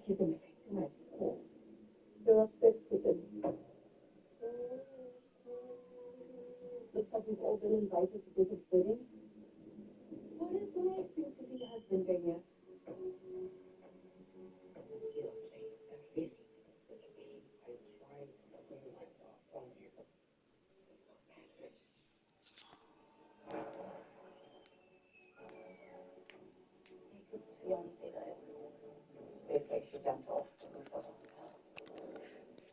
He's in the right. They're upstairs sleeping. Looks like we've all been invited to Jacob's wedding. What is nice things to be your husband, Junior? Jacob's fiancé died. They faked the dental.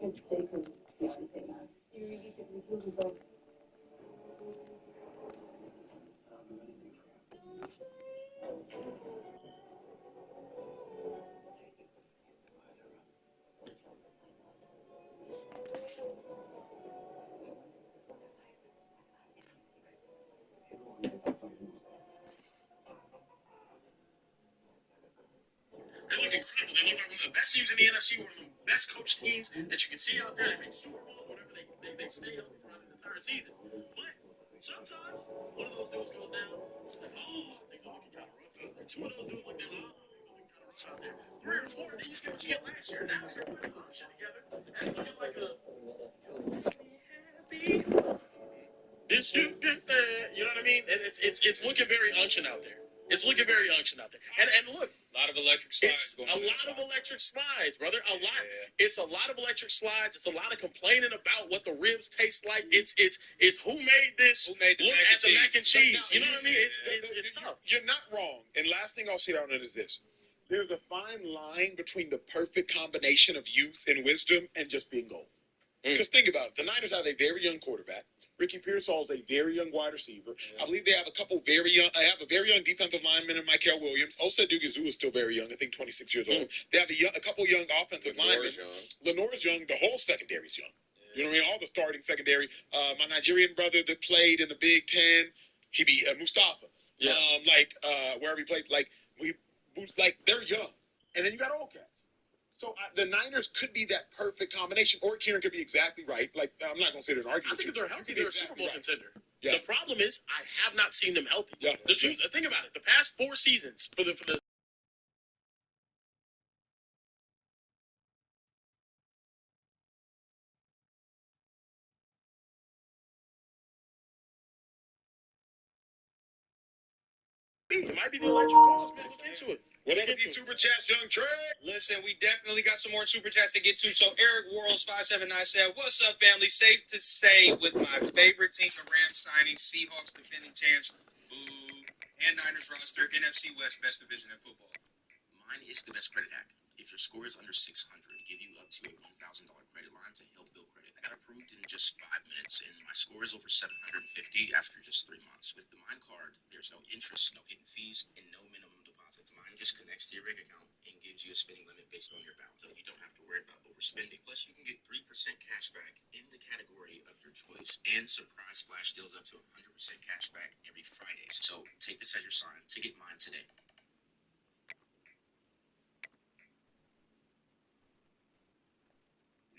It's Jacob's fiancé now. You really did kill himself. They look incredible. They look like one of the best teams in the NFC, one of the best coached teams that you can see out there. They make Super Bowls whenever they stay healthy throughout the entire season. But sometimes one of those dudes goes down. It's like, oh, things are looking kind of rough out there. Two of those dudes like that, oh, things are looking kind of rough out there. Three or four, then you see what you get last year. Now you're putting all shit together and looking like a happy. This you get there. You know what I mean? And it's looking very unction out there. It's looking very unction out there. And look, a lot of electric slides. a lot of electric slides, brother. A lot. It's a lot of electric slides. It's a lot of complaining about what the ribs taste like. It's who made this? Who made the Look mac at the mac and cheese. You know what I mean? It's tough. You're not wrong. And last thing I'll say on it is this. There's a fine line between the perfect combination of youth and wisdom and just being gold. Because think about it. The Niners have a very young quarterback. Ricky Pearsall is a very young wide receiver. I believe they have a couple very young. I have a very young defensive lineman in Michael Williams. Osa Dugazu is still very young. I think 26 years old. They have a couple young offensive linemen. Lenore's young. The whole secondary is young. You know what I mean? All the starting secondary. My Nigerian brother that played in the Big Ten, he be Mustafa. Yeah. Wherever he played, they're young. And then you got old cats. So the Niners could be that perfect combination, or Kieran could be exactly right. Like, I'm not going to say there's an argument. I think if they're healthy, they're a Super Bowl contender. Yeah. The problem is, I have not seen them healthy. Yeah. The truth, think about it. The past 4 seasons for the it might be the electric calls, man. Look into it. What are these super chats, young Trey? Listen, we definitely got some more super chats to get to. So Eric Worrells 579 said, "What's up, family? Safe to say, with my favorite team, the Rams signing, Seahawks defending champs, boo, and Niners roster, NFC West best division in football." Mine is the best credit hack. If your score is under 600, give you up to a $1,000 credit line to help build credit. I got approved in just 5 minutes, and my score is over 750 after just 3 months. With the Mine card, there's no interest, no hidden fees, and no minimum deposits. Mine just connects to your bank account and gives you a spending limit based on your balance, so you don't have to worry about overspending. Plus, you can get 3% cash back in the category of your choice, and surprise flash deals up to 100% cash back every Friday. So take this as your sign to get mine today.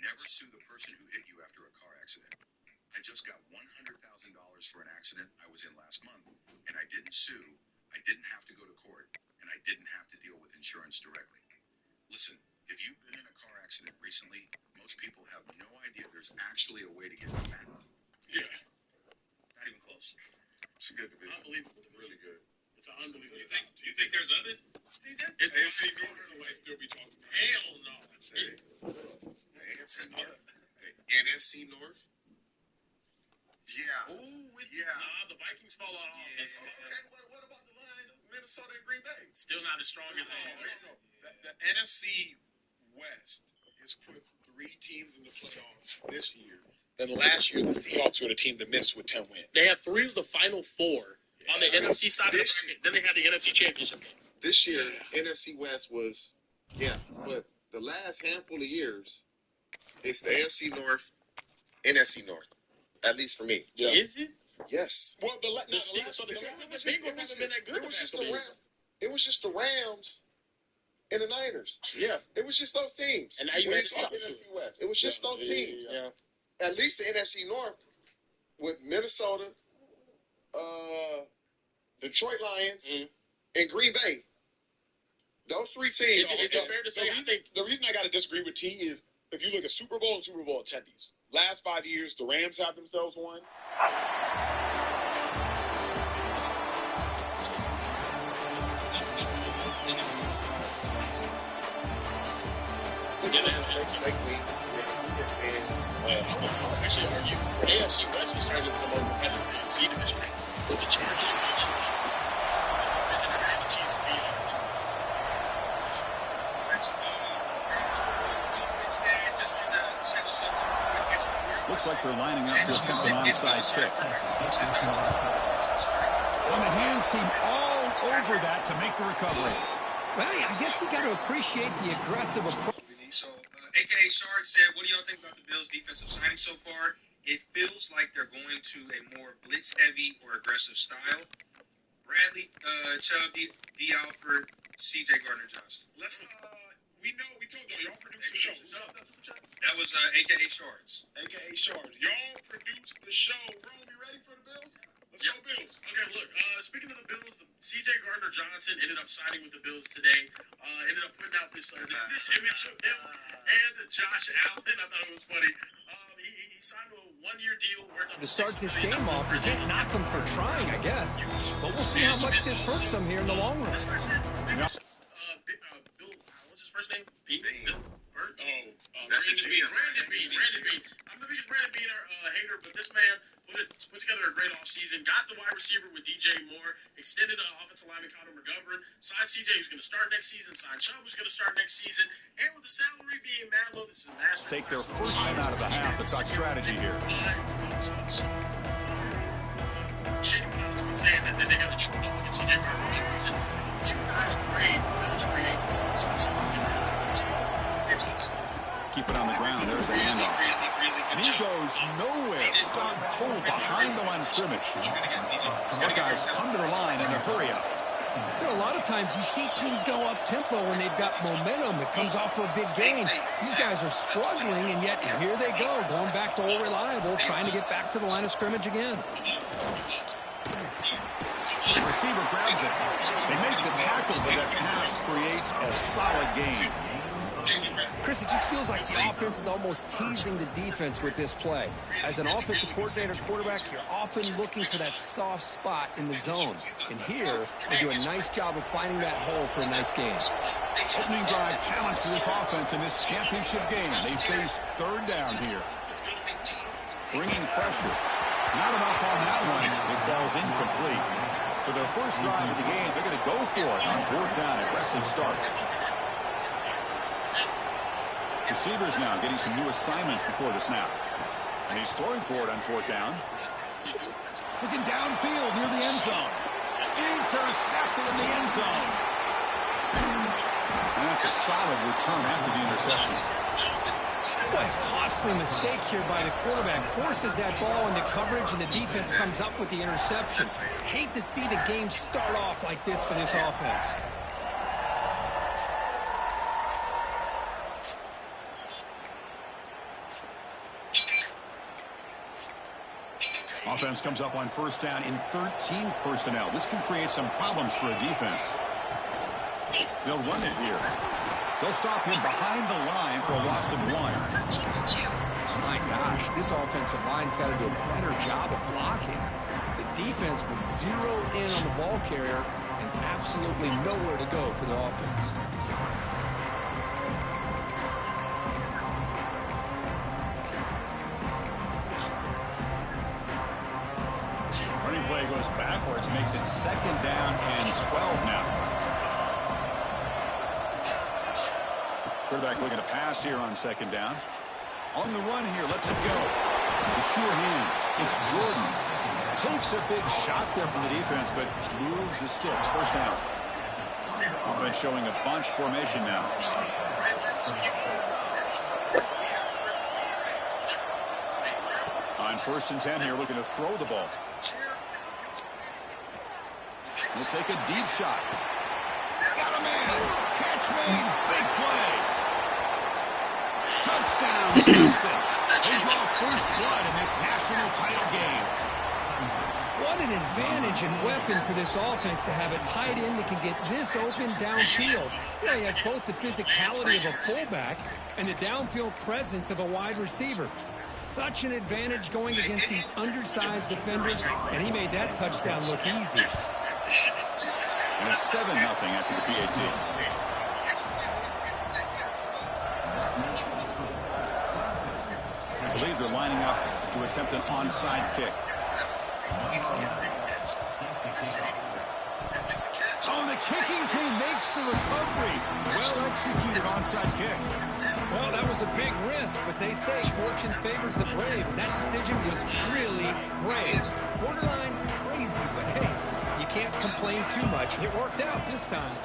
Never sue the person who hit you after a car accident. I just got $100,000 for an accident I was in last month, and I didn't sue, I didn't have to go to court, and I didn't have to deal with insurance directly. Listen, if you've been in a car accident recently, most people have no idea there's actually a way to get it back. Yeah. Not even close. It's a good division. Unbelievable. Really good. It's an unbelievable. Do you think there's other? It's AFC North might still be talking. Hell no. AFC North. NFC North. Yeah. Nah, the Vikings fall off. Yeah. Okay, what about the Lions, Minnesota, and Green Bay? Still not as strong as they No. The NFC West has put 3 teams in the playoffs this year. Then last year, the Seahawks were the team that missed with 10 wins. They had 3 of the final 4 on the NFC side of the bracket. Then they had the NFC Championship game. This year, NFC West was, but the last handful of years, it's the AFC North, NFC North. At least for me. Yeah. Is it? Yes. Well, the Bengals haven't been that good. It was just the Rams. It was just the Rams and the Niners. Yeah. It was just those teams. And now you We had didn't the talk opposite. NFC West. It was just those teams. Yeah. At least the NFC North with Minnesota, Detroit Lions, and Green Bay. Those 3 teams. Is it fair to say, I think The reason I got to disagree with T is if you look at Super Bowl and Super Bowl attendees, last 5 years, the Rams have themselves won. I would actually argue the AFC West is starting to become more competitive than the AFC division. With the Chargers division, it's in the teams to be. Looks like they're lining up to attempt an onside kick. And the hands seem all over that to make the recovery. Well, I guess you got to appreciate the aggressive approach. So, AKA Shard said, what do y'all think about the Bills' defensive signing so far? It feels like they're going to a more blitz-heavy or aggressive style. Bradley, Chubb, D. Alford, C.J. Gardner-Johnson. We told y'all produced the show. That was AKA Shards. AKA Shards. Y'all produced the show. Rome, you ready for the Bills? Let's go Bills. Okay, look, speaking of the Bills, C.J. Gardner-Johnson ended up signing with the Bills today. Ended up putting out this image of him and Josh Allen. I thought it was funny. He signed a 1-year deal worth up To start this game off, you can't knock them for trying, I guess. But we'll see how much this hurts them here in the long run. This guy said, Bill, what's his first name? Bill Burt? That's the GM. Brandon Bean. I'm the biggest Brandon Bean hater, but this man put together a great offseason, got the wide receiver with DJ Moore, extended offensive lineman Connor McGovern, signed CJ who's going to start next season, signed Chubb who's going to start next season, and with the salary being mad low, this is a master. Take their first time out of the half. Let's talk strategy here. Shady been saying that they got the true up against CJ Gardner-Johnson. But you guys grade those free agency this offseason. Keep it on the ground. There's the handoff. And he goes nowhere. Stop pull behind the line of scrimmage. Buckeyes come to the line and they hurry up. You know, a lot of times you see teams go up tempo when they've got momentum. It comes off to a big gain. These guys are struggling, and yet here they go, going back to old reliable, trying to get back to the line of scrimmage again. The receiver grabs it. They make the tackle, but that pass creates a solid gain. Chris, it just feels like the offense is almost teasing the defense with this play. As an offensive coordinator, quarterback, you're often looking for that soft spot in the zone. And here, they do a nice job of finding that hole for a nice gain. Opening drive challenge for this offense in this championship game. They face third down here. Bringing pressure. Not enough on that one. It falls incomplete. For their first drive of the game, they're going to go for it on fourth down. Aggressive start. Receivers now getting some new assignments before the snap. And he's throwing for it on fourth down. Looking downfield near the end zone. Intercepted in the end zone. And that's a solid return after the interception. What a costly mistake here by the quarterback. Forces that ball into coverage, and the defense comes up with the interception. Hate to see the game start off like this for this offense. Offense comes up on first down in 13 personnel. This can create some problems for a defense. They'll run it here. They'll stop him behind the line for a loss of 1. My gosh, this offensive line's got to do a better job of blocking. The defense was zeroed in on the ball carrier and absolutely nowhere to go for the offense. goes backwards, makes it 2nd down and 12 now. Quarterback looking to pass here on 2nd down. On the run here, lets it go. The sure hands. It's Jordan. Takes a big shot there from the defense, but moves the sticks. 1st down. Offense showing a bunch formation now. On 1st and 10 here, looking to throw the ball. He'll take a deep shot. Got a man. Catch made. Big play. Touchdown, Clemson. They draw first blood in this national title game. What an advantage and weapon for this offense to have a tight end that can get this open downfield. Yeah, he has both the physicality of a fullback and the downfield presence of a wide receiver. Such an advantage going against these undersized defenders, and he made that touchdown look easy. And it's 7-0 after the PAT. I believe they're lining up to attempt an onside kick. Oh, the kicking team makes the recovery. Well executed onside kick. Well, that was a big risk, but they say fortune favors the brave. That decision was really brave. Borderline crazy, but hey, you can't complain too much. It worked out this time.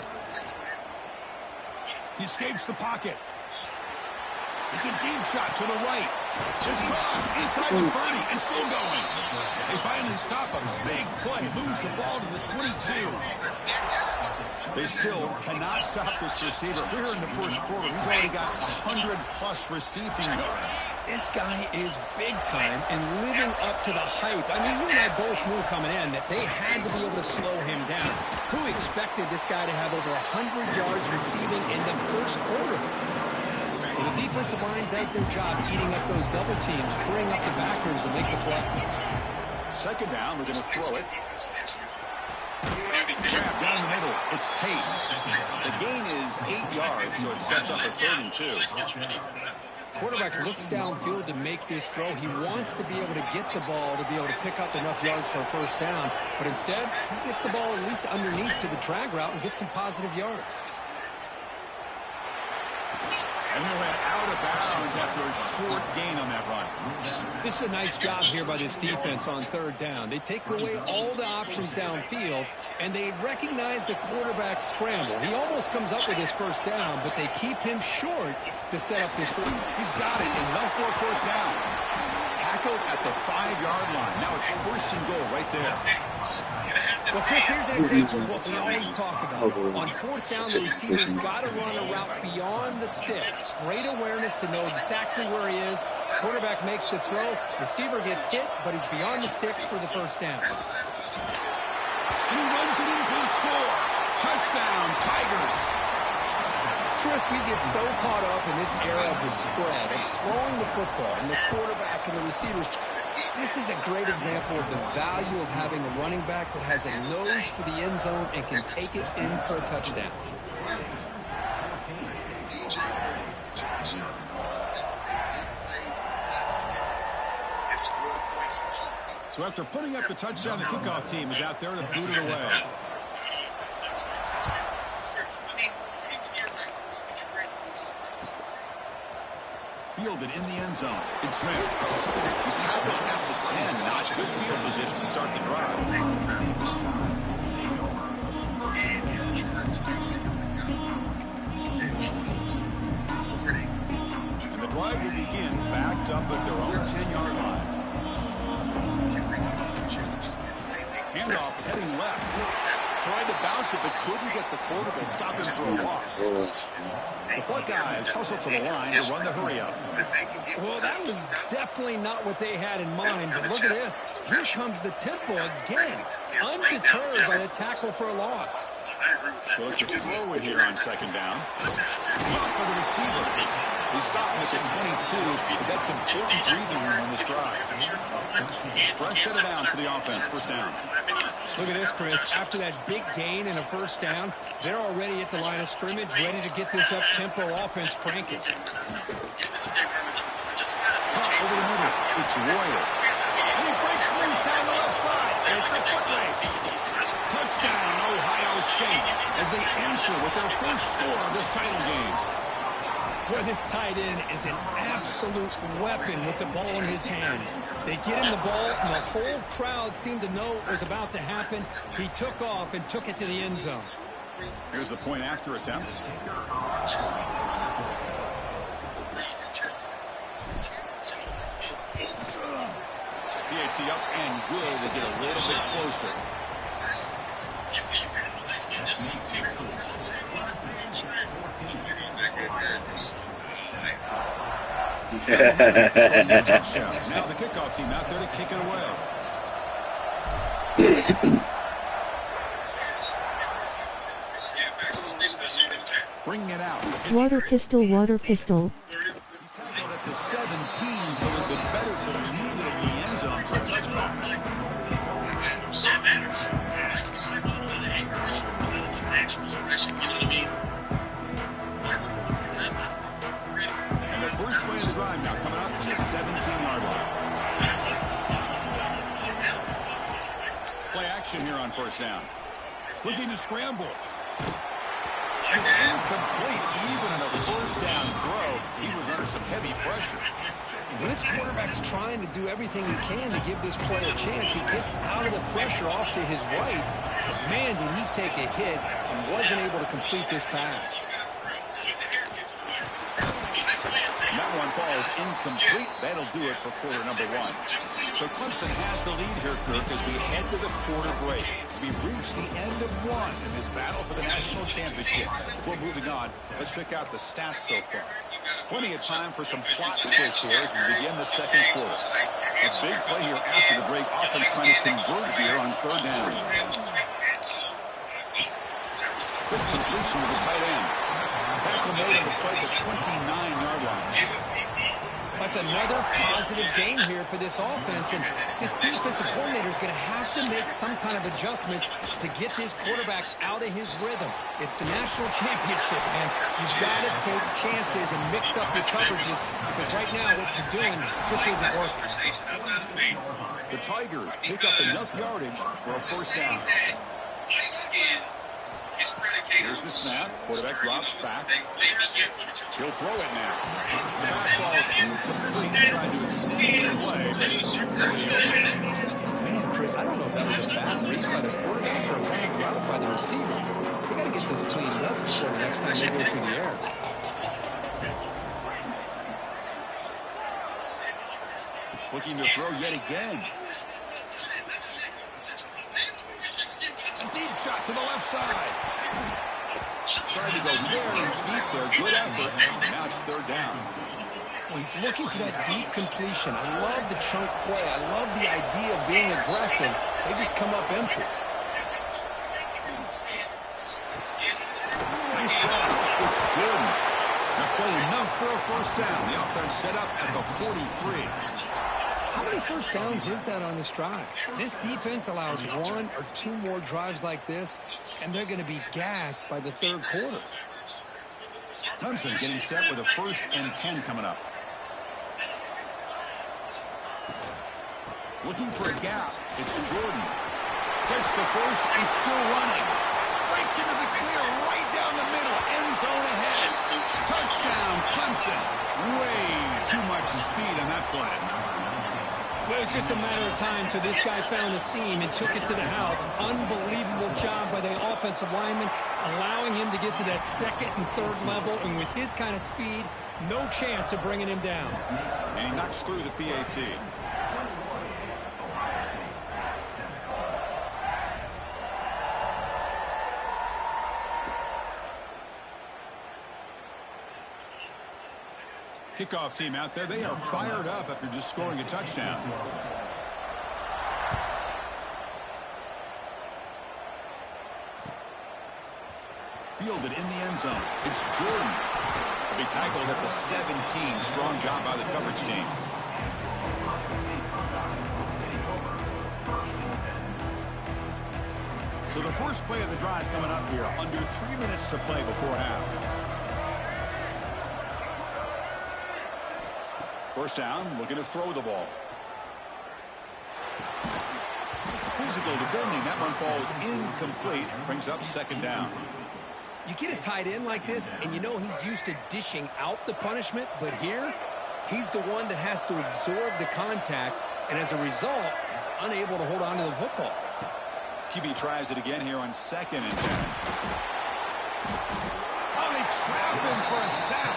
He escapes the pocket. It's a deep shot to the right. It's caught inside the 30 and still going. They finally stop him. Big play. Moves the ball to the 22. They still cannot stop this receiver. Here in the 1st quarter, he's already got 100-plus receiving yards. This guy is big time and living up to the hype. I mean, you and I both knew coming in that they had to be able to slow him down. Who expected this guy to have over 100 yards receiving in the 1st quarter? Well, the defensive line does their job eating up those double teams, freeing up the backers to make the play. 2nd down, we're going to throw it. Grab down the middle. It's Tate. The gain is 8 yards, so it sets up a 3rd and 2. Quarterback looks downfield to make this throw. He wants to be able to get the ball to be able to pick up enough yards for a 1st down, but instead, he gets the ball at least underneath to the drag route and gets some positive yards. And he went out of bounds after a short gain on that run. This is a nice job here by this defense on 3rd down. They take away all the options downfield, and they recognize the quarterback scramble. He almost comes up with his 1st down, but they keep him short to set up this 4th. He's got it and well for a 1st down. Tackled at the 5-yard line. Now it's 1st and goal right there. Well, Chris, here's an example of what we always talk about. On 4th down, the receiver's got to run a route beyond the sticks. Great awareness to know exactly where he is. Quarterback makes the throw. Receiver gets hit, but he's beyond the sticks for the 1st down. And he runs it in for the score. Touchdown, Tigers. Chris, we get so caught up in this era of the spread, of throwing the football, and the quarterback and the receivers. This is a great example of the value of having a running back that has a nose for the end zone and can take it in for a touchdown. So after putting up the touchdown, the kickoff team is out there to boot it away. Fielded in the end zone. It's Smith. He's tackled at the 10. Not good field position to start the drive. And the drive will begin backed up at their own 10-yard line. Handoff heading left. Tried to bounce it, but couldn't get the quarter to stop him for a loss. The Buckeyes hustle to the line to run the hurry-up. Well, that was definitely not what they had in mind, but look at this. Here comes the tempo again, undeterred by the tackle for a loss. They'll look to throw it here on 2nd down. Blocked by the receiver. He's stopping at the 22, but that's important breathing room on this drive. Fresh set of downs for the offense, 1st down. Look at this, Chris. After that big gain and a 1st down, they're already at the line of scrimmage, ready to get this up-tempo offense cranking. Over the middle, it's Royal. And he breaks breaks loose down the left side. It's a foot race. Touchdown, Ohio State, as they answer with their first score of this title game. Well, this tight end is an absolute weapon with the ball in his hands. They get him the ball, and the whole crowd seemed to know what was about to happen. He took off and took it to the end zone. Here's the point after attempt. PAT up and good to get a little bit closer. Now the kickoff team out there to kick it away. Bringing it out. Water pistol, water pistol. He's tackled at the 17, so a little bit better to leave it in the end zone for a touchdown. And the first play of the drive now coming up from the 17-yard line. Play action here on first down. Looking to scramble. It's incomplete. Even in a first down throw, he was under some heavy pressure. When this quarterback's trying to do everything he can to give this play a chance, he gets out of the pressure off to his right. But man, did he take a hit and wasn't able to complete this pass. That one falls incomplete. That'll do it for quarter number one. So Clemson has the lead here, Kirk, as we head to the quarter break. We've reached the end of one in this battle for the national championship. Before moving on, let's check out the stats so far. Plenty of time for some plot twists here as we begin the second quarter. A big play here after the break. Offense trying to convert here on third down. Quick completion to the tight end. Tackle made on the play at the 29-yard line. That's another positive game here for this offense, and this defensive coordinator is going to have to make some kind of adjustments to get this quarterback out of his rhythm. It's the national championship, man. You've got to take chances and mix up your coverages, because right now what you're doing just isn't working. The Tigers pick up enough yardage for a first down. Here's the snap. Quarterback drops back. He'll throw it now. The fastball is incomplete. Trying to extend the play. Man, Chris, I don't know if that was a bad read by the quarterback or a bad route by the receiver. We got to get this cleaned up before the next time they go through the air. Looking to throw yet again. Deep shot to the left side. Trying to go very deep there. Good effort. Now it's third down. Well, he's looking for that deep completion. I love the chunk play. I love the idea of being aggressive. They just come up empty. Nice ball. It's Jordan. Now play enough for a first down. The offense set up at the 43. How many first downs is that on this drive? This defense allows one or two more drives like this, and they're going to be gassed by the third quarter. Clemson getting set with a 1st and 10 coming up. Looking for a gap. It's Jordan. Gets the first. He's still running. Breaks into the clear right down the middle. End zone ahead. Touchdown, Clemson. Way too much speed on that play. Well, it was just a matter of time till this guy found a seam and took it to the house. Unbelievable job by the offensive lineman, allowing him to get to that second and third level. And with his kind of speed, no chance of bringing him down. And he knocks through the PAT. Kickoff team out there. They are fired up after just scoring a touchdown. Fielded in the end zone. It's Jordan. He'll be tackled at the 17. Strong job by the coverage team. So the first play of the drive coming up here. Under 3 minutes to play before half. First down, looking to throw the ball. Physical defending. That one falls incomplete. Brings up second down. You get a tight end like this, and you know he's used to dishing out the punishment, but here, he's the one that has to absorb the contact, and as a result, he's unable to hold on to the football. QB tries it again here on 2nd and 10. Oh, they trap him for a sack.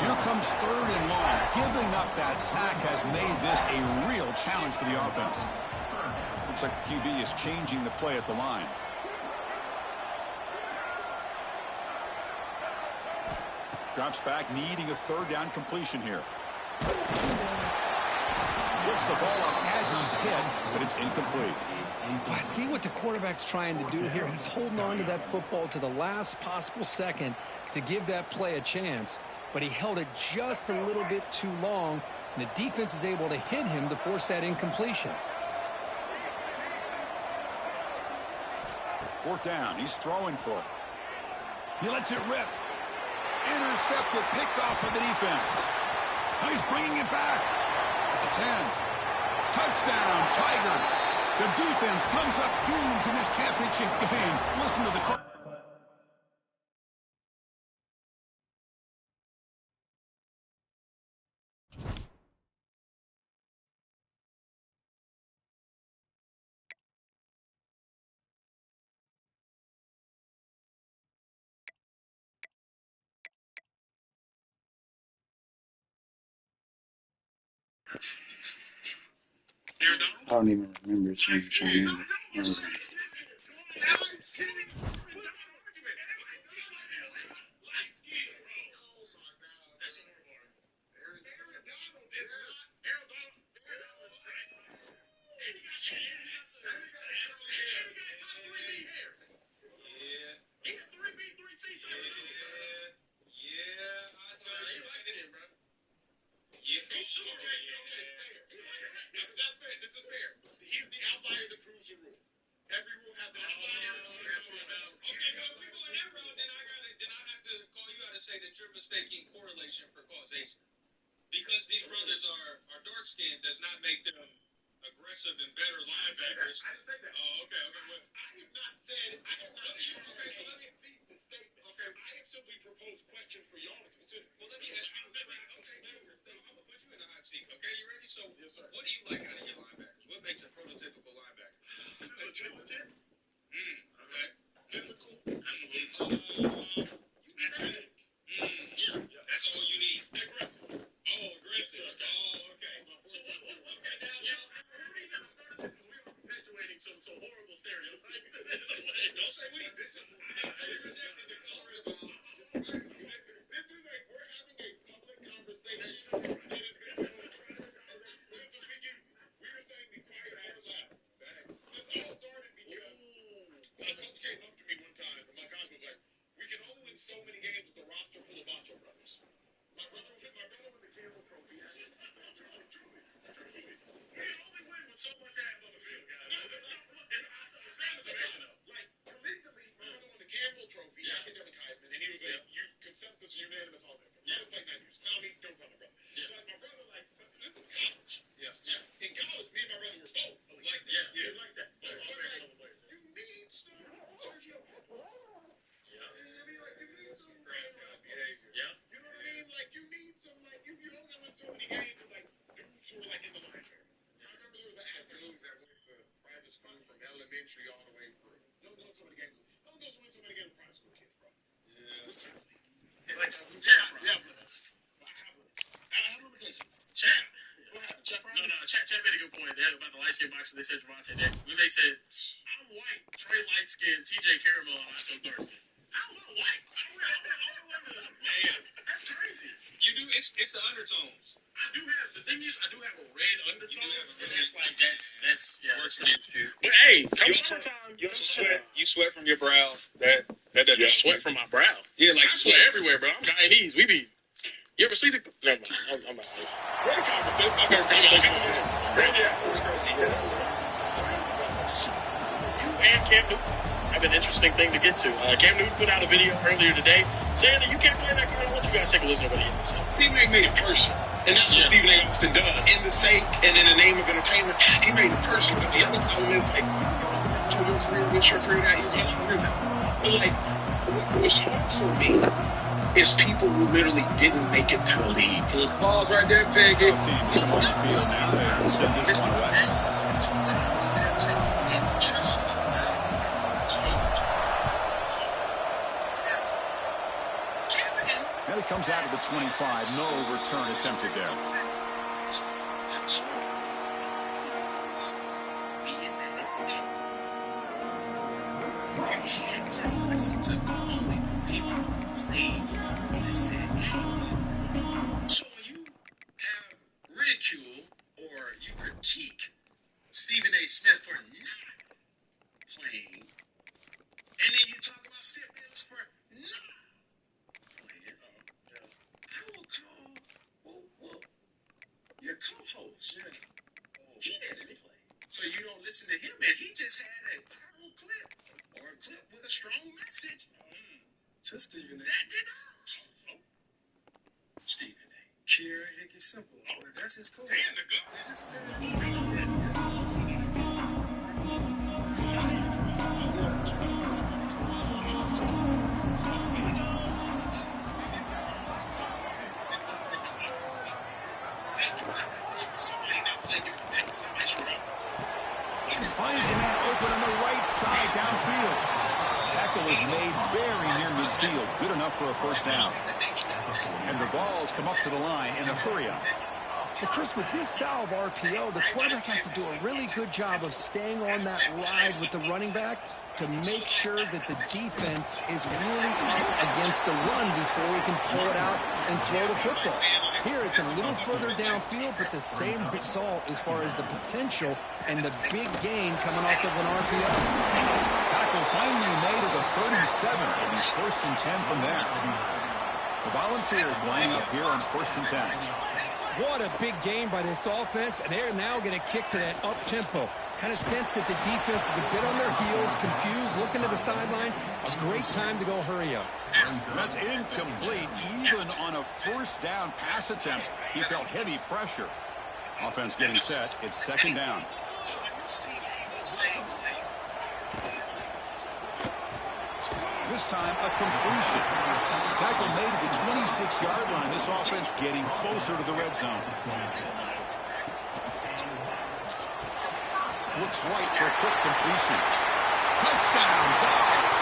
Here comes 3rd and long. Giving up that sack has made this a real challenge for the offense. Looks like the QB is changing the play at the line. Drops back, needing a 3rd down completion here. Looks the ball up as he's hit, but it's incomplete. Well, I see what the quarterback's trying to do here. He's holding on to that football to the last possible second to give that play a chance, but he held it just a little bit too long, and the defense is able to hit him to force that incompletion. 4th down. He's throwing for it. He lets it rip. Intercepted, picked off by the defense. Now he's bringing it back. At the 10. Touchdown, Tigers. The defense comes up huge in this championship game. Listen to the call. I don't even remember seeing Cheyenne. This is fair. He's the outlier that proves the rule. Every rule has an outlier. Okay, well, if we go in that route, then I have to call you out and say that you're mistaking correlation for causation. Because these brothers are dark skinned does not make them aggressive and better linebackers. I didn't say that. Oh, okay. Well, I have not said. okay, so let me. The statement. Okay. I have simply proposed questions for y'all to consider. Well, let me ask you. Okay, I'm gonna put you in the hot seat. Okay, you ready? So, yes, sir. What do you like out of your linebackers? What makes a prototypical linebacker? Legit. Okay. Physical. Absolutely. Athletic. Yeah. That's all you need. Aggressive. Oh, aggressive. Oh, okay. So, okay, now. We are perpetuating some horrible stereotypes. Don't say we. This is the color is on. We're having a public conversation. We were saying the quiet out loud. This all started because a coach came up to me one time, and my coach was like, "We can only win so many games with a roster full of Macho brothers." My brother won the Campbell Trophy. Truly. We only win with so much ass on the field, guys. Like, collegiately, my brother won the Campbell Trophy, academic Heisman, and he was a consensus unanimous all that. My brother played 9 years. Tommy, don't tell my brother. So, like, my brother, like, this is college. Yeah. In college, me and my brother were both like that. Yeah, like that. But like, you need some Sergio. Yeah. I mean, like, you need some behavior. Yeah. You know what I mean? Like, you need some, like, you only got so many games with, like, dudes who are, like, in the library. I remember there was an actor that went to private school from elementary all the way through. Don't go so many games. Don't go so many games with private school kids, bro. Yeah. Like, Chat. I have limitations. Chat. What happened? Chat No, Chat made a good point. They had about the light skin boxer. They said Javante Davis. Then they said, I'm white, Trey light skin, TJ Caramel, and Nacho dark skin. I'm not white. Man, that's crazy. You do. It's the undertones. The thing is, I do have a red undertone. And it's like, that's Works against you. But hey, come summertime. You also sweat. You sweat from your brow. That doesn't Sweat from my brow. Yeah, like I sweat everywhere, bro. I'm Guyanese. We be. You ever see the? Never mind. I'm not saying. We're in a conversation. I've never been in a conversation. Yeah, it was crazy. You and Cam Newton. have an interesting thing to get to. Cam Newton put out a video earlier today saying that you can't play that card. I want you guys to take a listen to what he had to say. Stephen A. made it personal. And that's what Stephen A. often does. In the sake and in the name of entertainment, he made it personal. But the other problem is, like, to your career, with your career, that you're but like, what's hard for me is people who literally didn't make it to the league. Balls right there, Peggy. Team come on the field now. They send this one away. Now he comes out of the 25. No return attempted there. Just listen to only people who play this game. So when you have ridicule or you critique Stephen A. Smith for not playing, and then you talk about Skip Bayless for not playing, I will call your co-host. He didn't play. So you don't listen to him, and he just had a viral clip. Or a clip with a strong message to Stephen A. That did not. Stephen A. Kira Hickey Simple. Oh, that's his code. And the government just said Finds a man open on the right side downfield. Tackle was made very near midfield. Good enough for a first down. And the Vols come up to the line in a hurry-up. Well, Chris, with this style of RPO, the quarterback has to do a really good job of staying on that ride with the running back to make sure that the defense is really up against the run before he can pull it out and throw the football. Here, it's a little further downfield, but the same result as far as the potential and the big gain coming off of an RPO. Tackle finally made at the 37. It'll be 1st and 10 from there. The Volunteers lining up here on 1st and 10. What a big game by this offense, and they're now going to kick to that up-tempo. Kind of sense that the defense is a bit on their heels, confused, looking to the sidelines. A great time to go hurry up. That's incomplete. Even on a 1st down pass attempt, he felt heavy pressure. Offense getting set. It's 2nd down. This time, a completion. Tackle made at the 26-yard line. This offense getting closer to the red zone. Looks right for a quick completion. Touchdown, Vols.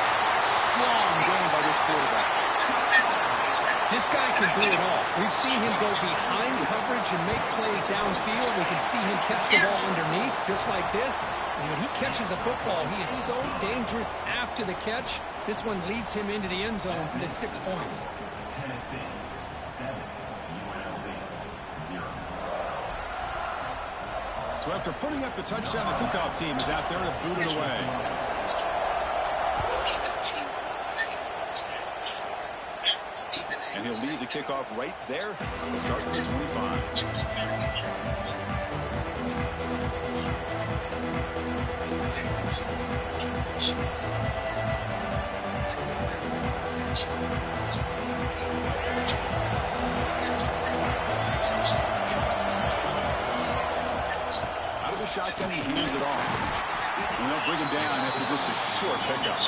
Strong game by this quarterback. This guy can do it all. We've seen him go behind coverage and make plays downfield. We can see him catch the ball underneath, just like this. And when he catches a football, he is so dangerous after the catch. This one leads him into the end zone for the 6 points. So after putting up the touchdown, the kickoff team is out there to boot it away. And he'll lead the kickoff right there. We'll start with the 25. Out of the shotgun, he hands it off. And they'll bring him down after just a short pickup.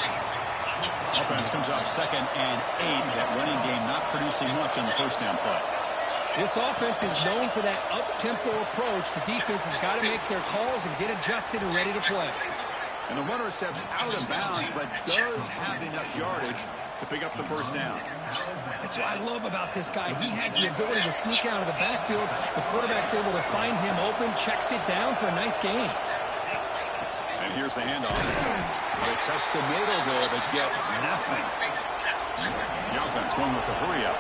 Offense comes up 2nd and 8. That running game not producing much on the 1st down play. This offense is known for that up-tempo approach. The defense has got to make their calls and get adjusted and ready to play. And the runner steps out of bounds, but does have enough yardage to pick up the 1st down. That's what I love about this guy. He has the ability to sneak out of the backfield. The quarterback's able to find him open, checks it down for a nice gain. And here's the handoff. They test the middle there, but get nothing. The offense going with the hurry-up.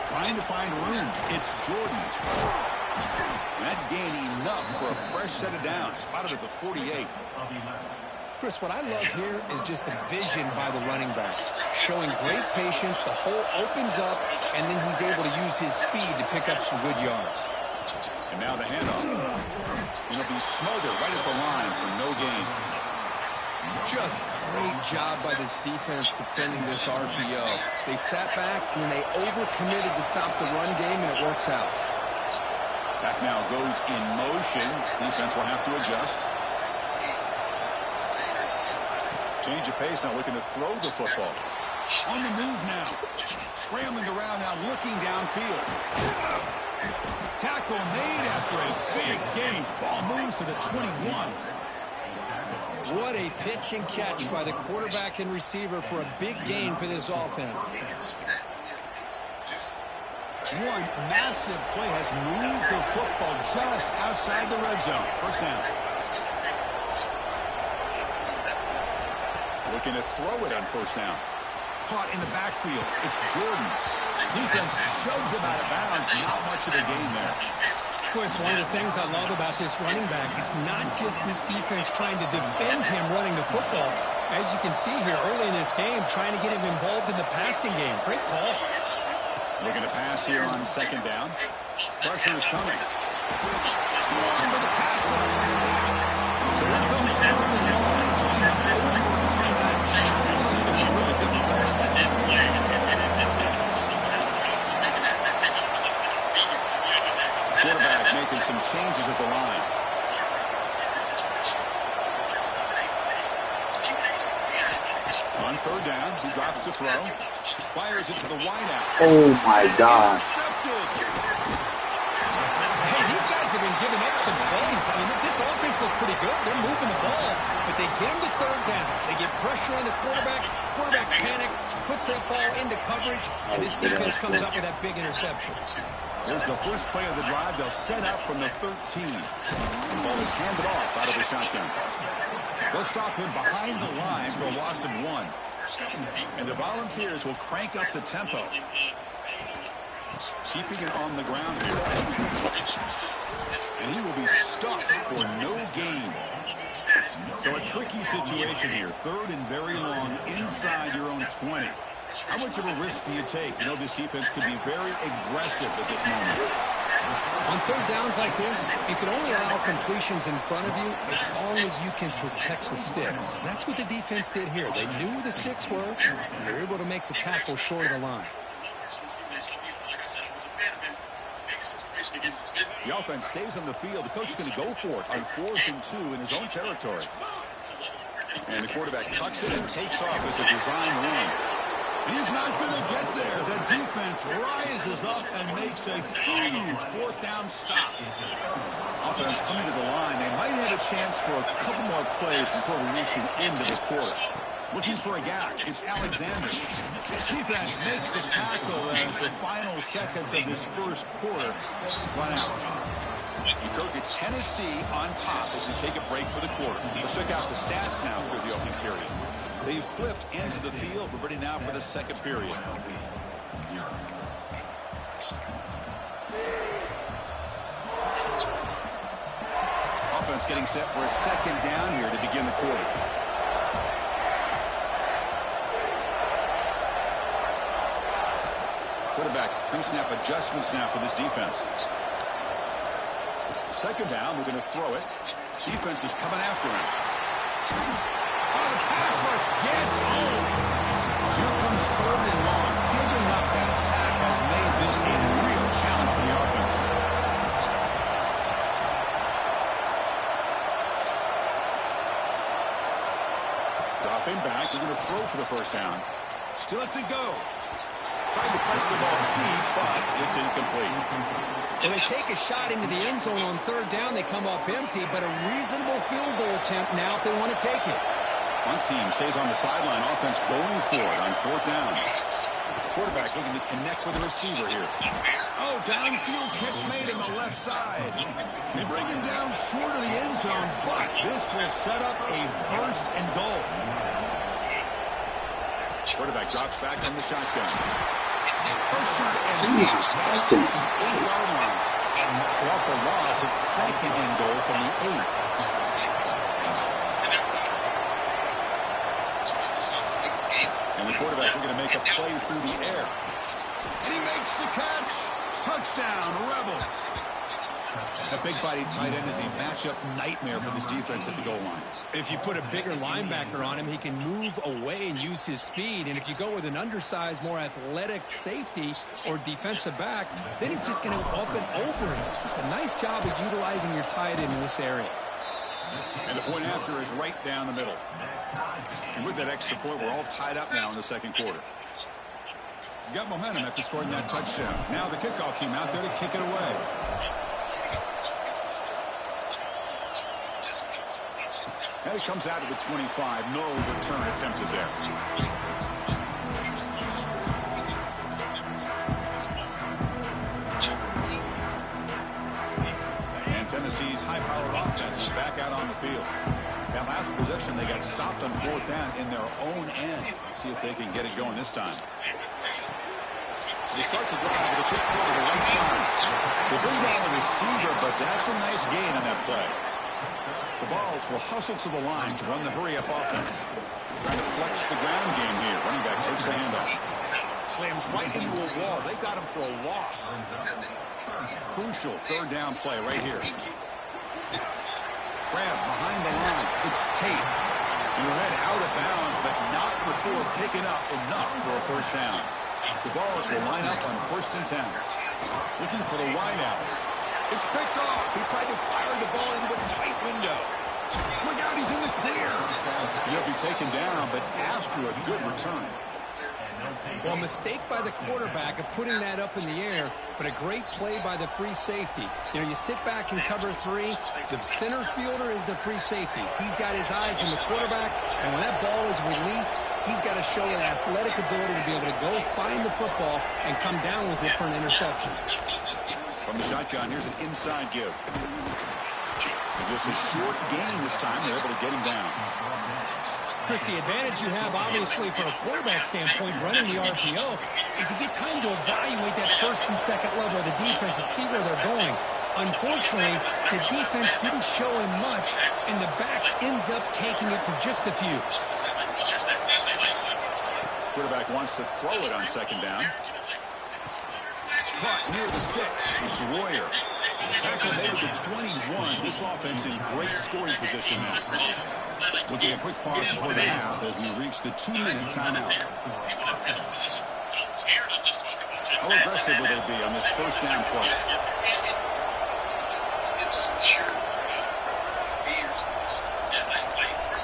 Trying to find room. It's Jordan. That gained enough for a fresh set of downs. Spotted at the 48. Chris, what I love here is just the vision by the running back. Showing great patience, the hole opens up, and then he's able to use his speed to pick up some good yards. And now the handoff. It'll be smothered right at the line for no gain. Just great job by this defense defending this RPO. They sat back, and then they overcommitted to stop the run game, and it works out. Back now goes in motion. Defense will have to adjust. Change of pace, now looking to throw the football. On the move now. Scrambling around now, looking downfield. Tackle made after a big gain. Ball moves to the 21. What a pitch and catch by the quarterback and receiver for a big gain for this offense. One massive play has moved the football just outside the red zone. First down. Looking to throw it on first down. Caught in the backfield. It's Jordan. Defense shoves him out of bounds. Not much of a gain there. Of course, one of the things I love about this running back, it's not just this defense trying to defend him running the football. As you can see here early in this game, trying to get him involved in the passing game. Great call. Looking to pass here on second down. Pressure is coming. Swarm with the pass. So here comes this is going to be really difficult. Quarterback making some changes at the line. On third down, he drops to throw. Fires it to the wideout. Oh my God. Hey, these guys have been giving up some plays. I mean, this offense looks pretty good. They're moving the ball, but they get him to third down. They get pressure on the quarterback. Quarterback panics, puts that ball into coverage, and this defense comes up with that big interception. There's the first play of the drive. They'll set up from the 13. The ball is handed off out of the shotgun. They'll stop him behind the line for a loss of 1. And the Volunteers will crank up the tempo. Keeping it on the ground here. And he will be stuffed for no gain. So a tricky situation here. Third and very long inside your own 20. How much of a risk do you take? You know this defense could be very aggressive at this moment. On third downs like this, you can only allow completions in front of you as long as you can protect the sticks. And that's what the defense did here. They knew where the sticks were, and they were able to make the tackle short of the line. The offense stays on the field. The coach is going to go for it on 4th and 2 in his own territory. And the quarterback tucks it and takes off as a design run. He's not going to get there. The defense rises up and makes a huge 4th down stop. Offense coming to the line. They might have a chance for a couple more plays before we reach the end of the quarter. Looking for a gap. It's Alexander. Defense makes the tackle as the final seconds of this first quarter run out. It's Tennessee on top as we take a break for the quarter. Let's check out the stats now for the opening period. They've flipped into the field. We're ready now for the second period. Offense getting set for a second down here to begin the quarter. Quarterbacks pre-snap adjustments now for this defense. Second down, we're going to throw it. Defense is coming after him. The pass rush gets home. Here comes 3rd and long. Giving up that sack has made this a real challenge for the offense. Dropping back, we're going to throw for the first down. Still lets it go. Tries to press the ball deep, but it's incomplete. When they take a shot into the end zone on 3rd down, they come up empty, but a reasonable field goal attempt now if they want to take it. One team stays on the sideline. Offense going for it on 4th down. Quarterback looking to connect with the receiver here. Oh, downfield catch made on the left side. They bring him down short of the end zone, but this will set up a 1st and goal. Quarterback drops back on the shotgun. Pressured and Jesus. so off the loss, it's 2nd and goal from the 8. And the quarterback looking to make a play through the air. He makes the catch. Touchdown, Rebels. A big body tight end is a matchup nightmare for this defense at the goal line. If you put a bigger linebacker on him, he can move away and use his speed. And if you go with an undersized, more athletic safety or defensive back, then he's just going to up and over him. Just a nice job of utilizing your tight end in this area. And the point after is right down the middle. And with that extra point, we're all tied up now in the second quarter. He's got momentum after scoring that touchdown. Now the kickoff team out there to kick it away. And it comes out to the 25. No return attempted there. And Tennessee's high-powered offense is back out on the field. That last possession, they got stopped on fourth down in their own end. Let's see if they can get it going this time. They start the drive with a quick throw to the right side. They bring down the receiver, but that's a nice gain on that play. The Vols will hustle to the line to run the hurry-up offense. Trying to flex the ground game here. Running back takes the handoff. Slams right into a wall. They got him for a loss. Crucial third down play right here. Grab behind the line. It's Tate. And we're head out of bounds, but not before picking up enough for a first down. The Vols will line up on 1st and 10. Looking for the wide out. It's picked off. He tried to fire the ball into a tight window. Look out, he's in the clear. He'll be taken down, but after a good return. Well, mistake by the quarterback of putting that up in the air, but a great play by the free safety. You know, you sit back in cover 3. The center fielder is the free safety. He's got his eyes on the quarterback, and when that ball is released, he's got to show an athletic ability to be able to go find the football and come down with it for an interception. From the shotgun, here's an inside give. And just a short gain this time. They're able to get him down. Chris, the advantage you have, obviously, from a quarterback standpoint, running the RPO, is you get time to evaluate that first and second level of the defense and see where they're going. Unfortunately, the defense didn't show him much, and the back ends up taking it for just a few. Quarterback wants to throw it on second down. Cross near the sticks. It's Royer. Tackle made at the 21. This offense in great scoring position now. We'll take a quick pause before the half as we reach the 2-minute timeout. How aggressive will they be on this first down play?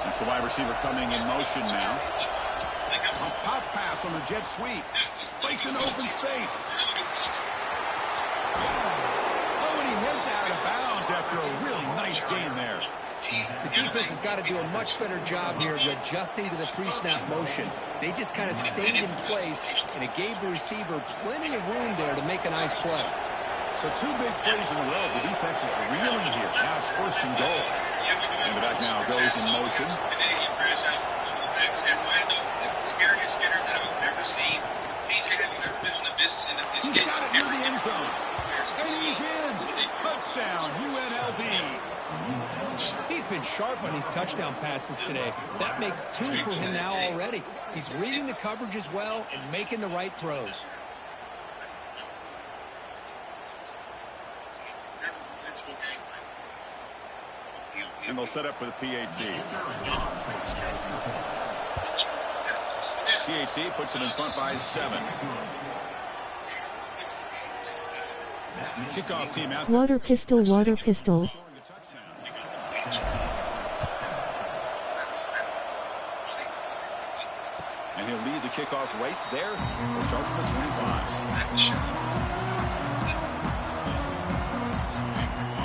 That's the wide receiver coming in motion now. A pop pass on the jet sweep. Breaks into open space. Oh, and he heads out of bounds after a really nice gain there. The defense has got to do a much better job here of adjusting to the pre-snap motion. They just kind of stayed in place, and it gave the receiver plenty of room there to make a nice play. So 2 big plays in a row. The defense is reeling here. Now it's 1st and goal. And the back now goes in motion. This is the scariest hitter that I've ever seen. TJ, have you ever been in the business end of this? He's got it near the end zone. And he's in. Touchdown, UNLV. He's been sharp on these touchdown passes today. That makes 2 for him now already. He's reading the coverage as well and making the right throws. And they'll set up for the PAT. PAT puts them in front by 7. Kickoff team out. Water pistol, water pistol. And he'll lead the kickoff right there. He'll start from the 25.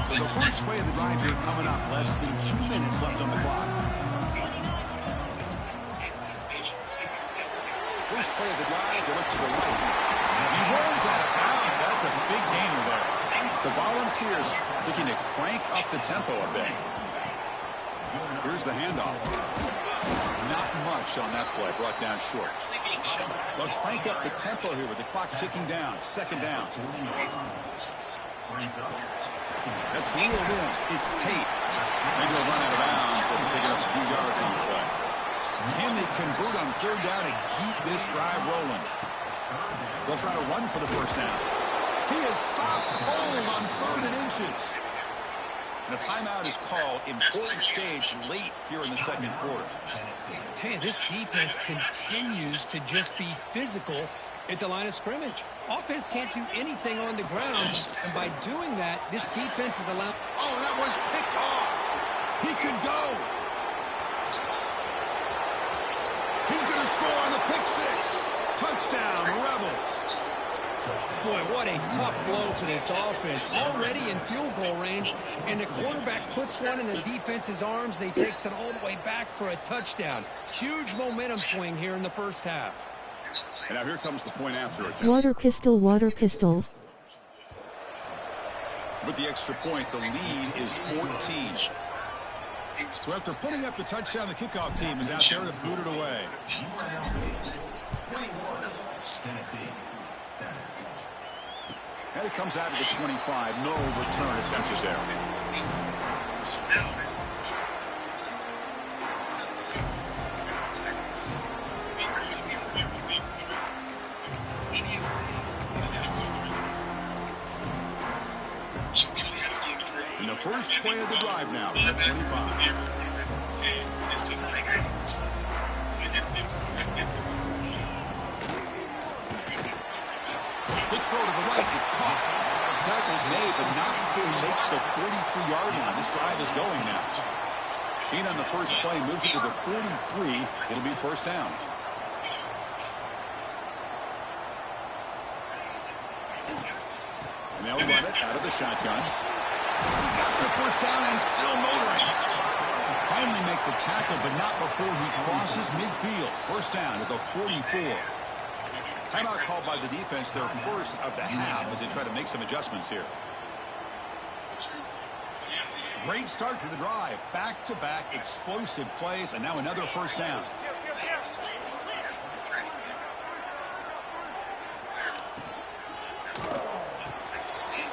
So the first play of the drive here coming up. Less than 2 minutes left on the clock. First play of the drive, they look to the right. He runs out of bounds. That's a big gainer there. The Volunteers looking to crank up the tempo a bit. Here's the handoff. Not much on that play, brought down short. They'll crank up the tempo here with the clock ticking down. 2nd down. That's reeled in. It's Tate. Maybe he'll run out of bounds after picking up a few yards on the play. Can they convert on third down and keep this drive rolling? They'll try to run for the first down. He is stopped cold on 3rd and inches. And a timeout is called. Important stage late here in the second quarter. Tell you, this defense continues to just be physical at the line of scrimmage. Offense can't do anything on the ground, and by doing that, this defense is allowed. Oh, that was picked off. He could go. He's going to score on the pick six. Touchdown, Rebels. Boy, what a tough blow for this offense. Already in field goal range, and the quarterback puts one in the defense's arms. They takes it all the way back for a touchdown. Huge momentum swing here in the first half. And now here comes the point after attempt. Water pistol, water pistol. With the extra point, the lead is 14. So after putting up the touchdown, the kickoff team is out there to boot it away. And it comes out to the 25. No return attempted there. In the first play of the drive now, at 25. It's just like Quick throw to the right, it's caught. Tackle's made, but not before he makes the 43-yard line. This drive is going now. Being on the first play moves it to the 43. It'll be first down. And they'll run it out of the shotgun. Got the first down and still motoring. Finally make the tackle, but not before he crosses midfield. First down at the 44. Timeout called by the defense, their first of the half, as they try to make some adjustments here. Great start to the drive. Back-to-back explosive plays, and now another first down.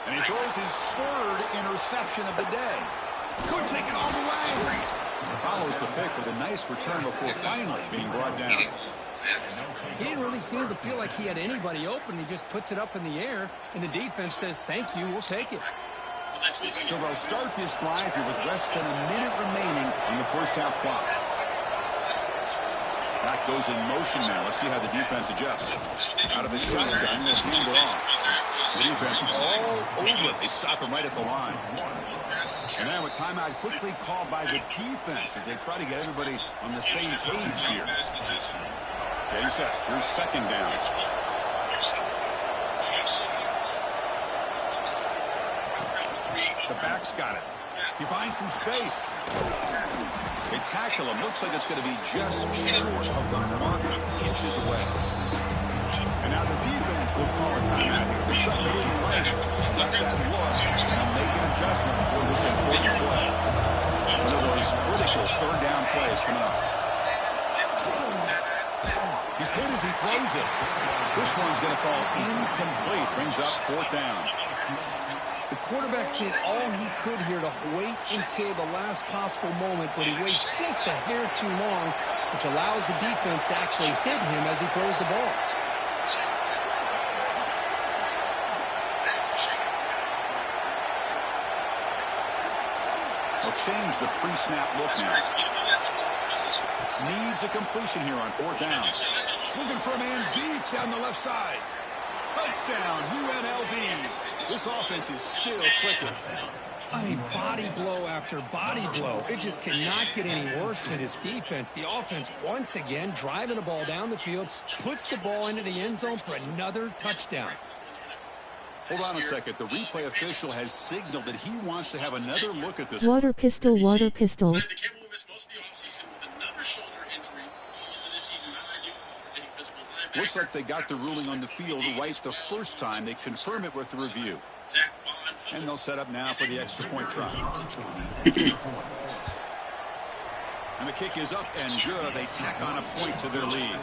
And he throws his 3rd interception of the day. Could take it all the way. Follows the pick with a nice return before finally being brought down. He didn't really seem to feel like he had anybody open. He just puts it up in the air, and the defense says, thank you, we'll take it. So they'll start this drive here with less than a minute remaining on the first half clock. That goes in motion now. Let's see how the defense adjusts. Out of the shotgun, they'll hand it off. The defense all over it. They stop him right at the line. And now a timeout quickly called by the defense as they try to get everybody on the same page here. Okay, set. Here's second down. The back's got it. He finds some space. They tackle him. Looks like it's going to be just short of the mark, inches away. And now the defense will call a timeout here. There's something they didn't like. Let that look and make an adjustment for this important play. One of those critical third down plays coming up. He's hit as he throws it. This one's going to fall incomplete. Brings up 4th down. The quarterback did all he could here to wait until the last possible moment, but he waits just a hair too long, which allows the defense to actually hit him as he throws the ball. They'll change the pre-snap look now. Needs a completion here on 4th down. Looking for a man deep down the left side. Touchdown, UNLV. This offense is still clicking. I mean, body blow after body blow. It just cannot get any worse for this defense. The offense, once again, driving the ball down the field, puts the ball into the end zone for another touchdown. Hold on a second. The replay official has signaled that he wants to have another look at this. Water pistol, water pistol. Looks like they got the ruling on the field right the first time. They confirm it with the review. And they'll set up now for the extra point try. And the kick is up and good. They tack on a point to their lead.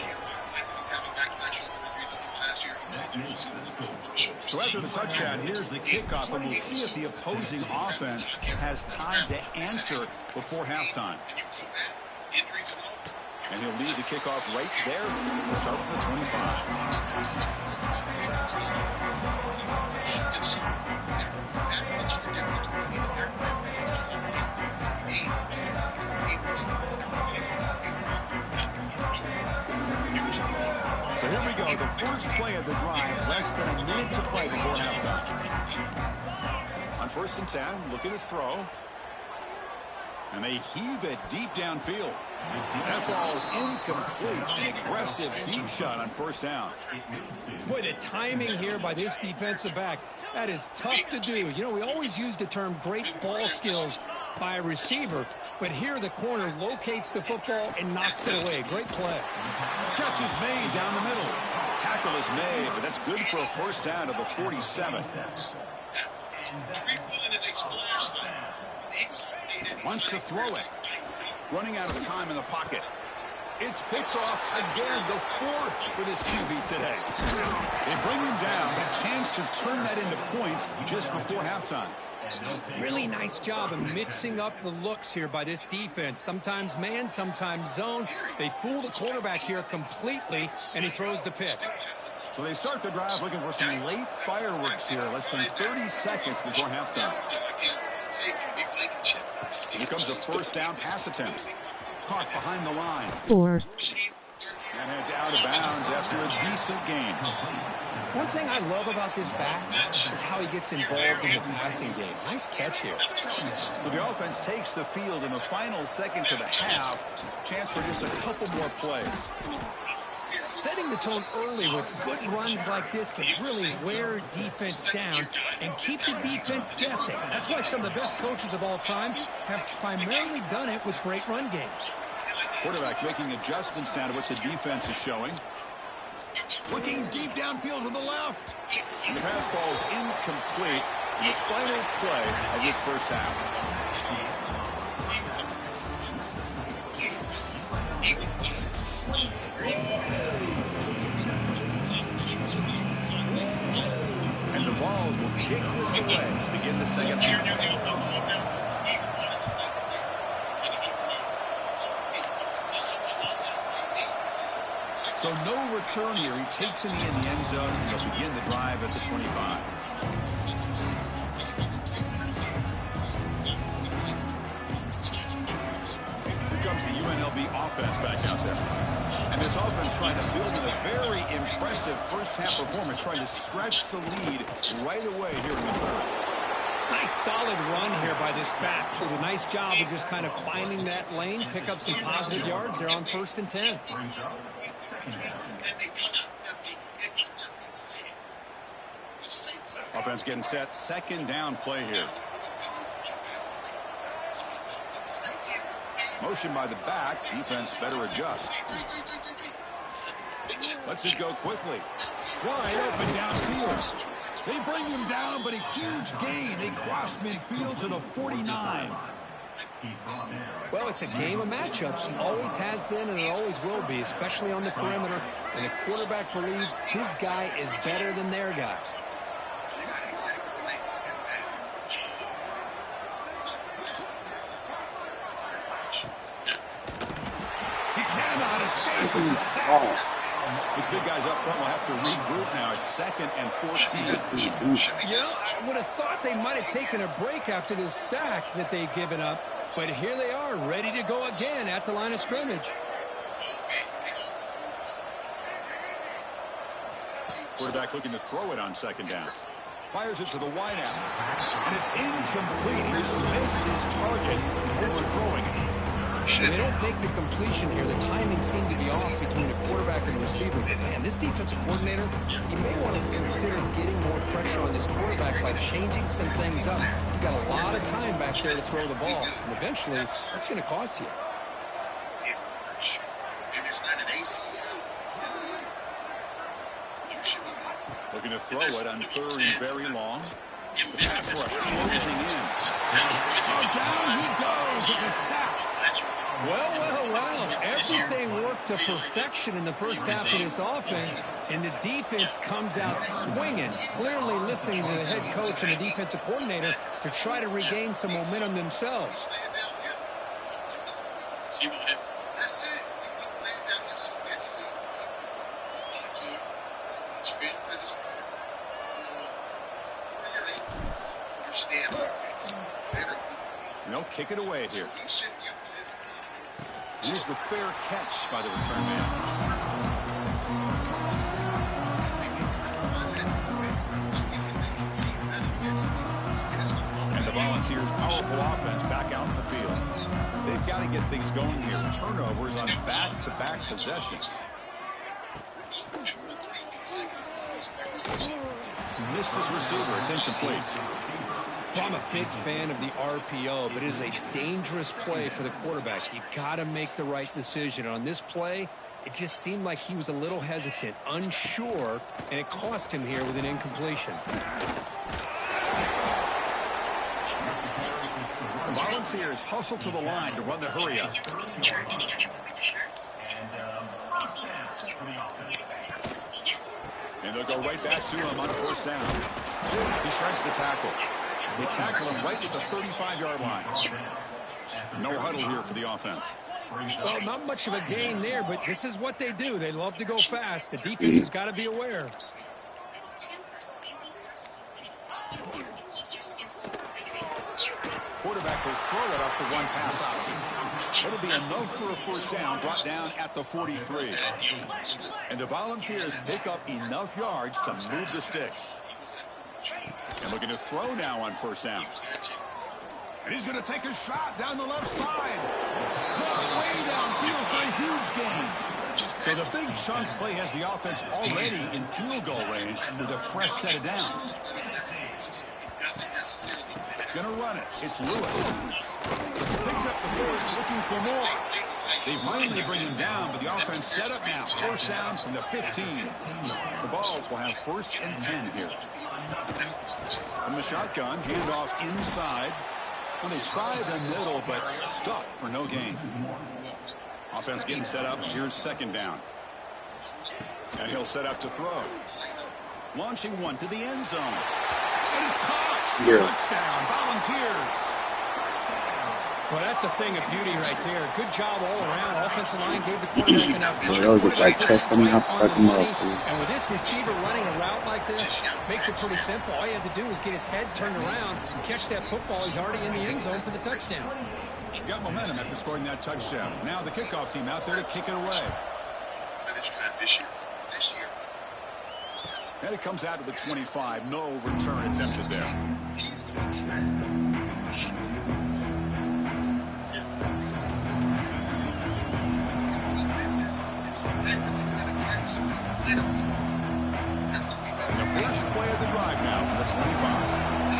So after the touchdown, here's the kickoff, and we'll see if the opposing offense has time to answer before halftime. And he'll lead the kickoff right there. We'll start with the 25. So here we go, the first play of the drive, less than a minute to play before halftime. On 1st and 10, looking to throw. And they heave it deep downfield. That ball is incomplete. An aggressive deep shot on 1st down. Boy, the timing here by this defensive back, that is tough to do. You know, we always use the term great ball skills by a receiver, but here the corner locates the football and knocks it away. Great play. Catch is made down the middle. Tackle is made, but that's good for a 1st down to the 47. Wants to throw it. Running out of time in the pocket. It's picked off again, the 4th for this QB today. They bring him down, but a chance to turn that into points just before halftime. Really nice job of mixing up the looks here by this defense. Sometimes man, sometimes zone. They fool the quarterback here completely, and he throws the pick. So they start the drive looking for some late fireworks here, less than 30 seconds before halftime. Here comes a 1st down pass attempt. Caught behind the line. 4. And heads out of bounds after a decent gain. One thing I love about this back is how he gets involved in the passing game. Nice catch here. So the offense takes the field in the final seconds of the half. Chance for just a couple more plays. Setting the tone early with good runs like this can really wear defense down and keep the defense guessing. That's why some of the best coaches of all time have primarily done it with great run games. Quarterback making adjustments down to what the defense is showing. Looking deep downfield to the left. And the pass falls incomplete in the final play of this 1st half. And the Vols will kick this away to begin the 2nd half. So no return here. He takes it in the end zone, and they'll begin the drive at the 25. Here comes the UNLV offense back out there. And this offense trying to build in a very impressive 1st half performance, trying to stretch the lead right away here in the 3rd. Nice solid run here by this back. Did a nice job of just kind of finding that lane, pick up some positive yards there on 1st and 10. Offense getting set. 2nd down play here. Motion by the back. Defense better adjust. Lets it go quickly. Wide open downfield. They bring him down, but a huge gain. They cross midfield to the 49. Well, it's a game of matchups. It always has been and it always will be, especially on the perimeter. And the quarterback believes his guy is better than their guy. He cannot escape. It's a sack. This big guy's up front will have to regroup now. It's 2nd and 14. You know, I would have thought they might have taken a break after this sack that they've given up. But here they are, ready to go again at the line of scrimmage. Quarterback looking to throw it on 2nd down. Fires it to the wideout. And it's incomplete. He just missed his target, overthrowing it. They don't make the completion here. The timing seemed to be off between the quarterback and the receiver. But man, this defensive coordinator, he may want to consider getting more pressure on this quarterback by changing some things up. You've got a lot of time back there to throw the ball. And eventually, that's going to cost you. Looking to throw it on 3rd and very long. The pass rush closing in. Down he goes. It's a sack. Well. Everything worked to perfection in the 1st half of this offense, and the defense comes out swinging, clearly listening to the head coach and the defensive coordinator to try to regain some momentum themselves. field position. Understand offense better. And they'll kick it away here. So he should use his. Here's the fair catch by the return man. And the Volunteers' powerful offense back out in the field. They've got to get things going here. Turnovers on back-to-back possessions. Missed his receiver. It's incomplete. Well, I'm a big fan of the RPO, but it is a dangerous play for the quarterback. You got to make the right decision. On this play, it just seemed like he was a little hesitant, unsure, and it cost him here with an incompletion. The Volunteers hustle to the line to run the hurry-up. And they'll go right back to him on first down. He shreds the tackle. They tackle him right at the 35-yard line. No huddle here for the offense. Well, not much of a gain there, but this is what they do. They love to go fast. The defense has got to be aware. Quarterback will throw it off the one-pass option. It'll be enough for a first down, brought down at the 43. And the Volunteers pick up enough yards to move the sticks. And looking to throw now on first down. And he's going to take a shot down the left side. Caught way downfield for a huge gain. So the big chunk play has the offense already in field goal range with a fresh set of downs. Gonna run it. It's Lewis. Picks up the force, looking for more. They finally bring him down, but the offense set up now. First down from the 15. The Vols will have first and 10 here. From the shotgun, handoff inside. Well, they try the middle, but stuck for no gain. Offense getting set up. Here's second down. And he'll set up to throw. Launching one to the end zone. And it's caught. Touchdown, Volunteers. Well, that's a thing of beauty right there. Good job all around. Offensive line gave the quarterback enough time. Those look like custom hops stuck him up. And with this receiver running a route like this, makes it pretty simple. All you have to do is get his head turned around and catch that football. He's already in the end zone for the touchdown. Got momentum after scoring that touchdown. Now the kickoff team out there to kick it away. And it comes out to the 25. No return attempted there. And the first play of the drive now from the 25.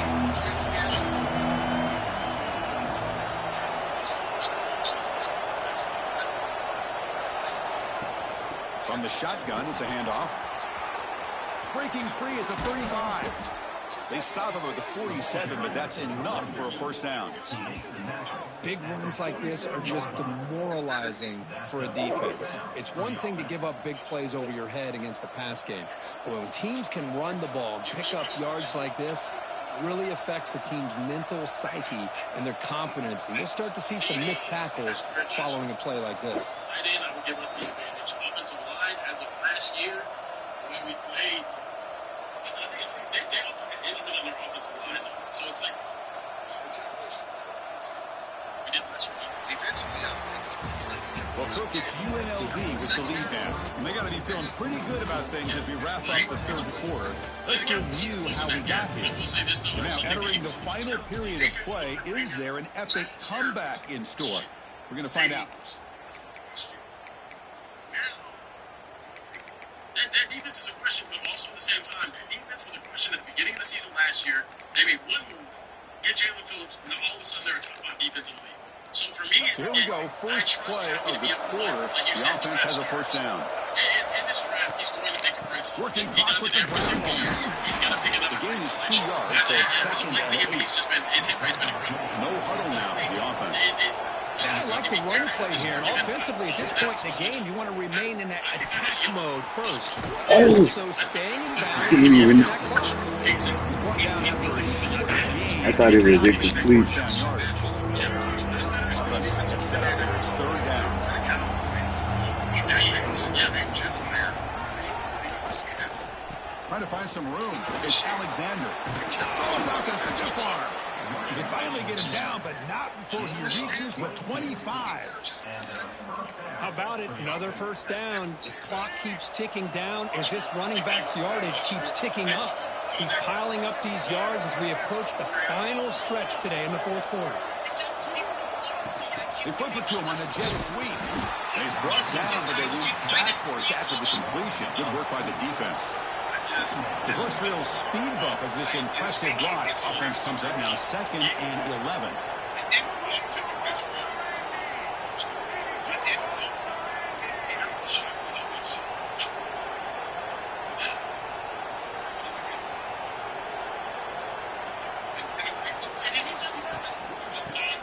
From the shotgun, it's a handoff. Breaking free at the 35. They stop him at the 47, but that's enough for a first down. Big runs like this are just demoralizing for a defense. It's one thing to give up big plays over your head against the pass game. But when teams can run the ball and pick up yards like this, it really affects the team's mental psyche and their confidence. And you'll start to see some missed tackles following a play like this. Tight end, I would give us the advantage. Offensive line, as of last year, when we played, they also had injuries on their offensive line. So it's like, we did last year. Defensively, I don't think it's going to play. Well, Cook, it's UNLV with the lead now. And they got to be feeling pretty good about things as we wrap up the third quarter. Let's review how we got here. Now, entering the final period of play, is there an epic comeback in store? We're going to find out. That defense is a question, but also at the same time, that defense was a question at the beginning of the season last year. They made one move, get Jalen Phillips, and all of a sudden they're a top 5 defense in the league. So for me, here we go. First play of the quarter. The offense has a first down. In this draft, he's going to make a great selection. Working He does it every single year. He's going to pick another The gain is 2 great yards, so it's second down. His hit rate's been incredible. No huddle now for the offense. I like the run play here. And offensively, at this point in the game, you want to remain in that attack mode first. Oh. So staying in bounds. I thought it was incomplete. Set up there. It's third down. Trying to find some room. It's Alexander. Throws out the stiff arm. They finally get him down, but not before he reaches the 25. How about it? Another first down. The clock keeps ticking down as this running back's yardage keeps ticking up. He's piling up these yards as we approach the final stretch today in the fourth quarter. They flip it to him on the jet sweep. And he's brought down, but they went backwards after the completion. Good work by the defense. The first real speed bump of this impressive drive. Offense comes up now 2nd and 11.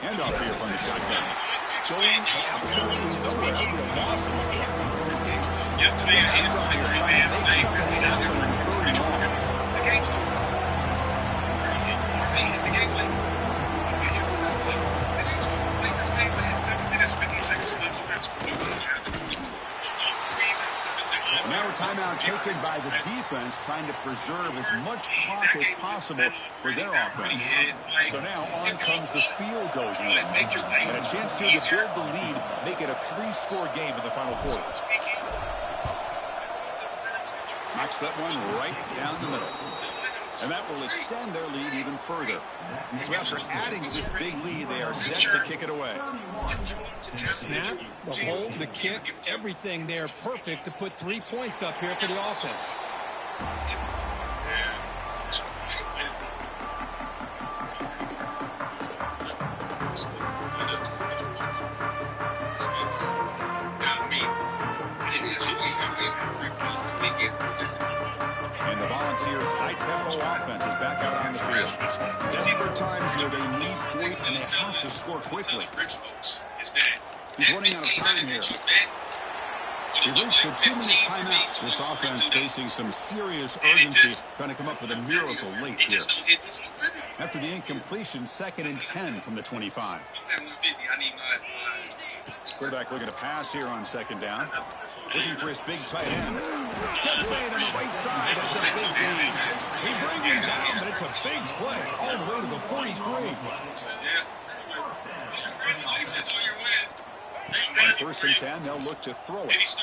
Hand off here from the shotgun. Going absolutely nowhere. Awesome. Yesterday, I had to make a man stay 15 out there for the game's over. They hit the game late. Lakers made last 7 minutes, 50 seconds left on that score. Now a timeout taken by the defense, trying to preserve as much clock as possible for their offense. So now on comes the field goal unit. And a chance here to build the lead, make it a 3-score game in the final quarter. Knocks that one right down the middle. And that will extend their lead even further. So after adding to this big lead, they are set to kick it away. Snap, the hold, the kick, everything there perfect to put 3 points up here for the offense. And the Volunteers' high-tempo offense is back out on the field. Desperate times here, they need points, and they have to score quickly. He's running out of time here. He reached the 2-minute timeout. This offense facing some serious urgency, trying to come up with a miracle late here. After the incompletion, 2nd and 10 from the 25. Quarterback looking to pass here on 2nd down. Looking for his big tight end. Gets in on the right side. That's a big gain. He brings him down, but it's a big play all the way to the 43. Congratulations on your win. On 1st and 10, they'll look to throw it.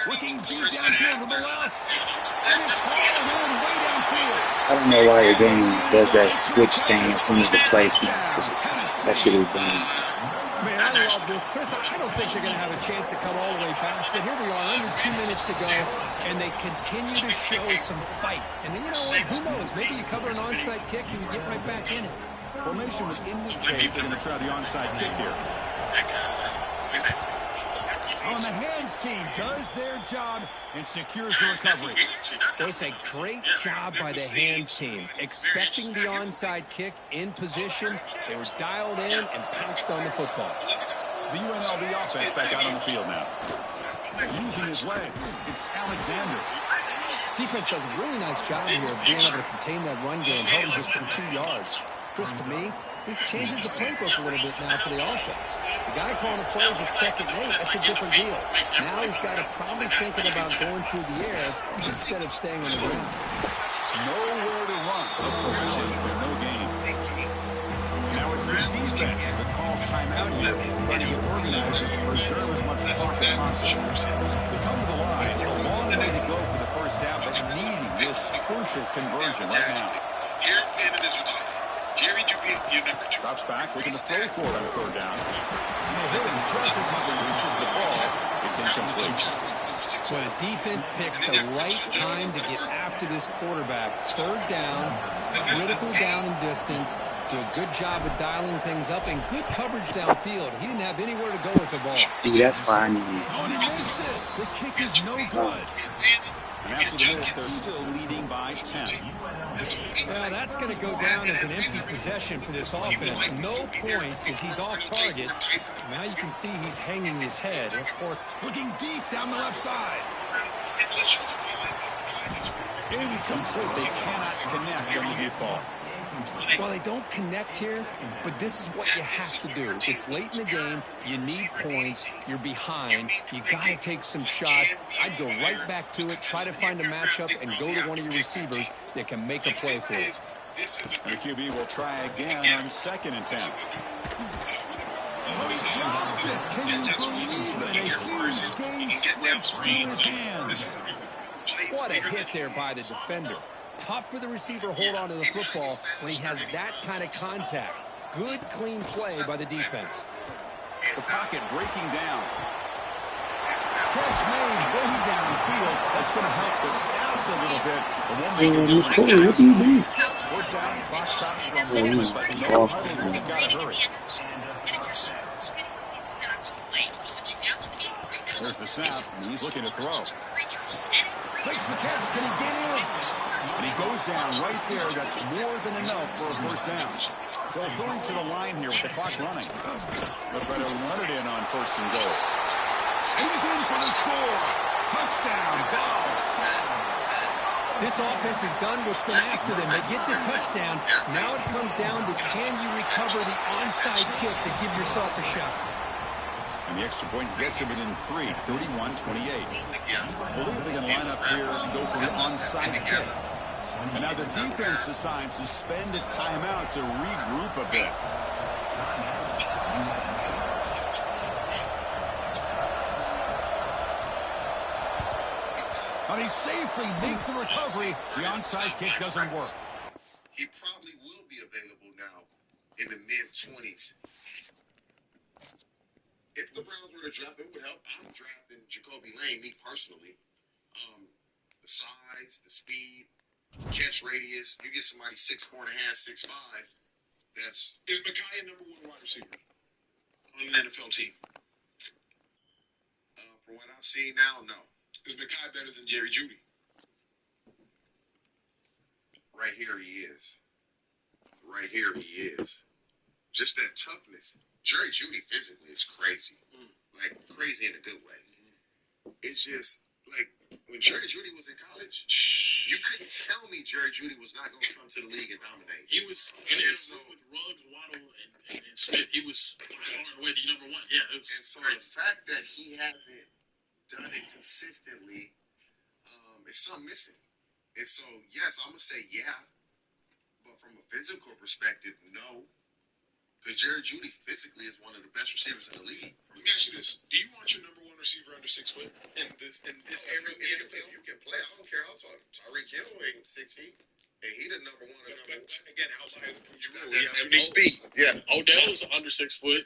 Looking deep downfield to the left. And it's hauled in way downfield. I don't know why the game does that switch thing as soon as the play snaps. That should have been. Man, I love this. Chris, I don't think they're going to have a chance to come all the way back. But here we are, under 2 minutes to go, and they continue to show some fight. And then, you know what? Who knows? Maybe you cover an onside kick and you get right back in it. Formation would indicate they're going to try the onside kick here. On the hands team does their job and secures the recovery. It's a great job by the hands team. Expecting the onside kick in position, they were dialed in and pounced on the football. The UNLV offense back out on the field now. Using his legs, it's Alexander. Defense does a really nice job here of being able to contain that run game, held him just from 2 yards. Chris, to me, this changes the playbook a little bit now for the offense. The guy calling the plays at 2nd and 8, that's a different deal. Now he's got to probably thinking about going through the air instead of staying on the ground. Nowhere to run. A penalty for no gain. Now it's the defense that calls timeout here, trying to get organized and preserve as much clock as possible. They come to the line, a long way to go for the first half, but needing this crucial conversion right now. Jerry Dugan, your number 2. Drops back, looking to throw for it on 3rd down. And they hit him just as he releases the ball. It's incomplete. So the defense picks the right time to get after this quarterback. 3rd down, critical down and distance. Do a good job of dialing things up and good coverage downfield. He didn't have anywhere to go with the ball. See, that's why I need. Oh, and he missed it. The kick is no good. And after the miss, they're still leading by 10. Well, that's going to go down as an empty possession for this offense. No points as he's off target. Now you can see he's hanging his head. Looking deep down the left side. Incomplete. They cannot connect on the deep ball. Well, they don't connect here, but this is what you have to do. It's late in the game. You need points. You're behind. You got to take some shots. I'd go right back to it, try to find a matchup, and go to one of your receivers that can make a play for you. And the QB will try again on 2nd and 10. He dropped it. Can you believe it? A huge game slips through his hands. What a hit there by the defender. Tough for the receiver to hold on to the football when he has that kind of contact. Good, clean play by the defense. The pocket breaking down. Catch made way downfield. That's going to help the stats a little bit. But one thing to do is What do you mean? first down, clock stops from movement, but no huddle, you got to hurry. There's the snap, and he's looking to throw. Makes the catch. Can he get in? And he goes down right there. That's more than enough for a first down. So going to the line here with the clock running. They'll try to run it in on 1st and goal. And he's in for the score. Touchdown, Vols. This offense has done what's been asked of them. They get the touchdown. Now it comes down to can you recover the onside kick to give yourself a shot. And the extra point gets him within 3, 31-28. I believe they're going to line up here and go for the onside kick. And now the defense decides to spend a timeout to regroup a bit. But he safely makes the recovery. The onside kick doesn't work. He probably will be available now in the mid-20s. If the Browns were to draft, it would help. I'm drafting Jacoby Lane, me personally. The size, the speed, catch radius. You get somebody 6'4.5", 6'5". That's Is Micaiah number 1 wide receiver on an NFL team? from what I've seen now, no. Is Micaiah better than Jerry Jeudy? Right here he is. Right here he is. Just that toughness. Jerry Jeudy physically is crazy. Like, crazy in a good way. It's just, like, when Jerry Jeudy was in college, you couldn't tell me Jerry Jeudy was not going to come to the league and dominate. He was in it with Ruggs, Waddle, and Smith. He was far away the number 1. Yeah, it was. And so the fact that he hasn't done it consistently is something missing. And so, yes, I'm going to say yeah. But from a physical perspective, no. Because Jerry Jeudy physically is one of the best receivers in the league. Let me ask you this. Do you want your number 1 receiver under 6 foot in this era? You can play. I don't care how tall. Tyreek Hill ain't 6 feet. And he the number 1 or number 1. Again, outside of the rule. That's unique speed. Yeah. Odell was under 6 foot.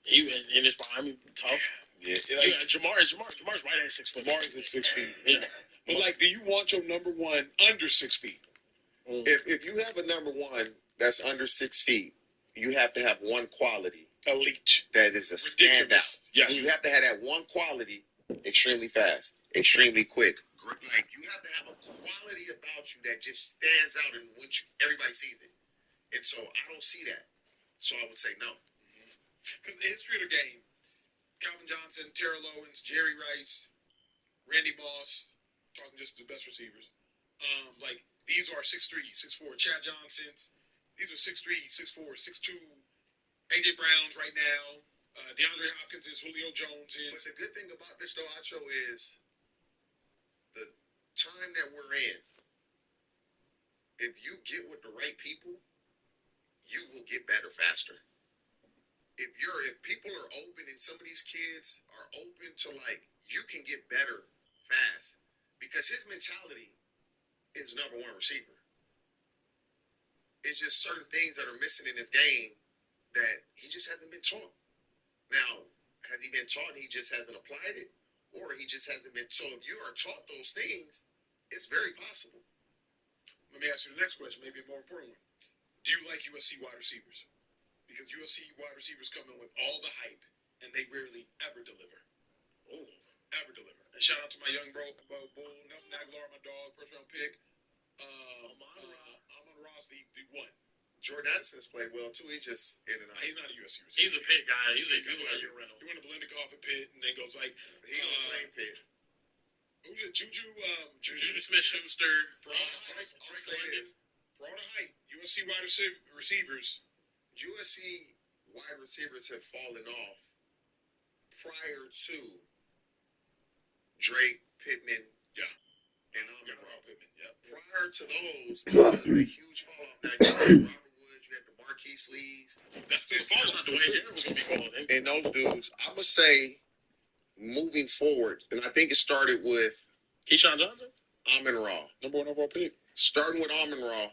He in his prime, tough. Yeah. Jamar's right at 6 foot. Jamar's at 6 feet. Yeah. But, like, do you want your number 1 under 6 feet? If you have a number 1 that's under 6 feet, you have to have one quality. Elite. That is a standout. Yes. You have to have that one quality, extremely fast, extremely quick. Like, you have to have a quality about you that just stands out and everybody sees it. And so I don't see that. So I would say no. Because the history of the game, Calvin Johnson, Terrell Owens, Jerry Rice, Randy Moss, talking just the best receivers. Like, these are 6'3", 6'4", Chad Johnsons. These are 6'3", 6'4", 6'2", A.J. Browns right now. DeAndre Hopkins is, Julio Jones is. But the good thing about this, though, Acho, is the time that we're in. If you get with the right people, you will get better faster. If people are open and some of these kids are open to, like, you can get better fast. Because his mentality is number 1 receiver. It's just certain things that are missing in his game that he just hasn't been taught. Now, has he been taught and he just hasn't applied it? Or he just hasn't been. So if you are taught those things, it's very possible. Let me ask you the next question, maybe a more important one. Do you like USC wide receivers? Because USC wide receivers come in with all the hype, and they rarely ever deliver. Ever deliver. And shout out to my young bro, Bull, Nelson Aguilar, my dog, first-round pick. Amon Ross, the one. Jordan Addison's played well, too. He's just in and out. He's not a USC receiver. He's a Pitt guy. He's a year rental. He went to Blendikoff at Pitt, and then goes like... He don't play Pitt. Who's it? Juju Smith-Schuster. I'll say this. For all the hype, USC wide receivers. USC wide receivers have fallen off prior to Drake, Pittman, and Amon-Ra Pittman. Prior to those, it was a huge fall off. Now you had Robert Woods, you had the Marquise Lees. That's still the fall off. Dwayne Jarrett was going to be falling. And those dudes, I'm going to say, moving forward, and I think it started with Keyshawn Johnson? Amon-Ra. Number 1 overall pick. Starting with Amon-Ra,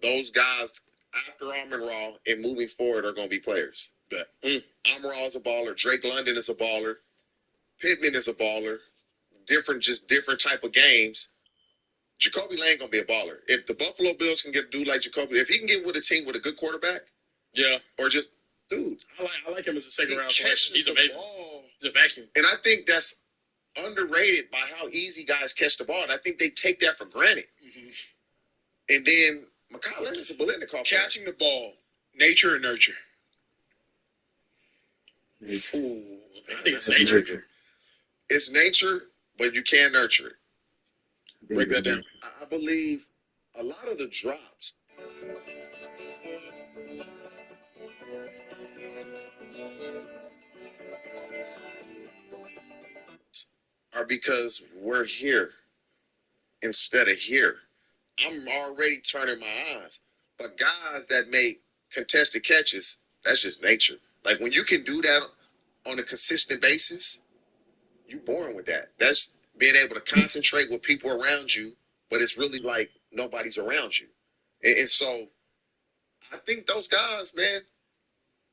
those guys after Amon-Ra and moving forward are going to be players. But Amon-Ra is a baller. Drake London is a baller. Pittman is a baller. Different type of games. Jacoby Lane going to be a baller. If the Buffalo Bills can get a dude like Jacoby, if he can get with a team with a good quarterback, or just, dude. I like him as a second-round selection. He's amazing. Ball. He's a vacuum. And I think that's underrated by how easy guys catch the ball. And I think they take that for granted. Mm-hmm. And then Mekhi Leonard's a Biletnikoff. Catching the ball, nature and nurture. I think it's nature. It's nature, but you can nurture it. Break that down. I believe a lot of the drops are because we're here instead of here. I'm already turning my eyes. But guys that make contested catches, that's just nature. Like when you can do that on a consistent basis, you're born with that. That's being able to concentrate with people around you, but it's really like nobody's around you. And so I think those guys, man,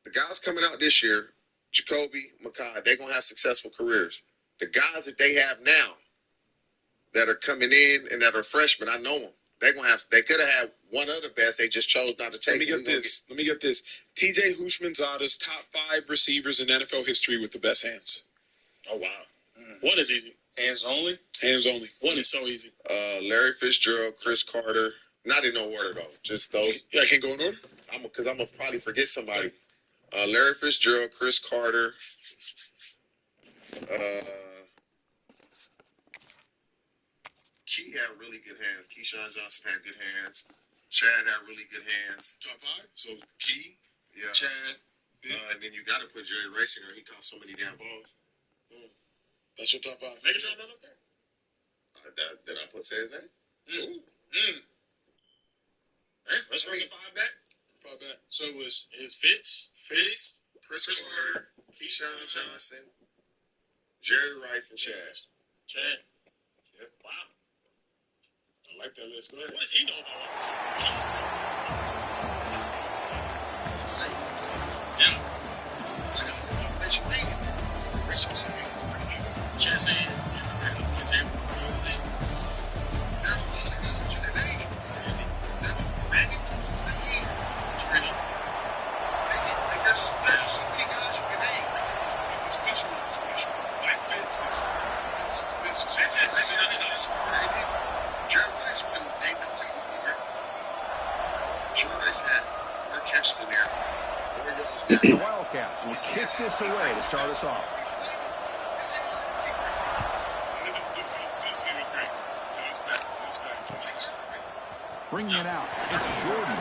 the guys coming out this year, Jacoby, Mekhi, they're going to have successful careers. The guys that they have now that are coming in and that are freshmen, I know them. They could have had one of the best. They just chose not to take. Let me get this. TJ Houshmandzadeh's top 5 receivers in NFL history with the best hands. Oh, wow. One is easy. Hands only? Hands only. One is so easy. Larry Fitzgerald, Chris Carter. Not in no order, though. Just those. Yeah, I can't go in order? Because I'm going to probably forget somebody. Larry Fitzgerald, Chris Carter. Key had really good hands. Keyshawn Johnson had good hands. Chad had really good hands. Top 5? So, Key, Chad. And then you got to put Jerry Rice in there. He caught so many damn balls. That's your top 5. Megatron not up there? Did I say his name? Hey, let's run the 5 back. 5 back. So it was Fitz, Chris Carter, Keyshawn Johnson, Jerry Rice, and Chad. Yeah. Wow. I like that list. Go ahead. What does he know about all this? Yeah. Jesse, continue. There's a lot of guys that you can name. There's Randy Moss on the hands. There's so many guys you can name. Special. Like Fitz is Jerry Rice wouldn't name nobody before. Jerry Rice had more catches in there. The Wildcats will kick this away to start us off. This consistency was great. That's back. Bringing it out, it's Jordan.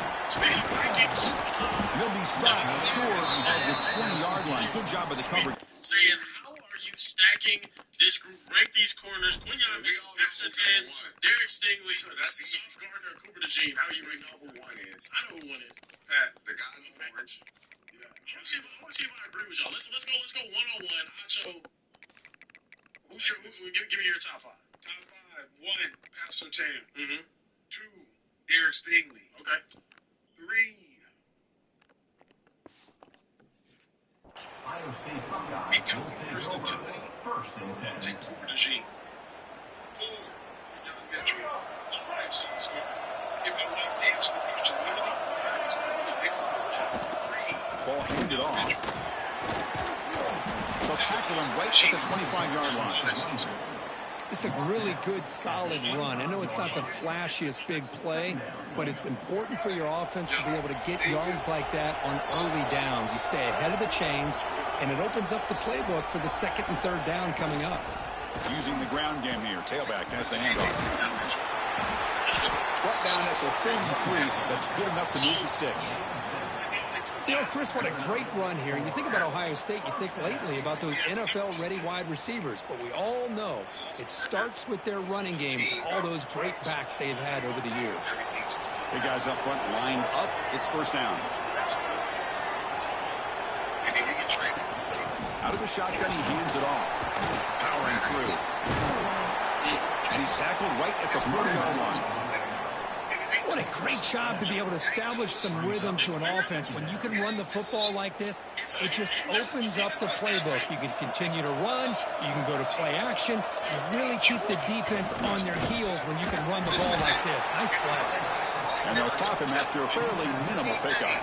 He'll be stopped short of the 20-yard line. Good job of the coverage. Saying, how are you stacking this group? Rank these corners. Quinyon Mexican, Derek Stingley, Sauce Gardner, Cooper DeJean. How are you ranking who one is? I know who one is. Pat. The guy in orange. I want to see if I agree with y'all. Let's go one-on-one. Acho, give me your top 5. Top 5. 1, Pat Surtain. 2, Derek Stingley. Okay. 3. Become versatility. Take Cooper DeJean. 4, young veteran. 5, Sauce Gardner. If I want to answer the question literally, it's going to be a 3. Ball handed off. So tackle him right at the 25-yard line. It's a really good, solid run. I know it's not the flashiest big play, but it's important for your offense to be able to get yards like that on early downs. You stay ahead of the chains, and it opens up the playbook for the 2nd and 3rd down coming up. Using the ground game here. Tailback has the handoff. Well, down at the 33. That's good enough to move the sticks. You know, Chris, what a great run here. And you think about Ohio State, you think lately about those NFL-ready wide receivers. But we all know it starts with their running games, all those great backs they've had over the years. Big guys up front lined up. It's first down. Out of the shotgun, he hands it off. Powering through. And he's tackled right at the 40-yard line. What a great job to be able to establish some rhythm to an offense. When you can run the football like this, it just opens up the playbook. You can continue to run. You can go to play action. You really keep the defense on their heels when you can run the ball like this. Nice play. And they'll stop him after a fairly minimal pickup.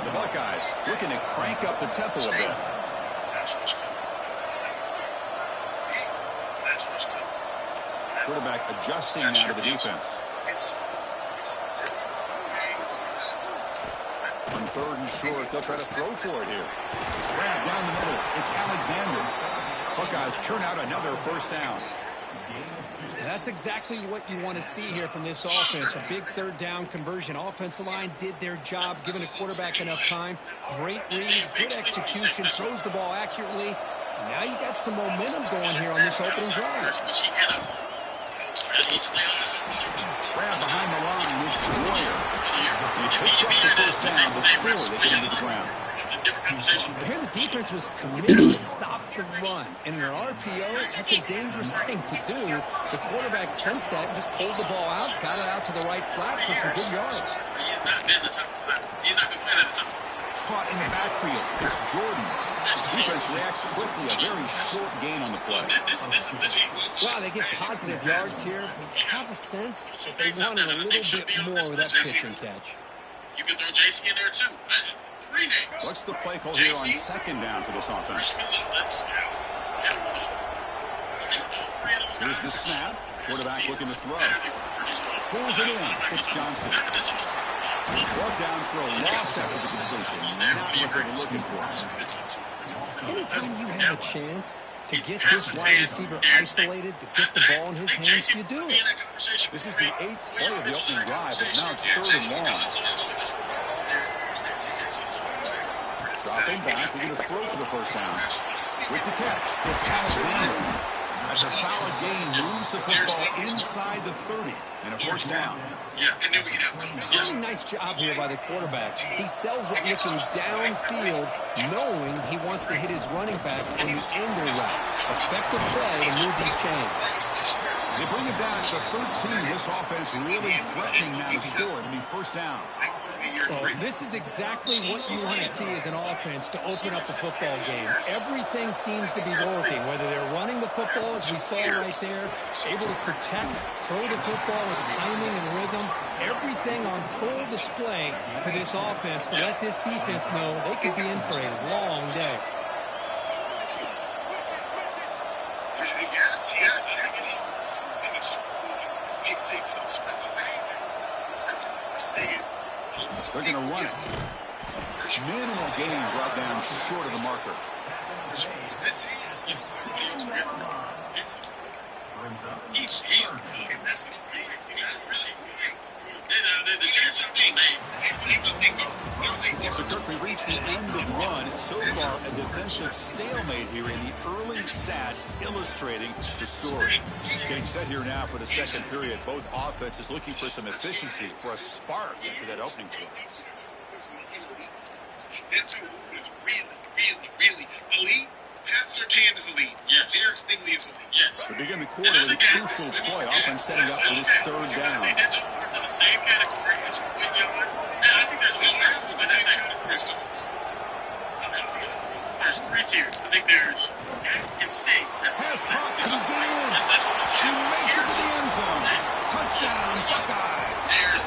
The Buckeyes looking to crank up the tempo a bit. Quarterback adjusting now to the defense. On third and short, they'll try to throw for it here. Grab down the middle. It's Alexander. Buckeyes churn out another first down. That's exactly what you want to see here from this offense. A big third down conversion. Offensive line did their job, giving the quarterback enough time. Great read, good execution, throws the ball accurately. And now you got some momentum going here on this opening drive. Grab behind the line, it's Royer. He picks up the first down before they get into the ground. Here the defense was committed to stop the run. And in an RPO, that's a dangerous thing to do. The quarterback sensed that and just pulled the ball out, got it out to the right flat for some good yards. He's not been the top five. He's not been playing at the top five. Caught in the backfield. It's Jordan. The defense reacts quickly. A very short gain on the play. Wow, they get positive yards here. I have a sense that they wanted a little bit more with that pitch and catch. You can throw JC in there too. Three names. What's the play call here on second down for this offense? Here's the snap. Quarterback looking to throw. Pulls it in. It's Johnson. Brought down for a loss after the completion. Not what they were looking for. Anytime you have a chance to get this wide receiver isolated, to get the ball in his hands, you do it. This is the 8th play of the opening drive, but now it's third and long. Dropping back, we're going to throw for the first down. With the catch, it's Alexander. That's a solid gain, moves the football inside the 30, and a first down. Yeah, and then we get out. Really nice job here by the quarterback. He sells it looking downfield, knowing he wants to hit his running back on the ender route. Effective play to move these chains. They bring it down to 13. This offense really threatening now to score. It'll be first down. Well, this is exactly what you want to see as an offense to open up a football game. Everything seems to be working, whether they're running the football, as we saw right there, able to protect, throw the football with timing and rhythm, everything on full display for this offense to let this defense know they could be in for a long day. They're going to run it. Minimal gain brought down short of the marker. So, Kirk, we reached the end of one. So far, a defensive stalemate here in the early stats illustrating the story. Getting set here now for the second period. Both offenses looking for some efficiency, for a spark into that opening quarter. Them two is really elite. Pat Surtain is elite. Yes. Derek Stingley is elite. Yes. To begin the quarter with a crucial play, offense setting up for this third down. I say they're in the same category as Quinn Young. And I think there's a little there's three tiers. I think there's Cat and Sting. Pass block, can he get in? He makes it to the end zone. Touchdown, Buckeyes.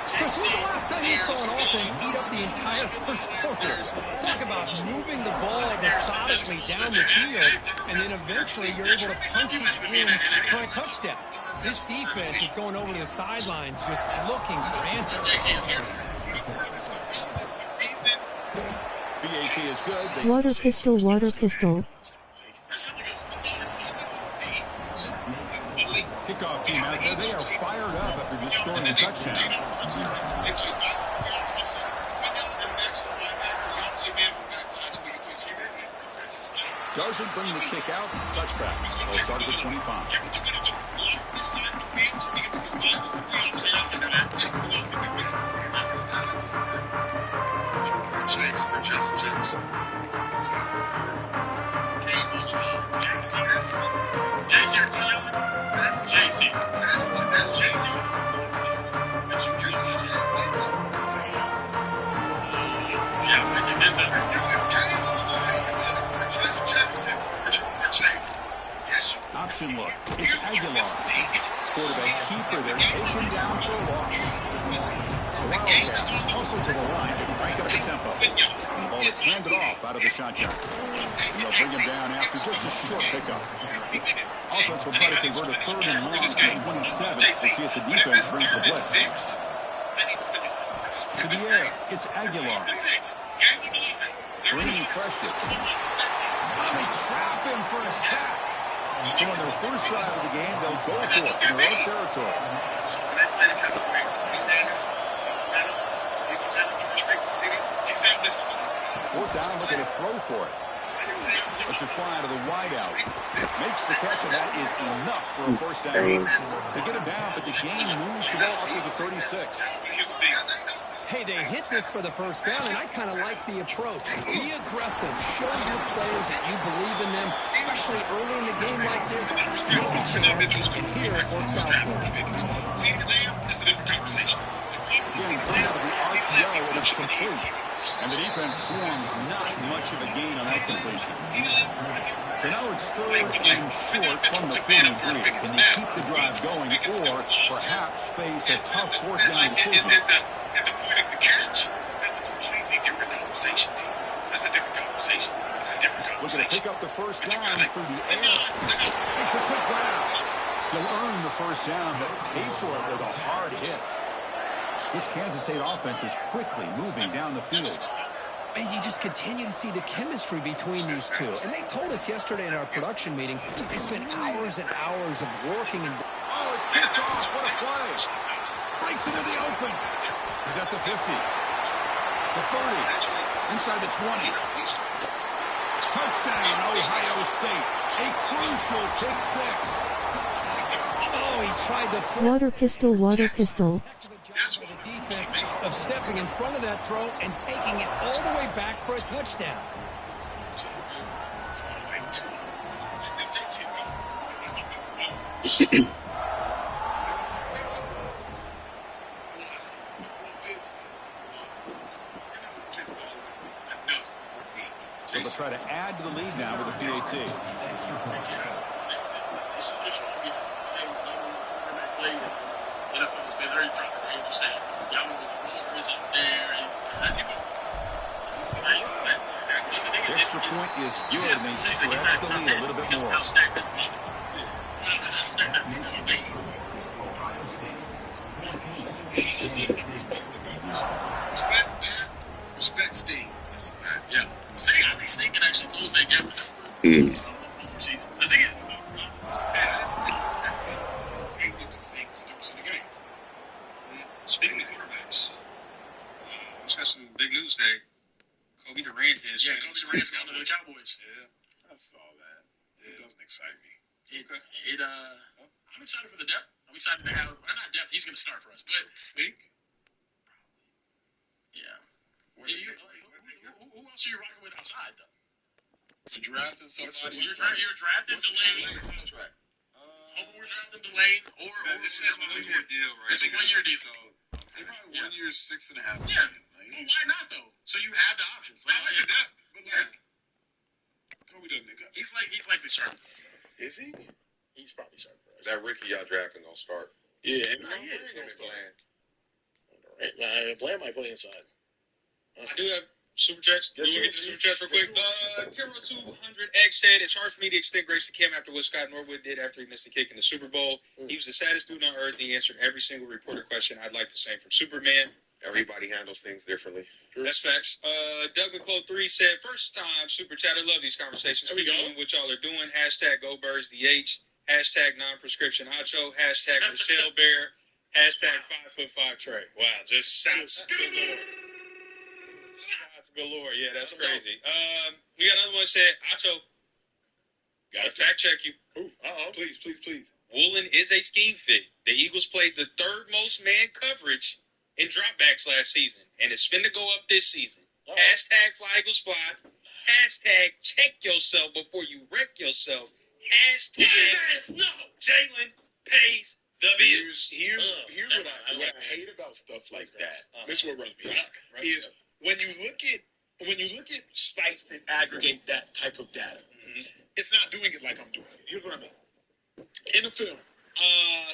Chris, when's the last time you saw an offense eat up the entire first quarter? Talk about moving the ball methodically down the field, and then eventually you're able to punch it in for a touchdown. This defense is going over to the sidelines just looking for answers. BAT is good. Water pistol, water pistol. Kickoff team out there, they are fired up after just scoring a touchdown. Doesn't bring the kick out. Touchback. They'll start at the 25. JC, that's JC. That's JC. But you do yeah, I take that Option look. It's Aguilar. It's quarterback keeper. They're taken down for a loss. The Wildcats hustle to the line to crank up the tempo. And the ball is handed off out of the shotgun. And they'll bring him down after just a short pickup. Offense will try to convert a 3rd and long at 27 to see if the defense brings the blitz. To the air, it's Aguilar. Bringing pressure. They trap him for a sack. So on their first drive of the game, they'll go for it in their own territory. Fourth down, looking to throw for it. Lets it fly to the wideout. Makes the catch, and that is enough for a first down. They get him down, but the game moves the ball up to the 36. Hey, they hit this for the first down, and I kind of like the approach. Be aggressive. Show your players that you believe in them, especially early in the game like this. Take a chance, and here it works out for them. Getting thrown out of the RPO, and it's complete. And the defense swarms not much of a gain on that completion. So now it's 3rd and short from the 43. Can they keep the drive going, or perhaps face a tough 4th down decision? At the point of the catch, that's a completely different conversation. That's a different conversation. That's a different conversation. Looking to pick up the first down through the air. Makes a quick grab. He'll earn the first down, but pay for it with a hard hit. This Kansas State offense is quickly moving down the field. And you just continue to see the chemistry between these two. And they told us yesterday in our production meeting, they spent hours and hours of working. And oh, it's picked off. What a play. Breaks into the open. He's at the 50. The 30. Inside the 20. Touchdown, Ohio State. A crucial pick 6. Oh, he tried to... Water pistol, water pistol. The defense of stepping in front of that throw and taking it all the way back for a touchdown. So they'll try to add to the lead now with a PAT. Extra point is good, and they stretch the lead a little bit more. Respect Sting. That's a fact. Yeah. Sting, I think Sting can actually close that gap with that season. The thing is, he looked at Sting as the difference in the game. Speaking of quarterbacks, we just got some big news today. Kobe Durant is. Yeah, Kobe Durant's going to the Cowboys. Yeah, I saw that. It doesn't excite me. I'm excited for the depth. I'm excited to have, well, not depth, he's going to start for us, but Speak? Yeah. Who else are you rocking with outside, though? You drafting somebody? You're drafting Delane. Hoping we're drafting Delane, or this is a one-year deal, right? It's a one-year deal. So, probably 1 year, $6.5 million. Yeah. Well, why not, though? So you have the options. I like the depth, but Kobe doesn't think he's likely starting. Is he? He's probably starting for us. That rookie y'all drafting gonna start. Yeah, and he's going to start. Bland might play inside. I do have super chats. We'll get to super chats real quick. Kiro 200X said, it's hard for me to extend grace to Kim after what Scott Norwood did after he missed the kick in the Super Bowl. He was the saddest dude on earth. He answered every single reporter question. I'd like the same from Superman. Everybody handles things differently. That's facts. Doug McClough 3 said, first time super chat. I love these conversations. Keep doing what y'all are doing. Hashtag Go Birds DH. Hashtag non-prescription Acho. Hashtag Michelle Bear. Hashtag 5'5" Trey. Wow, just shots galore. Shots galore. Yeah, that's crazy. We got another one that said, Acho, gotta fact check you. Please. Woolen is a scheme fit. The Eagles played the third most man coverage in dropbacks last season, and it's finna go up this season. Hashtag Fly Eagles Fly. Hashtag check yourself before you wreck yourself. Hashtag Jalen pays the bills. Here's what I hate about stuff like that. This is what runs me up. Is when you look at sites that aggregate that type of data, it's not doing it like I'm doing it. Here's what I mean. In a film,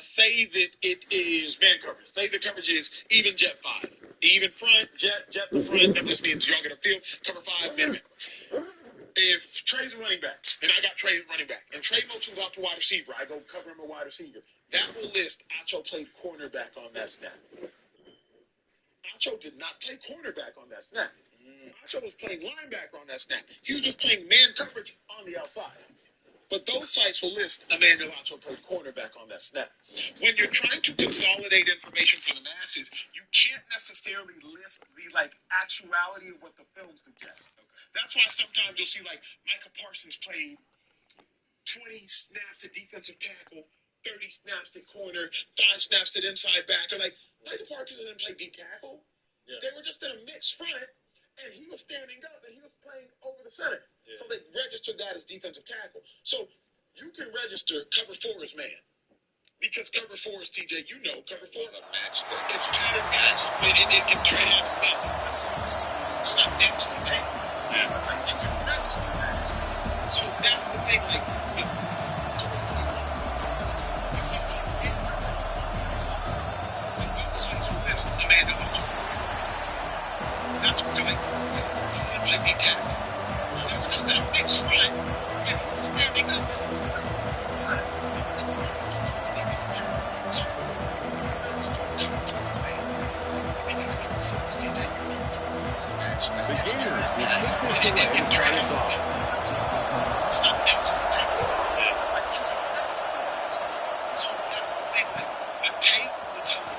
say that it is man coverage. Say the coverage is even jet 5. Even front, jet the front. That just means y'all get a field, cover 5, man. If Trey's a running back, and I got Trey running back, and Trey motions out to wide receiver, I go cover him a wide receiver. That will list Acho played cornerback on that snap. Acho did not play cornerback on that snap. Acho was playing linebacker on that snap. He was just playing man coverage on the outside. But those sites will list Emmanuel Acho played cornerback on that snap. When you're trying to consolidate information for the masses, you can't necessarily list the actuality of what the film suggests. That's why sometimes you'll see Micah Parsons played 20 snaps at defensive tackle, 30 snaps at corner, 5 snaps at inside back. Or Micah Parsons didn't play D tackle. Yeah. They were just in a mixed front, and he was standing up, and he was playing over the center. Yeah. So they registered that as defensive tackle. So you can register cover 4 as man. Because cover 4 is, TJ, cover 4 is a match. It's pattern match. It can turn out to be it's not actually man. Yeah. You can register that. So that's the thing, that's because they be tackle. They were just in a mixed front, and he was standing up. The Gators will kick this away to start us off.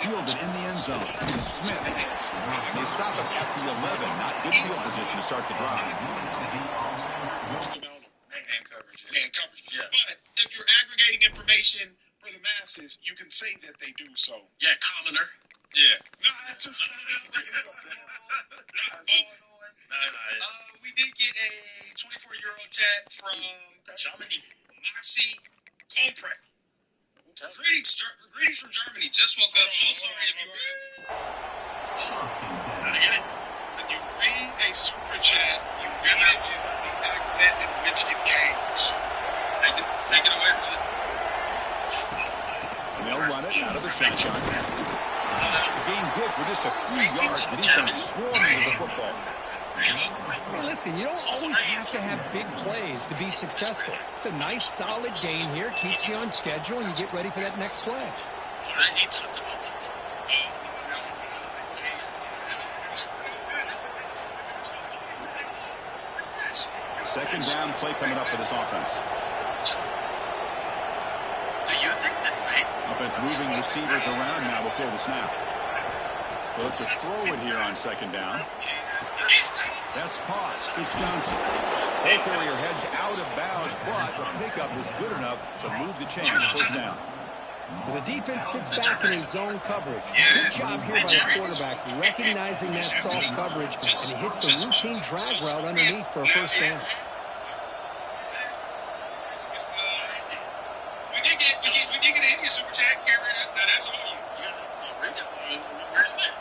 Fielded in the end zone. Smith. They stop it at the 11. Not good field position to start the drive. Man coverage. Yeah. But if you're aggregating information for the masses, you can say that they do so. Yeah, commoner. Yeah. No, that's just we did get a 24-year-old chat from Germany. Moxie Komprek. Greetings from Germany. Just woke up. So sorry if you are. Gotta get it. When you read a super chat, you read it using the accent in which it came. Take it away, brother. They'll run it out of the shotgun. The game good for just a few yards. The defense swarming with the football. Hey, listen, you don't always have to have big plays to be successful. It's a nice, solid game here. Keeps you on schedule, and you get ready for that next play. Second down play coming up for this offense. Do you think that Offense moving receivers around now before the snap. Look to throw it here on second down. That's caught. It's Johnson. Ball carrier heads out of bounds, but the pickup was good enough to move the chain. First down. The defense sits back in his zone coverage. Good job here by the quarterback, recognizing that soft coverage, and he hits the routine drag route underneath for a first down. We did get an India super chat, Cameron. That's all you. Where's that?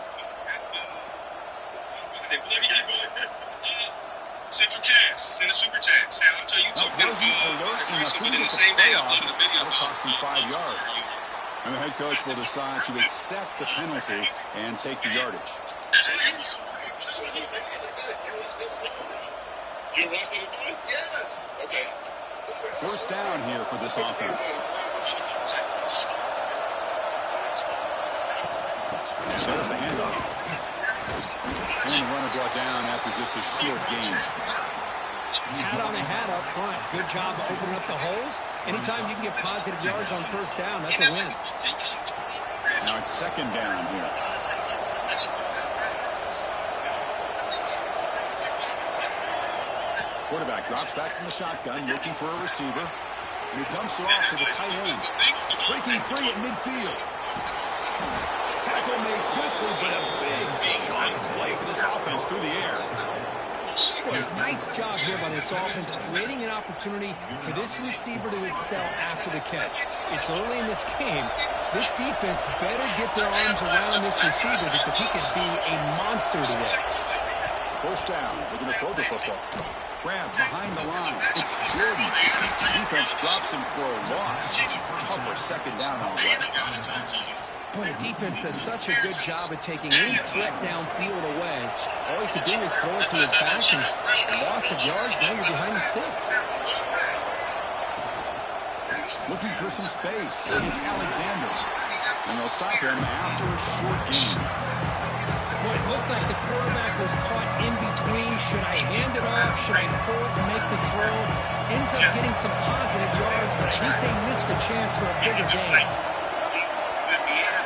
Central Cast, send a super chat. Say, I'll tell you talking alert within the same day. Uploaded the video. That'll cost him 5 yards. And the head coach will decide to accept the penalty and take the yardage. You watched it? Yes. Okay. First down here for this offense. Set up the handoff. And the runner brought down after just a short gain. Hat on a hat up front. Good job opening up the holes. Anytime you can get positive yards on first down, that's a win. Now it's second down here. Quarterback drops back from the shotgun, looking for a receiver. And he dumps it off to the tight end. Breaking free at midfield. Tackle made quickly, but a big, sharp play for this offense through the air. Boy, nice job here by this offense, creating an opportunity for this receiver to excel after the catch. It's early in this game, so this defense better get their arms around this receiver because he could be a monster today. First down, looking to throw the football. Grab behind the line. It's Jordan. Defense drops him for a loss. Tougher second down on the way. Boy, the defense does such a good job of taking any threat downfield away. All he could do is throw it to his back, and a loss of yards, now you're behind the sticks. Looking for some space. It's Alexander. And they'll stop him after a short gain. Boy, it looked like the quarterback was caught in between. Should I hand it off? Should I pull it and make the throw? Ends up getting some positive yards, but I think they missed a chance for a bigger gain.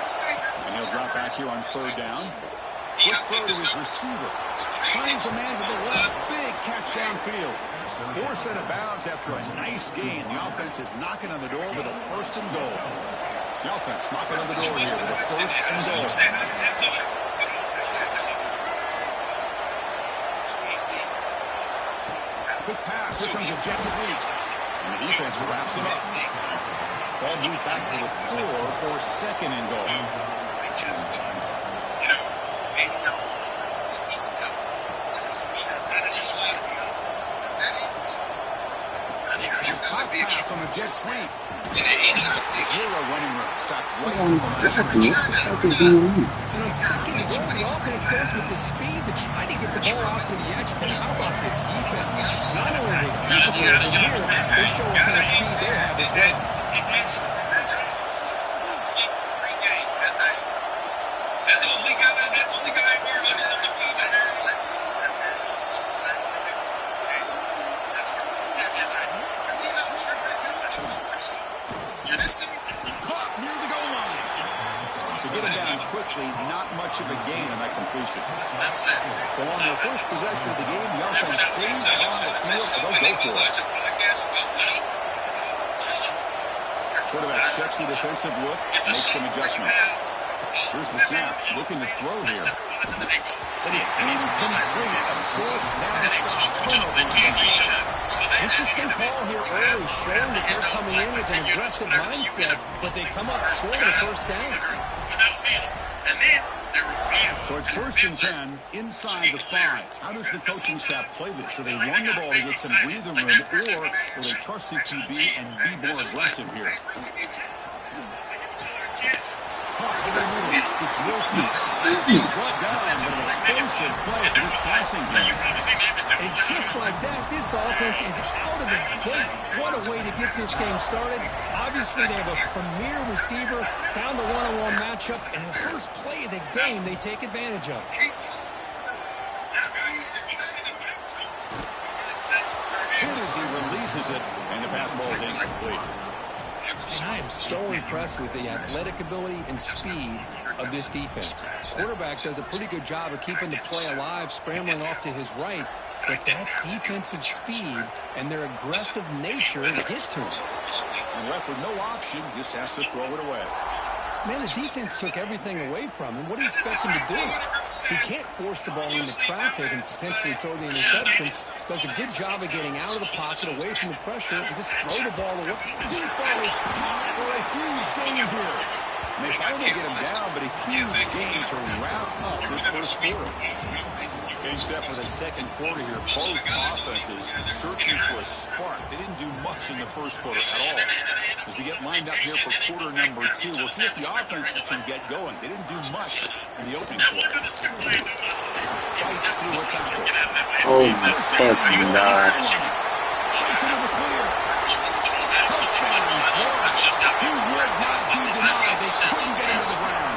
And he'll drop back here on third down. Quick throw to his receiver. Finds a man to the left. Big catch downfield. Forced out of bounds after a nice gain. The offense is knocking on the door with a first and goal. The offense knocking on the door here with a first and goal. Quick pass. Here comes a jet sweep. And the defense wraps it up. Ball moved back to the 4 for second and goal. Just, maybe not. Easy now. That is just like the others. Hot pass on the jet sweep. Zero running room. Stops right at the line. And on second and goal, the offense goes with the speed to try to get the ball out to the edge. But how about this defense? Not only are they physical, but here they show what kind of speed they have as well. That's the only guy wearing under 35 in there. Caught near the goal line. To get him down quickly, not much of a gain on that completion. So on their first possession of the game, the offense stays on the field, but they'll go for it. Quarterback checks the defensive look, makes some adjustments. Here's the snap, looking to throw here. But it's incomplete. A fourth down stop turnover. Interesting call here early, showing that they're coming in with an aggressive mindset, but they come up short of the first down. So it's first and 10 inside the 5. How does the coaching staff play this? Do they run the ball to get some breathing room, or will they trust the QB and be more aggressive here? It's Wilson. He's brought down, but an explosive play for this passing game. And just like that, this offense is out of the gate. What a way to get this game started. Obviously, they have a premier receiver, found the one-on-one matchup, and the first play of the game they take advantage of. Hit as he releases it, and the pass ball is incomplete. And I am so impressed with the athletic ability and speed of this defense. Quarterback does a pretty good job of keeping the play alive, scrambling off to his right. But that defensive speed and their aggressive nature get to him. And left with no option, just has to throw it away. Man, the defense took everything away from him. What do you expect him to do? He can't force the ball into traffic and potentially throw the interception. Does a good job of getting out of the pocket, away from the pressure, and just throw the ball away. Deep ball is caught for a huge gain here. And they finally get him down, but a huge gain to wrap up this first quarter. Game set for the second quarter here. Both offenses searching for a spark. They didn't do much in the first quarter at all. As we get lined up here for quarter number 2, we'll see if the offenses can get going. They didn't do much in the opening quarter. Fights through a tackle. Oh my fucking God. Breaks into the clear. Touchdown. He would not be denied. They couldn't get him to the ground.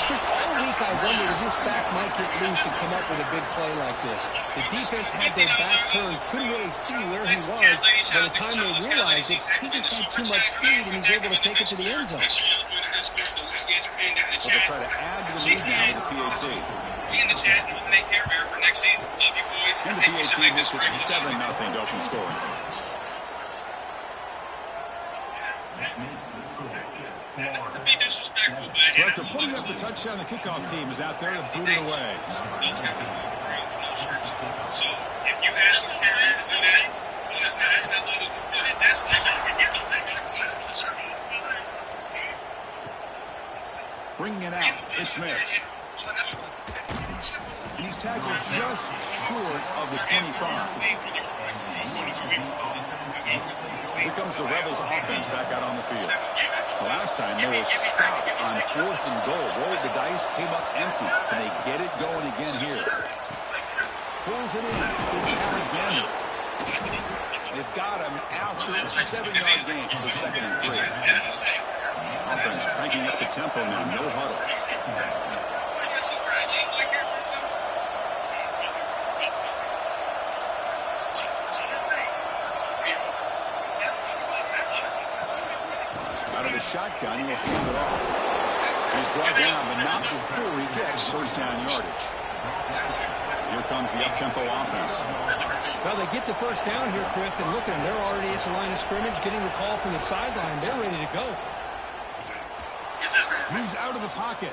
Just all week think I wondered if this back might get loose and come up with a big play like this. The defense had their back turned, couldn't really see where he was. By the time they realized it, he just had too much speed, and he's able to take it to the end zone. So they try to add to the lead now with the PAT. Be in the chat, nominate Care Bear for next season. Love you, boys. And the I think we should PAT make this makes it regular. 7-0 to open scoring. Be disrespectful, but So after putting up the touchdown, the kickoff team is out there to boot it away. those guys no shirts. So if you ask the parents to do that, well, that's not love is that's Bringing it out, it's Smith. And he's tackled just short of the 25. Here comes the Rebels offense back out on the field. The last time they were stopped on 4th and goal. Rolled the dice, came up empty. And they get it going again here. Pulls it in. It's Alexander. They've got him after a 7-yard gain for 2nd and 3. Offense cranking up the tempo now. No huddle. Out of the shotgun, he'll hand it off. He's brought down, but not before he gets first down yardage. Here comes the up-tempo offense. Well, they get the first down here, Chris, and look at them. They're already at the line of scrimmage, getting the call from the sideline. They're ready to go. Moves out of the pocket.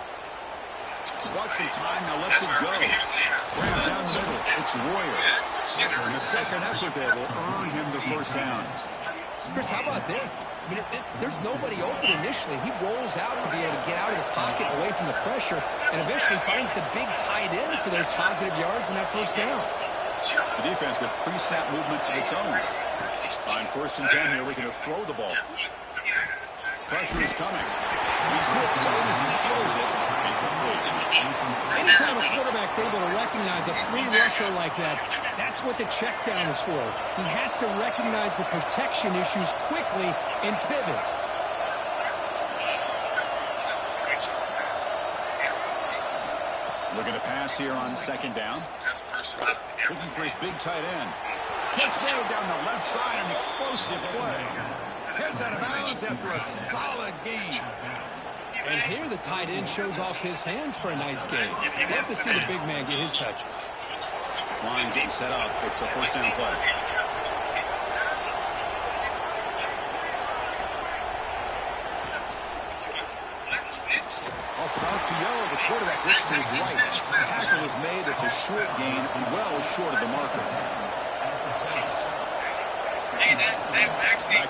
Watch some time, now lets it go. Grab down the middle. It's Royer. And the second effort there will earn him the first down. Chris, how about this? I mean, there's nobody open initially. He rolls out to be able to get out of the pocket away from the pressure and eventually finds the big tight end for those positive yards and that first down. The defense with pre-snap movement of its own. On 1st and 10 here, looking to throw the ball. Pressure is coming. He's hit. Throws it. Incomplete. Anytime a quarterback's able to recognize a free rusher like that, that's what the check down is for. He has to recognize the protection issues quickly and pivot. Looking to pass here on 2nd down. Looking for his big tight end. Catch made down the left side, an explosive play. Heads out of bounds after a solid gain. And here the tight end shows off his hands for a nice gain. Love to see the big man get his touch. Line getting set up. It's a first down play. Off without Pio, the quarterback looks to his right. Tackle is made. It's a short gain, well short of the marker. Hey, that vaccine guy,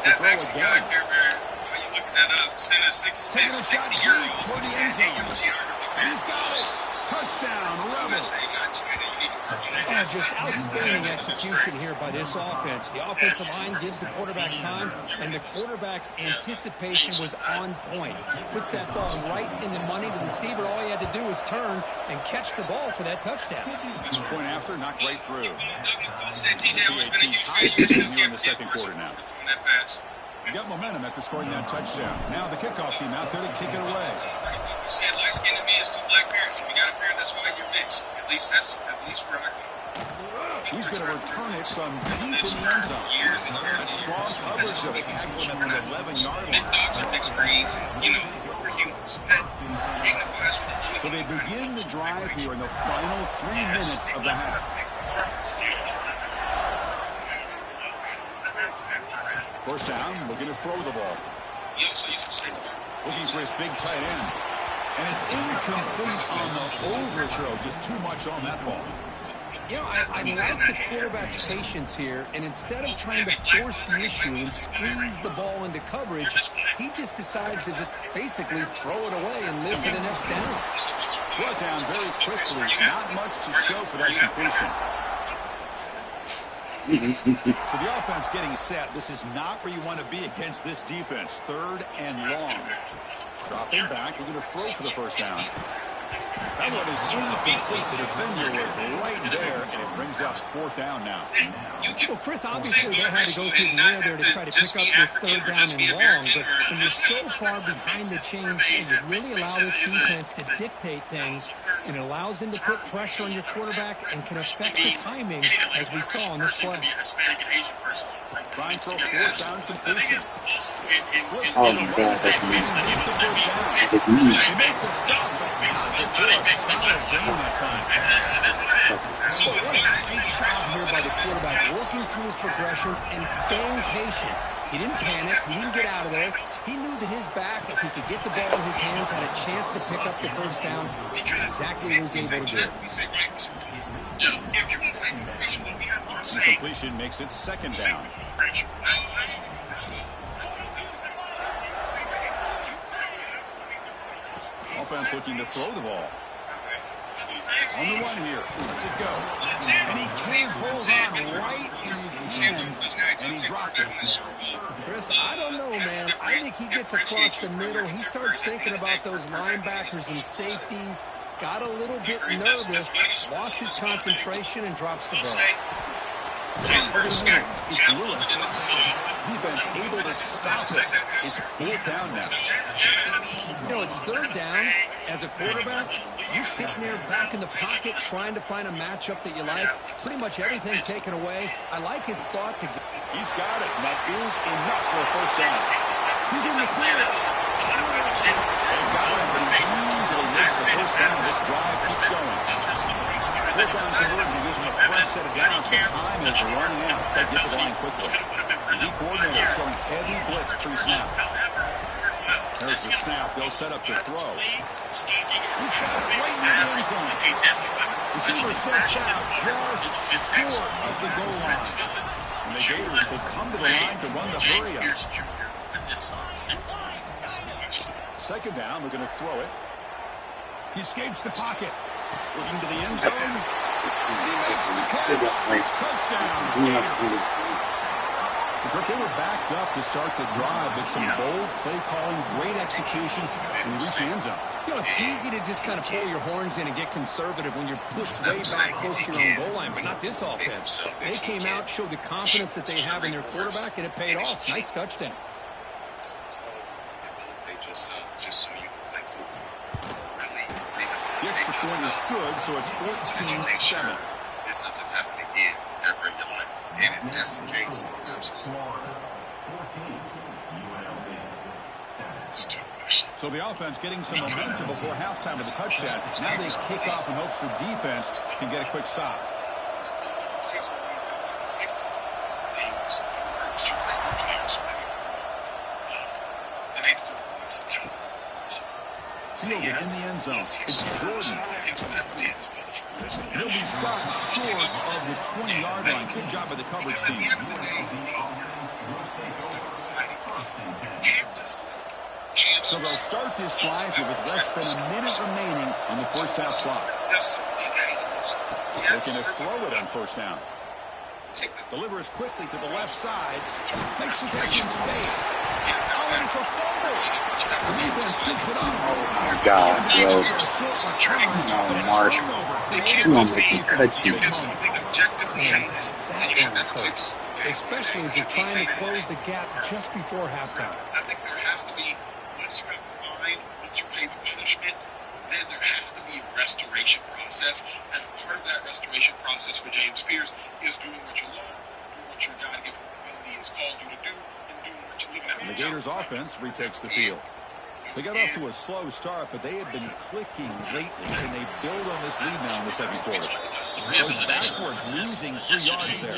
Care Bear, while you looking that up, sent a 60-year-old toward the end zone. He's got it. Touchdown, Rebels. And just outstanding execution here by this offense. The offensive line gives the quarterback time, and the quarterback's anticipation was on point. Puts that ball right in the money. The receiver, all he had to do was turn and catch the ball for that touchdown. Point after, knocked right through. TJ in the 2nd quarter now. You got momentum after scoring that touchdown. Now the kickoff team out there to kick it away. Said light skin to me is 2 black parents. If you got a parent, that's why you're mixed. At least where I come from. He's going to return it from deep in the end zone. Years and years. That strong coverage of it, tackling at the 11-yard line. Dogs are mixed breeds, and we're humans. That dignifies for the So they begin the drive here in the final 3 minutes of the half. First down, looking to throw the ball. Looking for his big tight end. And it's incomplete on the overthrow. Just too much on that ball. You know, I like the quarterback's patience here, and instead of trying to force the issue and squeeze the ball into coverage, he just decides to just basically throw it away and live for the next down. Brought down very quickly. Not much to show for that completion. So the offense getting set. This is not where you want to be against this defense. 3rd and long. Dropping back. We're going to throw for the first down. That one is incomplete. The defender was right there, and it brings up 4th down now. Well, Chris, obviously they had to go through the air there to try to pick up this 3rd down and long, but when you're so far behind the chains, it really allow this defense to dictate things, and it allows them to put pressure on your quarterback and can affect the timing, as we saw on this play. Trying for a 4th down completion. Oh my God, that's me. It's me. He makes a stop, but for a solid game that time. What a great job here by the quarterback, working through his progressions and staying patient. He didn't panic. He didn't get out of there. He knew that his back, if he could get the ball in his hands, had a chance to pick up the 1st down. That's exactly what he was able to do. Incompletion makes it 2nd down. Offense looking to throw the ball. On the run here. Let's it go. And he can't hold on right in his hands, and he dropped it. Chris, I don't know, man. I think he gets across the middle. He starts thinking about those linebackers and safeties. Got a little bit nervous, lost his concentration, and drops the ball. It's Lewis. Defense able to stop it. It's 4th down now. You know, it's 3rd down. As a quarterback, you're sitting there back in the pocket trying to find a matchup that you like. Pretty much everything taken away. I like his thought to get. He's got it. And that is enough for a 1st down. He's in the clear. They've got him, but he easily makes the 1st down. This drive keeps going. 4th down conversion gives him a fresh set of downs, but time is running out. They get to the line quickly. The coordinator showing heavy blitz pre-snap. There's the snap. They'll set up the throw. He's got it right near the end zone. Receiver sets out just short of the goal line. And the Gators will come to the line to run the hurry up. 2nd down. We're going to throw it. He escapes the pocket. Looking to the end zone. He makes the catch. Touchdown. They were backed up to start the drive, but some bold play calling, great execution, and reach the end zone. You know, it's easy to just kind of pull your horns in and get conservative when you're pushed way back close to your own goal line, but not this offense. They came out, showed the confidence that they have in their quarterback, and it paid off. Nice touchdown. The extra point is good, so it's 14-7. This doesn't happen again ever in your life. And if that's the case, absolutely. So the offense getting some momentum before halftime with a touchdown. Now they kick off in hopes the defense can get a quick stop. Fielded in the end zone. It's Jordan. He'll be stopped short of the 20-yard line. Good job by the coverage team. So they'll start this drive with less than a minute remaining on the 1st half clock. Looking to throw it on 1st down. Delivers quickly to the left side. Makes the catch in space. Oh, and it's a fumble. The defense scoops it up. Oh my God, bro. No, Mark. You want me to cut you. That one hurts, especially as you're trying to close the gap just before halftime. I think there has to be, once you have the fine, once you pay the punishment, then there has to be a restoration process. And part of that restoration process for James Pierce is doing what you love, doing what your God-given ability has called you to do, and doing what you live in. And the Gators offense retakes the field. They got off to a slow start, but they had been clicking lately, and they build on this lead now in the 2nd quarter. Goes backwards, losing 3 yards there.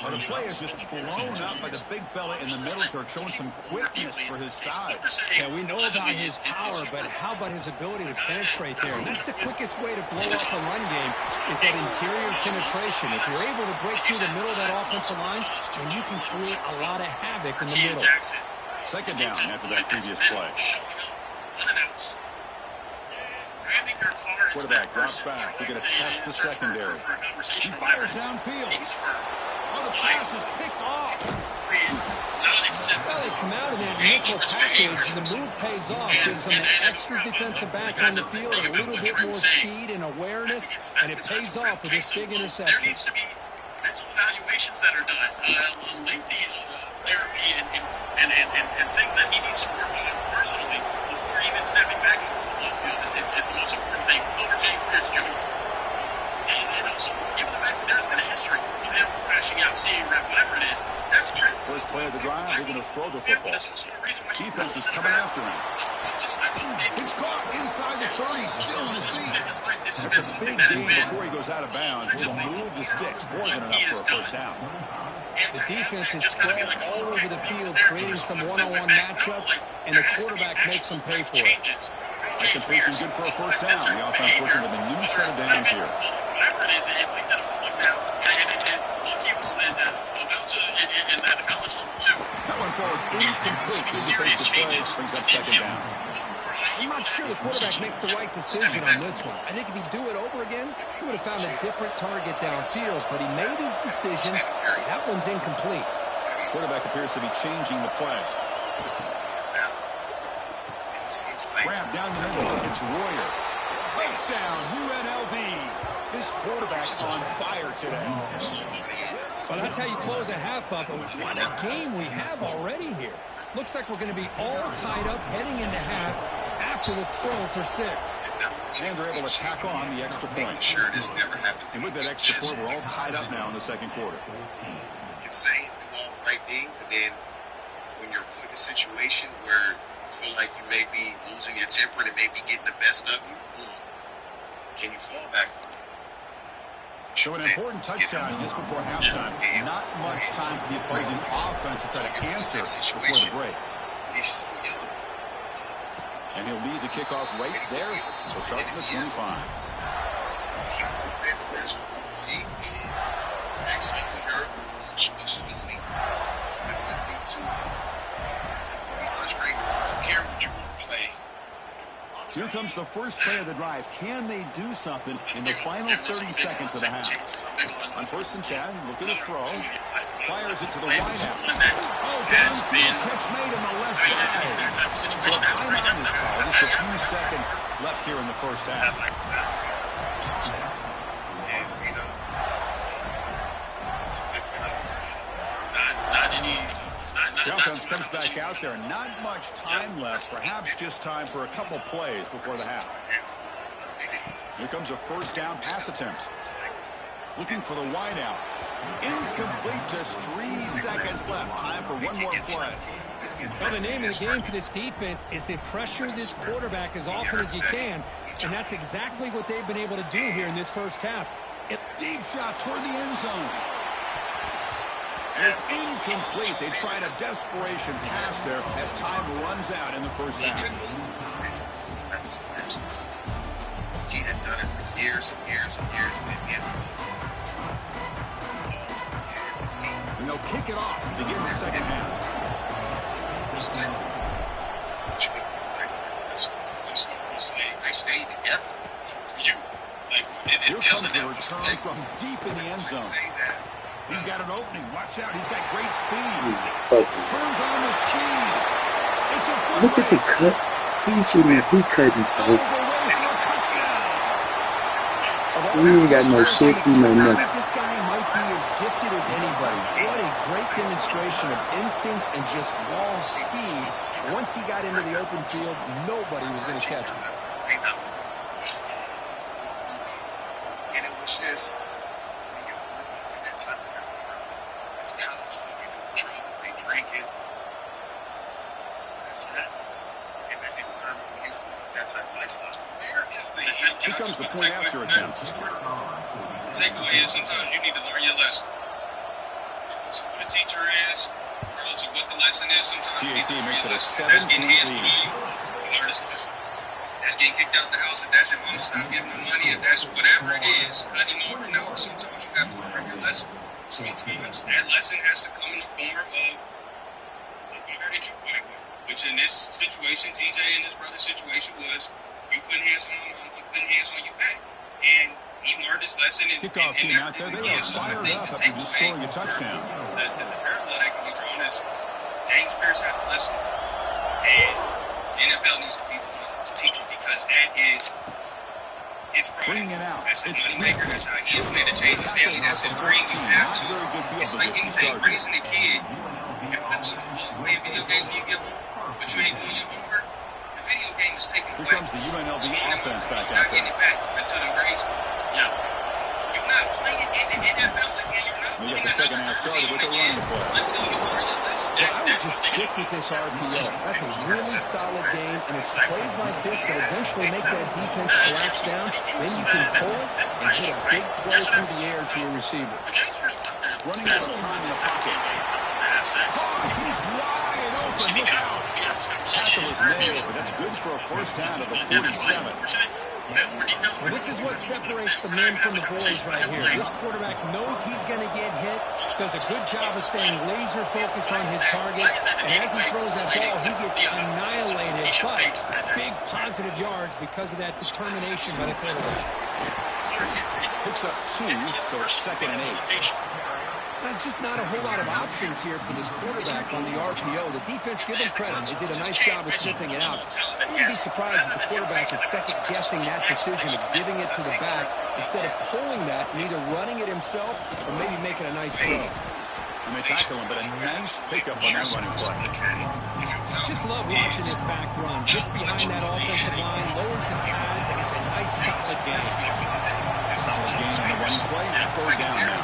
Well, the play is just blown up by the big fella in the middle, Kirk, showing some quickness for his size. Yeah, we know about his power, but how about his ability to penetrate there? And that's the quickest way to blow up a run game, is that interior penetration. If you're able to break through the middle of that offensive line, then you can create a lot of havoc in the middle. 2nd down after that previous play. Quarterback drops back. They're going to test the secondary. He fires downfield. Oh, the pass is picked off. Well, they come out in that nickel package, and the move pays off, gives them that extra defensive back on the field, a little bit more speed and awareness, and it pays off with this big interception. There needs to be mental evaluations that are done, lengthy therapy and things that he needs to work on personally before even stepping back into the football field is the most important thing. Over James Pierce Jr. And also, given the fact that there's been a history of him crashing out, seeing rep, whatever it is, that's a trend. First play of the drive, they're going to throw the football. Defense is coming after him. It's caught inside the 30, still in his feet. That's a big gain before he goes out of bounds. He'll move the sticks more than enough for a first down. The defense is spread all over the field, creating some one-on-one matchups, and the quarterback makes them pay for it. That completion good for a first down. The offense working with a new set of downs here. Whatever it is, it linked it up now. And Lucky was about to, in the college level, too. That one falls incomplete. Serious changes. Brings up second down. I'm not sure the quarterback makes the right decision on this one. I think if he'd do it over again, he would have found a different target downfield, but he made his decision. That one's incomplete. Quarterback appears to be changing the play. Grab down the middle. It's Royer. Breaks down UNLV. This quarterback on fire today. Well, that's how you close a half up. What a game we have already here. Looks like we're going to be all tied up heading into half after the throw for 6. And they're able to tack on the extra point. Sure, this never happens. And with that extra point, we're all tied up now in the second quarter. It's saying do all the right things, and then when you're put in a situation where you feel like you may be losing your temper and it may be getting the best of you, can you fall back from it? So an important touchdown just before halftime. Not much time for the opposing offense to try to answer before the break. And he'll lead the kickoff right there. He'll start from the 25. Here comes the first play of the drive. Can they do something in the final 30 seconds of the half? On 1st and 10, looking to throw. Fires it to the wide out. Oh, downfield catch made on the left side. So a timeout is called. Just a few seconds left here in the first half. The offense comes back out there. Not much time left. Perhaps just time for a couple plays before the half. Here comes a first down pass attempt. Looking for the wide out. Incomplete. Just 3 seconds left. Time for one more play. Well, the name of the game for this defense is to pressure this quarterback as often as you can, and that's exactly what they've been able to do here in this first half. Deep shot toward the end zone. And it's incomplete. They tried a desperation pass there as time runs out in the first half. He had done it for years and years and years. And they'll kick it off to begin the second half. They stayed together. Here comes the return from deep in the end zone. He's got an opening. Watch out. He's got great speed. Turns on the speed. It's a foot Looks like he cut. He cut himself. He ain't got no safety, no nothing. This guy might be as gifted as anybody. What a great demonstration of instincts and just raw speed. Once he got into the open field, nobody was going to catch him. And it was just, that time it's college stuff. You do drugs, they drinking. That's madness. And I think when you that type of lifestyle, here comes the point after attempt. The takeaway is sometimes you need to learn your lesson. Regardless of what a teacher is, regardless of what the lesson is, sometimes you need to learn your lesson. That's getting hands with you, you learn this lesson. That's getting kicked out the house, if that's your mom stop giving you money, if that's whatever it is, how do you know from now? Sometimes you have to learn your lesson. Sometimes that lesson has to come in the form of the fire that you fight with. Which in this situation, TJ and his brother's situation was, you putting hands on my mom, I'm putting hands on your back. And he learned his lesson. Kickoff team out there, they are fired up after just scoring a touchdown. The parallel that can be drawn is James Pierce has a lesson, and the NFL needs to be the one to teach it because that is his pride. That's his moneymaker. That's how he planned to change his family. That's his dream. You have to. It's like anything. Raising a kid, if you love playing video games when you get home, but you ain't doing your homework, the video game is taken away. Here comes the UNLV offense back out there. Not getting it back until the grade school. Yeah. You're not playing in the NFL again. You're not We got the second half started with the running play. Until you are your list. Well, I would just stick with this RPO. That's a really solid game, and it's plays like this that eventually make that defense collapse down. Then you can pull it and hit a big play through the air to your receiver. Running out of time in the pocket. He's wide open. Look out. Tackle is made, but that's good for a first down at the 47. Well, this is what separates the men from the boys right here. This quarterback knows he's going to get hit, does a good job of staying laser focused on his target, and as he throws that ball, he gets annihilated, but big positive yards because of that determination by the quarterback. Picks up 2, so it's 2nd and 8. There's just not a whole lot of options here for this quarterback on the RPO. The defense, give them credit. They did a nice job of sniffing it out. I wouldn't be surprised if the quarterback is second-guessing that decision of giving it to the back instead of pulling that and either running it himself or maybe making a nice throw. And they tackle him, but a nice pickup on that running play. Just love watching this back run. Gets behind that offensive line, lowers his pads, and it's a nice, solid game. Solid game on the running play. 3rd down now.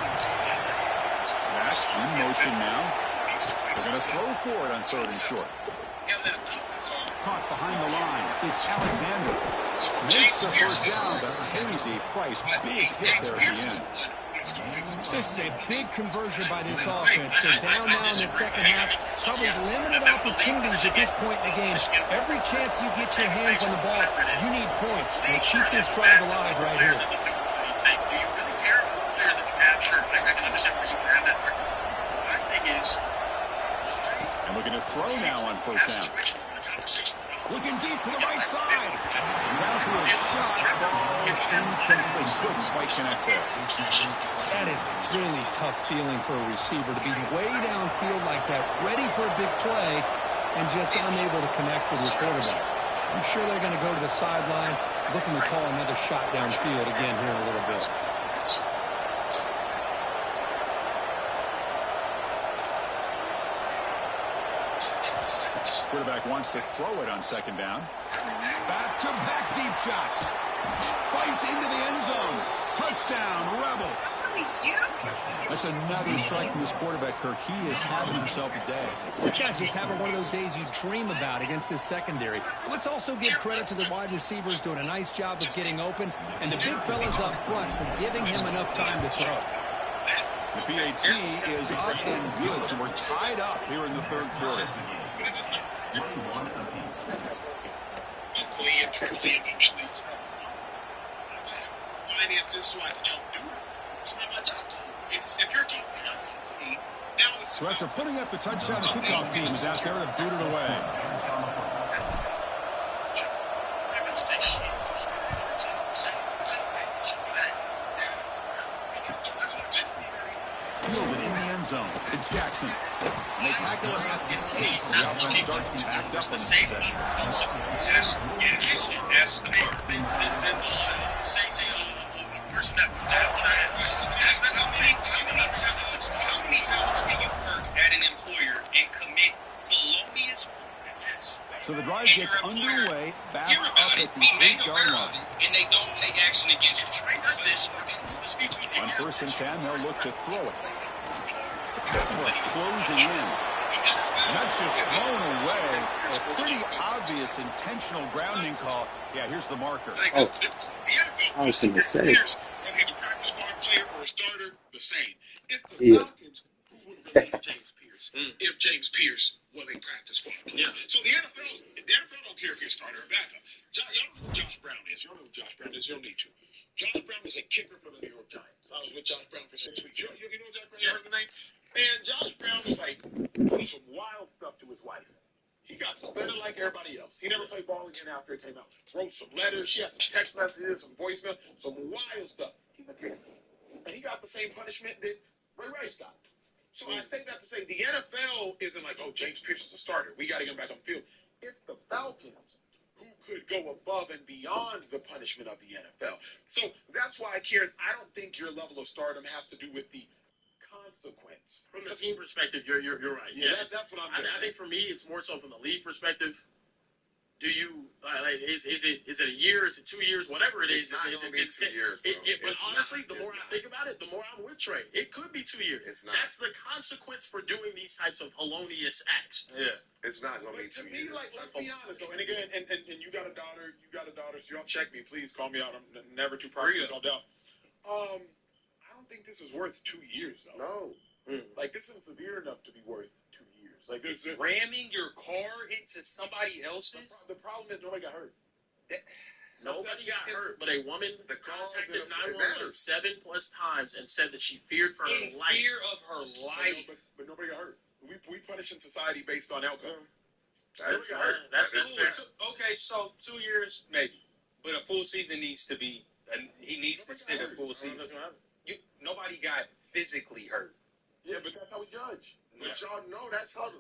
That's in motion now. They're going to throw for it on 3rd and short. Caught behind the line. It's Alexander. Makes the first down, but Hazy Price, big hit there at the end. This is a big conversion by this offense. They're down now in the second half. Probably limited opportunities at this point in the game. Every chance you get your hands on the ball, you need points. They keep this drive alive right here. Do you really care about the players that you have? Sure, I can understand where you can have that argument. My thing is, and we're going to throw now on 1st down. Looking deep to the right side. Downfield shot. Ball is incomplete. Couldn't quite connect there. That is a really tough feeling for a receiver to be way downfield like that, ready for a big play, and just unable to connect with your quarterback. I'm sure they're going to go to the sideline, looking to call another shot downfield again here in a little bit. Quarterback wants to throw it on 2nd down. Back-to-back deep shots. Fights into the end zone. Touchdown, Rebels. That's another strike from this quarterback, Kirk. He is having himself a day. This guy's just having one of those days you dream about against this secondary. Let's also give credit to the wide receivers doing a nice job of getting open, and the big fellas up front for giving him enough time to throw. The PAT is up and good, so we're tied up here in the 3rd quarter. Locally, internally, emotionally. Finances, so I can outdo it. It's not my job. It's if you're talking about me, now it's. So after putting up the touchdown, the kickoff team is out there to boot it away. Fielded in the end zone. It's Jackson. And they tackle him at the 8. The offense starts to be packed up on the possession. Yes. How many jobs can you work at an employer and commit felonious acts? So the drive gets underway, back up at the 8-yard line. And they don't take action against you. Trey does this. On 1st and 10, they'll look to throw it. Pass rush closing in. And that's just thrown away. A pretty obvious intentional grounding call. Yeah, here's the marker. Oh, I was going to say. Whether he's a practice squad player or a starter, the same. It's the Falcons who would release James Pierce if James Pierce was a practice squad player. So the NFL don't care if you're a starter or backup. Y'all know who Josh Brown is. You don't know who Josh Brown is. You don't need to. Josh Brown was a kicker for the New York Giants. I was with Josh Brown for 6 weeks. You know Josh Brown? You heard the name? And Josh Brown was like doing some wild stuff to his wife. He got suspended like everybody else. He never played ball again after it came out. Wrote some letters. She had some text messages, some voicemail, some wild stuff. He's a kicker. And he got the same punishment that Ray Rice got. So I say that to say the NFL isn't like, oh, James Pierce is a starter. We got to get him back on the field. It's the Falcons who could go above and beyond the punishment of the NFL. So that's why, Kieran, I don't think your level of stardom has to do with the consequence. From the team perspective, you're right. Yeah, that's what I'm getting. I think for me, it's more so from the league perspective. Do you is it a year? Is it 2 years? Whatever it is, It's not going to be 2 years, bro. But honestly, the more I think about it, the more I'm with Trey. It could be 2 years. It's not. That's the consequence for doing these types of felonious acts. Yeah. It's not going to be 2 To me, years. like, let's be honest, though. And again, and you got a daughter, so y'all check me. Please call me out. I'm never too proud to be called out. I don't think this is worth 2 years, though. No. Like, this isn't severe enough to be worth 2 years. Like, there's Ramming your car into somebody else's? the problem is nobody got hurt. Nobody got hurt, but a woman The cause contacted it 911 matters. 7+ times and said that she feared for her In life. fear of her life. But nobody got hurt. We punish in society based on outcome. That's That's fair. Okay, so 2 years, maybe. But a full season needs to be, he needs to sit a full season. Nobody got physically hurt. Yeah, but that's how we judge. But y'all know that's how.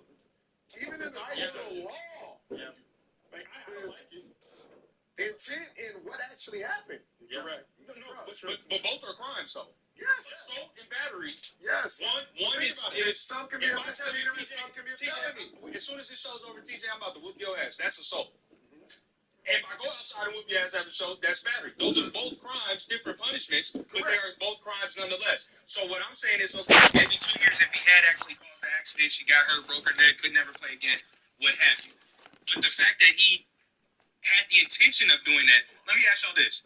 Even in the law, Like, intent in what actually happened. Correct. But both are crimes, though. Yes. Assault and battery. Yes. One Think is about it. Some can be a if I tell you, misdemeanor, some can be a felony. TJ, as soon as this show's over, TJ, I'm about to whoop your ass. That's assault. If I go outside and whoop your ass after the show, that's battery. Those are both crimes, different punishments, but they are both crimes nonetheless. So what I'm saying is, okay, maybe 2 years if he had actually caused the accident, she got hurt, broke her neck, could never play again, what have you. But the fact that he had the intention of doing that, let me ask y'all this.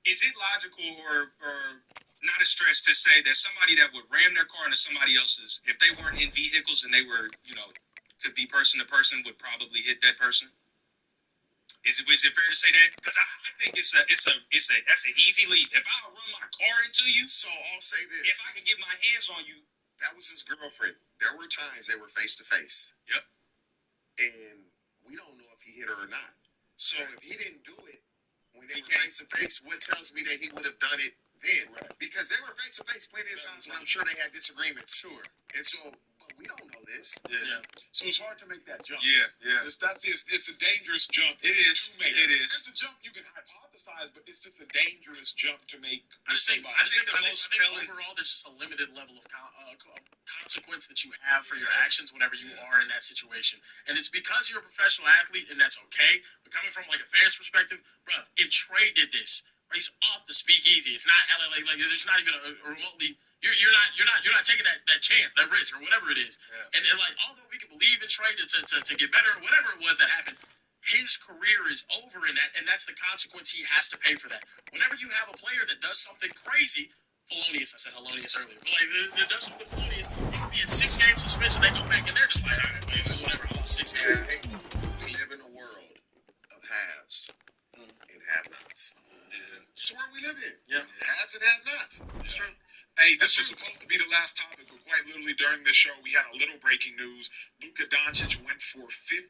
Is it logical or not a stretch to say that somebody that would ram their car into somebody else's, if they weren't in vehicles and they were, could be person to person, would probably hit that person? Is it fair to say that? Because I think that's an easy lead. If I run my car into you, So I'll say this. if I can get my hands on you, That was his girlfriend. There were times they were face to face. Yep. And we don't know if he hit her or not. So if he didn't do it when they were face to face, what tells me that he would have done it then? Right. Because they were face to face plenty of times when I'm sure they had disagreements. sure. And so, but we don't know this. Yeah. So it's hard to make that jump. Yeah. It's a dangerous jump. It is. to make. It is. It's a jump you can hypothesize, but it's just a dangerous jump to make. I just think most telling- overall, there's just a limited level of consequence that you have for your actions whenever you are in that situation. And it's because you're a professional athlete, and that's okay. But coming from like a fan's perspective, bruh, if Trey did this, he's off the speakeasy. It's not hella like there's not even a remotely. You're not taking that chance, that risk, or whatever it is. Yeah. And like, although we can believe in Trey to get better, or whatever it was that happened, his career is over in that, and that's the consequence he has to pay for that. Whenever you have a player that does something crazy, felonious, I said felonious earlier, but like that does something felonious, it could be a 6-game suspension. They go back and they're just like, all right, whatever, 6 games. We live in a world of haves and have-nots. This is where we live in. Yeah. Haves and have-nots. It's true. Hey, this was supposed to be the last topic, but quite literally during the show, we had a little breaking news. Luka Doncic went for 50,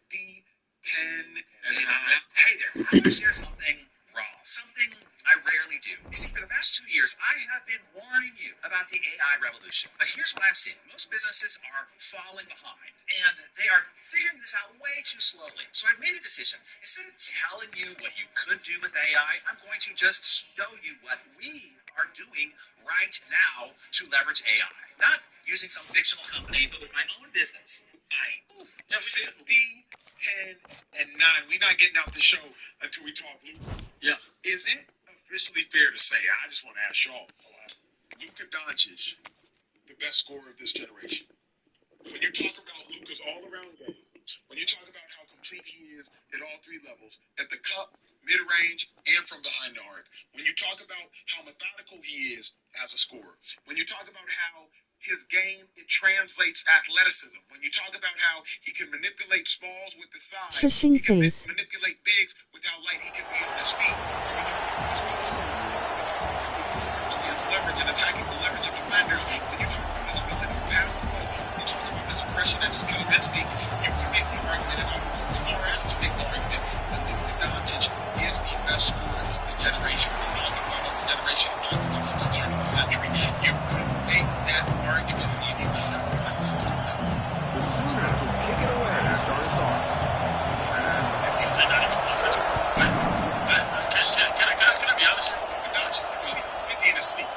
10, and 9. Hey there, I want to share something raw, something I rarely do. You see, for the past 2 years, I have been warning you about the AI revolution. But here's what I'm seeing. Most businesses are falling behind, and they are figuring this out way too slowly. So I've made a decision. Instead of telling you what you could do with AI, I'm going to just show you what we are doing right now to leverage AI. Not using some fictional company, but with my own business. Yeah, we said 50, 10, and 9. We're not getting out the show until we talk Luka. Yeah. Is it officially fair to say, I just want to ask y'all, Luka Doncic, the best scorer of this generation? When you talk about Luka's all-around game, when you talk about how complete he is at all 3 levels, at the cup, mid-range, and from behind the arc, when you talk about how methodical he is as a scorer, when you talk about how his game, it translates athleticism, when you talk about how he can manipulate smalls with the size, Shushing he can face. manipulate bigs with how light he can be on his feet, understands leverage and attacking the leverage of defenders, when you talk about his ability to pass the ball, when you talk about his aggression and his kill instinct, you can make the argument, and I would go as far as to make the argument that Luka Doncic is the best scorer of the generation. We're talking about of the generation of quarterbacks since the turn of the century. You could make that argument even like the system now. The Sooners will kick it away to start us off. If you say not even close, that's what can I be honest here? Not just Indiana State.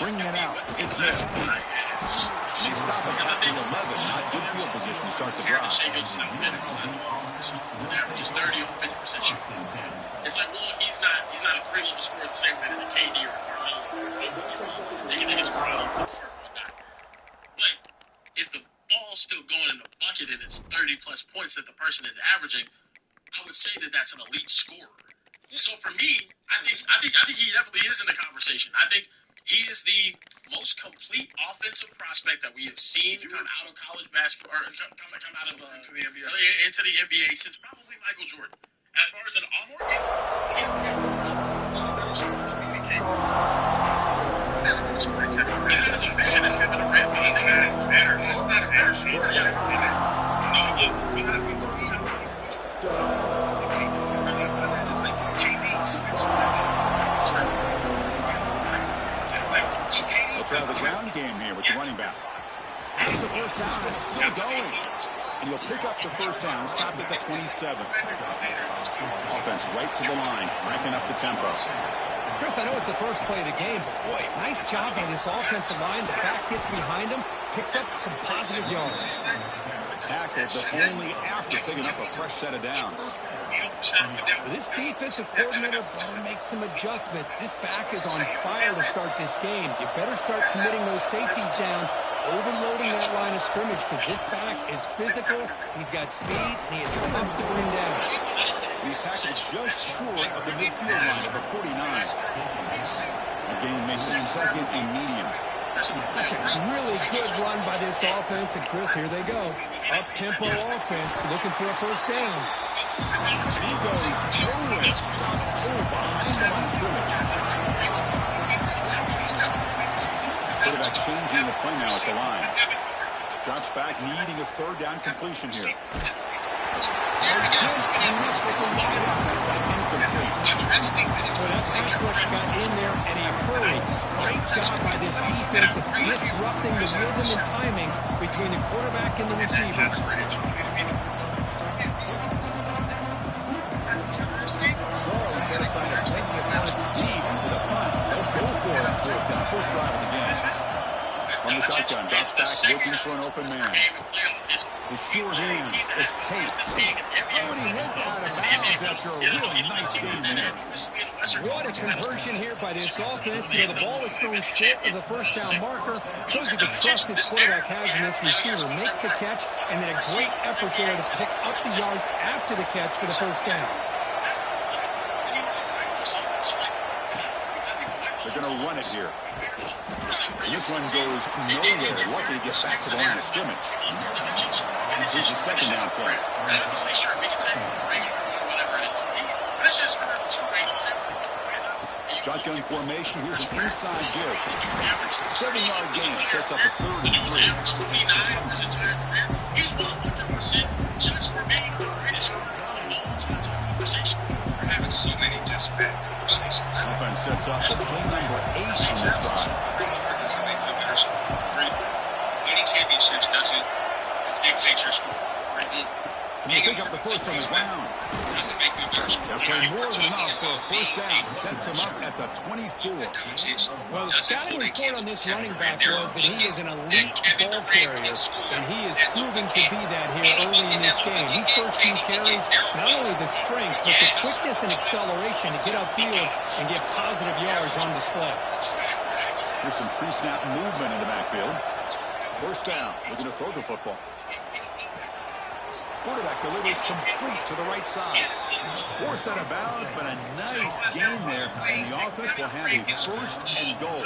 Bringing it out. It's there. They stop at the 11. Not good field position to start the drive. His average is 30 on 50% shooting. It's like, well, he's not a three-level scorer the same way that a KD or a Carmelo or they can score out or whatnot. But if the ball's still going in the bucket and it's 30-plus points that the person is averaging, I would say that that's an elite scorer. So for me, I think he definitely is in the conversation. I think he is the most complete offensive prospect that we have seen come out of college basketball, or come out of into the NBA since probably Michael Jordan. As far as an on-court game, he's not as efficient as Kevin Durant, but I think he's better. He's not a better scorer. They'll try the ground game here with the running back. As the first down is still going. And he'll pick up the first down, stopped at the 27. Offense right to the line, cranking up the tempo. Chris, I know it's the first play of the game, but boy, nice job by this offensive line. The back gets behind him, picks up some positive yards. Tackled, but only after picking up a fresh set of downs. This defensive coordinator better make some adjustments. This back is on fire to start this game. You better start committing those safeties down, overloading that line of scrimmage, because this back is physical, he's got speed, and he is tough to bring down. He's tackled just short of the midfield line of the 49. Again, makes it second and medium. That's a really good run by this offense, and Chris, here they go. Up-tempo offense, looking for a first down. He goes nowhere, stopped behind the line of scrimmage. Quarterback changing the play now at the line. Drops back, needing a third down completion here. So that pass rush got in there and he hurried. Great job by this defense of disrupting the rhythm and timing between the quarterback and the receivers. So instead of trying to take the opponent's deep with a punt, let's go for it for the first drive of the game. On the shotgun, drops back looking for an open man. The sure hands, it's Tate. Oh, and he heads out of bounds after a really nice game there. What a conversion here by this offense. You know, the ball is thrown short of the first down marker. Shows you the trust this quarterback has in this receiver. Makes the catch, and then a great effort there to pick up the yards after the catch for the first down. They're going to run it here. And this one goes nowhere. Lucky to get back to the line of scrimmage. Here's the second down play. Shotgun formation. Here's an inside give. 7-yard gain sets up a third and 3. He's 100% just for being the greatest scorer in all time conversation. We're having so many just bad conversations. Offense sets up the play number 8 on this drive. Winning championships doesn't dictate your score. Can you pick up the first on the ground? Doesn't make you a better scorer. They'll play more than enough for a first down. Sets him up at the 24. Well, the scouting report on this running back was that he is an elite ball carrier, and he is proving to be that here early in this game. These first few carries, not only the strength, but the quickness and acceleration to get upfield and get positive yards on display. Here's some pre-snap movement in the backfield. First down, looking to throw the football. Quarterback delivers complete to the right side. Force out of bounds, but a nice gain there. And the offense will have a first and goal.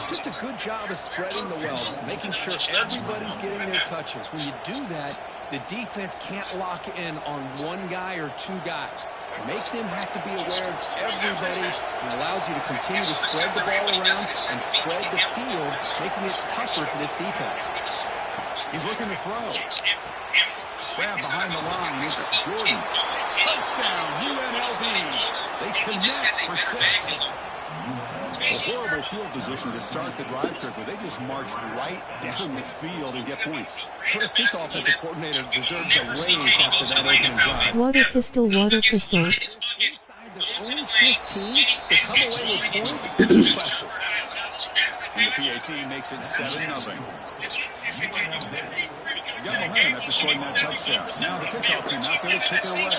Just a good job of spreading the wealth, making sure everybody's getting their touches. When you do that, the defense can't lock in on one guy or two guys. Make them have to be aware of everybody. It allows you to continue to spread the ball around and spread the field, making it tougher for this defense. He's looking to throw. Grab behind the line, it's Jordan. Touchdown, UNLV. They connect for 6. A horrible field position to start the drive, Kirk, where they just march right down the field and get points. Chris, this offensive coordinator deserves a raise after that opening drive. Water pistol, water pistol. Inside their own 15 to come away with points? Impressive. And the PAT makes it 7-0. Got momentum after scoring that touchdown. Now the kickoff team out there to kick it away.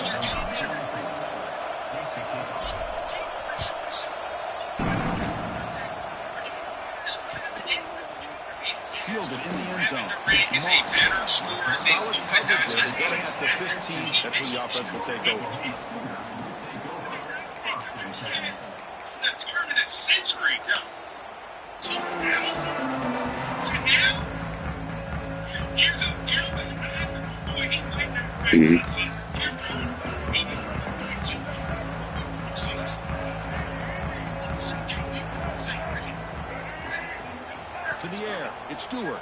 Fielded in the end zone. It's Moss. Solid coverage there. They get at the 15. That's where the offense will take over. The turn of the century, though. 2000 to now. Here's a Gilman. Boy, he might not crack top 5. He might not crack top 5. To the air. It's Stewart.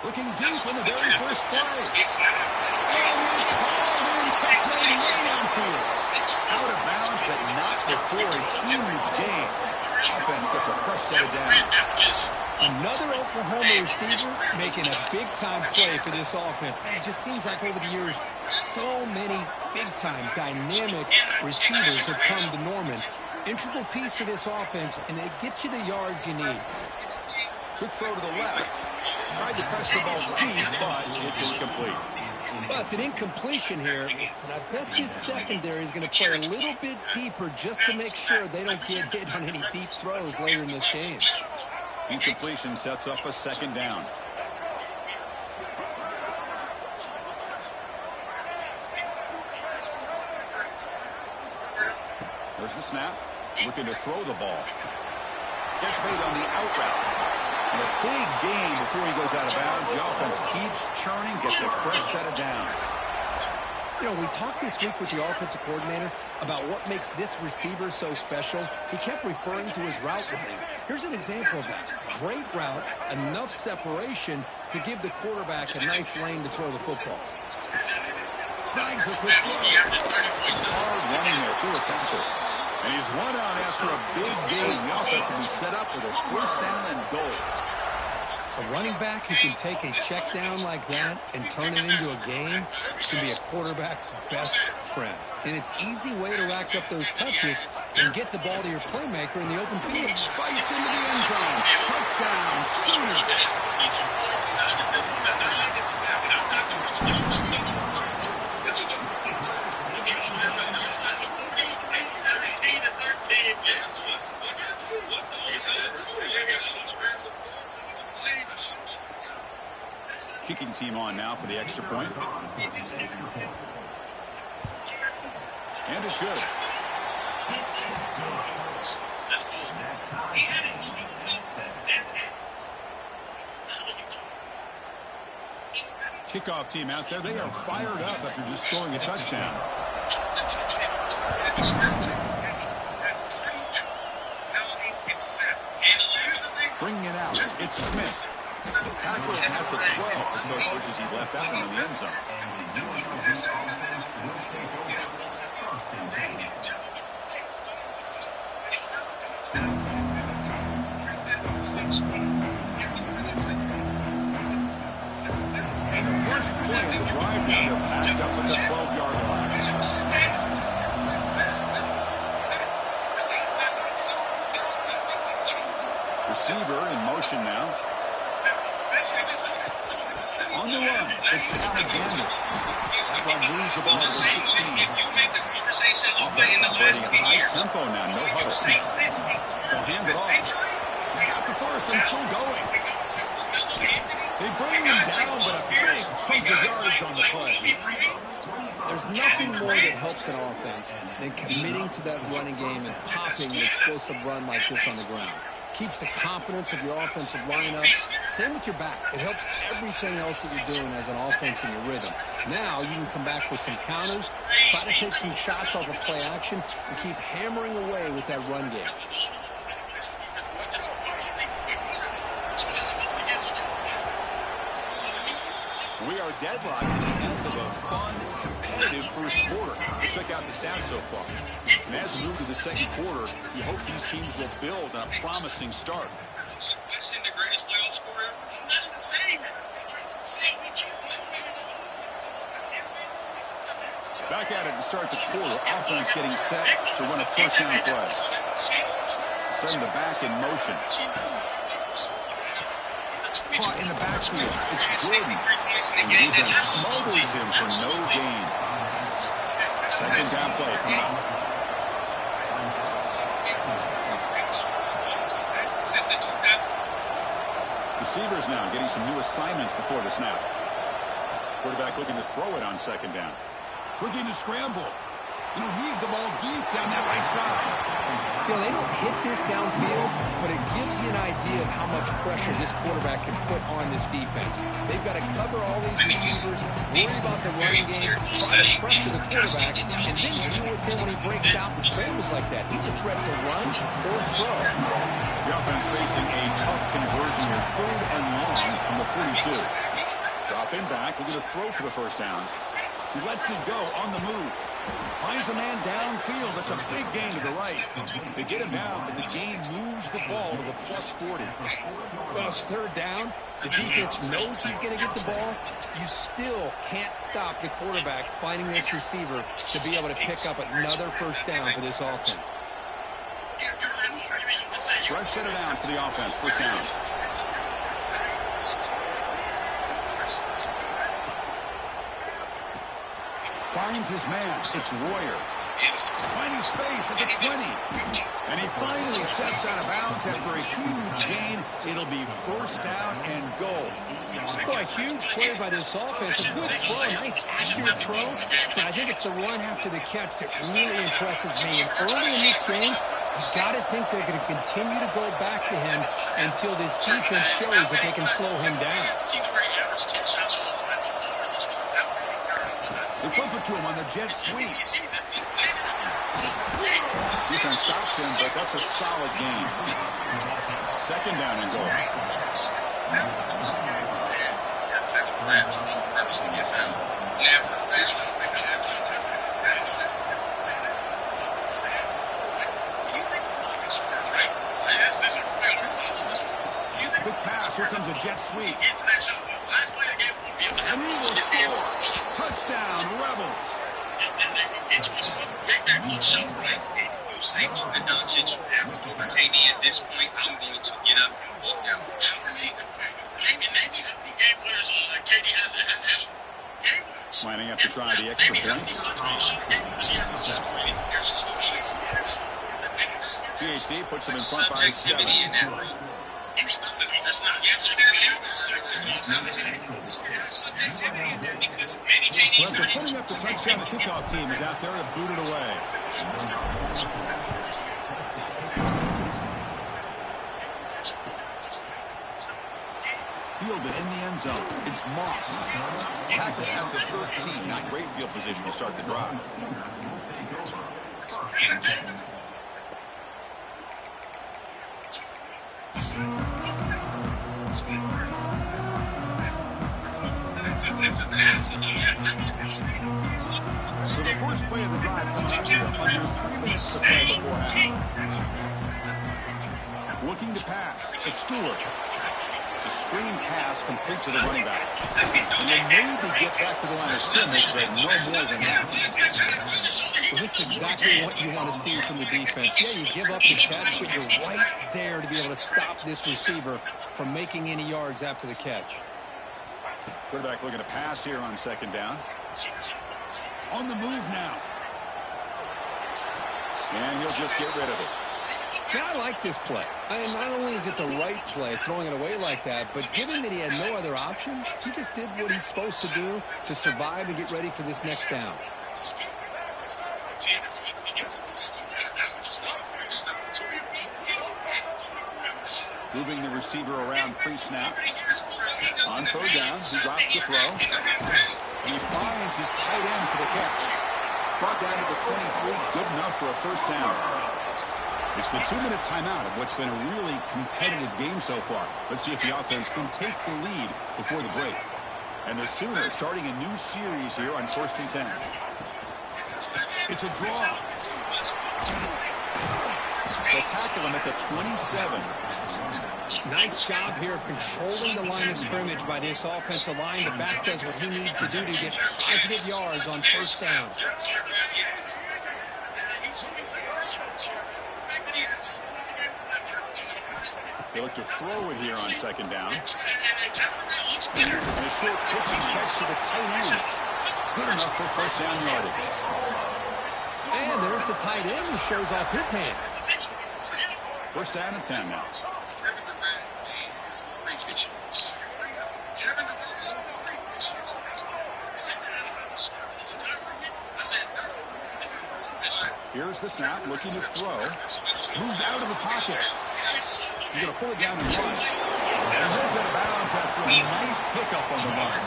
Looking deep in the very first play. And it's hauled in. 6 out of bounds, but not before a huge gain. Offense gets a fresh set of downs. Another Oklahoma receiver making a big-time play for this offense. Man, it just seems like over the years, so many big-time, dynamic receivers have come to Norman. Integral piece of this offense, and it gets you the yards you need. Quick throw to the left. Tried to press the ball deep, but it's incomplete. Well, it's an incompletion here, and I bet this secondary is going to play a little bit deeper just to make sure they don't get hit on any deep throws later in this game. Incompletion sets up a second down. There's the snap. Looking to throw the ball. Gets made on the out route. And a big gain before he goes out of bounds. The offense keeps churning, gets a fresh set of downs. You know, we talked this week with the offensive coordinator about what makes this receiver so special. He kept referring to his route running. Here's an example of that. Great route, enough separation to give the quarterback a nice lane to throw the football. Snags the quick throw. Hard running there through a tackle. And he's run out after a big gain. The offense will be set up for the first down and goal. A running back who can take a check down like that and turn it into a game can be a quarterback's best friend. And it's an easy way to rack up those touches and get the ball to your playmaker in the open field. Spikes into the end zone. Touchdown, Sooners. 17 to 13. Kicking team on now for the extra point. And it's good. That's cool. He had it. Kickoff team out there. They are fired up after just scoring a touchdown. Bringing it out. It's Smith. Tackle at the 12. The coach wishes he left that one in the end zone. And the first play of the drive now, they're backed up at the 12-yard line. Receiver in motion now. On the run, it's Alexander. That one moves the ball to the 16. Offense operating high tempo now, no huddle. They'll hand it off. He's got the first and still going. They bring him down, but a big chunk of yards on the play. There's nothing more that helps an offense than committing to that running game and popping an explosive run like this on the ground. Keeps the confidence of your offensive lineup. Same with your back. It helps everything else that you're doing as an offense in your rhythm. Now you can come back with some counters, try to take some shots off of play action, and keep hammering away with that run game. We are deadlocked at the end of a fun, competitive competitive first quarter. Let's check out the stats so far. And as we move to the second quarter, you hope these teams will build on a promising start. Weston, the greatest playoff scorer? I'm not even saying that. Back at it to start the quarter. Offense getting set to run a first down play. Setting the back in motion. Caught in the backfield. It's Gordon. And the defense smothers him for no gain. Second down play coming up. Receivers now getting some new assignments before the snap. Quarterback looking to throw it on second down. Looking to scramble. And he'll heave the ball deep down that right side. You know, they don't hit this downfield, but it gives you an idea of how much pressure this quarterback can put on this defense. They've got to cover all these receivers, worry about the running game, try to pressure the quarterback, and then deal with him when he breaks out and scrambles like that. He's a threat to run or throw. The offense facing a tough conversion here, 3rd and long from the 42. Dropping back, looking to throw for the first down. He lets it go on the move. Finds a man downfield. That's a big gain to the right. They get him down, but the gain moves the ball to the +40. Well, it's 3rd down. The defense knows he's going to get the ball. You still can't stop the quarterback finding this receiver to be able to pick up another first down for this offense. Fresh set of downs for the offense. First down. Finds his man. It's Royer. Finding space at the 20. And he finally steps out of bounds after a huge gain. It'll be first down and goal. Boy, a huge play by this offense. A good throw, a nice accurate throw. But I think it's the run after the catch that really impresses me. And early in this game, you've got to think they're going to continue to go back to him until this defense shows that they can slow him down. They flip it to him on the jet sweep. Defense stops him, but that's a solid gain. Second down and goal. Quick pass, here comes a jet sweep. And he will score. Touchdown, Rebels. And they can get you make that clutch shot, right? And you say Luka Doncic have over KD at this point, I'm going to get up and walk out. And they need to be game winners. KD has game winners. Lining up to try the extra point. THC puts them in front by 7. In that room. There's not But they're putting up the touchdown. The kickoff team is out there to boot it away. Fielded in the end zone. It's Moss. Tackled at the 13. Not great field position to start the drive. So the first play of the drive coming up here under 3 minutes to play before half. Looking to pass. It's Stewart. It's a screen pass complete to the running back. And they maybe get back to the line of scrimmage, but no more than that. Well, this is exactly what you want to see from the defense. Yeah, you give up the catch, but you're right there to be able to stop this receiver from making any yards after the catch. Quarterback looking to pass here on second down. On the move now. And he'll just get rid of it. Now, I like this play. Not only is it the right play, throwing it away like that, but given that he had no other option, he just did what he's supposed to do to survive and get ready for this next down. Moving the receiver around pre-snap. On third down, he drops the throw. And he finds his tight end for the catch. Brought down to the 23, good enough for a first down. It's the 2-minute timeout of what's been a really competitive game so far. Let's see if the offense can take the lead before the break. And the Sooners starting a new series here on 1st and 10. It's a draw. They'll tackle him at the 27. Nice job here of controlling the line of scrimmage by this offensive line. The back does what he needs to do to get positive yards on first down. They look to throw it here on second down. And a short pitch and catch to the tight end. Good enough for first down yardage. And there's the tight end who shows off his hand. First down and 10 now. Here's the snap, looking to throw. Moves out of the pocket. He's going to pull it down and run. And he's out of bounds after a nice pickup on the run.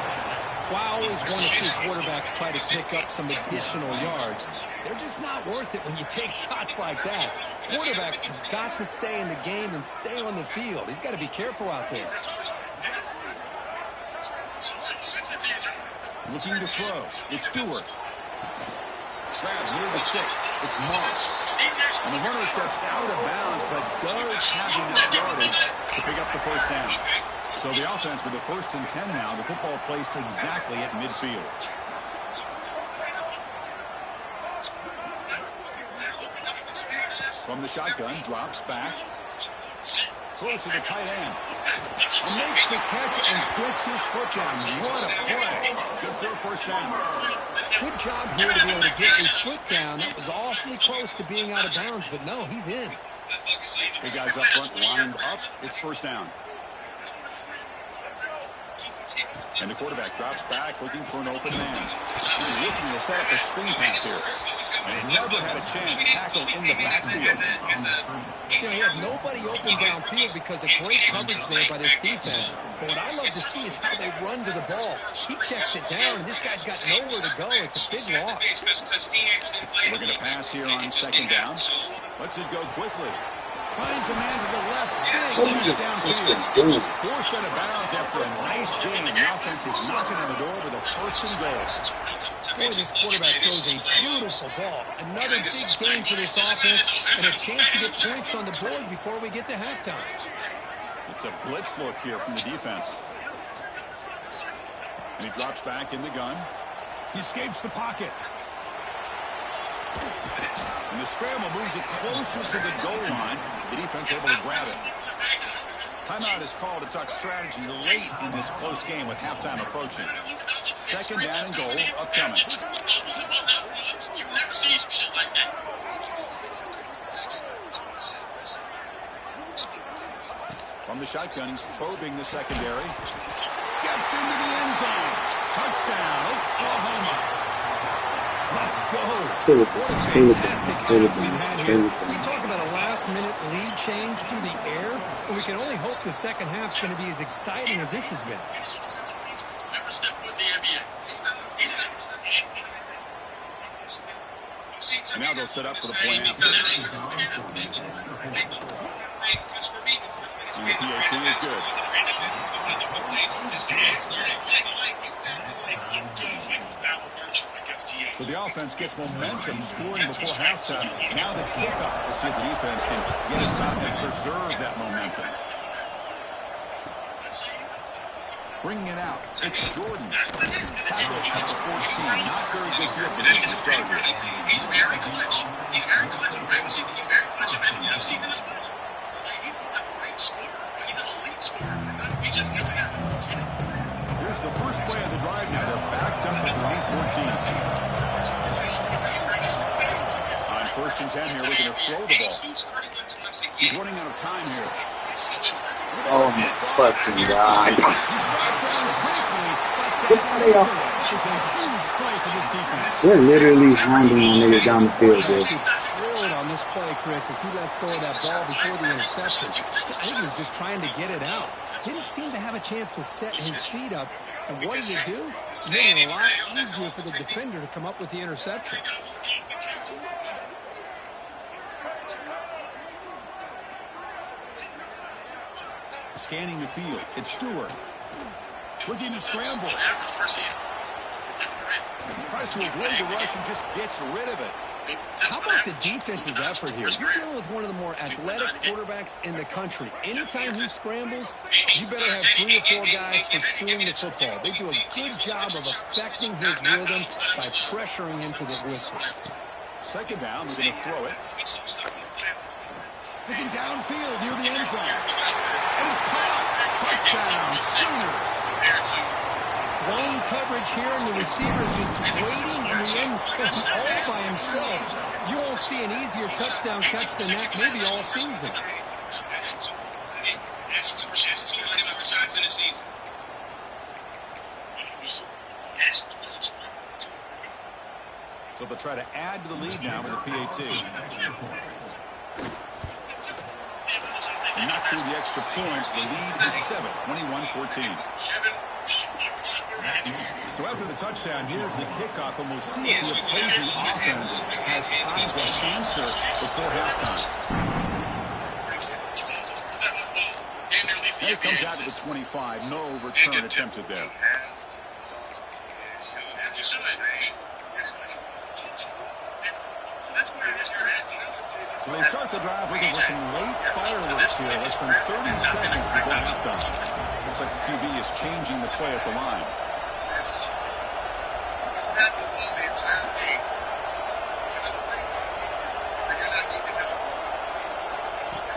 Well, I always want to see quarterbacks try to pick up some additional yards. They're just not worth it when you take shots like that. Quarterbacks have got to stay in the game and stay on the field. He's got to be careful out there. Looking to throw. It's Stewart. Grabs near the 6. It's Moss. And the runner steps out of bounds, but does have enough yardage to pick up the first down. So the offense with the first and 10 now. The football placed exactly at midfield. From the shotgun, drops back. Close to the tight end. And makes the catch and gets his foot down. What a play. Good for a first down. Good job here to be able to get his foot down. That was awfully close to being out of bounds, but no, he's in. The guys up front lined up. It's first down. And the quarterback drops back, looking for an open man. Looking to set up a screen pass here. And he never had a chance tackled in the backfield. You know, he had nobody open downfield because of great coverage there by this defense. But what I love to see is how they run to the ball. He checks it down, and this guy's got nowhere to go. It's a big loss. Looking to pass here on second down. Lets it go quickly. Finds a man to the left. Big catch downfield. Forced out of bounds after a nice game. The offense is knocking on the door with a first and goal. Boy, this quarterback throws a beautiful ball. Another big game for this offense and a chance to get points on the board before we get to halftime. It's a blitz look here from the defense. And he drops back in the gun. He escapes the pocket. And the scramble moves it closer to the goal line. The defense able to grab it. Timeout is called to talk strategy late in this close game with halftime approaching. Second down and goal upcoming. You never see some shit like that. From the shotgun, he's probing the secondary. Gets into the end zone. Touchdown, Oklahoma. Let's go. What a fantastic time we've had here. We talk about a last-minute lead change through the air, and we can only hope the second half's going to be as exciting as this has been. Never step foot in the NBA. And now they'll set up for the point after. And the PAT is good. So the offense gets momentum, scoring before halftime. Now the kickoff. We'll see if the defense can get a stop and preserve that momentum. Bringing it out. It's Jordan. Tackled at the 14. Not very good field position to start here. He's very clutch. He's very clutch. Right? He's very clutch in the season as well. He's a great scorer. He's an elite scorer. He just gets that. Here's the first play of the drive now. They're backed up at their own 14. On first and 10 here, looking to throw the ball. He's running out of time here. Oh my fucking God. It's a huge play for this defense. They're literally hounding on niggas down the field, dude. Thrilled on this play, Chris, as he lets go of that ball before the interception. I think he was just trying to get it out. Didn't seem to have a chance to set his feet up. And what did he do? Made it a lot easier for the defender to come up with the interception. Scanning the field. It's Stewart. Looking to scramble. tries to avoid the rush and just gets rid of it. How about the defense's effort here? You're dealing with one of the more athletic quarterbacks in the country. Anytime he scrambles, you better have 3 or 4 guys pursuing the football. They do a good job of affecting his rhythm by pressuring him to the whistle. Second down, they're going to throw it. Looking downfield near the end zone. And it's caught. Touchdown, Sooners. Blown coverage here, and the receiver is just waiting in the end zone all by himself. You won't see an easier touchdown catch than that maybe all season. That's 2 99 shots in the season. So they'll try to add to the lead now with a PAT. And not through the extra points, the lead is 7, 21-14. So after the touchdown, here's the kickoff, and we'll see if the opposing offense has time to answer before halftime. And it comes out to the 25. No return attempted there. So they start the drive looking for some late fireworks here. Less than 30 seconds before halftime. Looks like the QB is changing the play at the line.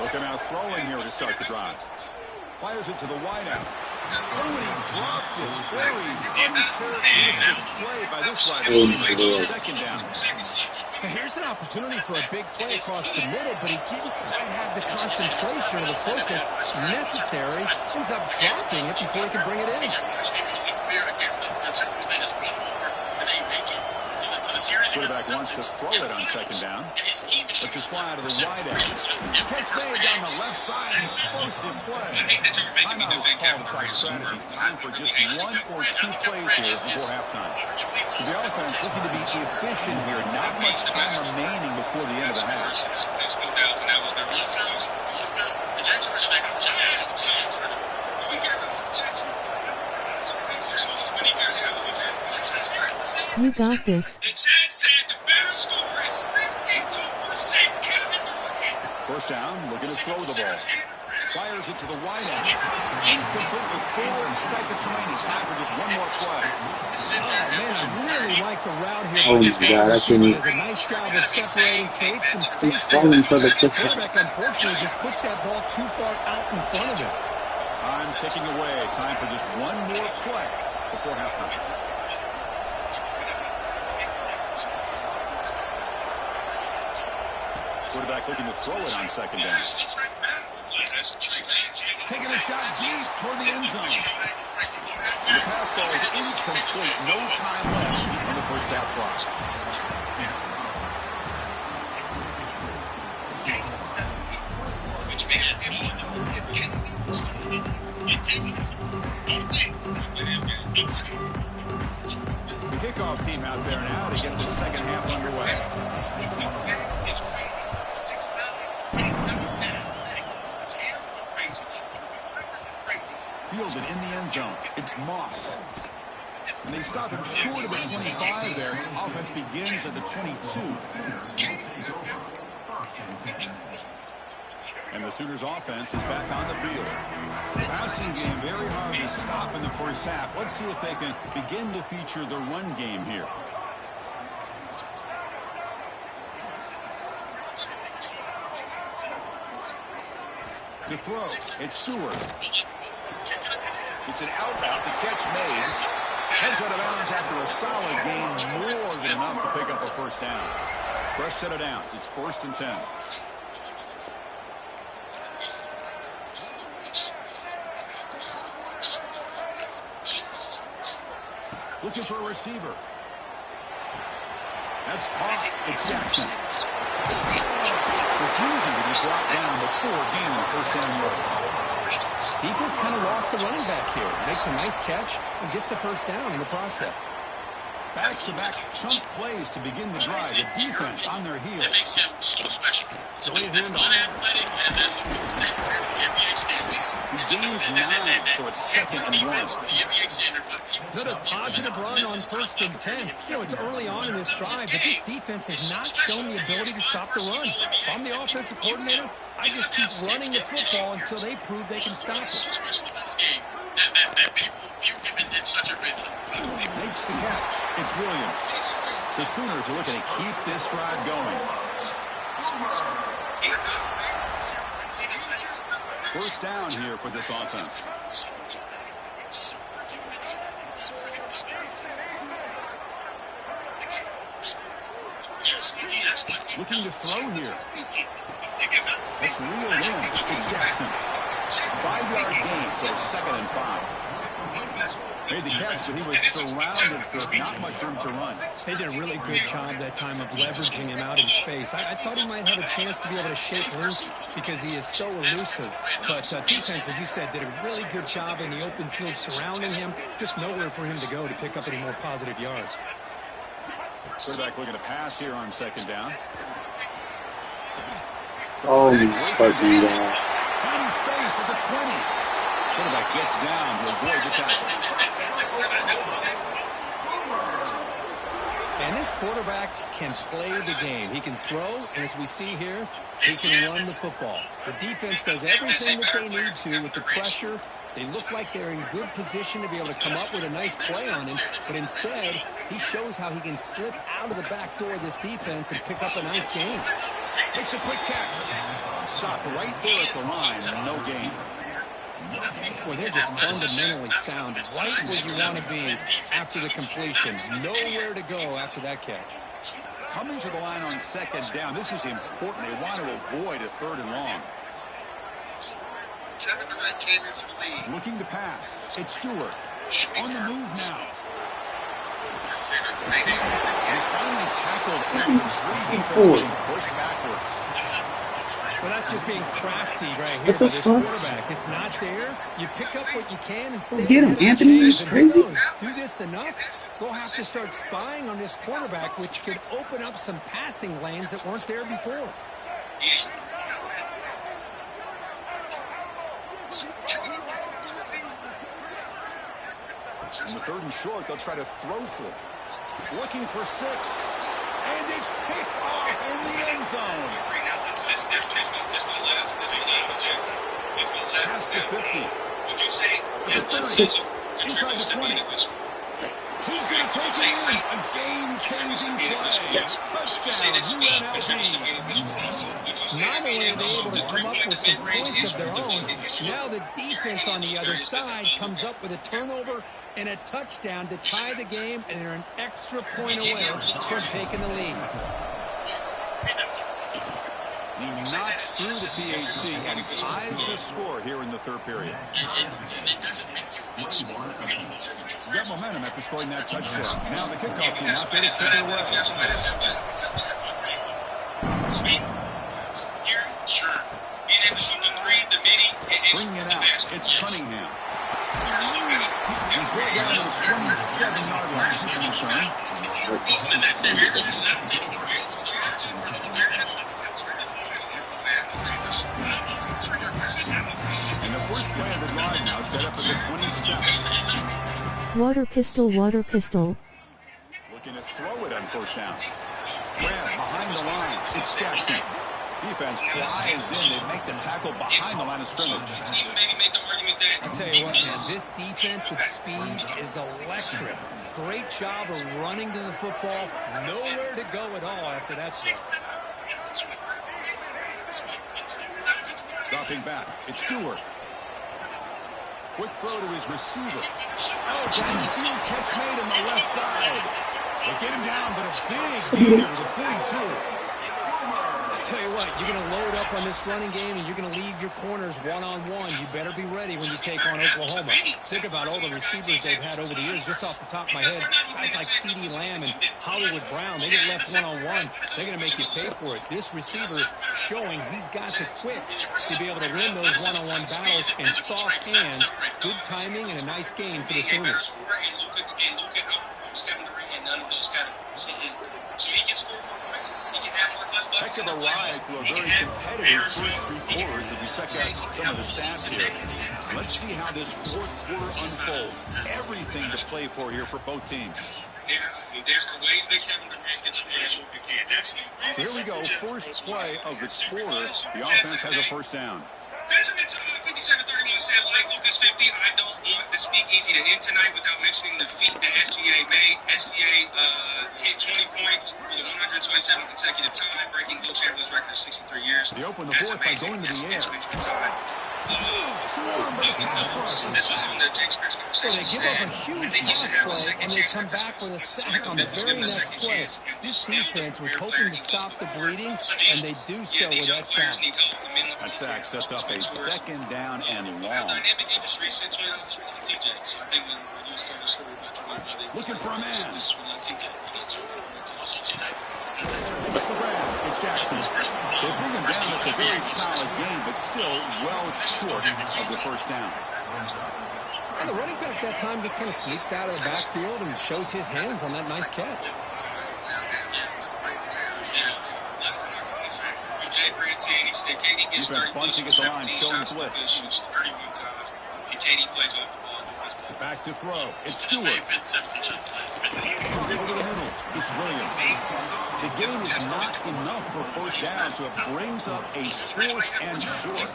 Looking out throwing here to start the drive. Fires it to the wideout. Oh, and he dropped it. Very uncharacteristic play by this wide receiver. Second down. Here's an opportunity for a big play across the middle, but he didn't quite have the concentration or the focus necessary. Ends up dropping it before he could bring it in. Quarterback wants to throw it on second down. Let's just fly out of the wideout. Catch made down the left side. Explosive play. Timeout is called to talk strategy. Time for just 1 or 2 plays here before halftime. So the offense looking to be efficient here. Not much time remaining before the end of the half. You got this. First down, looking to throw the ball. Fires it to the wideout. Incomplete with 4 seconds remaining. Time for just 1 more play. Oh, man, I really like the route here. Oh, God, I couldn't. Does a nice job of separating, creates some space. He's falling for the The quarterback, unfortunately, just puts that ball too far out in front of him. Time ticking away. Time for just 1 more play before halftime. Quarterback looking to throw it on second down. Taking a shot deep toward the end zone. And the pass ball is incomplete. No time left on the first half clock. The kickoff team out there now to get the second half underway. Fielded in the end zone. It's Moss. And they stop him short of the 25 there. Offense begins at the 22. And the Sooners offense is back on the field. Passing game very hard to stop in the first half. Let's see if they can begin to feature the run game here. To throw, it's Stewart. It's an out route. The catch made. Heads out of bounds after a solid gain. More than enough to pick up a first down. Fresh set of downs. It's 1st and 10. Looking for a receiver. That's caught. It's Jackson. Refusing to be brought down before gaining first down yardage. Defense kind of lost the running back here. Makes a nice catch and gets the first down in the process. Back-to-back chunk plays to begin the drive. The defense on their heels. That makes him so special. So it's unathletic as some people say compared to the NBA standard. He gains 9, so it's second and 1. Another positive run on 1st and 10. You know, it's early on in this drive, but this defense has not shown the ability to stop the run. If I'm the offensive coordinator, I just keep running the football until they prove they can stop it. Especially about this game, that people view him in such a rhythm. Makes the catch. It's Williams. The Sooners are looking to keep this drive going. First down here for this offense. Looking to throw here. That's reeled in. It's Jackson. 5-yard gain, so it's 2nd and 5. Made the catch, but he was surrounded, Kirk. Not much room to run. They did a really good job that time of leveraging him out in space. I thought he might have a chance to be able to shake loose because he is so elusive. But defense, as you said, did a really good job in the open field surrounding him. Just nowhere for him to go to pick up any more positive yards. Quarterback looking to pass here on 2nd down. Oh, fucking God. Tiny space at the 20. Quarterback gets down to avoid the tackle. And this quarterback can play the game. He can throw, and as we see here, he can run the football. The defense does everything that they need to with the pressure. They look like they're in good position to be able to come up with a nice play on him, but instead, he shows how he can slip out of the back door of this defense and pick up a nice gain. Makes a quick catch. Stop right there at the line. No gain. Well, they're just fundamentally sound, right where you want to be after the completion. Nowhere to go after that catch. Coming to the line on 2nd down. This is important. They want to avoid a 3rd and long. Kevin Durant came into the league. Looking to pass. It's Stewart. On the move now. He's finally tackled at the 3 defense being pushed backwards. Well, that's just being crafty right here by this quarterback. It's not there. You pick up what you can and stay. Get him, Anthony. He's crazy. Do this enough, we'll have to start spying on this quarterback, which could open up some passing lanes that weren't there before. On the 3rd and short, they'll try to throw for it. Looking for 6. And it's picked off in the end zone. This my last. Past the 50. Would you say that one season contributes to being a good scorer? He's going to take it in. A game-changing play. Touchdown, UNLV. Not only are they able to come up with some points of their own, now the defense on the other side comes up with a turnover and a touchdown to tie the game, and they're an extra point away from taking the lead. He knocks through the PAT and ties the score here in the 3rd period. He got momentum after scoring that touchdown. Now the kickoff team out there to take it away. Speed. Here, sure. Being able to shoot the 3, the midi, bring it out. It's Cunningham. He's brought down to the 27-yard line. This is a return. And the first play of the drive now set up at the 27. Water pistol, water pistol. Looking to throw it on 1st down. Grab behind the line. It's Jackson. Defense flies in. They make the tackle behind the line of scrimmage. I'll tell you what, man, this defensive speed is electric. Great job of running to the football. Nowhere to go at all after that throw. Dropping back. It's Stewart. Quick throw to his receiver. Oh, downfield catch made on the left side. They get him down, but a big gainer to the 42. I'll tell you what, you're going to load up on this running game and you're going to leave your corners one-on-one. You better be ready when you take on Oklahoma. Think about all the receivers they've had over the years. Just off the top of my head, guys like C.D. Lamb and Hollywood Brown, they get left one-on-one. They're going to make you pay for it. This receiver showing he's got the quicks to be able to win those one-on-one battles in soft hands. Good timing and a nice game for the Sooners. those categories. So he can score more points. He can have more clutch buckets. Heck of a ride through a very competitive first three quarters as we check out some of the stats here. Let's see how this fourth quarter unfolds. Everything to play for here for both teams. There's ways they can make it score. So here we go, first play of the quarter. The offense has a first down. Benjamin Todd, 57-31, said, like Lucas 50, I don't want the speakeasy to end tonight without mentioning the feat that SGA made. SGA hit 20 points for the 127 consecutive time, breaking Will Chamberlain's record of 63 years. They opened the fourth by going to the air. Benjamin Todd. This was on the James Pierce conversation. They give up a huge pass play, and they come back with a second on the very next play. This defense was hoping to stop the bleeding, and they do so with that sack. That sack sets up a second down and long. Dynamic industry since when I was with TJ. So I think when you was telling the story about looking for a man. This is when TJ. It's the grab. It's Jackson. They bring him down. It's a very solid game, but still well short of the first down. And the running back that time just kind of sneaks out of the backfield and shows his hands on that nice catch. Jay Branton, he said KD gets 30 points from 17 shots, shoots 31 times, and KD plays off the ball. Back to throw. It's Stewart. Over the middle. It's Williams. The game is not enough for first down, so it brings up a fourth and short.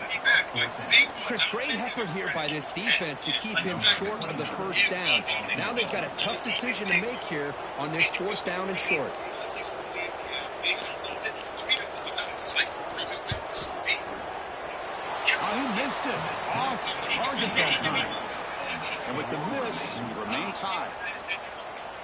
Chris, great effort here by this defense to keep him short of the first down. Now they've got a tough decision to make here on this fourth down and short. He missed it. Off target that time. And with the miss, we remain tied.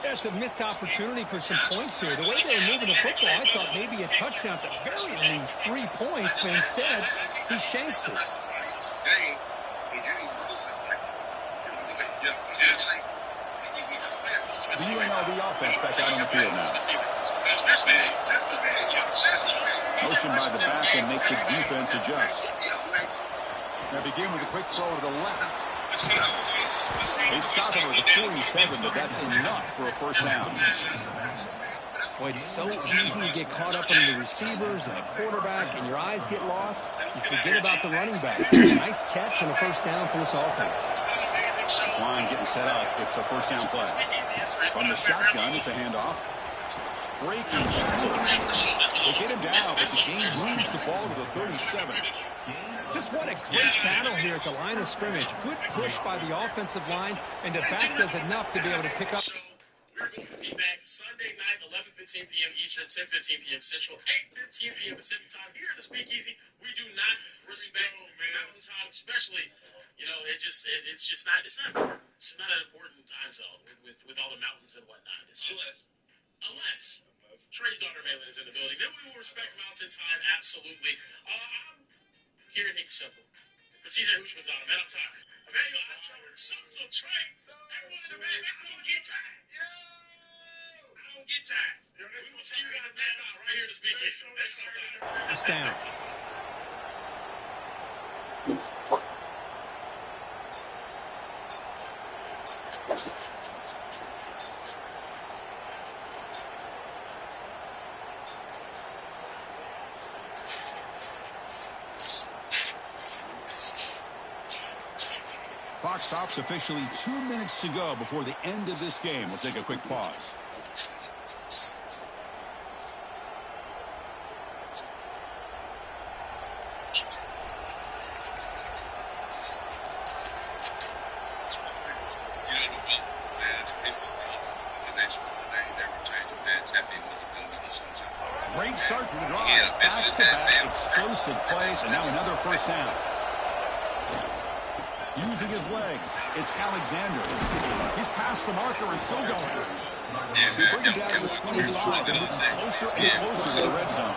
That's a missed opportunity for some points here. The way they were moving the football, I thought maybe a touchdown, at the very least 3 points, but instead, he shanks it. The UNLV offense back out on the field now. Motion by the back and make the defense adjust. Now begin with a quick throw to the left. They stop him with a 47, but that's enough for a first down. Boy, it's so easy to get caught up in the receivers and the quarterback, and your eyes get lost. You forget about the running back. Nice catch and a first down for this offense. This line getting set up. It's a first down play. From the shotgun, it's a handoff. Breaking tackle. They get him down, but the game moves the ball to the 37. Just what a great battle here at the line of scrimmage. Good push by the offensive line, and the back does enough to be able to pick up. We're going to be back Sunday night, 11:15 p.m. Eastern, 10:15 p.m. Central, 8:15 p.m. Pacific time. Here in the Speakeasy, we do not respect Mountain Time, especially, you know, it's not important. It's not an important time zone with all the mountains and whatnot. It's just unless Trey's daughter Malin is in the building, then we will respect Mountain Time absolutely. I'm here in Nick Simple. For TJ Hushman's on him, and I'm tired. Emmanuel Outro and Social Trey. Everyone in the band, let's go get tired. I don't get tired. We will see you guys next time right here to speak. Next time. It's down. Clock stops officially 2 minutes to go before the end of this game. We'll take a quick pause. Great start for the drive. Back-to-back explosive plays, and now another first down. Using his legs, it's Alexander. He's past the marker and still going. They bring him down to the 25 and moving closer and closer to the red zone.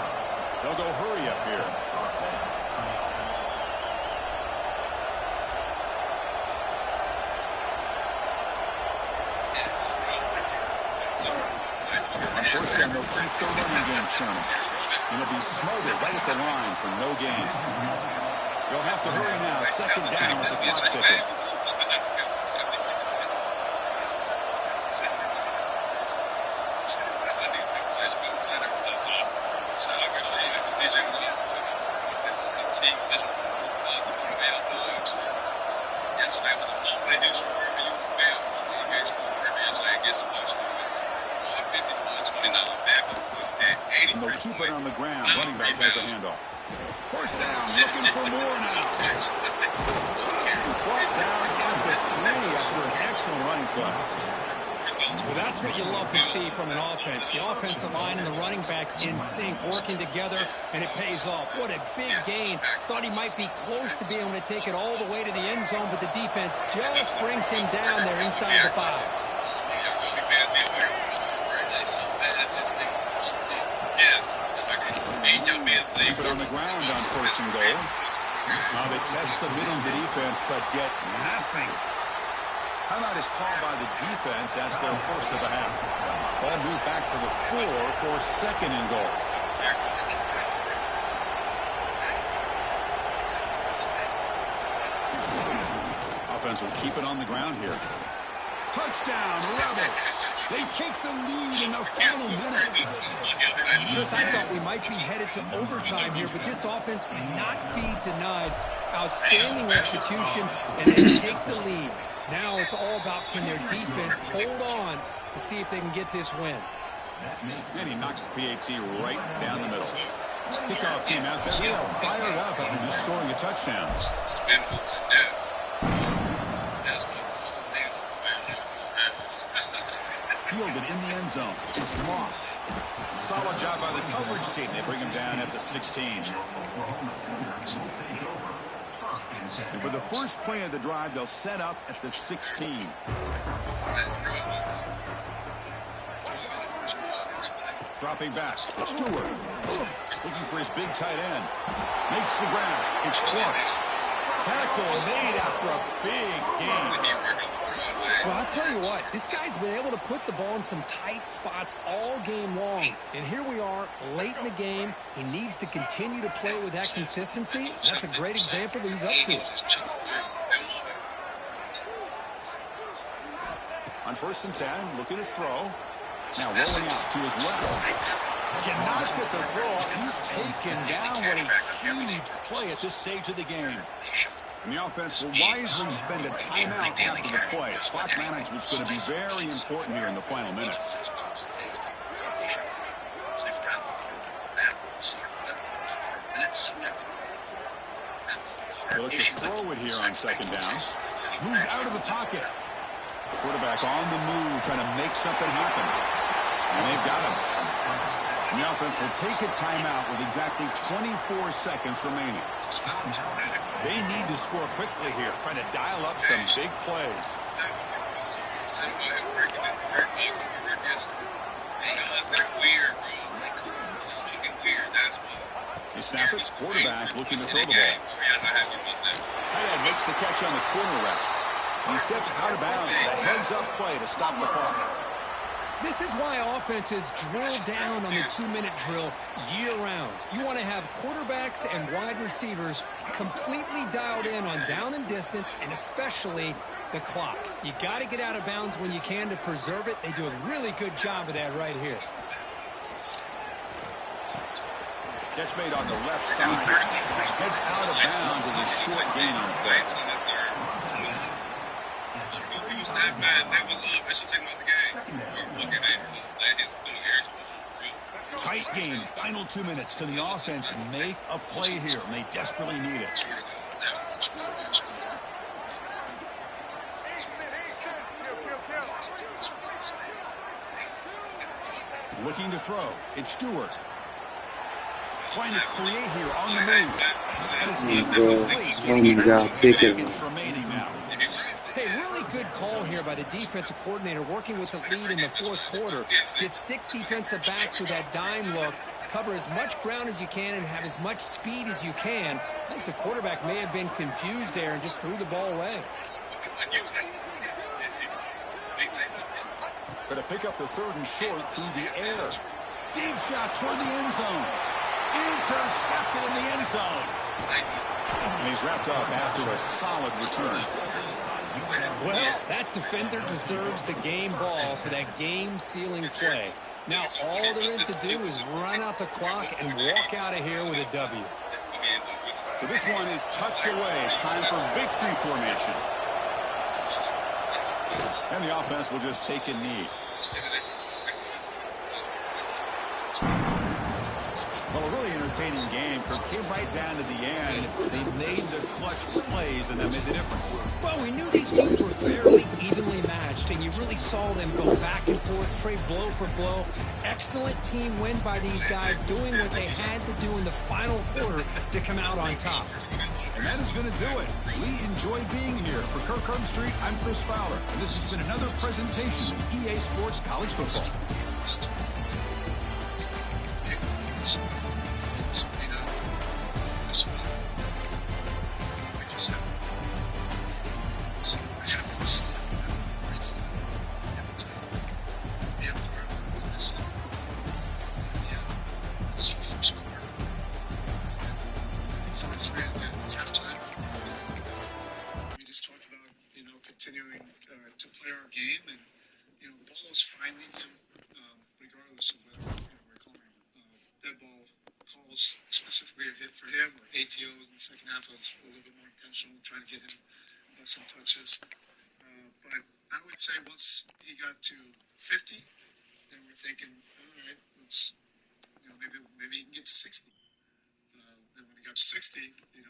They'll go hurry up here. On first down, they'll keep the running game churning. And they'll be smothered right at the line for no gain. You'll have to hurry now. Second down with the clock ticking. Yesterday was a moment in history where you failed. You guys scored yesterday against the Washington Wizards. 150-129 back at 83. And they'll keep it on the ground. Running back has a handoff. First down, looking for more now. Brought down at the 3 after an excellent running play. Well, that's what you love to see from an offense. The offensive line and the running back in sync, working together, and it pays off. What a big gain. Thought he might be close to being able to take it all the way to the end zone, but the defense just brings him down there inside the 5. Keep it on the ground on 1st and goal. Now they test the middle of the defense, but get nothing. Timeout is called by the defense. That's their first of the half. Ball moved back to the 4 for 2nd and goal. Offense will keep it on the ground here. Touchdown, Rebels. They take the lead in the final minute. Chris, I thought we might be headed to overtime here, but this offense would not be denied. Outstanding execution, and they take the lead. Now it's all about can their defense hold on to see if they can get this win. And he knocks the PAT right down the middle. Kickoff team out there. They are fired up after just scoring a touchdown. Fielded in the end zone. It's Moss. Solid job by the coverage team. They bring him down at the 16. And for the first play of the drive, they'll set up at the 16. Dropping back. Stewart. Looking for his big tight end. Makes the ground. It's Clark. Tackle made after a big game. Well, I'll tell you what, this guy's been able to put the ball in some tight spots all game long. And here we are, late in the game. He needs to continue to play with that consistency. That's a great example that he's up to it. On 1st and 10, looking to throw. Now rolling out to his left. Cannot get the throw off. He's taken down. What a huge play at this stage of the game. And the offense will wisely spend a timeout after the play. Clock management's going to be very important here in the final minutes. They look to throw it here on 2nd down. Moves out of the pocket. Quarterback on the move, trying to make something happen. And they've got him. And the offense will take a timeout with exactly 24 seconds remaining. They need to score quickly here, trying to dial up some big plays. They snap it. Quarterback looking to throw the ball. Tight end makes the catch on the corner route. And he steps out of bounds. A heads-up play to stop the clock. This is why offenses drill down on the 2-minute drill year-round. You want to have quarterbacks and wide receivers completely dialed in on down and distance, and especially the clock. You got to get out of bounds when you can to preserve it. They do a really good job of that right here. Catch made on the left side. Heads out of bounds as a short gain on the play. Tight game. Final 2 minutes. Can the offense make a play here? And they desperately need it. Looking to throw. It's Stewart. Trying to create here on the move. And it's incomplete. Seconds remaining now. Hey, really good call here by the defensive coordinator working with the lead in the 4th quarter. Get 6 defensive backs with that dime look. Cover as much ground as you can and have as much speed as you can. I think the quarterback may have been confused there and just threw the ball away. Going to pick up the 3rd and short through the air. Deep shot toward the end zone. Intercepted in the end zone. And he's wrapped up after a solid return. Well, that defender deserves the game ball for that game-sealing play. Now all there is to do is run out the clock and walk out of here with a W. So this one is tucked away. Time for victory formation. And the offense will just take a knee. Well, a really entertaining game. It came right down to the end. They made the clutch plays, and that made the difference. Well, we knew these teams were fairly evenly matched, and you really saw them go back and forth, trade blow for blow. Excellent team win by these guys, doing what they had to do in the final quarter to come out on top. And that is going to do it. We enjoy being here. For Kirk Herbstreit, I'm Chris Fowler, and this has been another presentation of EA Sports College Football. Continuing to play our game, and the ball was finding him, regardless of whether we're calling dead ball calls, specifically a hit for him, or ATOs in the second half. I was a little bit more intentional, trying to get him some touches. But I would say once he got to 50, then we're thinking, all right, let's maybe he can get to 60. And when he got to 60,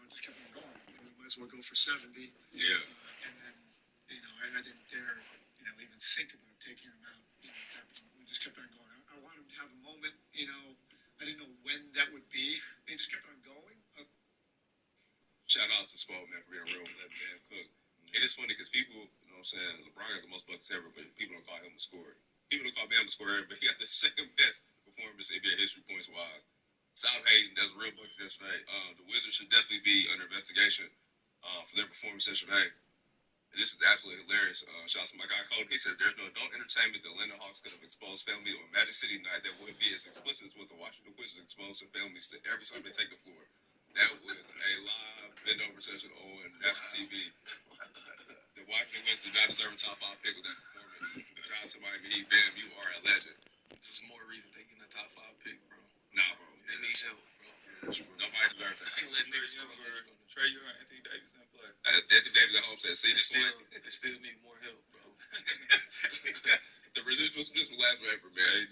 just kept on going. Might as well go for 70. Yeah. And then I didn't dare, even think about taking him out. At that point. We just kept on going. I wanted him to have a moment. I didn't know when that would be. He just kept on going. Shout out to Spo, man, for being real with that man Cook. And it's funny because people, LeBron got the most buckets ever, but people don't call him a scorer. People don't call Bam a scorer, but he got the second best performance in NBA history points wise. Stop hating. That's real buckets yesterday. The Wizards should definitely be under investigation for their performance yesterday. This is absolutely hilarious. Shout out to my guy Cole. He said, "There's no adult entertainment the Atlanta Hawks could have exposed family on Magic City night that would be as explicit as what the Washington Wizards exposed to families to every time they take the floor." That was a live bend-over session on national TV. The Washington Wizards do not deserve a top 5 pick with that performance. Shout out to Miami Heat. Bam, you are a legend. This is more reason they get a top 5 pick, bro. Nah, bro. They need help, bro. Nobody deserves that. Trey Young, Anthony Davis didn't play. Anthony Davis at home said, "See this one." They still need more help, bro. The residuals will last forever, man.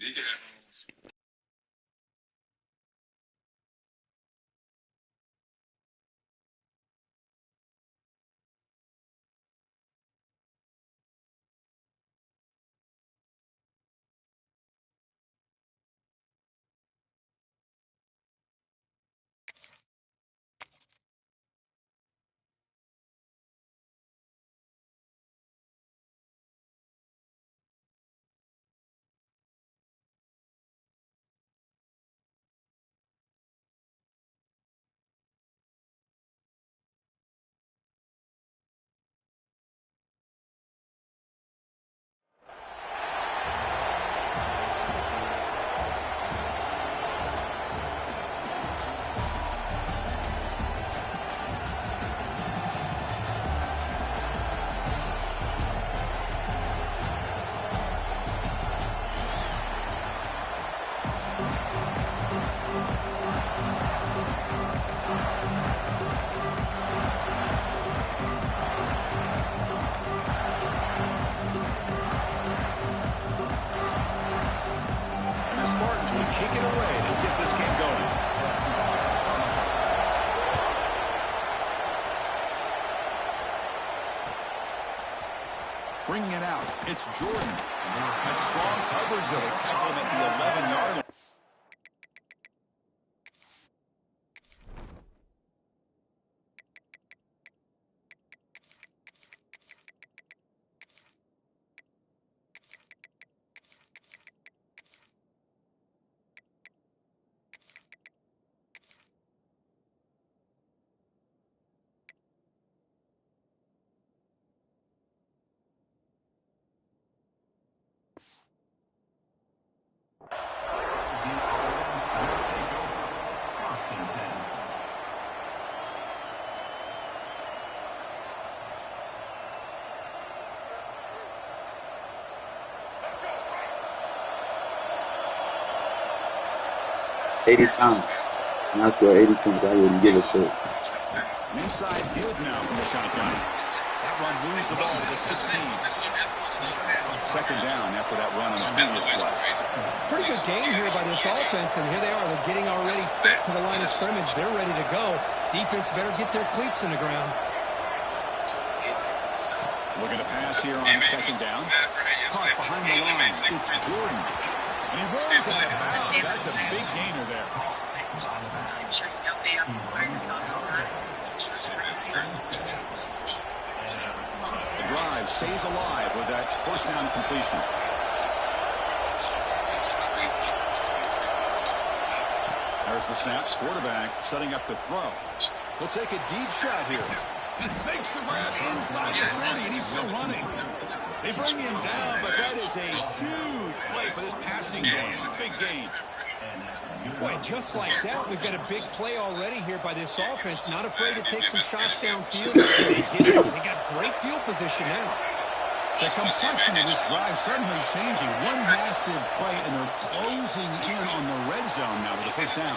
Spartans will kick it away to get this game going. Bringing it out, it's Jordan. That's strong coverage, though. They tackle him at the 11-yard line. 80 times. And I score 80 points. I wouldn't give a shit. An inside give now from the shotgun. That run moves the ball to the 16. Second down after that run on the previous play. Pretty good game here by this offense, and here they are. They're getting already set to the line of scrimmage. They're ready to go. Defense better get their cleats in the ground. Looking to pass here on second down. Caught behind the line. It's Jordan. And he rolls out of bounds. That's a big gainer there. I'm sure you know, Bam. What are your thoughts on that? The drive stays alive with that first down completion. There's the snap. Quarterback setting up the throw. He'll take a deep shot here. Makes the grab inside the 30, and he's still running. They bring him down, but that is a huge play for this passing game. Big gain. Boy, just like that, we've got a big play already here by this offense. Not afraid to take some shots downfield. They hit it. They got great field position now. The complexion of this drive suddenly changing. One massive play, and they're closing in on the red zone now with the first down.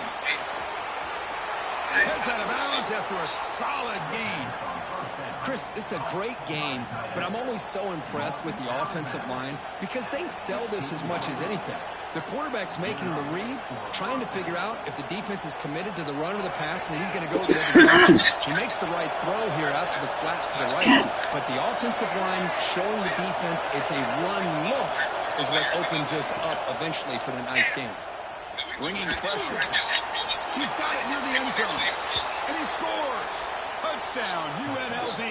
Heads out of bounds after a solid gain. Chris, this is a great game, but I'm always so impressed with the offensive line because they sell this as much as anything. The quarterback's making the read, trying to figure out if the defense is committed to the run or the pass, and then he's going to go to the other direction. He makes the right throw here out to the flat to the right, but the offensive line showing the defense it's a run look is what opens this up eventually for the nice game. Bringing pressure. He's got it near the end zone, and he scores. Touchdown, UNLV.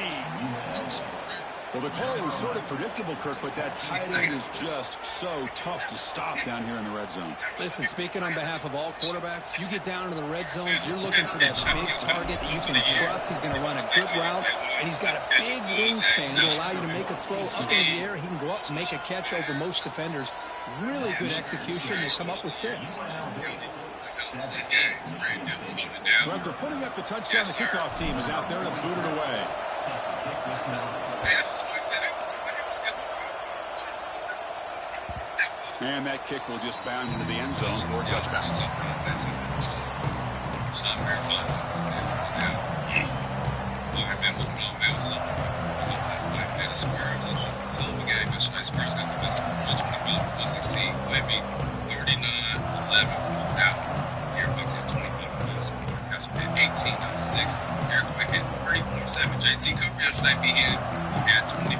Well, the call was sort of predictable, Kirk, but that tight end is just so tough to stop down here in the red zone. Listen, speaking on behalf of all quarterbacks, you get down to the red zone, you're looking for that big target that you can trust. He's going to run a good route, and he's got a big wingspan to allow you to make a throw up in the air. He can go up and make a catch over most defenders. Really good execution. They come up with 6. So after putting up the touchdown, the kickoff team is out there to boot it away. And that kick will just bound into the end zone for a touchback. Eric White hit 30.7. JT covered yesterday. He had 24.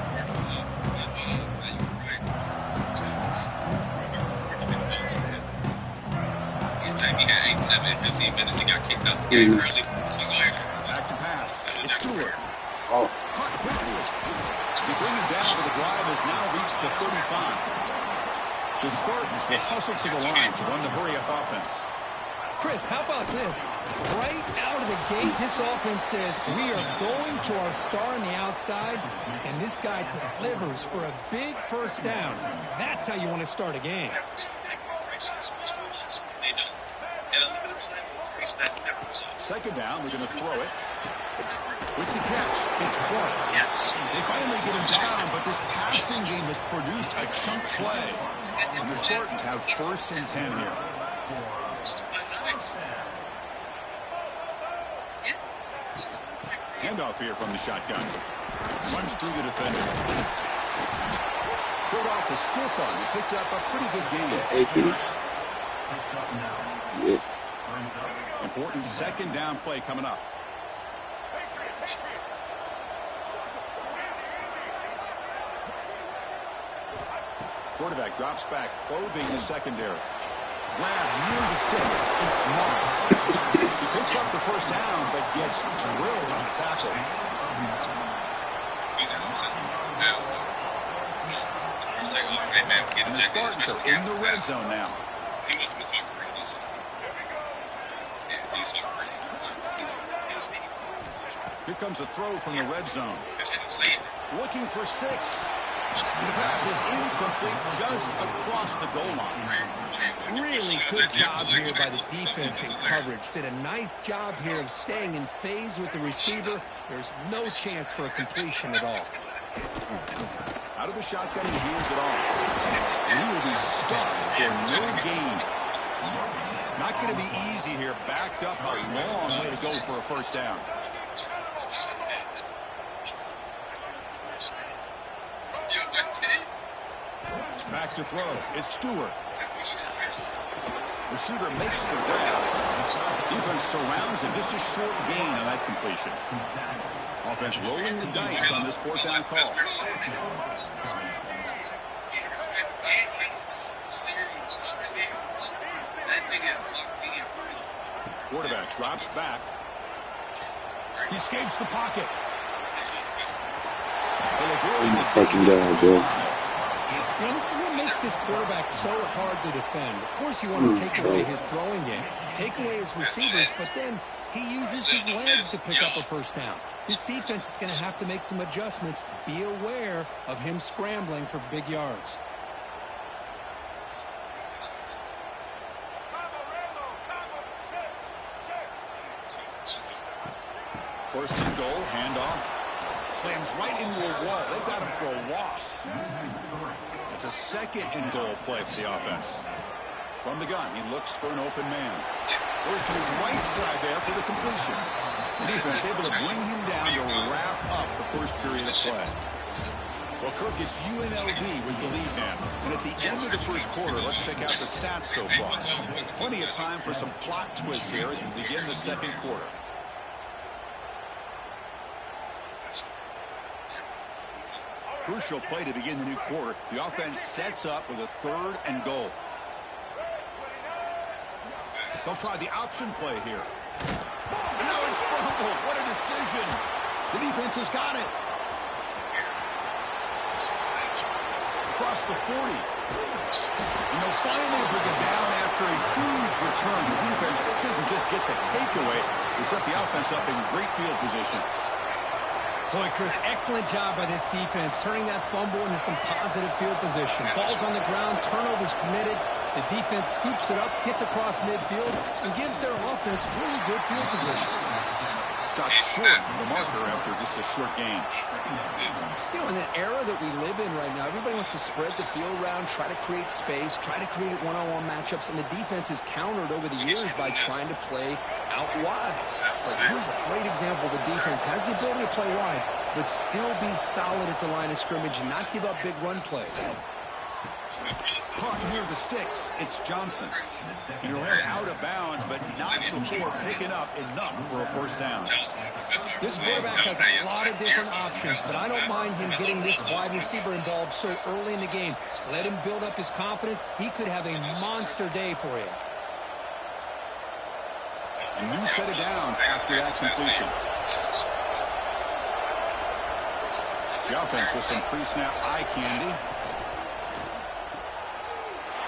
Jamie had 8-7 15 minutes. He got kicked out the game early. Back to pass. It's Stewart. Oh. Caught quickly. They bring it down, but the drive has now reached the 35. The Spartans will hustle to the line to run the hurry-up offense. Chris, how about this? Right out of the gate, this offense says, we are going to our star on the outside, and this guy delivers for a big first down. That's how you want to start a game. Second down, we're going to throw it. With the catch, it's Clark. Yes. They finally get him down, but this passing game has produced a chunk play. And the Spartans have first and 10 here. Handoff here from the shotgun. Runs through the defender. Showed off a stiff arm. He picked up a pretty good game. Yeah. Important second down play coming up. Quarterback drops back, probing the secondary. Grab near the sticks. It's Moss. He picks up the first down, but gets drilled on the tackle. And the Spartans are in the red zone now. He must have been talking crazy. Yeah, he was talking crazy. Here comes a throw from the red zone. Looking for 6. And the pass is incomplete just across the goal line. Really good job here by the defense in coverage. Did a nice job here of staying in phase with the receiver. There's no chance for a completion at all. Out of the shotgun, he hands it off. And he will be stuffed for no gain. Not going to be easy here. Backed up a long way to go for a first down. Back to throw. It's Stewart. Receiver makes the grab. Defense surrounds him. Just a short gain on that completion. Offense rolling the dice on this fourth down call. Quarterback drops back. He escapes the pocket. Fucking guy, bro. You know, this is what makes this quarterback so hard to defend. Of course, you want to take away his throwing game, take away his receivers, but then he uses his legs to pick up a first down. This defense is going to have to make some adjustments. Be aware of him scrambling for big yards. First and goal, handoff. Slams right into a wall. They've got him for a loss. It's a second and goal play for the offense. From the gun, he looks for an open man. Goes to his right side there for the completion. The defense able to bring him down to wrap up the first period of play. Well, Kirk, it's UNLV with the lead man. And at the end of the first quarter, let's check out the stats so far. Plenty of time for some plot twists here as we begin the second quarter. Crucial play to begin the new quarter. The offense sets up with a third and goal. They'll try the option play here. And now it's fumbled. What a decision. The defense has got it. Across the 40. And they'll finally bring it down after a huge return. The defense doesn't just get the takeaway. They set the offense up in great field position. Boy, Chris, excellent job by this defense, turning that fumble into some positive field position. Ball's on the ground, turnovers committed. The defense scoops it up, gets across midfield, and gives their offense really good field position. Stops short of the marker after just a short gain. You know, in an era that we live in right now, everybody wants to spread the field around, try to create space, try to create one-on-one matchups, and the defense is countered over the years by trying to play out wide. But here's a great example. The defense has the ability to play wide, but still be solid at the line of scrimmage and not give up big run plays. Caught near the sticks. It's Johnson. And he'll head out of bounds, but not before picking up enough for a first down. This quarterback has a lot of different options, but I don't mind him getting this wide receiver involved so early in the game. Let him build up his confidence. He could have a monster day for you. A new set of downs after that completion. The offense with some pre-snap eye candy.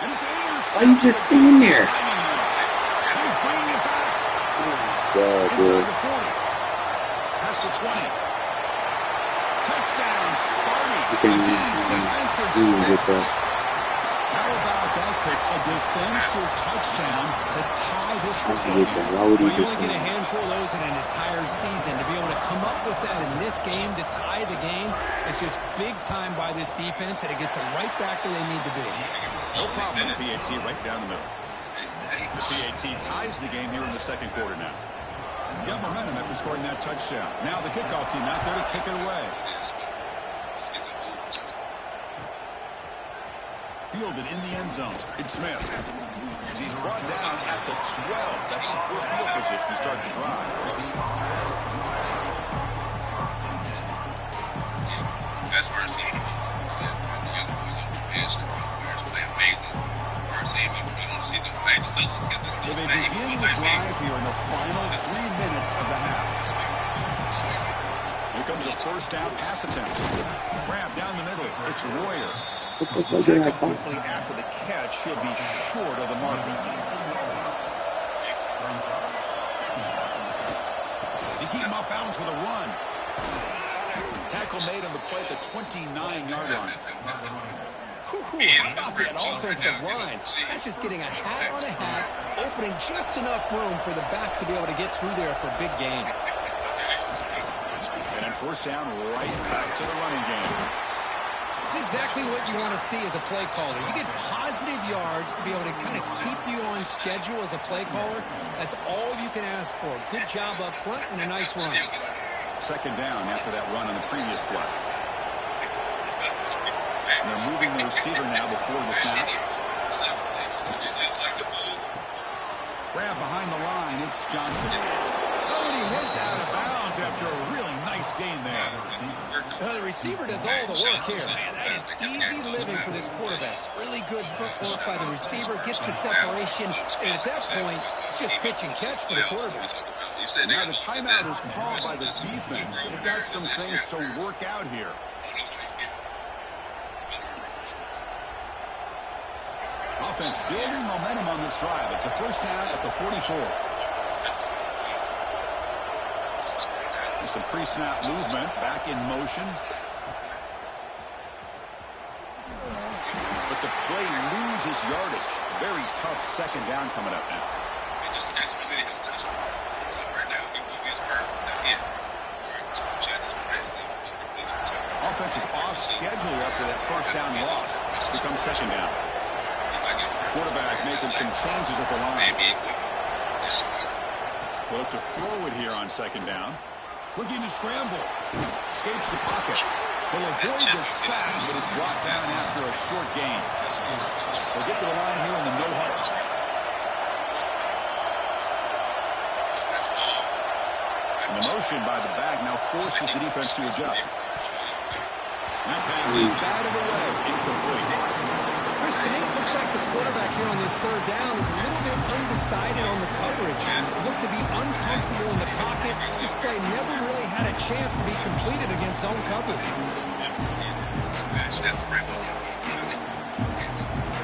And it's why you just stand there? He's bringing it back. God, inside the 40. Past the 20. Touchdown, Sparty. How about that, Chris? A defensive touchdown to tie this football game. Why would he You only get a handful of those in an entire season. To be able to come up with that in this game to tie the game is just big time by this defense, and it gets them right back where they need to be. No problem with the PAT right down the middle. The PAT ties the game here in the second quarter now. Got momentum after scoring that touchdown. Now the kickoff team out there to kick it away. Fielded in the end zone. It's Smith. He's brought down at the 12. That's the poor field position to start the drive. That's first team. So they begin the drive here in the final 3 minutes of the half. Here comes a first down pass attempt. Grab down the middle. It's Royer. Tackle quickly after the catch. He'll be short of the marker. They keep him off balance with a run. Tackle made on the play at the 29-yard line. How about that offensive line? That's just getting a hat on a hat, opening just enough room for the back to be able to get through there for a big gain. And then first down, right back to the running game. This is exactly what you want to see as a play caller. You get positive yards to be able to kind of keep you on schedule as a play caller. That's all you can ask for. Good job up front and a nice run. Second down after that run on the previous play. They're moving the receiver now before the snap. Grab behind the line. It's Johnson. Oh, and he heads out of bounds after a really nice gain there. The receiver does all the work here. Man, that is easy living for this quarterback. Really good footwork by the receiver. Gets the separation. And at that point, it's just pitch and catch for the quarterback. Now the timeout is called by the defense. They've got some things to work out here. Offense building momentum on this drive. It's a first down at the 44. There's some pre-snap movement. Back in motion. But the play loses yardage. Very tough second down coming up now. Offense is off schedule after that first down loss. Becomes second down. Quarterback making some changes at the line. We'll look to throw it here on second down. Looking to scramble. Escapes the pocket. He'll avoid the sack, but is brought down after a short gain. They'll get to the line here in the no huddle. And the motion by the back now forces the defense to adjust. That pass is batted away. Incomplete. Chris, to me, it looks like the quarterback here on this third down is a little bit undecided on the coverage. Looked to be uncomfortable in the pocket. This play never really had a chance to be completed against zone coverage. That's right.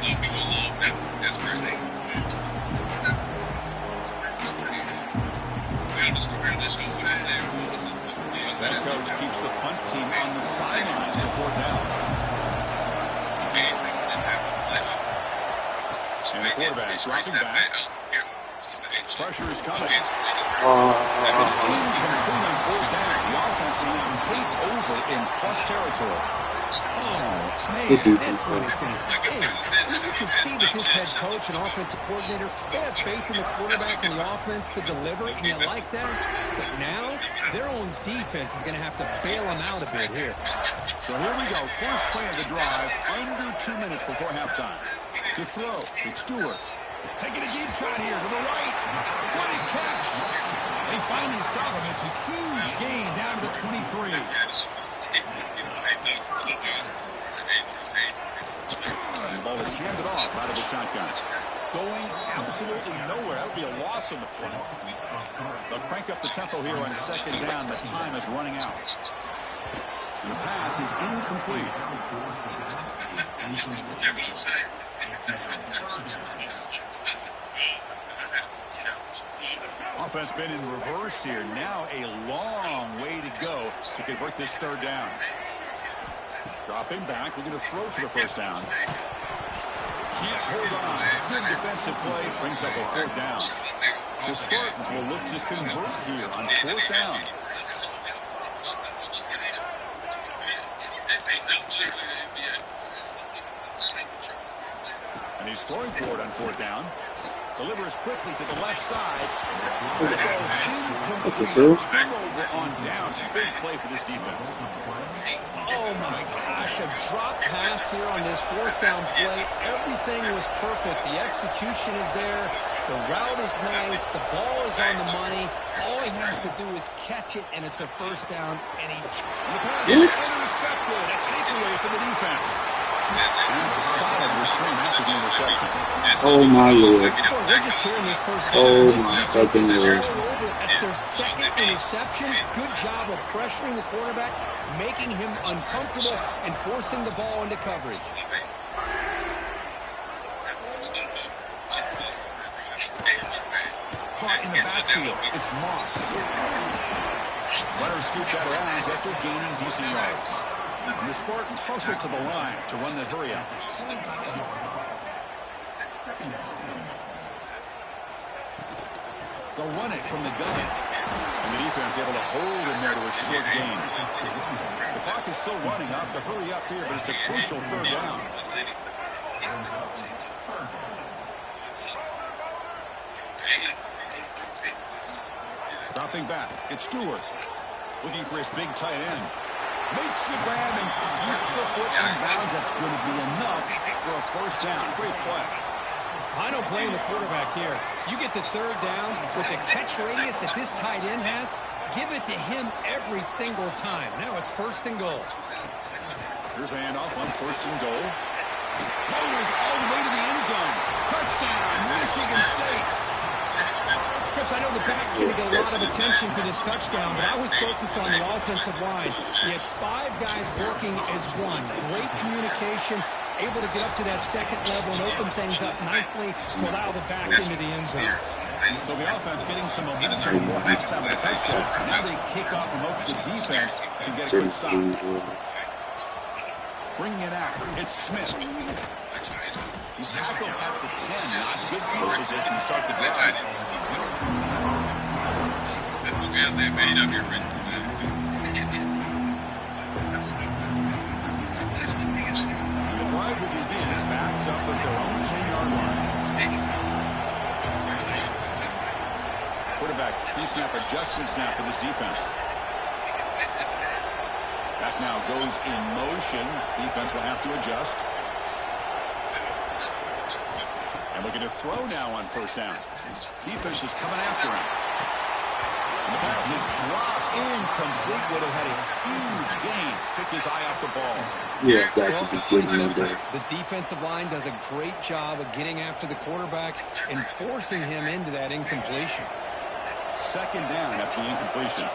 People love that. That's crazy. That coach keeps the punt team on the sidelines before down. And the quarterback dropping back. Pressure is coming. It's incomplete on fourth down. The offense will now take over in plus territory. Oh, man, this one is going to stink. You can see that this head coach and offensive coordinator, they have faith in the quarterback and the offense to deliver, and you like that. But now, their own defense is going to have to bail them out a bit here. So here we go. First play of the drive, under 2 minutes before halftime. To throw, it's Stewart. Taking a deep shot here to the right. What a catch. They finally stop him. It's a huge gain down to the 23. And the ball is handed off out of the shotgun. Going absolutely nowhere. That would be a loss in the play. They'll crank up the tempo here on second down. The time is running out. And the pass is incomplete. Offense been in reverse here. Now a long way to go to convert this third down. Dropping back, looking to throw for the first down. Can't hold on. Good defensive play, brings up a fourth down. The Spartans will look to convert here on fourth down. And he's throwing for it on fourth down. Delivers quickly to the left side. The ball is incomplete. Turnover on downs. Big play for this defense. Oh, my gosh. A drop pass here on this fourth down play. Everything was perfect. The execution is there. The route is nice. The ball is on the money. All he has to do is catch it, and it's a first down. And the pass is intercepted. A takeaway for the defense. And it's a solid return after the interception. Oh, my Lord. We're just hearing this first time. Oh, my fucking Lord. That's their second interception. Good job of pressuring the quarterback, making him uncomfortable, and forcing the ball into coverage. Caught in the backfield. It's Moss. Runner scoots out of bounds after gaining decent yards. And the Spartans hustle to the line to run the hurry-up. They'll run it from the gun. And the defense able to hold him there to a short gain. The clock is still running. I'll have to hurry up here, but it's a crucial third down. Dropping back, it's Stewart. Looking for his big tight end. Makes the grab and keeps the foot in bounds. That's going to be enough for a first down. Great play. I don't blame the quarterback here. You get the third down with the catch radius that this tight end has. Give it to him every single time. Now it's first and goal. Here's a handoff on first and goal. Motors all the way to the end zone. Touchdown, Michigan State. Chris, I know the back's going to get a lot of attention for this touchdown, but I was focused on the offensive line. He had 5 guys working as one. Great communication, able to get up to that second level and open things up nicely to allow the back into the end zone. So the offense getting some momentum before halftime of the touchdown. Now they kick off and hopes the defense can get a quick stop. Bringing it out, it's Smith. He's tackled at the 10. Not good field position to start the drive. They made up here, Rich. The drive will begin backed up at their own 10-yard line. Quarterback pre-snap adjustments now for this defense. That now goes in motion. Defense will have to adjust. And looking to throw now on first down. Defense is coming after him. And the pass is dropped incomplete. Would have had a huge gain. Took his eye off the ball. Yeah, that's a good one there. The defensive line does a great job of getting after the quarterback and forcing him into that incompletion. Second down after the incompletion.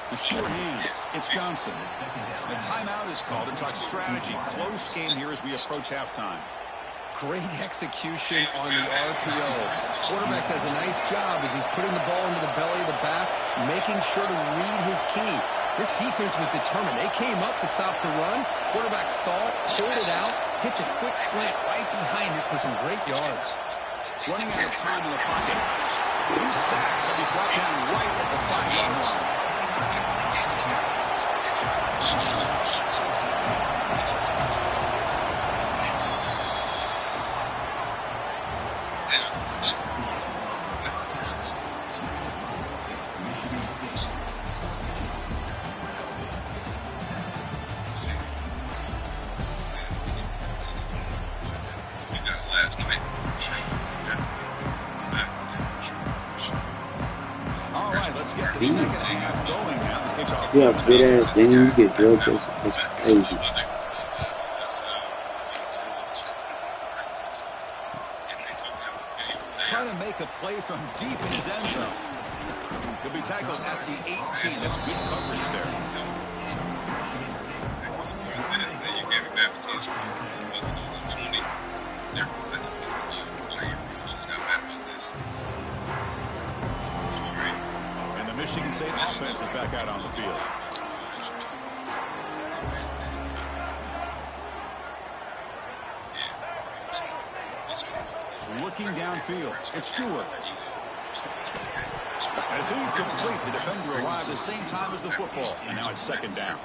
The short hands. It's Johnson. The timeout is called and talks strategy. Close game here as we approach halftime. Great execution on the RPO. Quarterback does a nice job as he's putting the ball into the belly of the back, making sure to read his key. This defense was determined. They came up to stop the run. Quarterback saw it, pulled it out, hit the quick slant right behind it for some great yards. Running out of time in the pocket. He's sacked and he brought down right at the 5-yard line. All right, let's get the second half going now. The kickoff. You have good ass game, you get drug tested. That's crazy. Trying to make a play from deep in his end zone. He'll be tackled at the 18. That's good coverage there. You can't be bad for teams. 20. That's a big she's got bad about this. And the Michigan State offense is back out on the field. Looking downfield, it's Stewart. And it's incomplete. The defender arrived at the same time as the football, and now it's second down.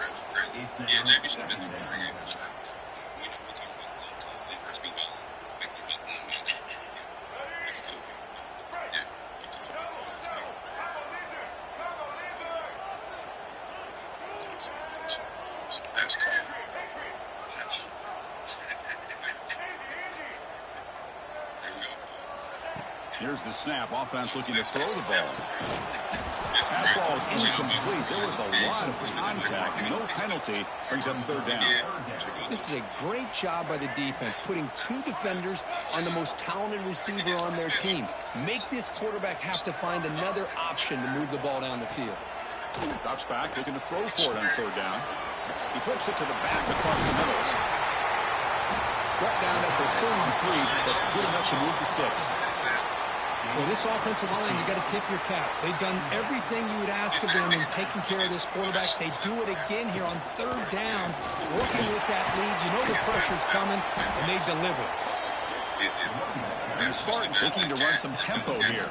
Yeah, JB should have been through the game. We talk about the long time. They first beat Ball. It's still that's cool. Here's the snap. Offense looking to throw the ball. Pass ball is incomplete. There was a lot of contact. No penalty. Brings up third down. This is a great job by the defense, putting 2 defenders on the most talented receiver on their team. Make this quarterback have to find another option to move the ball down the field. Drops back, looking to throw for it on third down. He flips it to the back across the middle. Brought down at the 33. That's good enough to move the sticks. Well, this offensive line, you got to tip your cap. They've done everything you would ask of them in taking care of this quarterback. They do it again here on third down, working with that lead. You know the pressure's coming, and they deliver. And the Spartans looking to run some tempo here.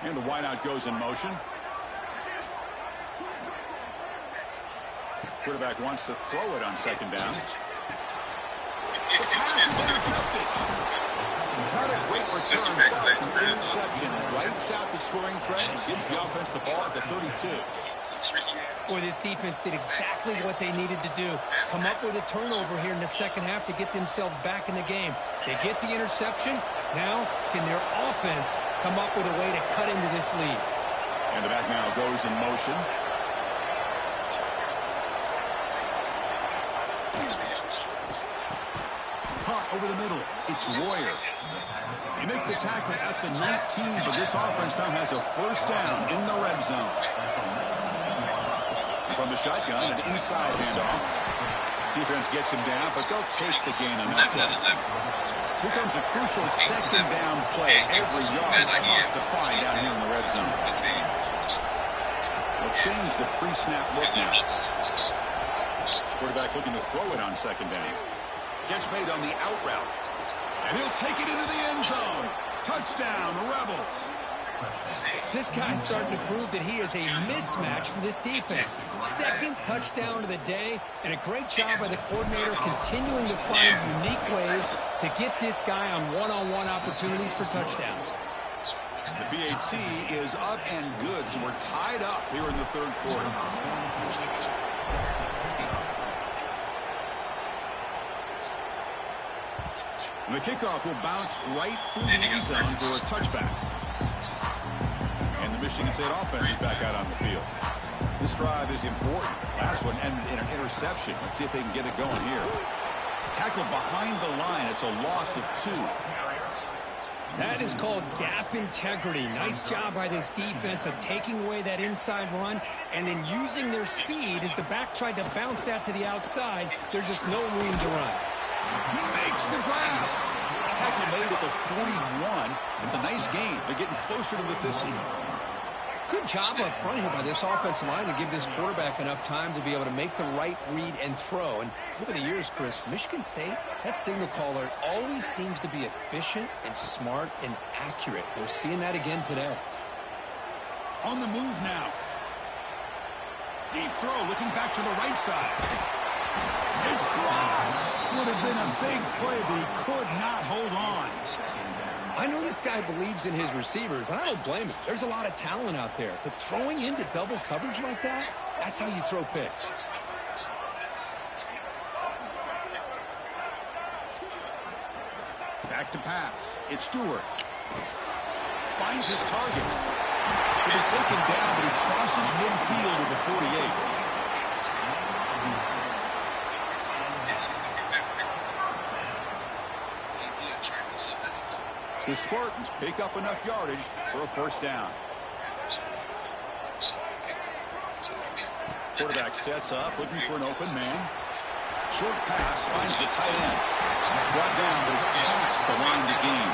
And the wideout goes in motion. Quarterback wants to throw it on second down. The pass is intercepted. Not a great return, but the interception wipes out the scoring threat and gives the offense the ball at the 32. Boy, this defense did exactly what they needed to do. Come up with a turnover here in the second half to get themselves back in the game. They get the interception. Now, can their offense come up with a way to cut into this lead? And the back now goes in motion. Caught over the middle. It's Royer. They make the tackle at the 19, but this offense now has a first down in the red zone. From the shotgun, an inside handoff. Defense gets him down, but they'll take the gain on that play. Here comes a crucial second down play. Every yard tough to find down here in the red zone. They'll change the pre-snap look now. Quarterback looking to throw it on second down. Catch made on the out route. And he'll take it into the end zone. Touchdown, Rebels. This guy's starting to prove that he is a mismatch for this defense. Second touchdown of the day, and a great job by the coordinator continuing to find unique ways to get this guy on one-on-one opportunities for touchdowns. The PAT is up and good, so we're tied up here in the third quarter. And the kickoff will bounce right through the end zone for a touchback. And the Michigan State offense is back out on the field. This drive is important. Last one ended in an interception. Let's see if they can get it going here. Tackle behind the line. It's a loss of 2. That is called gap integrity. Nice job by this defense of taking away that inside run and then using their speed as the back tried to bounce that to the outside. There's just no room to run. He makes the grab. Tackle made at the 41. It's a nice gain. They're getting closer to the 50. Good job up front here by this offensive line to give this quarterback enough time to be able to make the right read and throw. And over the years, Chris, Michigan State, that signal caller always seems to be efficient and smart and accurate. We're seeing that again today. On the move now. Deep throw, looking back to the right side. It's dropped. Would have been a big play, but he could not hold on. I know this guy believes in his receivers, and I don't blame him. There's a lot of talent out there, but throwing into double coverage like that, that's how you throw picks. Back to pass. It's Stewart. Finds his target. He'll be taken down, but he crosses midfield to the 48. The Spartans pick up enough yardage for a first down. Quarterback sets up, looking for an open man. Short pass, finds the tight end. Brought down, but it's past the line to gain.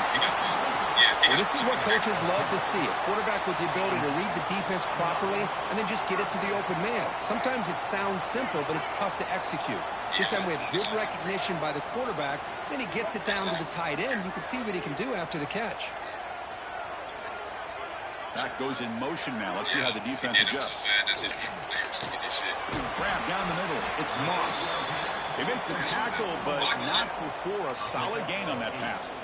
Well, this is what coaches love to see. A quarterback with the ability to read the defense properly and then just get it to the open man. Sometimes it sounds simple, but it's tough to execute. This time we have good recognition by the quarterback. Then he gets it down to the tight end. You can see what he can do after the catch. Back goes in motion now. Let's see how the defense adjusts. Grab down the middle. It's Moss. They make the tackle, but not before a solid gain on that pass.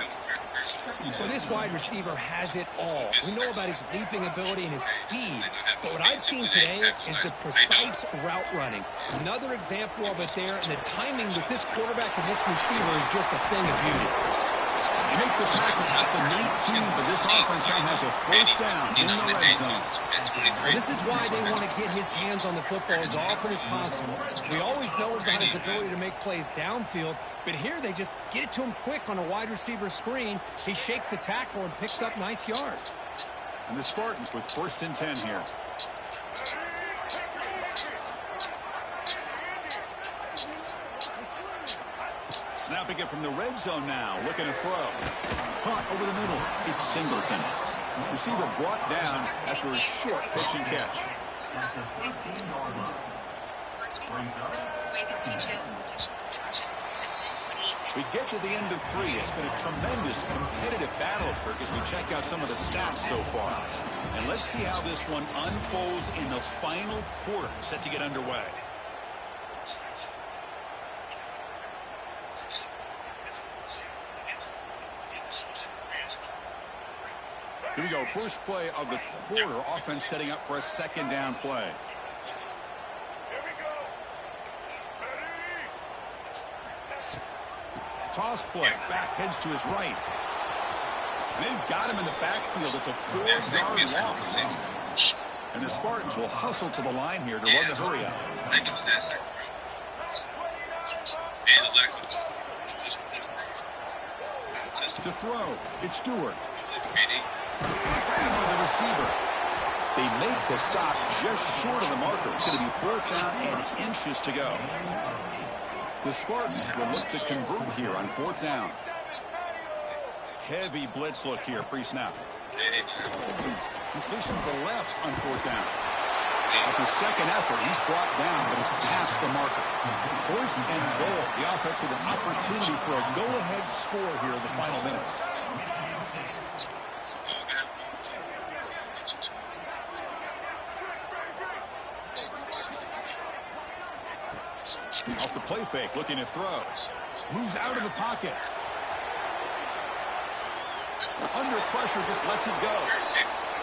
So this wide receiver has it all. We know about his leaping ability and his speed, but what I've seen today is the precise route running. Another example of it there, and the timing with this quarterback and this receiver is just a thing of beauty. They make the tackle at the 19, but this offense now has a first down in the red zone. Well, this is why they want to get his hands on the football as often as possible. We always know about his ability to make plays downfield, but here they just get it to him quick on a wide receiver screen. He shakes the tackle and picks up nice yards. And the Spartans with 1st and 10 here. Snapping it from the red zone now. Looking to throw. Caught over the middle. It's Singleton. Receiver brought down after a short pitch and catch. We get to the end of 3. It's been a tremendous competitive battle, Kirk, as we check out some of the stats so far. And let's see how this one unfolds in the final quarter, set to get underway. Here we go. First play of the quarter. Offense setting up for a 2nd down play. Toss play. Back heads to his right. And they've got him in the backfield. It's a 4-yard loss. And the Spartans will hustle to the line here to run the hurry up. To throw. It's Stewart. With the receiver. They make the stop just short of the marker. It's going to be 4th down and inches to go. The Spartans will look to convert here on 4th down. Heavy blitz look here pre-snap. Completion to the left on 4th down. After second effort, he's brought down, but it's past the marker. 1st and goal. The offense with an opportunity for a go-ahead score here in the final minutes. Off the play fake, looking to throw. Moves out of the pocket. Under pressure, just lets it go.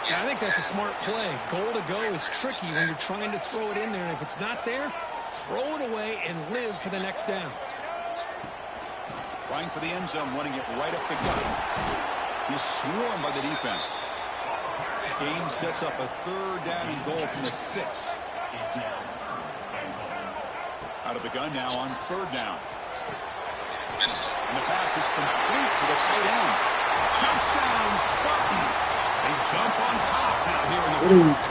Yeah, I think that's a smart play. Goal to go is tricky when you're trying to throw it in there. If it's not there, throw it away and live for the next down. Trying for the end zone, running it right up the gut. He's swarmed by the defense. Game sets up a 3rd down and goal from the 6. Out of the gun now on 3rd down. And the pass is complete to the tight end. Touchdown, Spartans. They jump on top now here in the fourth.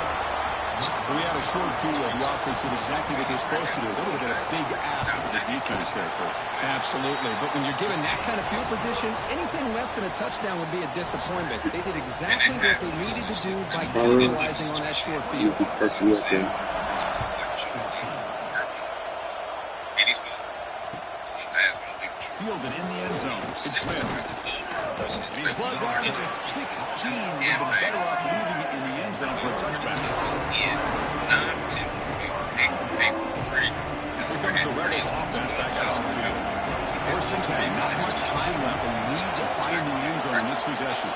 We had a short view of the offense did exactly what they're supposed to do. That would have been a big ask for the defense there, Kurt. Absolutely. But when you're given that kind of field position, anything less than a touchdown would be a disappointment. They did exactly what they needed to do by capitalizing on that short field. Fielded in the end zone. It's Smith. He's brought down at the 16. They've been better off leaving it in the end zone for a touchback. Here comes the Rebels offense back out on the field. 1st and 10. Not much time left. They need to find the end zone in this possession.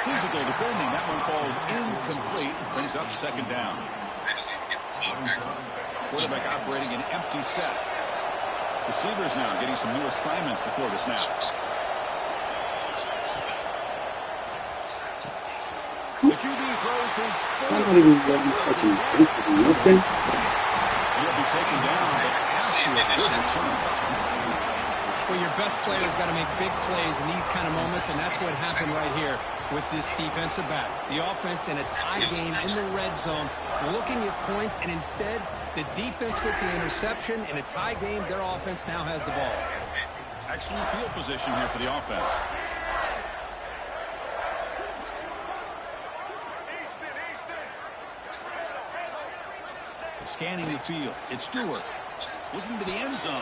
Physical defending. That one falls incomplete. Brings up 2nd down. Quarterback operating an empty set. Receivers now getting some new assignments before the snap. The QB throws his Somebody was letting fucking nothing. He'll be taken down, but after a good return. Well, your best players got to make big plays in these kind of moments, and that's what happened right here with this defensive back. The offense in a tie game in the red zone, looking at points, and instead, the defense with the interception. In a tie game, their offense now has the ball. Excellent field position here for the offense. Scanning the field. It's Stewart. Looking to the end zone.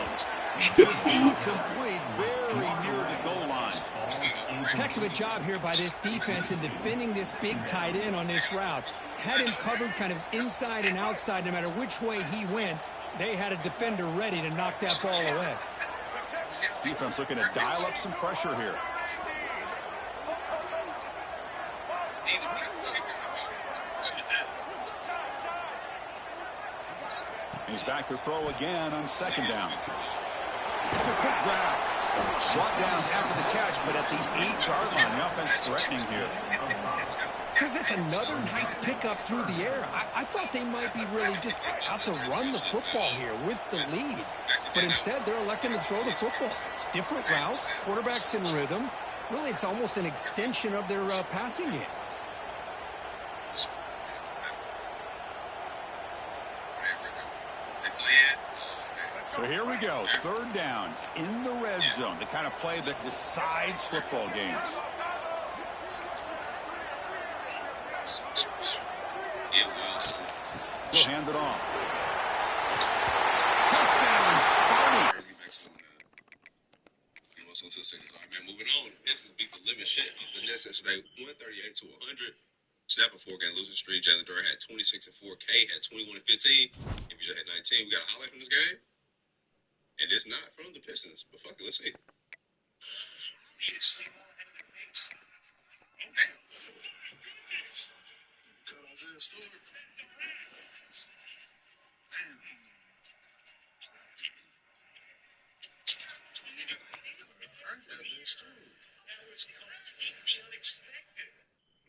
It's incomplete, very near the goal line. Heck of a job here by this defense in defending this big tight end on this route. Had him covered kind of inside and outside no matter which way he went. They had a defender ready to knock that ball away. Defense looking to dial up some pressure here. He's back to throw again on 2nd down. It's a quick grab. Brought down after the catch, but at the 8-yard line. The offense threatening here. Because it's another nice pickup through the air. I thought they might be really just out to run the football here with the lead. But instead, they're electing to throw the football. Different routes, quarterbacks in rhythm. Really, it's almost an extension of their passing game. So here we go, third down in the red zone, the kind of play that decides football games. We'll hand it off. Touchdown, Sparty. Moving on. This is beat the living shit off the Nets yesterday, 138 to 100. Snap a 4-game losing streak. Jalen Durant had 26 and 4. K had 21 and 15. If you just had 19, we got a highlight from this game. And it's not from the Pistons, but fuck it, let's see.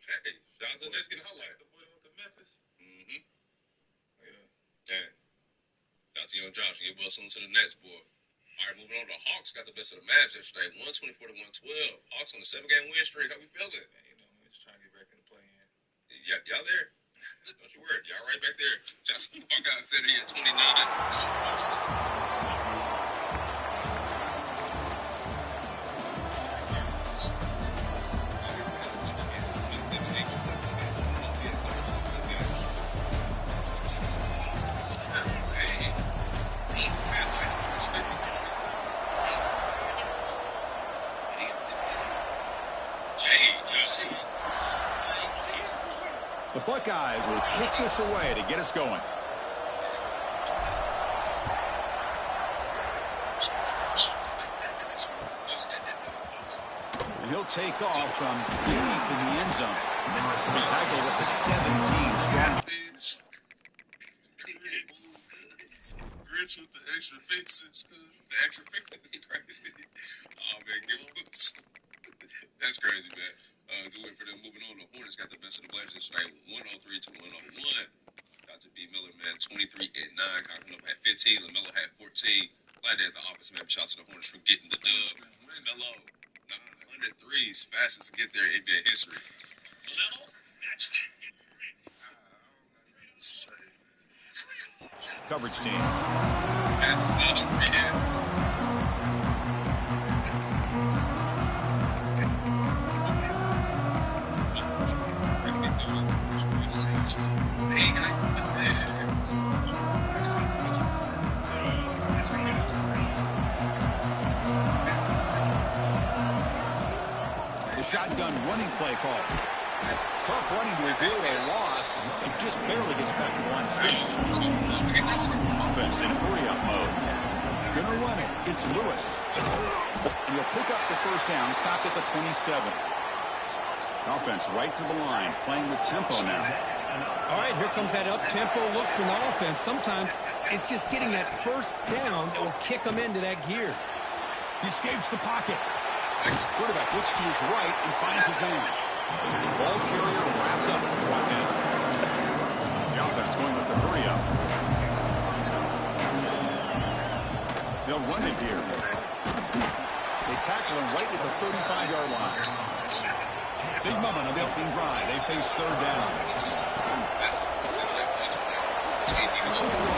Hey, Johnson, let's get a highlight. The boy with the Memphis. Yeah. Shout to young Josh. Get Wilson to the next boy. All right, moving on. The Hawks got the best of the Mavs yesterday, 124 to 112. Hawks on the 7-game win streak. How we feeling? You know, we're just trying to get back in the play-in. Y'all there? Don't you worry. Y'all right back there. Johnson walk out and said he had 29. The Buckeyes will kick this away to get us going. And he'll take off from deep in the end zone. The tackle with the 17 strong. Grits with the extra fixes. The extra fixes is crazy. Oh, man, give him some. That's crazy, man. Good win for them. Moving on, the Hornets got the best of the Blazers tonight, 103 to 101. Dr. B. Miller, man, 23 and 9. Conklin had 15. LaMelo had 14. Glad they had the offense, man. Shout out to the Hornets for getting the dub. LaMelo, 900 threes, fastest to get there in NBA history. Coverage team. That's enough, man. The shotgun running play call. Tough running to avoid a loss. It just barely gets back to the line of scrimmage. Offense in hurry-up mode. Gonna run it. It's Lewis. And he'll pick up the first down. Stop at the 27. Offense right to the line, playing with tempo now. All right, here comes that up-tempo look from the offense. Sometimes it's just getting that first down that will kick them into that gear. He escapes the pocket. Quarterback looks to his right and finds his man. Ball carrier wrapped up. The offense going with the hurry-up. They'll run it here. They tackle him right at the 35-yard line. Big moment on the opening drive. They face third down.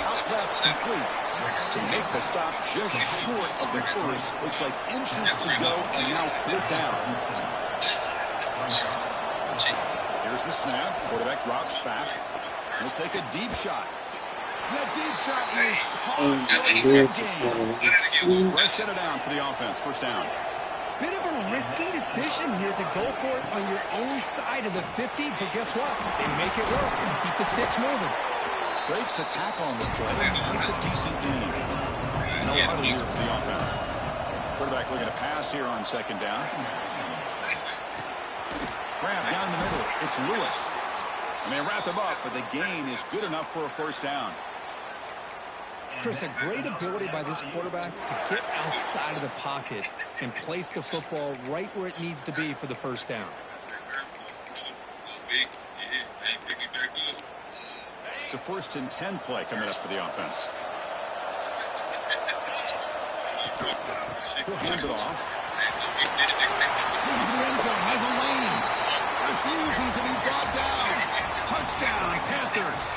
Out left complete. To make the stop just short of the first. Looks like inches to go, and now fourth down. Here's the snap. Quarterback drops back. He'll take a deep shot. That deep shot is hard. Press set it down for the offense. First down. Bit of a risky decision here to go for it on your own side of the 50, but guess what? They make it work and keep the sticks moving. Breaks a tackle on this play. Makes a decent gain. No huddle here for the offense. Quarterback looking to pass here on second down. Grab down the middle. It's Lewis. And they wrap him up, but the gain is good enough for a first down. Chris, a great ability by this quarterback to get outside of the pocket and place the football right where it needs to be for the first down. It's a 1st and 10 play coming up for the offense. He'll hand it off. Looking for the end zone. Has a lane. Refusing to be brought down. Touchdown, Panthers.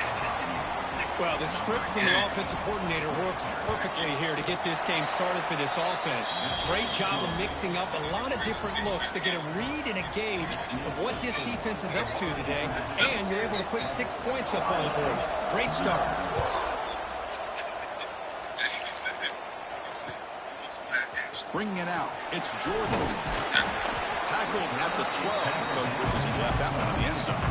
Well, the script from the offensive coordinator works perfectly here to get this game started for this offense. Great job of mixing up a lot of different looks to get a read and a gauge of what this defense is up to today, and you're able to put 6 points up on the board. Great start. Bringing it out. It's Jordan. Tackled at the 12. Coach wishes he left that one in the end zone.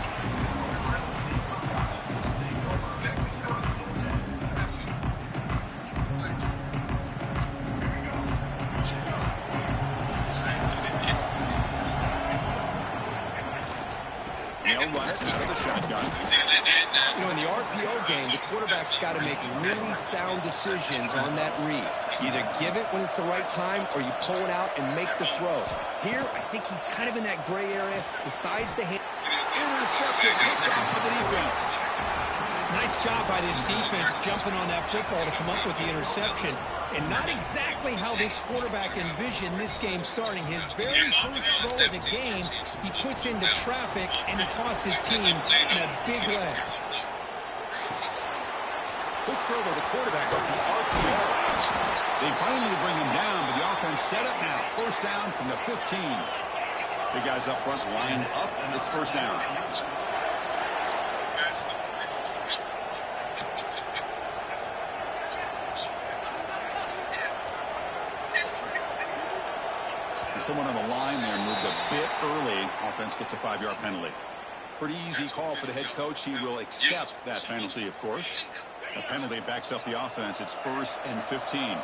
They'll run it out of the shotgun. You know, in the RPO game, the quarterback's got to make really sound decisions on that read. Either give it when it's the right time or you pull it out and make the throw. Here, I think he's kind of in that gray area besides the hand. Intercepted, picked off for the defense. Nice job by this defense jumping on that football to come up with the interception. And not exactly how this quarterback envisioned this game starting. His very first throw of the game, he puts into traffic, and he costs his team in a big way. Quick throw by the quarterback off the RPO. They finally bring him down, but the offense set up now. First down from the 15. The guys up front lined up, and it's first down. Someone on the line there moved a bit early. Offense gets a 5-yard penalty. Pretty easy call for the head coach. He will accept that penalty, of course. The penalty backs up the offense. It's 1st and 15.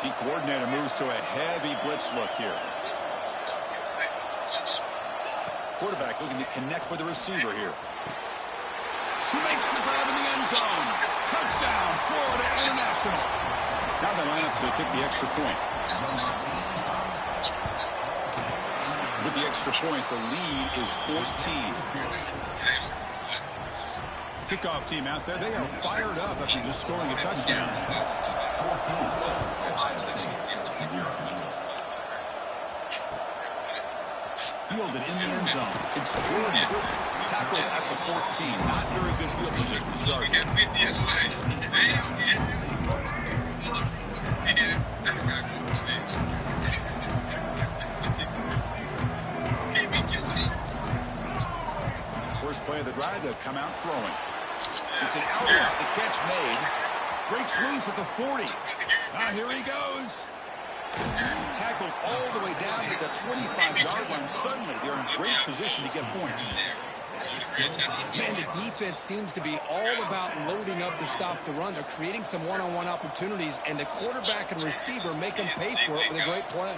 The coordinator moves to a heavy blitz look here. Quarterback looking to connect with the receiver here. He makes the grab in the end zone. Touchdown, Florida International. Now they line up to kick the extra point. With the extra point, the lead is 14. Kickoff team out there, they are fired up after just scoring a touchdown. Fielded in the end zone. It's Jordan. Tackled at the 14. Not very good field position to start. First play of the drive, they'll come out throwing. It's an out route. The catch made. Breaks loose at the 40. Here he goes. Tackled all the way down to the 25-yard line. Suddenly, they're in great position to get points. Man, the defense seems to be all about loading up to stop the run. They're creating some one-on-one opportunities, and the quarterback and receiver make them pay for it with a great play.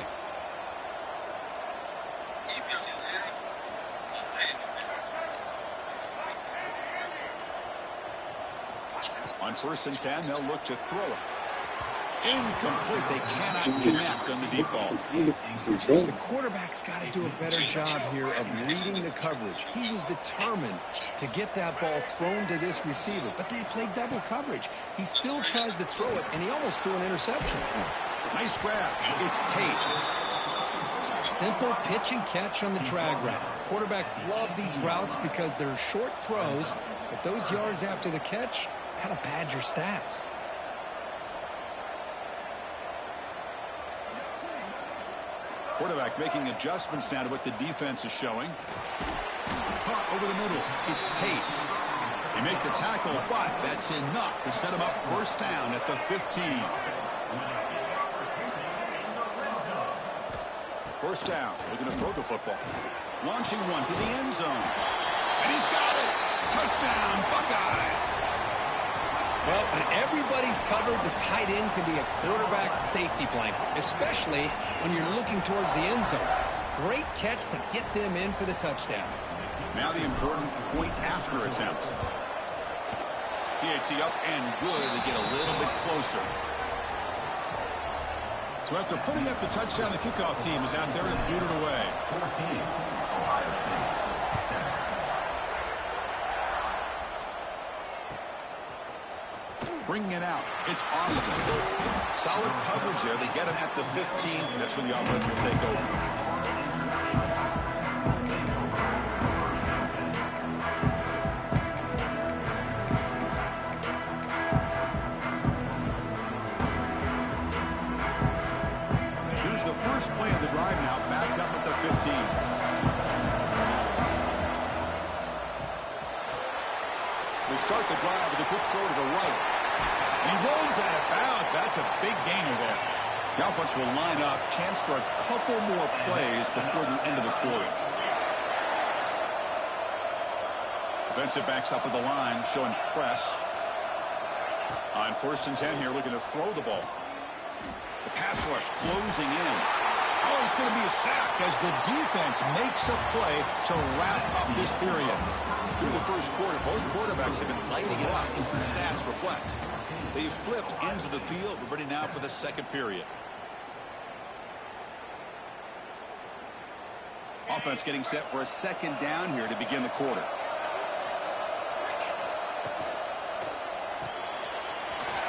On 1st and 10, they'll look to throw it. Incomplete. They cannot connect on the deep ball. The quarterback's got to do a better job here of reading the coverage. He was determined to get that ball thrown to this receiver, but they played double coverage. He still tries to throw it, and he almost threw an interception. Nice grab. It's Tate. Simple pitch and catch on the drag route. Quarterbacks love these routes because they're short throws, but those yards after the catch kind of pad your stats. Quarterback making adjustments now to what the defense is showing. Caught over the middle. It's Tate. They make the tackle, but that's enough to set him up first down at the 15. First down. Looking to throw the football. Launching one to the end zone. And he's got it. Touchdown, Buckeyes. Well, when everybody's covered, the tight end can be a quarterback's safety blanket, especially when you're looking towards the end zone. Great catch to get them in for the touchdown. Now the important point after attempt. PAT up and good to get a little bit closer. So after putting up the touchdown, the kickoff team is out there to boot it away. 14, Ohio State. Bringing it out, it's Austin. Solid coverage there. They get him at the 15. That's when the offense will take over. Here's the first play of the drive now, backed up at the 15. They start the drive with a quick throw to the right. And he rolls out of bounds. That's a big gainer there. The offense will line up. Chance for a couple more plays before the end of the quarter. Defensive backs up at the line, showing press. On 1st and 10 here, looking to throw the ball. The pass rush closing in. Oh, it's going to be a sack as the defense makes a play to wrap up this period. Through the first quarter, both quarterbacks have been lighting it up as the stats reflect. They've flipped ends of the field. We're ready now for the second period. Offense getting set for a second down here to begin the quarter.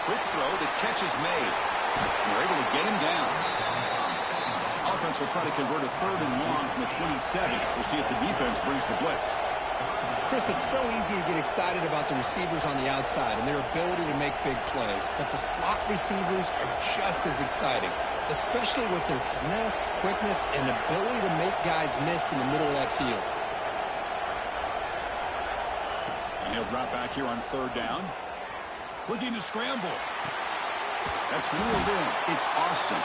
Quick throw, the catch is made. They're able to get him down. Offense will try to convert a 3rd and long from the 27. We'll see if the defense brings the blitz. Chris, it's so easy to get excited about the receivers on the outside and their ability to make big plays, but the slot receivers are just as exciting, especially with their finesse, quickness, and ability to make guys miss in the middle of that field. And he'll drop back here on 3rd down. Looking to scramble. That's ruled in. It's Austin.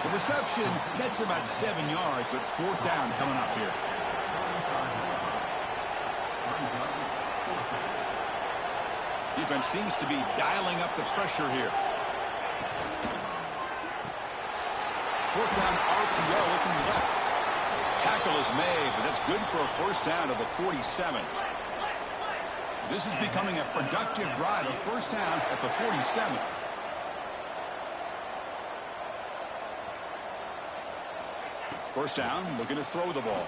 The reception, that's about 7 yards, but 4th down coming up here. Defense seems to be dialing up the pressure here. 4th down RPO looking left. Tackle is made, but that's good for a 1st down to the 47. This is becoming a productive drive, a 1st down at the 47. First down, looking to throw the ball.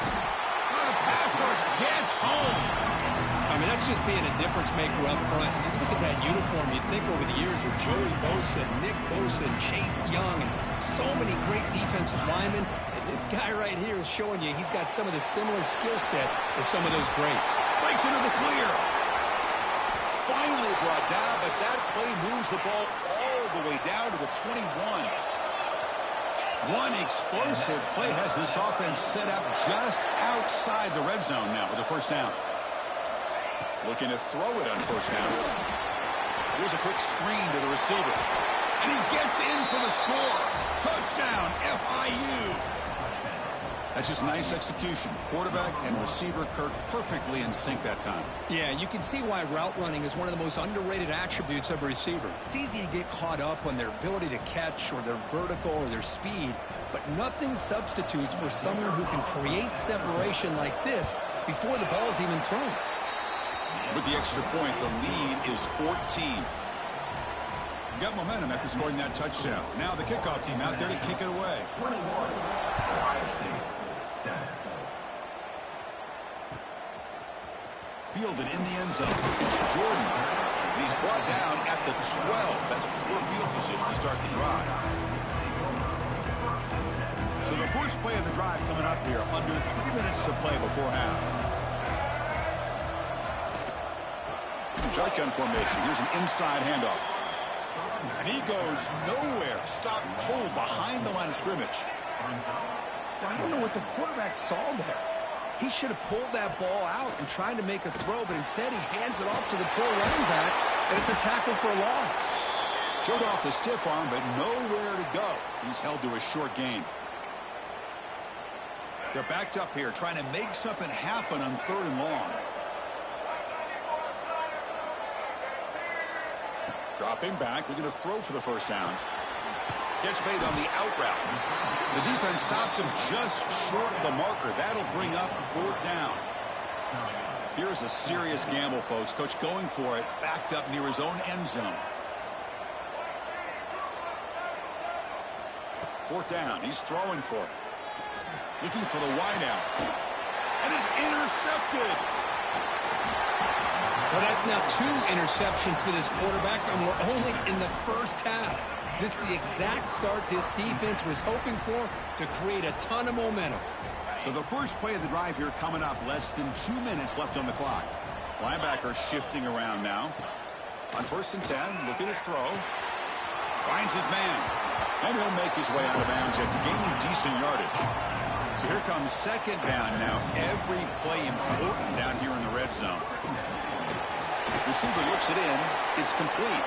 The pass rush gets home. I mean, that's just being a difference maker up front. You look at that uniform, you think over the years with Joey Bosa, Nick Bosa, and Chase Young, and so many great defensive linemen. And this guy right here is showing you he's got some of the similar skill set as some of those greats. Breaks into the clear. Finally brought down, but that play moves the ball all the way down to the 21. One explosive play has this offense set up just outside the red zone now with a 1st down. Looking to throw it on 1st down. Here's a quick screen to the receiver. And he gets in for the score. Touchdown, FIU. That's just nice execution. Quarterback and receiver Kirk perfectly in sync that time. Yeah, you can see why route running is one of the most underrated attributes of a receiver. It's easy to get caught up on their ability to catch or their vertical or their speed, but nothing substitutes for someone who can create separation like this before the ball's even thrown. With the extra point, the lead is 14. Got momentum after scoring that touchdown. Now the kickoff team out there to kick it away. Fielded in the end zone. It's Jordan. He's brought down at the 12. That's poor field position to start the drive. So the first play of the drive coming up here. Under 3 minutes to play before half. Shotgun formation. Here's an inside handoff. And he goes nowhere. Stopped cold behind the line of scrimmage. I don't know what the quarterback saw there. He should have pulled that ball out and tried to make a throw, but instead he hands it off to the poor running back, and it's a tackle for a loss. Showed off the stiff arm, but nowhere to go. He's held to a short gain. They're backed up here, trying to make something happen on 3rd and long. Dropping back, looking to throw for the 1st down. Catch made on the out route. The defense stops him just short of the marker. That'll bring up 4th down. Here's a serious gamble, folks. Coach going for it, backed up near his own end zone. 4th down. He's throwing for it. Looking for the wideout. And it's intercepted. Well, that's now 2 interceptions for this quarterback, and we're only in the first half. This is the exact start this defense was hoping for to create a ton of momentum. So the first play of the drive here coming up, less than 2 minutes left on the clock. Linebacker shifting around now. On 1st and 10, looking to throw. Finds his man. And he'll make his way out of bounds after gaining decent yardage. So here comes 2nd down now. Every play important down here in the red zone. Receiver looks it in. It's complete.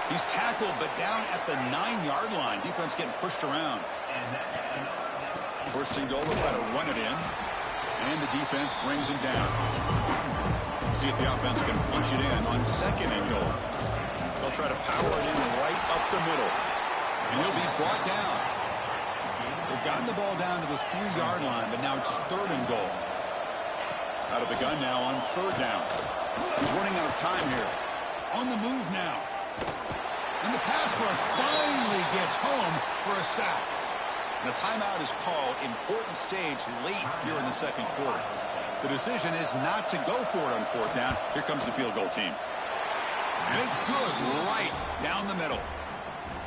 He's tackled, but down at the 9-yard line. Defense getting pushed around. 1st and goal, they'll try to run it in. And the defense brings him down. See if the offense can punch it in on 2nd and goal. They'll try to power it in right up the middle. And he'll be brought down. They've gotten the ball down to the 3-yard line, but now it's 3rd and goal. Out of the gun now on 3rd down. He's running out of time here. On the move now. And the pass rush finally gets home for a sack. And a timeout is called. Important stage late here in the 2nd quarter. The decision is not to go for it on 4th down. Here comes the field goal team. And it's good right down the middle.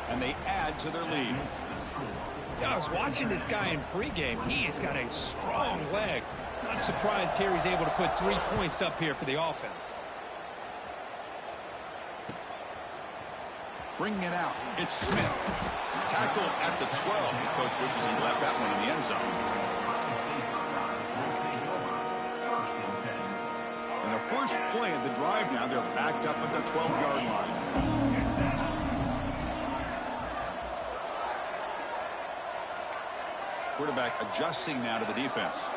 And they add to their lead. Yeah, I was watching this guy in pregame. He has got a strong leg. Not surprised here he's able to put 3 points up here for the offense. Bringing it out. It's Smith. Tackled at the 12. The coach wishes he left that one in the end zone. And the first play of the drive now, they're backed up at the 12-yard line. Quarterback adjusting now to the defense.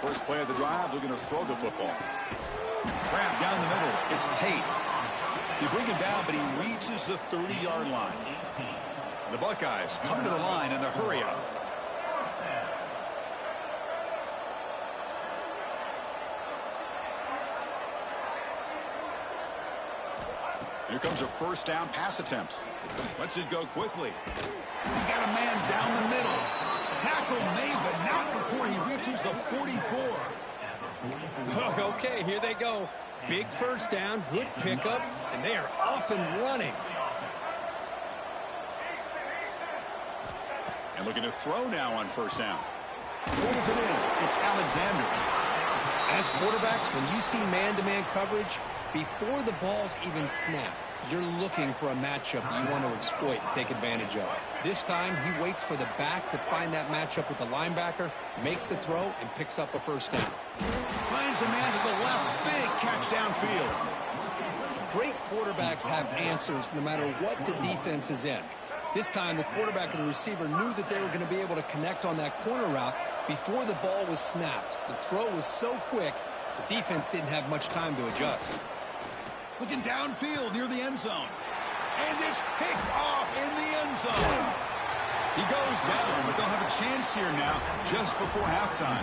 First play of the drive, looking to throw the football. Grab down the middle. It's Tate. You bring him down, but he reaches the 30-yard line. The Buckeyes come to the line in the hurry-up. Here comes a 1st down pass attempt. Lets it go quickly. He's got a man down the middle. Tackle made, but not before he reaches the 44. Okay, here they go. Big 1st down, good pickup, and they are off and running. And looking to throw now on 1st down. Pulls it in. It's Alexander. As quarterbacks, when you see man-to-man coverage, before the ball's even snapped, you're looking for a matchup that you want to exploit and take advantage of. This time, he waits for the back to find that matchup with the linebacker, makes the throw, and picks up a 1st down. Finds a man to the left. Big catch downfield. Great quarterbacks have answers no matter what the defense is in. This time, the quarterback and the receiver knew that they were going to be able to connect on that corner route before the ball was snapped. The throw was so quick, the defense didn't have much time to adjust. Looking downfield near the end zone. And it's picked off in the end zone. He goes down, but they'll have a chance here now just before halftime.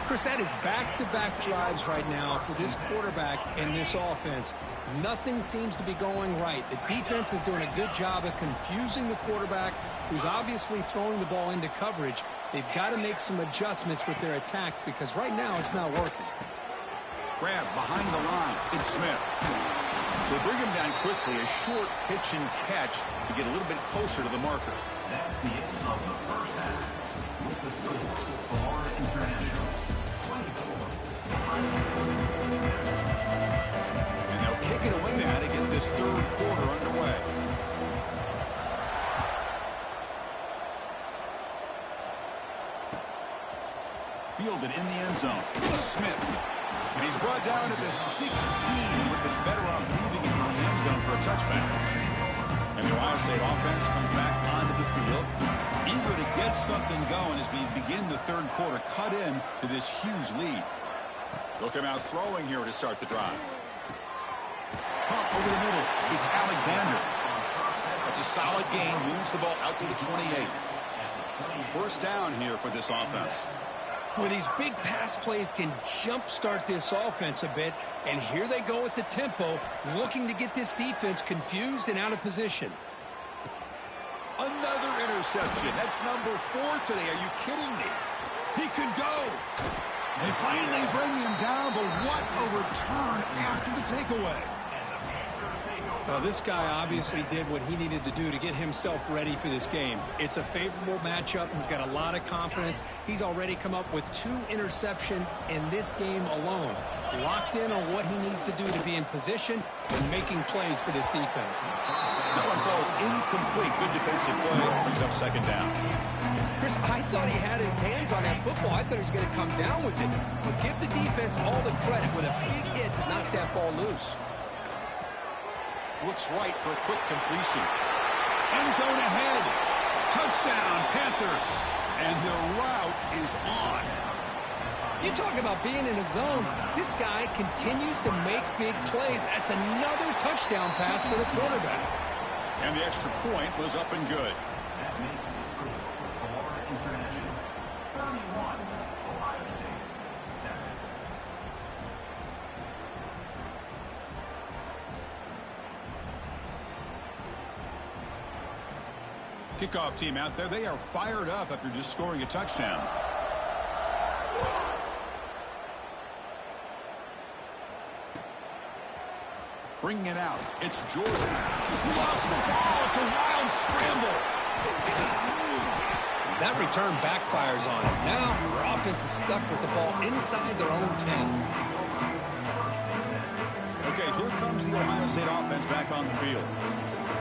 Chris, that is back-to-back drives right now for this quarterback and this offense. Nothing seems to be going right. The defense is doing a good job of confusing the quarterback, who's obviously throwing the ball into coverage. They've got to make some adjustments with their attack because right now it's not working. Grab behind the line. It's Smith. They bring him down quickly. A short pitch and catch to get a little bit closer to the marker. That's the end of the first half. With the score, Florida International 24. And they'll kick it away now to get this 3rd quarter underway. Fielded in the end zone. It's Smith. And he's brought down at the 16. Would have been better off leaving it in the end zone for a touchback. And the Ohio State offense comes back onto the field, eager to get something going as we begin the 3rd quarter, cut in to this huge lead. They'll come out throwing here to start the drive. Pump over the middle. It's Alexander. That's a solid gain. Moves the ball out to the 28. 1st down here for this offense. Well, these big pass plays can jumpstart this offense a bit, and here they go at the tempo, looking to get this defense confused and out of position. Another interception. That's number 4 today. Are you kidding me? He could go. They finally bring him down, but what a return after the takeaway. Well, this guy obviously did what he needed to do to get himself ready for this game. It's a favorable matchup. He's got a lot of confidence. He's already come up with 2 interceptions in this game alone. Locked in on what he needs to do to be in position and making plays for this defense. That one falls incomplete. Good defensive play. Brings up second down. Chris, I thought he had his hands on that football. I thought he was going to come down with it. But give the defense all the credit with a big hit to knock that ball loose. Looks right for a quick completion. End zone ahead. Touchdown, Panthers. And their route is on. You talk about being in a zone. This guy continues to make big plays. That's another touchdown pass for the quarterback. And the extra point was up and good. That makes the score for International 31, Ohio State 7. Kickoff team out there, they are fired up after just scoring a touchdown. Bringing it out, it's Jordan. He lost the ball, it's a wild scramble. That return backfires on him. Now, their offense is stuck with the ball inside their own 10. Okay, here comes the Ohio State offense back on the field.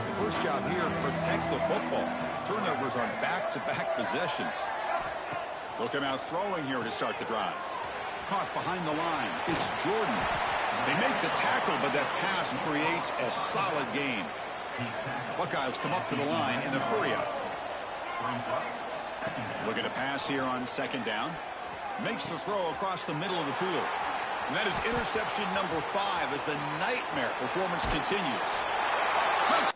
The first job here, protect the football. Turnovers on back-to-back possessions. They'll come out throwing here to start the drive. Caught behind the line. It's Jordan. They make the tackle, but that pass creates a solid gain. Buckeyes come up to the line in the hurry-up. Looking to pass here on second down. Makes the throw across the middle of the field. And that is interception number 5 as the nightmare performance continues. Touch.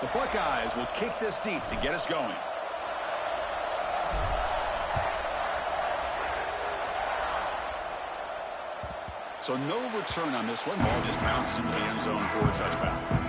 The Buckeyes will kick this deep to get us going. So no return on this one. Ball just bounces into the end zone for a touchback.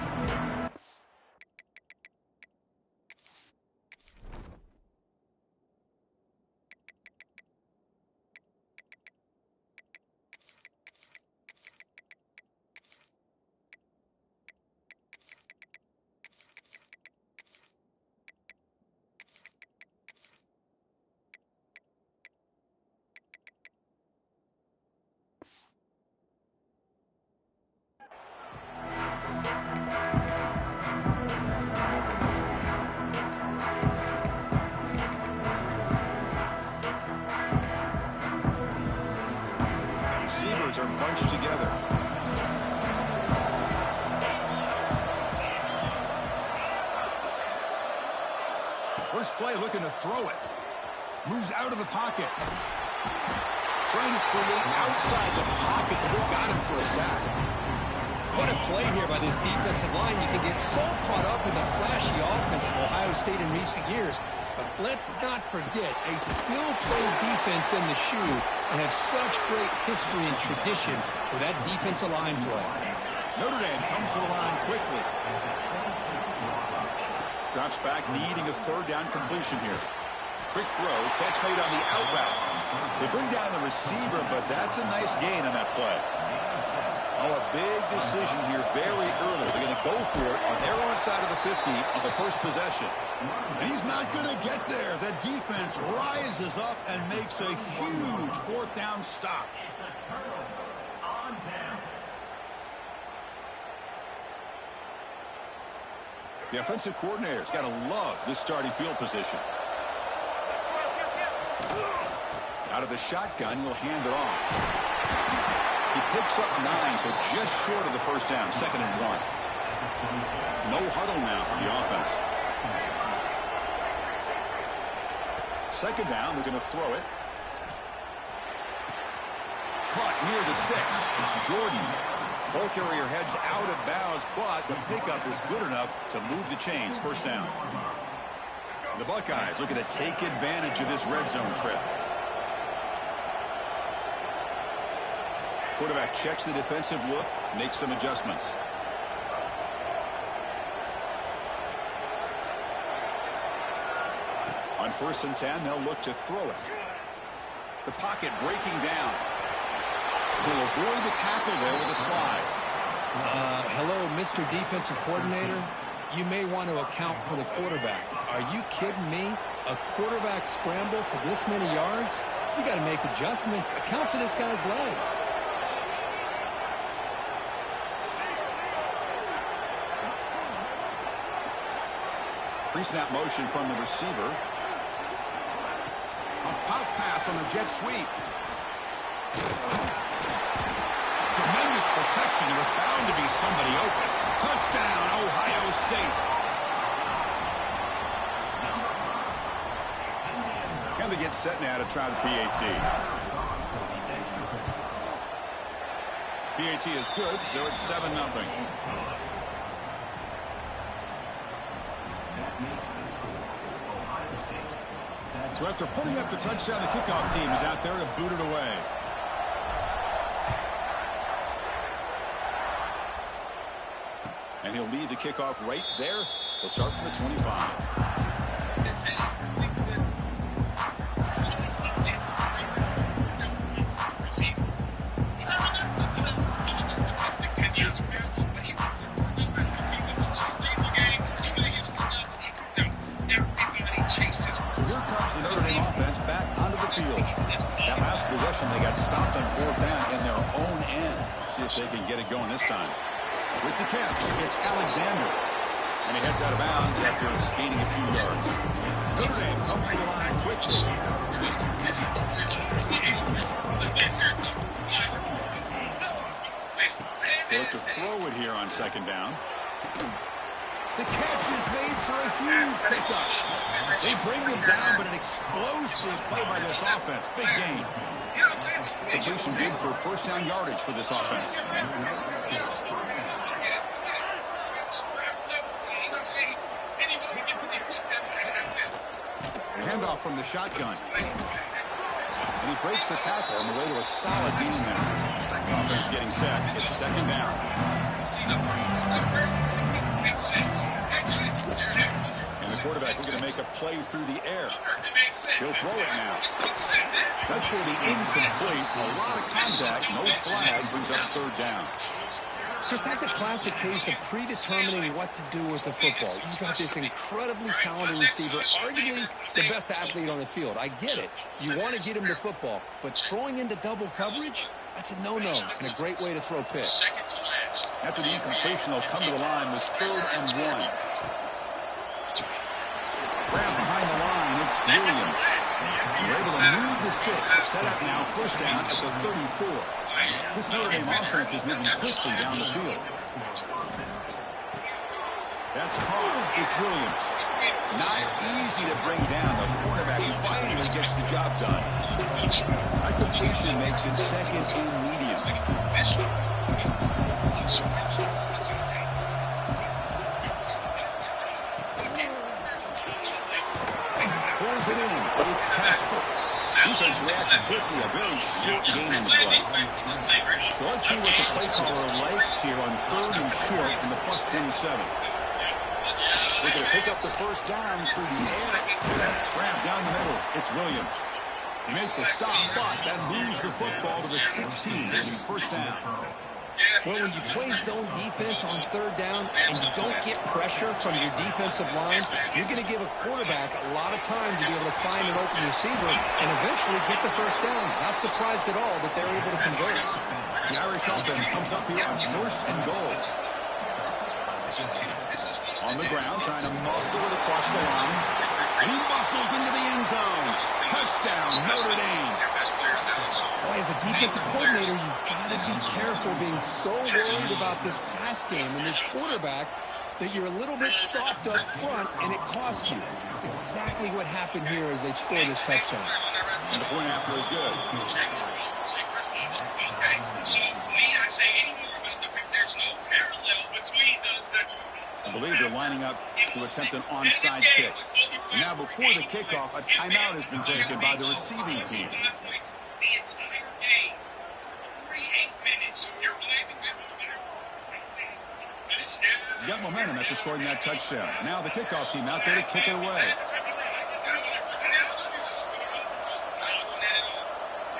are bunched together. First play looking to throw it. Moves out of the pocket. Trying to create outside the pocket, but they've got him for a sack. What a play here by this defensive line. You can get so caught up in the flashy offense of Ohio State in recent years. But let's not forget a skill-played defense in the shoe and have such great history and tradition with that defensive line play. Notre Dame comes to the line quickly. Drops back, needing a third down completion here. Quick throw, catch made on the out route. They bring down the receiver, but that's a nice gain on that play. Oh, a big decision here very early. They're going to go for it on their own side of the 50 on the first possession. And he's not going to get there. The defense rises up and makes a huge fourth down stop. The offensive coordinator's got to love this starting field position. Out of the shotgun, will hand it off. He picks up 9, so just short of the first down, 2nd and 1. No huddle now for the offense. 2nd down, they're going to throw it. Caught near the sticks. It's Jordan. Ball carrier heads out of bounds, but the pickup is good enough to move the chains. First down. The Buckeyes looking to take advantage of this red zone trip. Quarterback checks the defensive look, makes some adjustments. On 1st and 10, they'll look to throw it. The pocket breaking down. He'll avoid the tackle there with a slide. Hello, Mr. Defensive Coordinator. You may want to account for the quarterback. Are you kidding me? A quarterback scramble for this many yards? You got to make adjustments. Account for this guy's legs. Pre-snap motion from the receiver. A pop pass on the jet sweep. Tremendous protection. There was bound to be somebody open. Touchdown, Ohio State. And they get set now to try the PAT. PAT is good, so it's 7-0. So after putting up the touchdown, the kickoff team is out there to boot it away. And he'll lead the kickoff right there. He'll start from the 25. That last possession, they got stopped on 4th down in their own end. See if they can get it going this time. With the catch, it's Alexander. And he heads out of bounds after gaining a few yards. Notre Dame comes to the line quickly. They look to throw it here on 2nd down. The catch is made for a huge pickup. They bring them down, but an explosive play by this offense. Big gain. Completion big for first down yardage for this offense. Handoff from the shotgun. And he breaks the tackle on the way to a solid gain there. Offense getting set. It's 2nd down. And the quarterback is going to make a play through the air. He'll throw it now. That's going to be incomplete. A lot of contact. No flag brings up 3rd down. Chris, that's a classic case of predetermining what to do with the football. You've got this incredibly talented receiver, arguably the best athlete on the field. I get it. You want to get him the football, but throwing into double coverage, that's a no-no and a great way to throw picks. After the incompletion, they'll come to the line with 3rd and 1. Grab behind the line, it's Williams. They're able to move the sticks. Set up now, first down at the 34. This Notre Dame offense is moving quickly down the field. That's caught. It's Williams. Not easy to bring down. The quarterback finally gets the job done. That completion makes it second and medium. Pulls it in. It's Casper. Defense reacts quickly. A very short game in the play. So let's see what the play caller likes here on 3rd and short in the +27. They're going to pick up the first down through the air. Grab down the middle. It's Williams. They make the stop, but that moves the football to the 16. First down. Well, when you play zone defense on 3rd down and you don't get pressure from your defensive line, you're going to give a quarterback a lot of time to be able to find an open receiver and eventually get the first down. Not surprised at all that they're able to convert. The Irish offense comes up here on 1st and goal. On the ground, trying to muscle it across the line. He muscles into the end zone. Touchdown, Notre Dame. Boy, as a defensive coordinator, you've got to be careful being so worried about this pass game and this quarterback that you're a little bit soft up front, and it costs you. It's exactly what happened here as they score this touchdown. And the point after is good. So, need I say any more about the fact there's no parallel between the two? I believe they're lining up to attempt an onside kick. And now before the kickoff, a timeout has been taken by the receiving team. The entire game for 48 minutes. You're You got momentum after scoring that touchdown. Now the kickoff team out there to kick it away.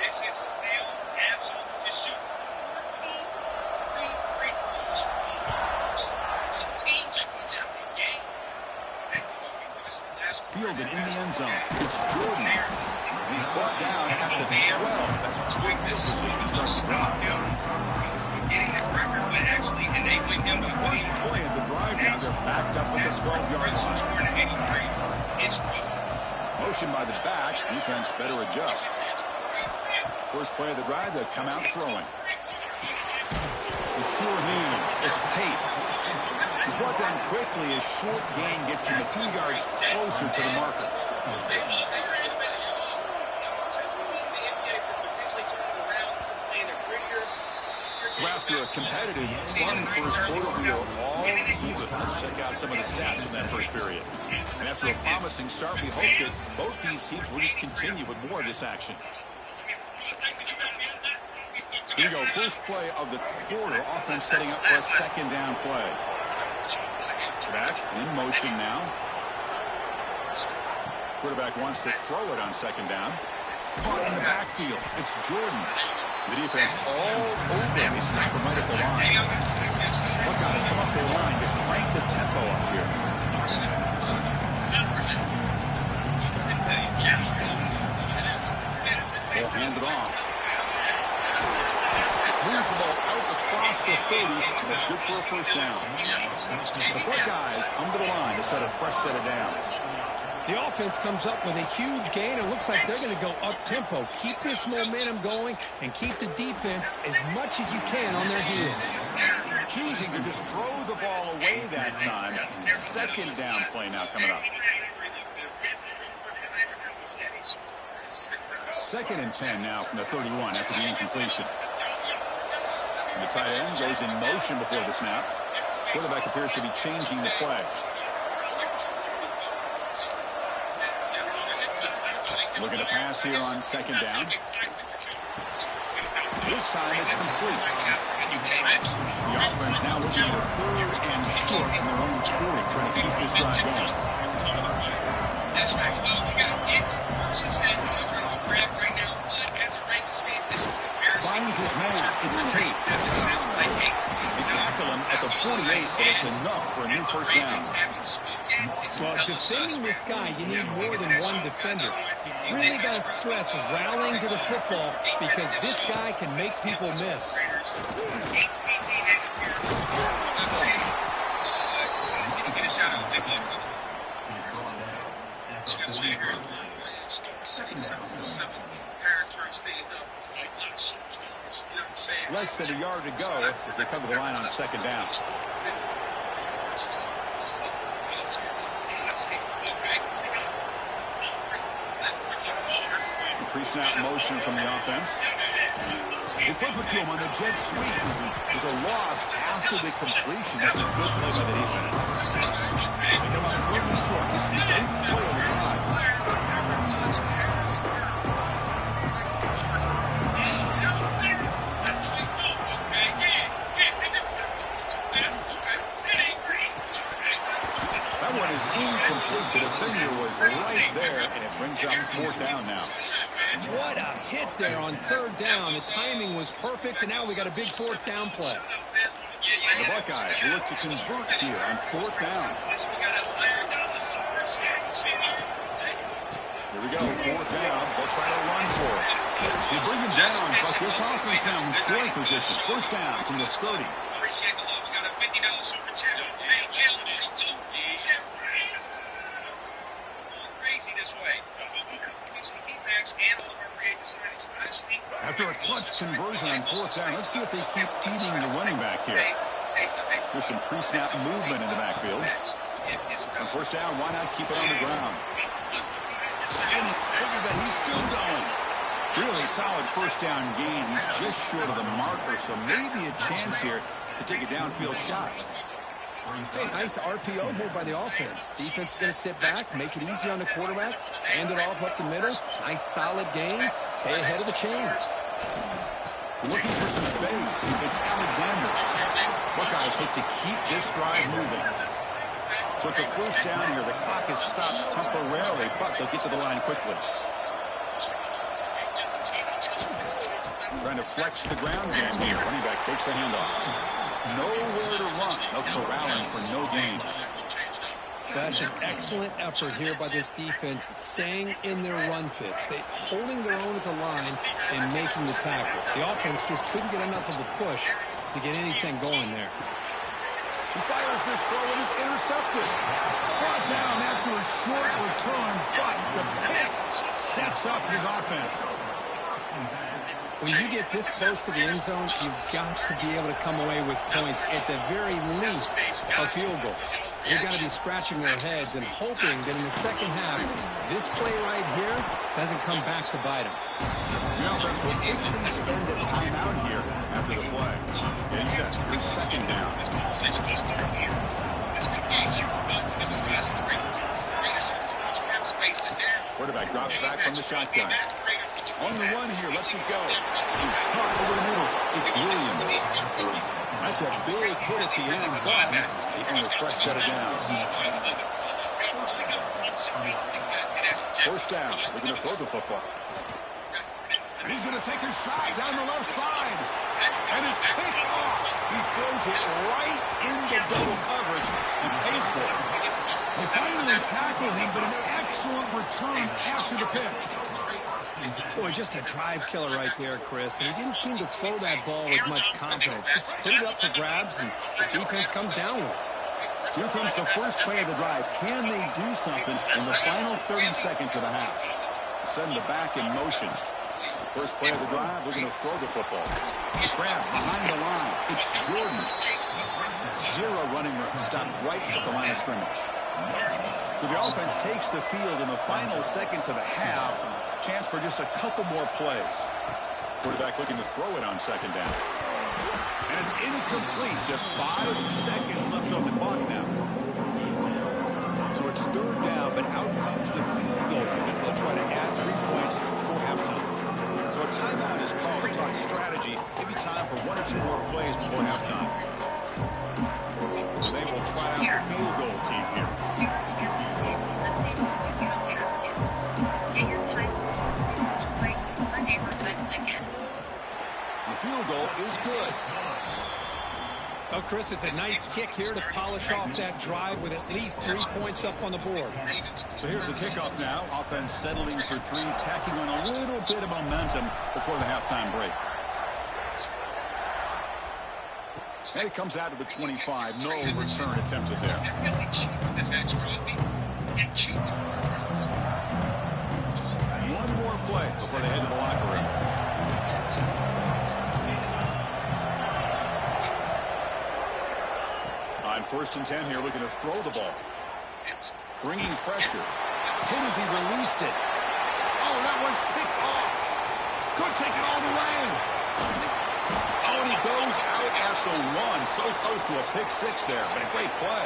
This is still absolute to shoot. 2, 3 free throws. Some teams are going to the game. Fielded in the end zone. It's Jordan. He's brought down at the 12. That's great decision. Starts to drop. Getting his record, but actually enabling him to first play of the drive now. They're backed up with the 12-yard line. Motion by the back. Defense better adjust. First play of the drive, they'll come out throwing. The sure hands. It's Tate. He's brought down quickly as short gain gets them a few yards closer to the marker. So after a competitive, fun first quarter, we are all even. Let's check out some of the stats from that first period. And after a promising start, we hope that both these teams will just continue with more of this action. Here we go, first play of the quarter. Offense setting up for a second down play. Back in motion now. Quarterback wants to throw it on second down. Caught in the backfield. It's Jordan. The defense all over him. They stop him right at the line. Buckeyes come up the line to crank the tempo up here. They'll hand it off. Moves the ball out across the 30. That's good for a first down. The Buckeyes come to the line to set a fresh set of downs. The offense comes up with a huge gain. It looks like they're going to go up-tempo. Keep this momentum going and keep the defense as much as you can on their heels. Choosing to just throw the ball away that time. Second down play now coming up. 2nd and 10 now from the 31 after the incompletion. And the tight end goes in motion before the snap. Quarterback appears to be changing the play. Looking to pass here on second down. This time it's complete. The offense now looking at a 3rd and short from their own 40, trying to keep this drive going. That's right. So it's versus set. I'm going to try to grab right now, but as a rate of speed, this is embarrassing. Finds his man. It's Tate. It sounds like They tackle him at the 48, but it's enough for a new first down. Well, defending this guy, you need more than one defender. You really got to stress rallying to the football because this guy can make people miss. Less than a yard to go as they come to the line on second down. Pre-snap motion from the offense. They flip it to him on the jet sweep. There's a loss after the completion. That's a good play by the defense. They come up 3rd and short. This is the 8th play of the drive. That one is incomplete. The defender was right there, and it brings up 4th down now. What a hit there on 3rd down. The timing was perfect, and now we got a big 4th down play. The Buckeyes look to convert here on 4th down. Here we go, 4th down. They'll try to run for it. They bring him down, but this offense now in scoring position. 1st down from the 30. Appreciate the love. We got a $50 super chat. Hey, Jill, 32. Crazy this way. After a clutch conversion on 4th down, let's see if they keep feeding the running back here. There's some pre-snap movement in the backfield. On 1st down, why not keep it on the ground? And look at that, he's still going. Really solid 1st down gain. He's just short of the marker, so maybe a chance here to take a downfield shot. Hey, nice RPO here by the offense. Defense is going to sit back, make it easy on the quarterback, hand it off up the middle. Nice solid gain. Stay ahead of the chains. Looking for some space. It's Alexander. Buckeyes look to keep this drive moving. So it's a 1st down here. The clock is stopped temporarily, but they'll get to the line quickly. Trying to flex the ground game here. Running back takes the handoff. Nowhere to run. No corralling for no gain. That's an excellent effort here by this defense, staying in their run fits. They holding their own at the line and making the tackle. The offense just couldn't get enough of a push to get anything going there. He fires this throw and is intercepted. Brought down after a short return, but the pick sets up his offense. When you get this close to the end zone, you've got to be able to come away with points, at the very least, a field goal. They've got to be scratching their heads and hoping that in the second half, this play right here doesn't come back to bite them. The offense will quickly spend a timeout here after the play. Getting set for 2nd down. This conversation goes through here. This could be a huge buzz in the discussion. The Raiders has too much cap space to now. Quarterback drops back from the shotgun. On the run here, lets it go. Caught over the middle. It's Williams. That's a big hit at the end, but they earn a fresh set of downs. 1st down. They're going to throw the football. And he's going to take a shot down the left side. And it's picked off. He throws it right into double coverage and pays for it. They finally tackle him, but an excellent return after the pick. Boy, just a drive killer right there, Chris. And he didn't seem to throw that ball with much confidence. Just put it up for grabs, and the defense comes down with it. Here comes the first play of the drive. Can they do something in the final 30 seconds of the half? Send the back in motion. First play of the drive, they're going to throw the football. Grab behind the line. It's Jordan. 0 running room. Stopped right at the line of scrimmage. So the offense takes the field in the final seconds of the half. Chance for just a couple more plays. Quarterback looking to throw it on 2nd down. And it's incomplete. Just 5 seconds left on the clock now. So it's 3rd down, but out comes the field goal unit. They'll try to add 3 points before halftime. So a timeout is called to talk strategy. Give you time for 1 or 2 more plays before halftime. They will try out the field goal team here. The field goal is good. Oh, Chris, it's a nice kick here to polish off that drive with at least 3 points up on the board. So here's the kickoff now. Offense settling for 3, tacking on a little bit of momentum before the halftime break. And it comes out to the 25. No return attempted there. One more play before they head to the locker room. 1st and 10 here, looking to throw the ball. Bringing pressure. Hit as he released it. Oh, that one's picked off. Could take it all the way. Oh, and he goes out at the 1. So close to a pick 6 there, but a great play.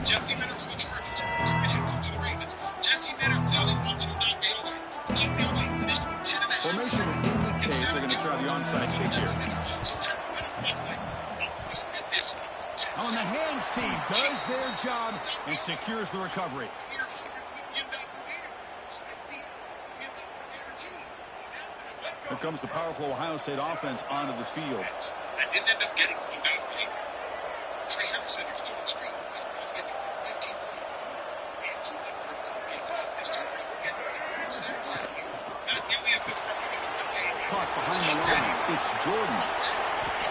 Jesse Minter for the Chargers. And he moved to the Ravens. Jesse Minter clearly wants to knock the away. Formation would indicate they're going to try the onside kick here. Oh, and the hands team does their job and secures the recovery. Here comes the powerful Ohio State offense onto the field. I didn't end up getting him down the Trey Henderson is still on the street. Caught behind the line. It's Jordan.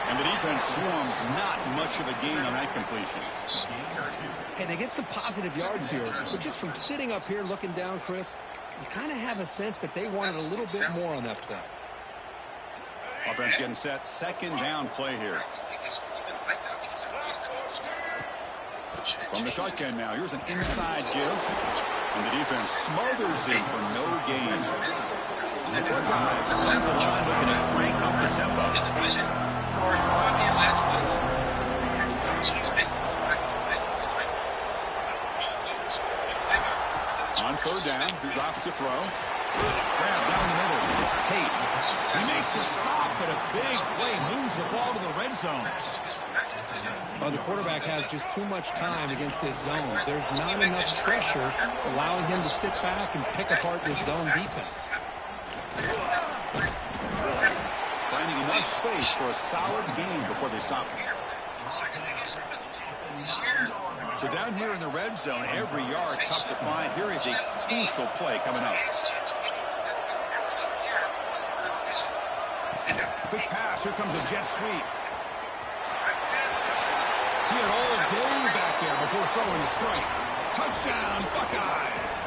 And the defense swarms, not much of a gain on that completion. Hey, they get some positive yards here, but just from sitting up here looking down, Chris, you kind of have a sense that they wanted a little bit more on that play. Offense getting set. 2nd down play here. From the shotgun now, here's an inside give. And the defense smothers him for no gain. The poor guys on the line looking to crank up the tempo. On 3rd down, he drops to throw. Grab down the middle. It's Tate. He makes the stop, but a big play moves the ball to the red zone. Well, the quarterback has just too much time against this zone. There's not enough pressure allowing him to sit back and pick apart this zone defense. Finding enough space for a solid gain before they stop him. So down here in the red zone, every yard tough to find. Here is a crucial play coming up. Quick pass. Here comes a jet sweep. See it all day back there before throwing a strike. Touchdown, Buckeyes.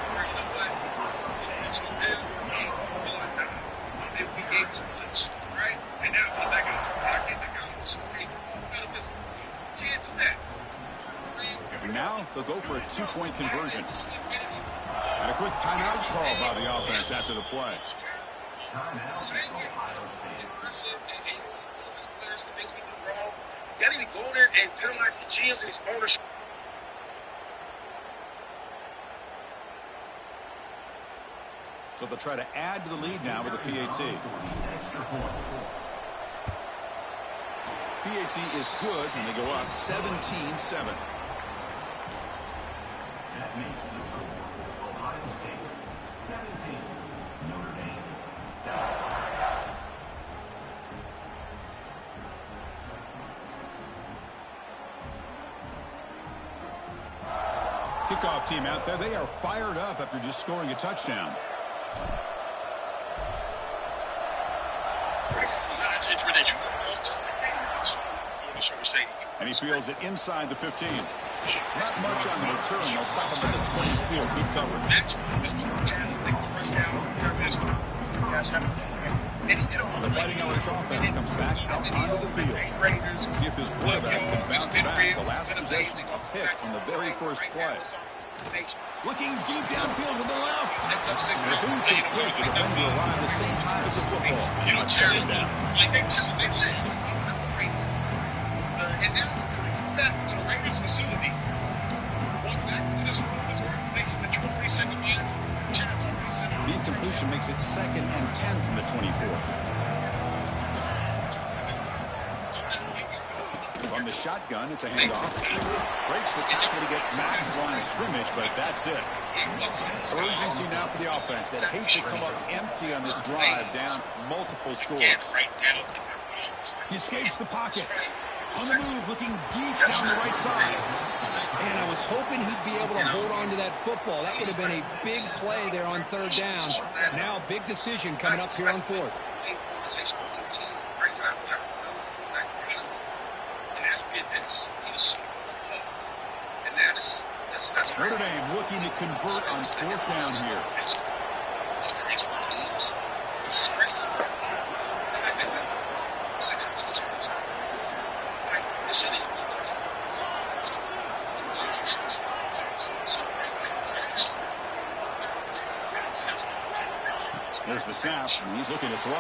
And now they'll go for a 2-point conversion. And a quick timeout call by the offense after the play. You gotta go in there and penalize the GMs and his ownership. So they'll try to add to the lead now with a PAT. PAT is good, and they go up 17-7. That makes the score Ohio State 17, Notre Dame 7. Kickoff team out there, they are fired up after just scoring a touchdown. It's ridiculous. And he fields it inside the 15. Not much on the return. They'll stop him at the 24. Good coverage. The Fighting Irish offense comes back out onto the field. See if this quarterback can bounce back. The last possession, a pick on the very first play. Looking deep downfield to the left. It's incomplete. The defender arrived the same time as the football. Not second down. Like they tell him, they let him. And now we're come back to the Raiders facility. Walk back to this organization that you already said goodbye to. The incompletion makes it 2nd and 10 from the 24. From the shotgun, it's a handoff. Breaks the tackle to get Max line scrimmage, but that's it. Urgency now for the offense. They'd hate to come up empty on this drive, down multiple scores. He escapes the pocket. On the move, looking deep down the right side. And I was hoping he'd be able to hold on to that football. That would have been a big play there on 3rd down. Now, big decision coming up here on 4th. Notre Dame looking to convert on 4th down here. This is crazy. What's the consequence for this? Like, this shit ain't There's the snap, and he's looking to throw.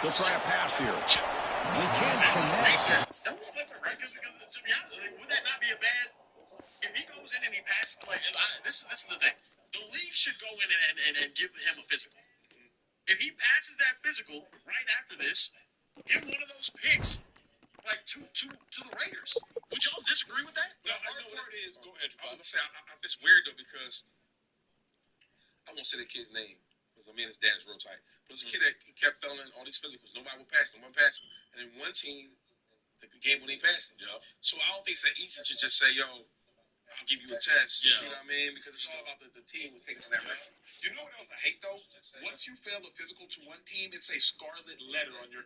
They'll try a pass here. They can't connect. Don't play for Rutgers because, to be honest, would that not be a bad? If he goes in and he passes, this is the thing. The league should go in and give him a physical. If he passes that physical right after this, give one of those picks like to the Raiders. Would y'all disagree with that? The hard part is, go ahead. I'm gonna say it's weird though because I won't say the kid's name because I mean his dad is real tight. But it was a kid that he kept failing all these physicals. Nobody would pass him. And then one team, the game when they passed him. Yeah. So I don't think it's that easy to just say, yo, I'll give you a test. Yeah. You know what I mean? Because it's all about the team who takes that route. You know what else I hate though? Once you fail a physical to one team, it's a scarlet letter on your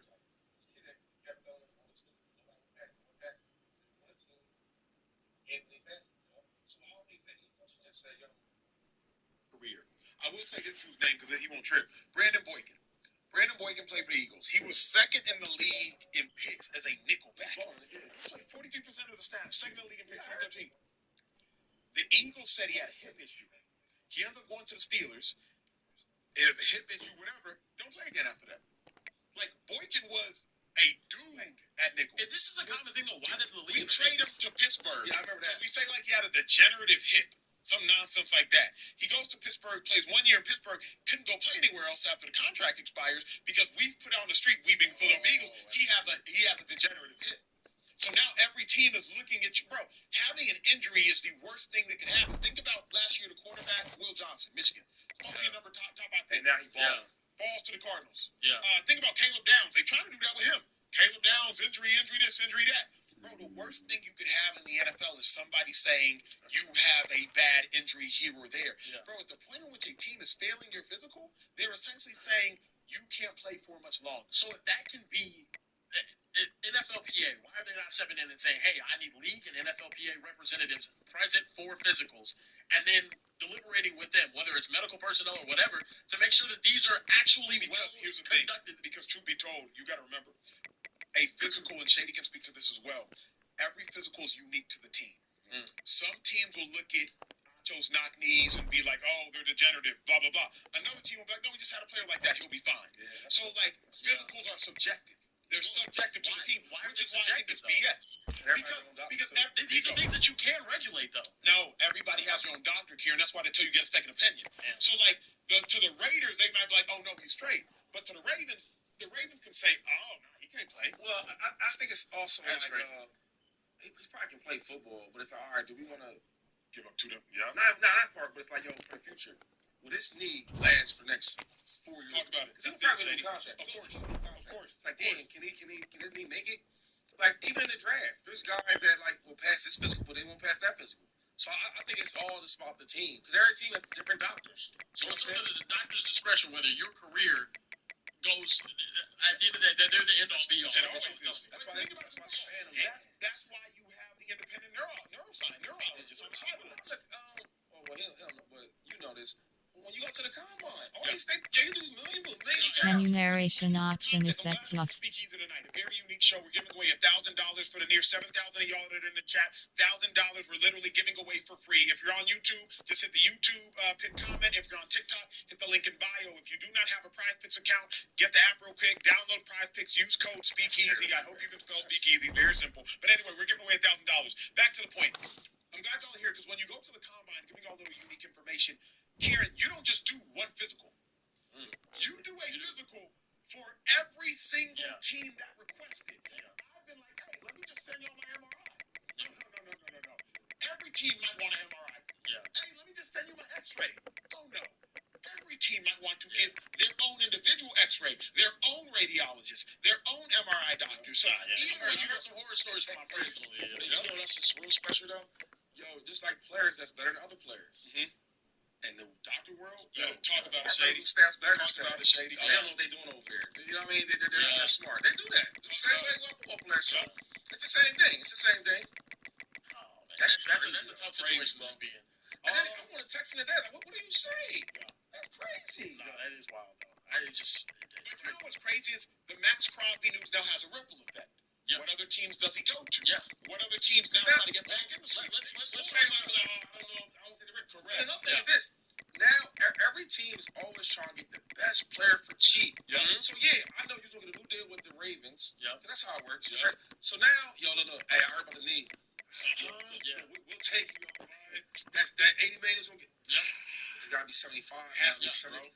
career. I will say this dude's name because he won't trip. Brandon Boykin. Brandon Boykin played for the Eagles. He was second in the league in picks as a nickelback. 42% of the staff, second in the league in picks. 2013. The Eagles said he had a hip issue. He ends up going to the Steelers. If hip issue, whatever, don't play again after that. Like, Boykin was a dude at nickel. If this is a common thing, though, why does the league trade him to Pittsburgh? Yeah, I remember that. We say like he had a degenerative hip. Some nonsense like that. He goes to Pittsburgh, plays 1 year in Pittsburgh, couldn't go play anywhere else after the contract expires because we put out on the street, we being Philadelphia Eagles, he has a degenerative hip. So now every team is looking at you, bro. Having an injury is the worst thing that can happen. Think about last year, the quarterback, Will Johnson, Michigan. Supposed to be number top out there. And now he balling. Falls to the Cardinals. Yeah. Think about Caleb Downs. They trying to do that with him. Caleb Downs, injury this, injury that. Bro, the worst thing you could have in the NFL is somebody saying you have a bad injury here or there. Yeah. Bro, at the point in which a team is failing your physical, they're essentially saying you can't play for much longer. So if that can be NFLPA, why are they not stepping in and saying, hey, I need league and NFLPA representatives present for physicals, and then deliberating with them, whether it's medical personnel or whatever, to make sure that these are actually here's the conducted. Thing, because truth be told, you got to remember, a physical, and Shady can speak to this as well, every physical is unique to the team. Some teams will look at Nacho's knock knees and be like, oh, they're degenerative, blah, blah, blah. Another team will be like, no, we just had a player like that, he'll be fine. Yeah. So, like, physicals are subjective. They're subjective to the team, which is why I think it's BS. Because these are things that you can regulate, though. No, everybody has their own doctor here, and that's why they tell you get a second opinion. Yeah. So, like, to the Raiders, they might be like, oh, no, he's straight. But to the Ravens can say, oh, no, he can't play. Well, I think it's also that's like, crazy. He probably can play football, but it's like, all right, do we want to give up to them? Yeah. Not that part, but it's like, yo, for the future. Will this knee last for the next 4 years? Talk about it. Because he's probably in the contract. Of course. It's like, damn, can his knee make it? Like, even in the draft, there's guys that, like, will pass this physical, but they won't pass that physical. So I think it's all just about the team. Because every team has different doctors. So it's up to the doctor's discretion whether your career goes, at the end of the day, they're the end all be all. That's why you have the independent neurologist on the sideline. But you know this. When you go to the combine, all these things, you do millions. Menu narration option is set to off. Speakeasy tonight, a very unique show. We're giving away $1,000 for the near 7,000 of y'all that are in the chat. $1,000 we're literally giving away for free. If you're on YouTube, just hit the YouTube pin comment. If you're on TikTok, hit the link in bio. If you do not have a Prize Picks account, get the app real quick. Download Prize Picks. Use code Speakeasy. I hope you can spell Speakeasy. Very simple. But anyway, we're giving away $1,000. Back to the point. I'm glad y'all are here because when you go to the combine, giving y'all a little unique information. Karen, you don't just do one physical. You do a physical for every single team that requested. I've been like, hey, let me just send y'all my MRI. No. Every team might want an MRI. Hey, let me just send you my X-ray. Oh, no. Every team might want to give their own individual X-ray, their own radiologist, their own MRI doctor. So even when you heard some horror stories from my friends, you know that's just real special, though? Yo, just like players that's better than other players. In the doctor world, talk about it, Shady. Stats better than Talk about it, Shady. They don't know what they're doing over there. You know what I mean? They're not that smart. They do that. It's the same way with football players. So it's the same thing. That's a tough situation to be in. And then I want to text him to that. Like, what do you say? That's crazy. No, that is wild, though. But you know what's crazy is the Max Crosby news now has a ripple effect. Yeah. What other teams does he go to? Yeah. What other teams now try to get back in the sweepstakes? Let's say, I don't take the risk. Correct. Another thing is this. Now, every team is always trying to get the best player for cheap. Yeah. So, yeah, I know you're going to get a new deal with the Ravens. Yeah. Because that's how it works. Yeah. So now, look. Hey, I heard about the knee. Yeah. We'll take you up. That $80 million is going to get. Yeah. It's got to be 75. Has to be 70.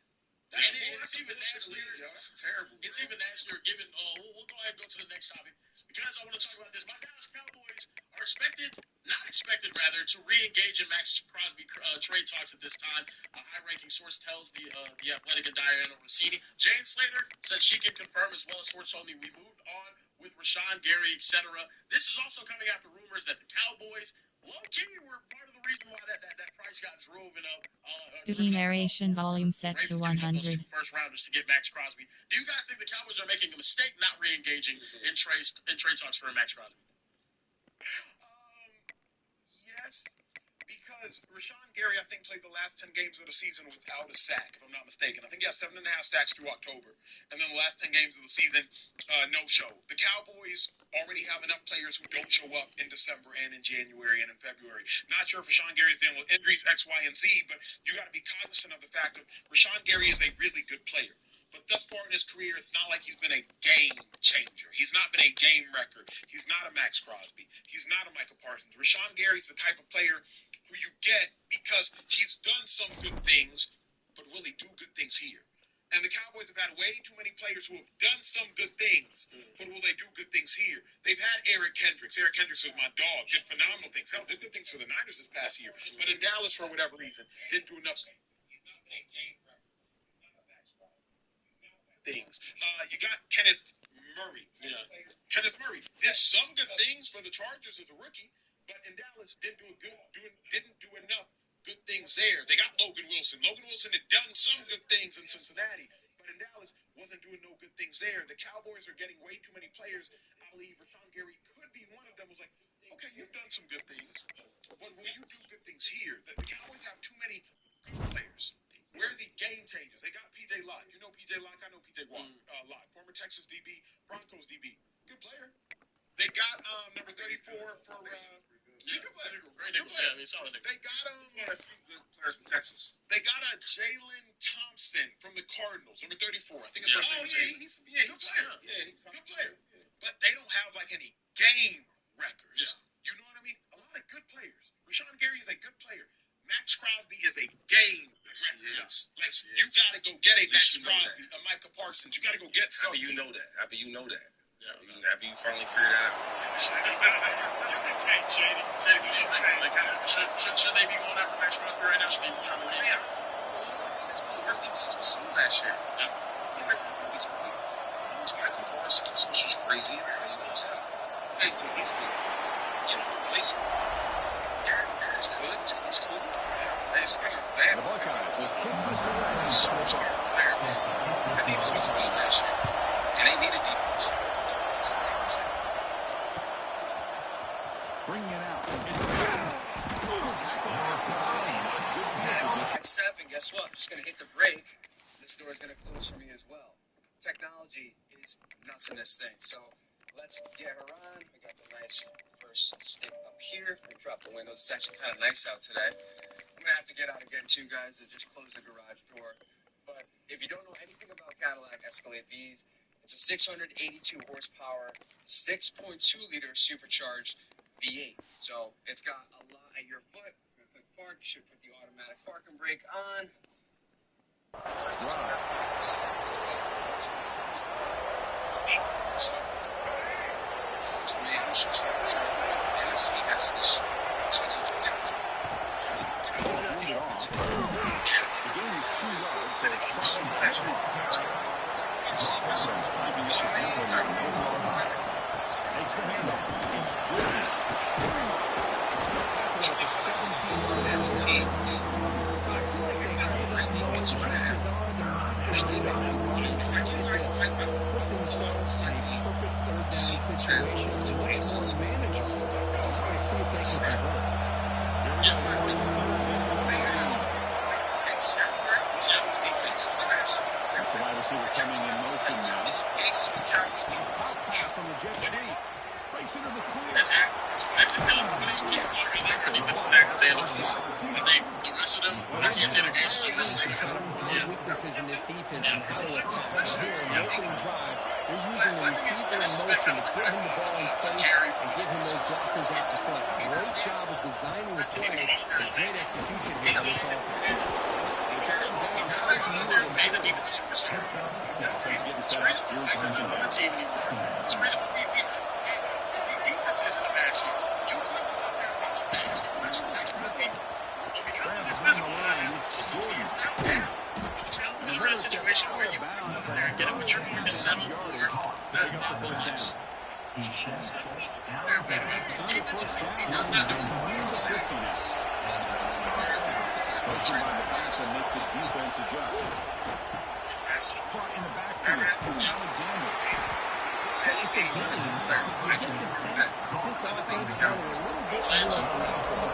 That's even nastier. That's terrible. It's even nastier given. We'll go ahead and go to the next topic because I want to talk about this. My Dallas Cowboys are not expected to re-engage in Max Crosby trade talks at this time. A high-ranking source tells the Athletic and Diana Rossini. Jane Slater says she can confirm, as well as source told me, we moved on with Rashawn Gary, etc. This is also coming after rumors that the Cowboys, low-key, were part of the reason why that price got driven up. Narration volume set to 100. First rounders to get Max Crosby. Do you guys think the Cowboys are making a mistake not re-engaging in trade talks for Max Crosby? Yes, because Rashawn Gary, I think, played the last 10 games of the season without a sack, if I'm not mistaken. I think he had 7.5 sacks through October. And then the last 10 games of the season, no show. The Cowboys already have enough players who don't show up in December and in January and in February. Not sure if Rashawn Gary is dealing with injuries, X, Y, and Z, but you got to be cognizant of the fact that Rashawn Gary is a really good player. But thus far in his career, it's not like he's been a game changer. He's not been a game wrecker. He's not a Max Crosby. He's not a Michael Parsons. Rashawn Gary's the type of player who you get because he's done some good things, but will he do good things here? And the Cowboys have had way too many players who have done some good things, but will they do good things here? They've had Eric Kendricks. Eric Kendricks was my dog, did phenomenal things. Hell, did good things for the Niners this past year. But in Dallas, for whatever reason, didn't do enough things. You got Kenneth Murray. Yeah. Kenneth Murray did some good things for the Chargers as a rookie, but in Dallas didn't do enough good things there. They got Logan Wilson. Logan Wilson had done some good things in Cincinnati, but in Dallas wasn't doing no good things there. The Cowboys are getting way too many players. I believe Rashawn Gary could be one of them. Was like, okay, you've done some good things, but will you do good things here? The Cowboys have too many good players. Where are the game changers? They got P.J. Lott. You know P.J. Lott? I know P.J. Lott. Former Texas DB, Broncos DB. Good player. They got number 34 for good player. Great nigga. Yeah, solid nigga. They got a few good players from Texas. They got a Jalen Thompson from the Cardinals, number 34. I think his first name is Jalen. He's good player. Yeah, he's good player. But they don't have like any game records. Yeah. You know what I mean? A lot of good players. Rashawn Gary is a good player. Max Crosby is a game record. Like, you got to go get a Max Crosby, a Michael Parsons. You got to go get something. Happy you know that. Happy you finally figured that out. Should they be going after Max Crosby right now? Should they be trying to leave? Yeah. It's one of the worst defenses we've seen last year. Yeah. It was Michael Parsons, which was crazy. Everybody knows that. Okay, he's good. You know, replace him. It's good. It's cool. It's not bad. The Buckeyes will kick this away. So smart player, man. That defense wasn't good last year. And they needed defense. Bring it out. It's the next step, and guess what? I'm just going to hit the brake. This door is going to close for me as well. Technology is nuts in this thing. So let's get her on. We got the nice first stick up here. We dropped the windows. It's actually kind of nice out today. I'm going to have to get out again, too, guys, and just close the garage door. But if you don't know anything about Cadillac Escalade V's, it's a 682 horsepower, 6.2-liter supercharged V8. So it's got a lot at your foot. Quick park. You should put the automatic parking brake on. This one out on the side as well. So, to me, I'm sure it's the NFC has this touch of talent. The game is 2 yards, so it's takes the handoff. It's Jordan. Tackle at the 17-yard team. I feel like they called out the only chances are they're not going to get out running like this. Put themselves in a perfect third down situation to manage them. Now we'll see if they can convert. It's defense. That's the wide receiver Pass on the jet sweep. Breaks into the clear. That's Zach. That's it. I like our defense, Zach Taylor. I think the rest of them, I can't say they're against you. Find weaknesses in this defense and how to attack. Here in the opening drive, they're using the receiver in motion to get him the ball in space and get him those blockers out the front. Great job of designing the play and great execution here on this offense. Hey, the defense is superstar. It's the reason we're not on the team anymore. It's the reason we defenses in the past year. You could have gone there and made the bad team. That's good people. But because it's physical, it's now down. You're in a situation where you can go there and get a mature player to settle for defense. Defense not doing Pushing by the back to make the defense adjust. Caught in the backfield. Alexander. It's a game. You get the sense that this offense got a little bit more from that point.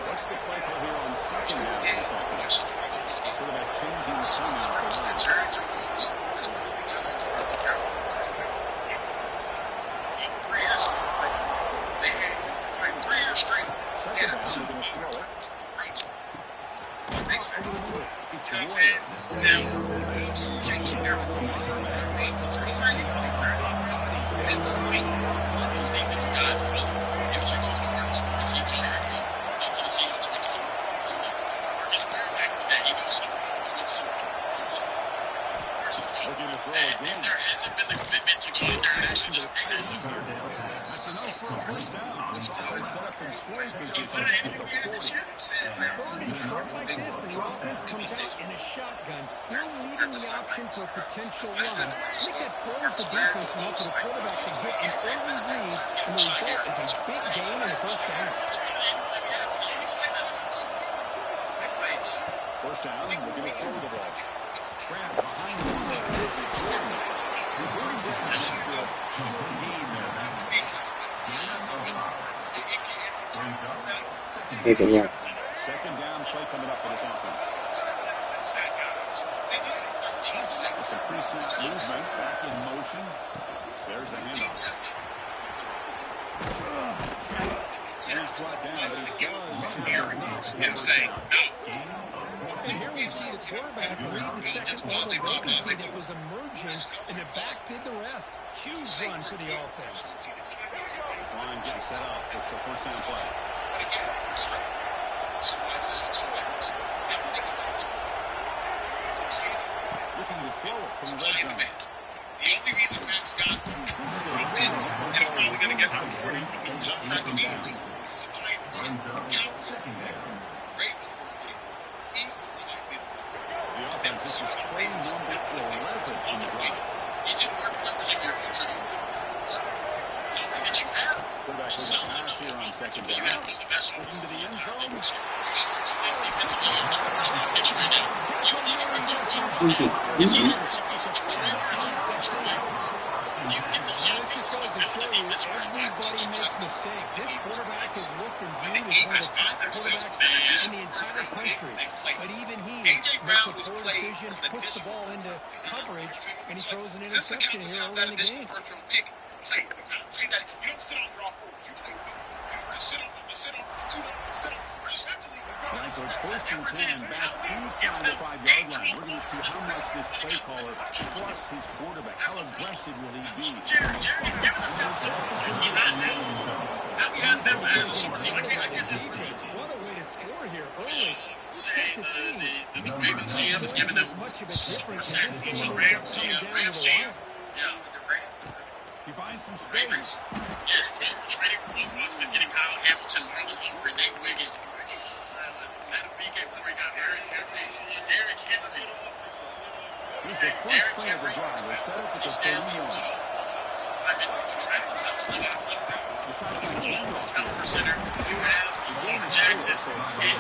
What's the play call here on second down for this offense? Quarterback changing the sign out the line. Jerry Jones is really good for the Cowboys. 3 years ago, they had 3 years straight. Second down, they're going to throw it. Makes sense. You know what I'm saying? Now, changing their defense are pretty good. It was like those defensive guys, it was like going to Marcus Morris. He goes to the Seahawks, which is Marcus Ware back in the day. He goes to the Super Bowl. And there hasn't been the commitment to go in there and actually just take this. That's enough for a first down. It's all set up in scoring position. Third and short like this, and the offense comes out in a shotgun, still leaving the option for a potential run. I think that throws the defense enough for the quarterback to hit an early lead, and the result is a big gain and a first down. First down, we're going to throw the ball. Grab behind the center. It's a lot. Second down play coming up for this offense. Some pre-snap movement, back in motion. There's the handoff. He's brought down, but he does. Insane. And here we see the quarterback read the second level vacancy that was emerging, and the back did the rest. Huge run for the offense. This line gets set up. It's a first down play. Looking to throw it from the red zone. The only reason Max got offense and is probably going to get number 40 is up front immediately. The offense is just play number 11 on the drive. Is it worth leveraging your future that you have? Quarterback with a pass here on second down. You have one of the best offenses Into the end zone. You sure it's defensively on to first down pitch right now. You don't even know it's such a trailer, it's a first down. You get those young pieces like that, the defense are Everybody makes mistakes. This quarterback is looked and viewed as one of the top quarterbacks in the entire country. But even he makes a poor decision, puts the ball into coverage, and he throws an interception here early in the game. You don't sit on draw forwards. You play. You sit on forwards. Right, so it's first and 10 back inside the 5-yard line. We're going to see how much this play caller trusts his quarterback. How aggressive will he be? Jerry's giving us that. He's not now he has them as a super team. I can't say What a way to score here early. say the Ravens GM is giving them much of a difference in this game. Rams GM. Yeah. He finds some space. Yes, trading for Will Boston, getting Kyle Hamilton, Marlon Humphrey, Nate Wiggins, Matt BK before he got Derrick Henry. This is the first play of the drive. We're set up with the 31. The shotgun handoff center. You have Jackson. Sam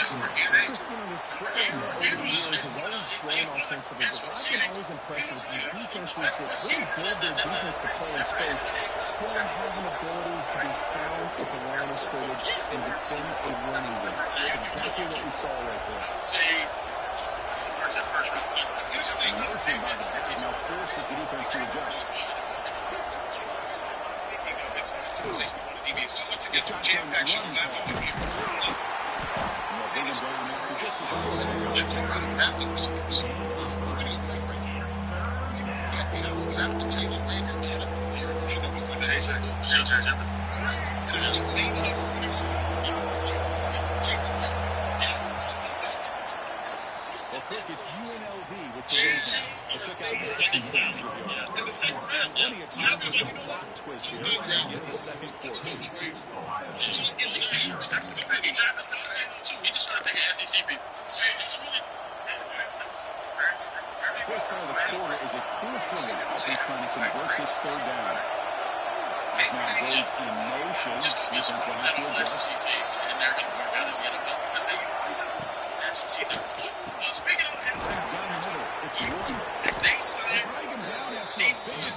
Jefferson was spread over the years has always grown offensively, but I've been always impressed with the defenses that really build their defense to play in space, still have an ability to be sound at the line of scrimmage and defend a running game. That's exactly what we saw right there. That's his first round. Motion by the back now forces the defense to adjust. Deviates too much to get through jam-packed shot clock. Bring him down after just a short it's UNLV with the lead now. Let's check out the second half of the plenty of time for some plot twists here as we begin the second quarter. That's the thing. He just started taking SEC people. It's really First part of the quarter is a crucial one as he's trying to convert this third down. Now goes in motion. Defense will have to adjust. SEC team, and they're going to work out in the NFL because they SEC does. Speaking of down the middle, it's Wood. if they sign Dragging down after a big gain.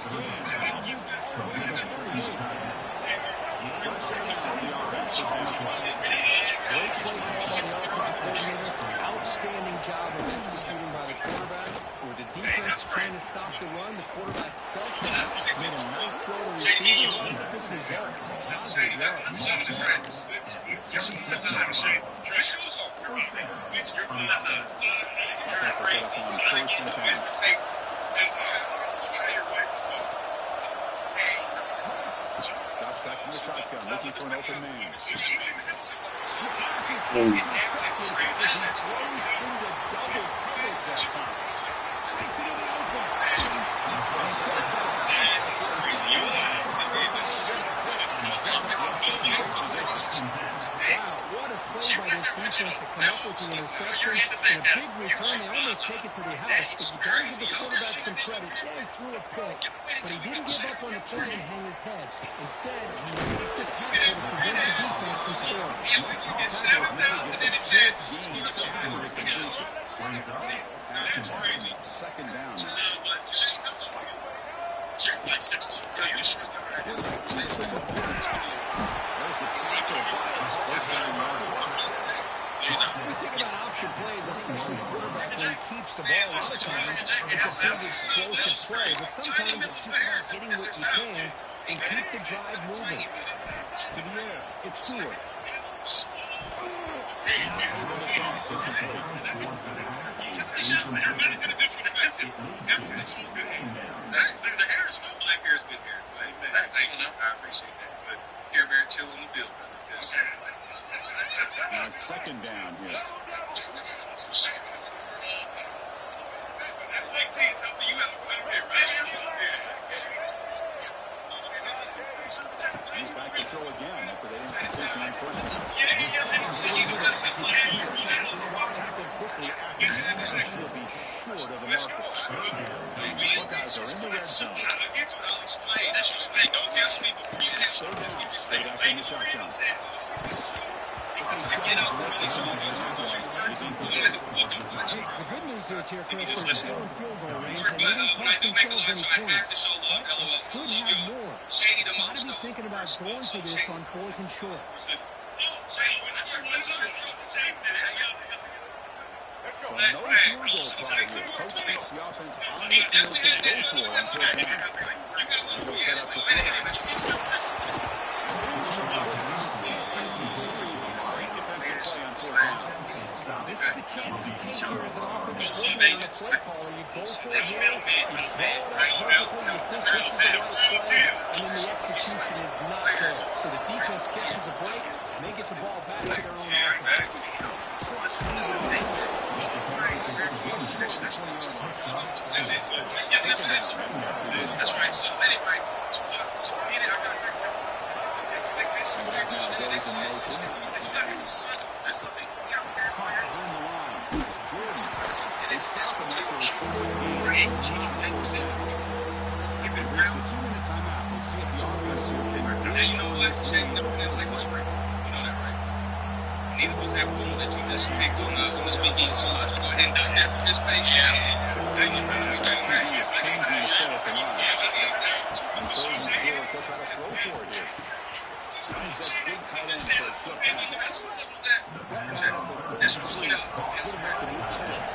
You all the way to 38. Pressure now for the offense. Great play call by the offensive coordinator. Outstanding job of executing by the quarterback. With the defense trying to stop the run, the quarterback felt that, made a nice throw to receiver. Look at this result. It's a positive Offense will set up on 1st and 10. Drops back from the shotgun, looking for an open man. The pass is intercepted as he throws into double coverage that time. Takes it in the open. And he starts out of bounds after a Wow, what a play by this defense to come up with the interception. And a big return. They almost take it to the house. But you got to give the quarterback some credit. Yeah, he threw a pick, but he didn't give up on the play and hang his head. Instead, he missed the tackle to prevent the defense from scoring. Second down. like 6 foot. There's the tackle. First down. When we think about option plays, especially quarterback, when he keeps the ball, a lot of times it's a big explosive play, but sometimes it's just about getting what you can and keep the drive moving. To the air, it's Stewart. The hair is still black hair is good hair. I appreciate that. But Care Bear chill on the field. Now second down here. He's back to throw again after they didn't position on first down. Tackled quickly after that. She'll be short of the marker. Buckeyes are in the red zone. I'll explain. That's just explain. Don't cancel me before you have Third down. Stay back in the shotgun. The good news is here, Chris, they're still in field goal range, and they didn't cost themselves any points, but they could have more. Got to be thinking about going for this on 4th and short. So no field goal try here. Coach gets the offense on the field to go for it on 4th down. He'll set up to throw. Great defensive play on 4th down. This is the chance you take here as an offensive coordinator and a play caller. You go for it here, you draw it up perfectly, you think this is the right play, and then the execution is not there. So the defense catches a break, and they get the ball back to their own offense. That's right. So anyway, Now goes in motion. Top in the line. It's Jordan. They stop him after a 4 games. We've reached the 2-minute timeout. We'll see if the offense here can. You know what? Shane never did like a spring. You know that, right? Neither was that woman that you just picked on the speakeasy. So I'll just go ahead and done that for this page. He is changing the play at the line. On 3rd and short, they'll try to throw for it here. Finds that big tight end for a short pass. Back down at the 33. Good enough to move the sticks.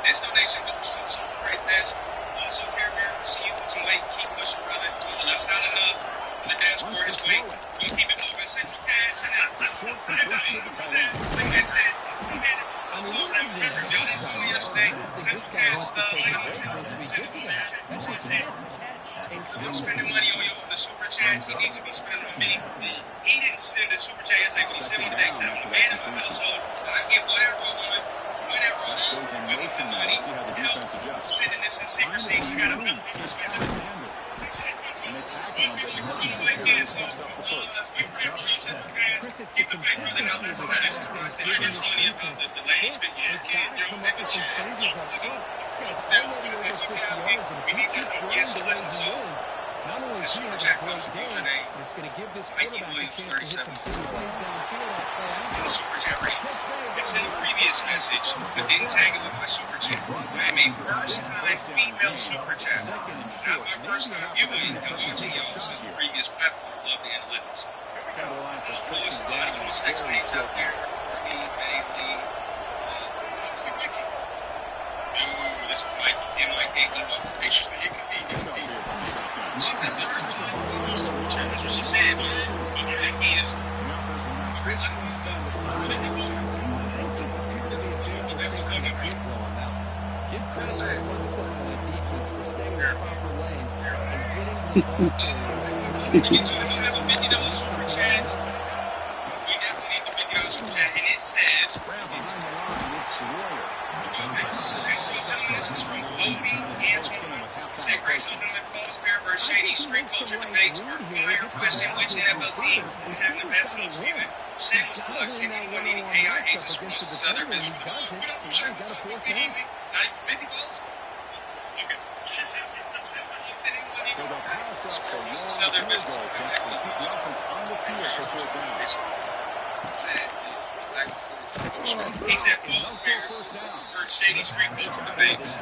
This donation goes to Soul Praise Nest. Also, care bear, see you lose some weight. Keep pushing, brother. It's not enough. The dashboard is weight. Don't keep it moving. Central Cash and out. Like I said, I mean, we're not even halftime yet. This guy wants to take a break once we get to the half. That's his fifth catch and 3 spending money on you on the super chats. He needs to be spending on me. He didn't send the super chat yesterday when he sent me today. Said I'm a man in my household. I get whatever I want, whenever I want. With the money, help sending this in secrecy. So I got to help him switch it. And they tackle him, but he steps up the first. Chris, it's the consistency of this offense giving this defense fits. They've got to come up with some changes up front. This guy's already over 50 yards, and if he keeps running the way he is, not only is he having a great game, but it's going to give this quarterback a chance to hit some big plays downfield on play action. The super chat ratings. It's in the previous message, but didn't tag it with my super chat. I am a first-time female super chat. Not my first time viewing and watching y'all since the previous platform. Love the analytics. There's a lot of little sex names out there. This is Mike. M-I-K-E. That's what she said, man. He is. Things just appear to be a bit of a shape from the get-go on that one. Give credit to the front seven of that defense for staying in the proper lanes and getting to the ball carrier. have a $50 super chat. We definitely need the $50 super chat, and it says. This is from Obi Antoine. He said, Great gentlemen, Paul's Bear versus Shady Street Culture debates are fire. Question, which NFL team is having the best offseason? Shameless plug, see me winning AI agents from most Southern business. He does it, so now he got a fourth down. Not even 50 goals? Okay. So the pass up the long Southern field business. goal attempt to keep the offense on the field for fourth down. He said, Paul's Bear versus Shady Street Culture debates.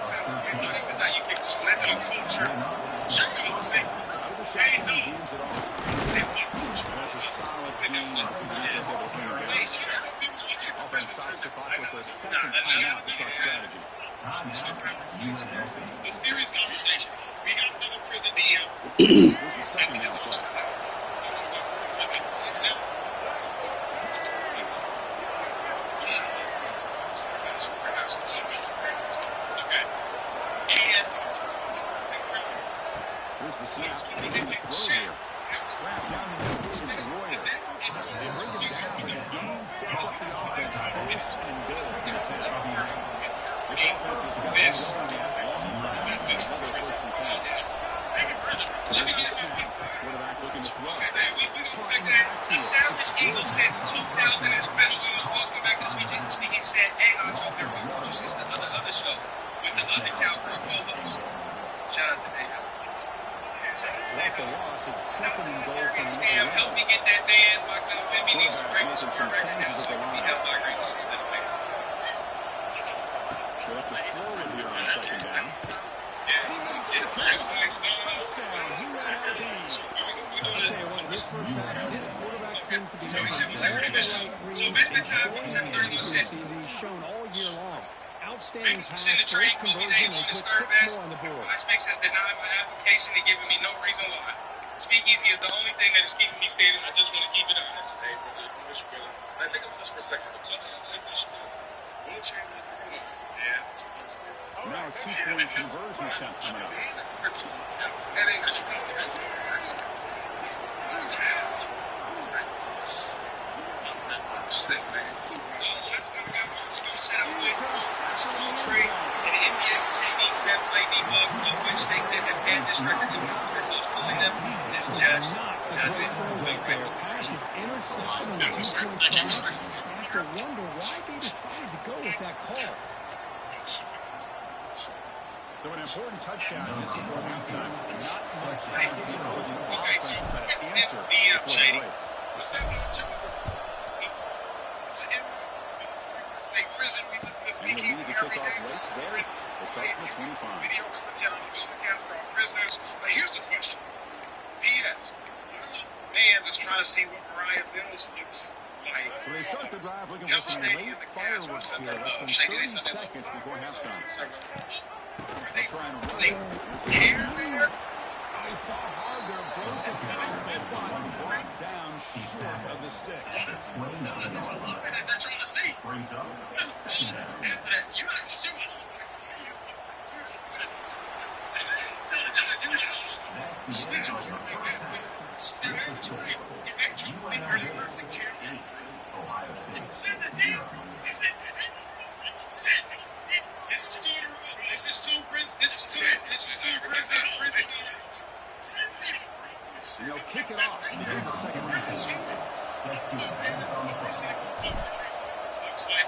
That's how you kick the show. That dog culture. Hey, no. That's a solid game for the defense able to bring it down. Offense stops the clock with their second timeout to start strategy. It's a serious conversation. We got another prison DM. Here's the second down play. Here's the snap. They're going to throw here. Crap down the middle against Royer. They bring him down, but the game sets up the offense first and goal from the 10. This offense has got it going at long runs. It's another first and 10. There's the snap. Quarterback looking to throw. Established Eagle since 2000 has been a while. Welcome back to the speaking said, hey, Ancho, here we go. Since the other show with the other Cowboy co-host. Shout out to Dave. Off the loss, it's second and goal from Scam, help me get that man. My God, maybe needs to break this score record down so I can be held by greatness instead of failure. They'll have to throw it here on second down. I'll tell you what, this first half, this quarterback seemed to be making all the right reads and showing the accuracy that he's shown all year long. Outstanding pass, great conversion, they put 6 more on the board. MySpace has denied my application and given me no reason why. Speakeasy is the only thing that is keeping me standing. I just want to keep it honest. Hey, brother, I think it was just for a second. Sometimes I wish to. We'll change this. Yeah. Now a 2-point conversion attempt coming up. That ain't good conversation. Sick, man. Set up with trade in the NBA for KD, Steph, Clay, D-Bug, of which they could have had this record if their coach pulling them. This just doesn't right there. Pass is intercepted on the 2-point try. You have to wonder why they decided to go with that call. So an important touchdown just before halftime. Not much time for the opposing offense to try to answer before the break. What's that one, Joe? It's in State Prison. We listen to And he'll lead the kickoff late there. They'll start from the 25. Video comes down, all the cats are all prisoners. But here's the question. BS. Fans is trying to see what Mariah Mills looks like. So they start the drive looking for some late fireworks here. Less than 30 seconds before halftime. They'll try and roll. They fought hard there, broke a tackle, but brought down short of the sticks. That's what they're trying to see. You're not going to see what This is two prisons. And they'll kick it off in the second half. Looks like,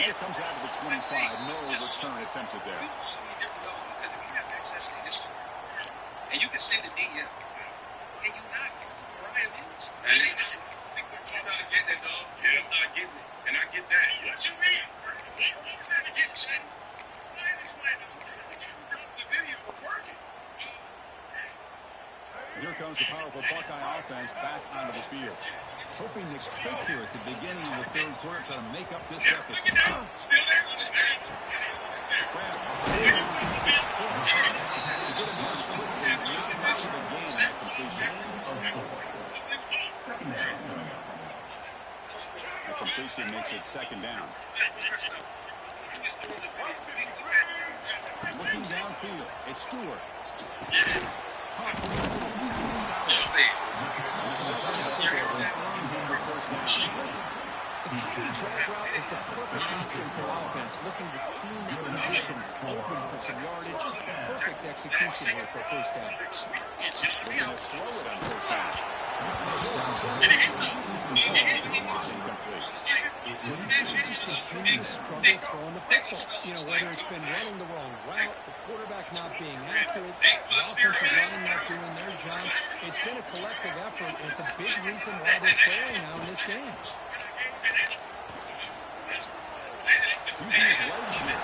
It comes out of the 25. No return attempted there. So many different levels because if you have access to history and you can send a DM, can you not Mariah Mills? And they just think they're not getting it, dog. Yeah, it's not getting it. And I get that. What you mean? What was that again, Shane? Explain this to me. The video was working. Here comes the powerful Buckeye offense back onto the field. Hoping to kick here at the beginning of the third quarter to make up this deficit. Still there? Understand? The completion makes it second down. Looking downfield, it's Stewart. The Titans' drag route is the perfect option for offense, looking to scheme that position open for some yardage. Perfect execution here for first down. Looking to throw it on first down. These just continue to struggle throwing the football. You know, whether it's been running the wrong route, the quarterback not being accurate, the offensive line not doing their job. It's been a collective effort, and it's a big reason why they're trailing now in this game. Using his legs here.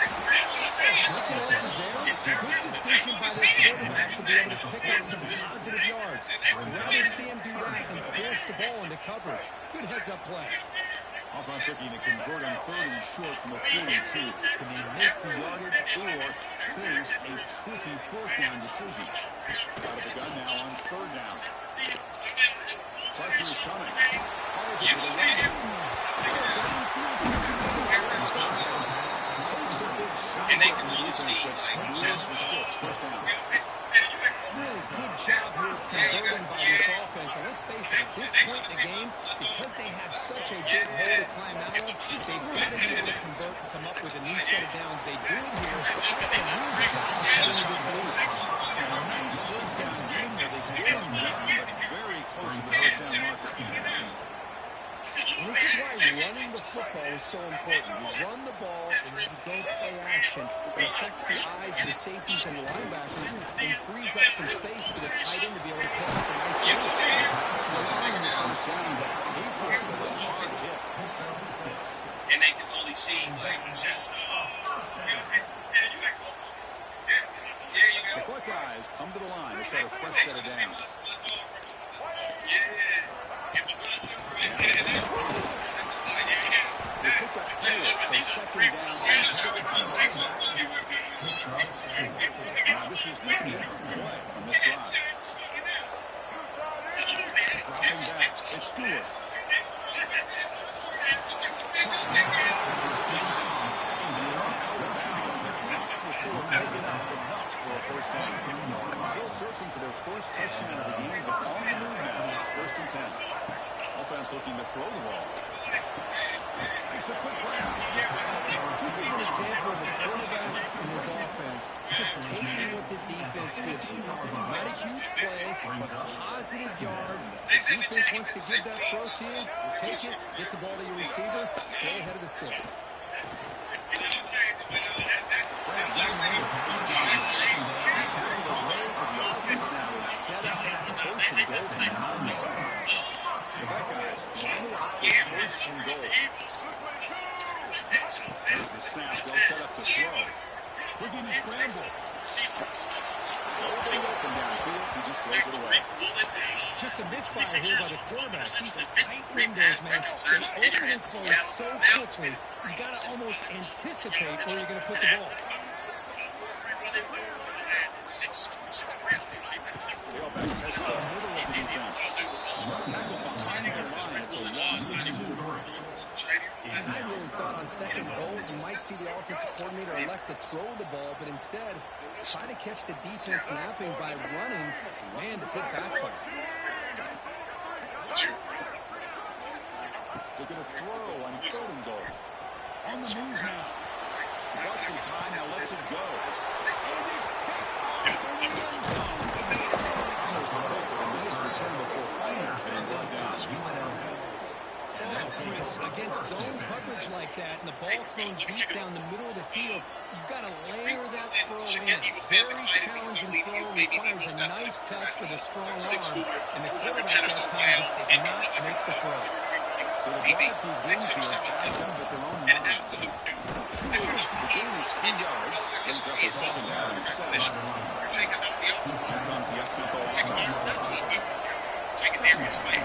Nothing else is there. Good decision by this quarterback to be able to pick up some positive yards. I'd rather see him do that than force the ball into coverage. Good heads-up play. Offense looking to convert on third and short from a 42. Can they make the yardage or face a tricky fourth down decision? Out of the gun now on third down. Pressure is coming. Fires it to the right. Takes a big shot. And they can really see, just the sticks. First down. Really good job here of converting by this offense. And let's face it, at this point in the game, because they have such a big hole to climb out of, they've got to be able to convert and come up with a new set of downs. They do it here. They've got a real shot to carry this lead. A nice first down game where they get them down, but very close to the first down marker. And this is why running the football is so important. You run the ball and you go play action. It affects the eyes of the safeties and the linebackers and frees up some space for the tight end to be able to pick up a nice game. And they can only see like just the Buckeyes come to the line to set a fresh set of downs. They pick up here, so second down and 16. Now this is the key play on this drive. Dropping back, it's Stewart. First down. Still searching for their first touchdown of the game, but on the move now. It's first and 10. Offense looking to throw the ball. Makes a quick grab. This is an example of a quarterback and his offense just taking what the defense gives you. Not a huge play, but positive yards. The defense wants to give that throw to you. You take it, get the ball to your receiver, stay ahead of the sticks. The Buckeyes line up with first and goal. There's the snap. They'll set up to throw. Looking to scramble. Open downfield, he just throws it away. Just a misfire here by the quarterback. These are tight windows, man. They open and close so quickly, you got to almost anticipate where you're going to put the ball. Tailback tests the middle of the defense. Tackle behind the line. It's a loss of 2. I really thought on second goal you might see the offensive coordinator elect to throw the ball, but instead try to catch the defense napping by running. Man, does it backfire. They're going to throw on 3rd and goal. On the move now. Got some time, now lets it go. And it's picked off in the end zone. Almost held up with a nice return before finally being brought down. Oh, Chris, against zone coverage like that and the ball thrown deep down the middle of the field, you've got to layer that throw in. Very challenging throw, requires a nice touch with a strong arm, and the quarterback that time just did not make the throw. So the drive begins here, has them at their own 9. The gain is 3 yards, brings up a 2nd down and 7. Here comes the up-tempo offense. Taking there is like,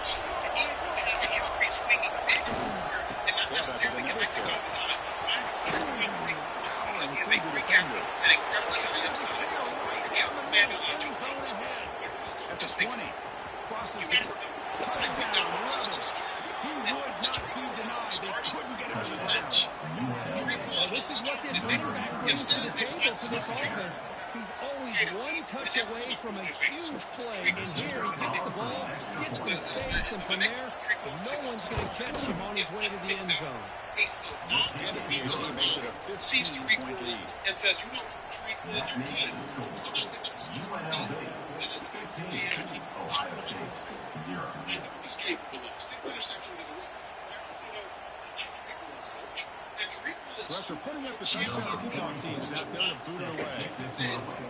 so the Eagles have a history of swinging big and not necessarily get back to go without it. And through the defender. At the 20, crosses the touchdown. Rebels. He would not be denied. They couldn't get him to the ground. Well, this is what this running back brings to the table for this offense. He's always one touch away from a huge play, and here he gets the ball, gets some space, and from there, no one's going to catch him on his way to the end zone. And the PAC makes it a 15-point lead. And says, you know, Tariq Woolen, you're good. Ohio State 0. He's capable of 6 interceptions in a row. So after putting up the touchdown, the kickoff team is out there to boot it away.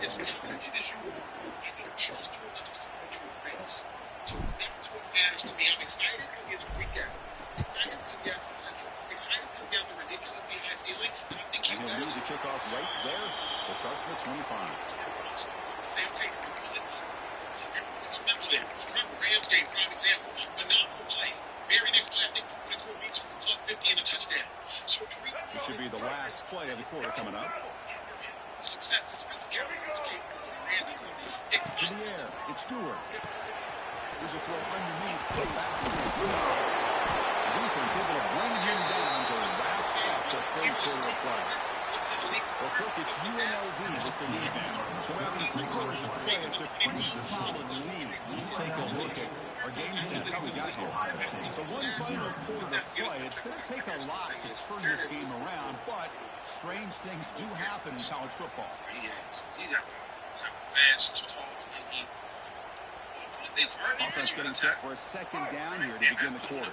It's as you want. You don't trust too much to put your race. So that's what matters to me. I'm excited because he has a freak out. Excited because he has potential. Excited because he has a ridiculously high ceiling. And I think he'll lead the kickoff right there. We'll start from the 25. Say, okay, it's mental damage. Remember, Rams game, prime example. Phenomenal play. Very next play, I think Nicole beats him for plus 50 and a touchdown. So this should be the last play of the quarter coming up. Success is for the Cowboys game. To the air, it's Stewart. There's a throw underneath the back. Defense able to bring him down to wrap up the 3rd quarter of play. Well, Kirk, it's UNLV with the lead now. So after 3 quarters of play, it's a pretty solid lead. Let's take a look at our game stats, how we got here. So one final quarter of play. It's going to take a lot to turn this game around, but strange things do happen in college football. Offense getting set for a 2nd down here to begin the quarter.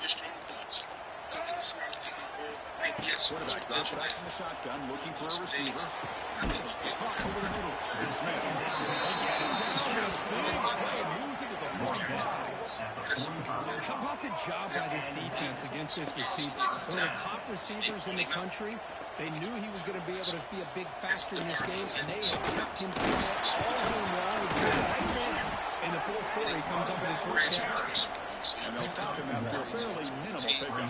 Quarterback drops back from the shotgun, looking for a receiver. Caught over the middle. It's Smith. Moves into the 45. How about the job by this defense against this receiver? One of the top receivers in the country. They knew he was going to be able to be a big factor in this game, and they have kept him quiet all game long until right now. In the 4th quarter, he comes up with his first catch. And they'll stop him after a fairly minimal pickup.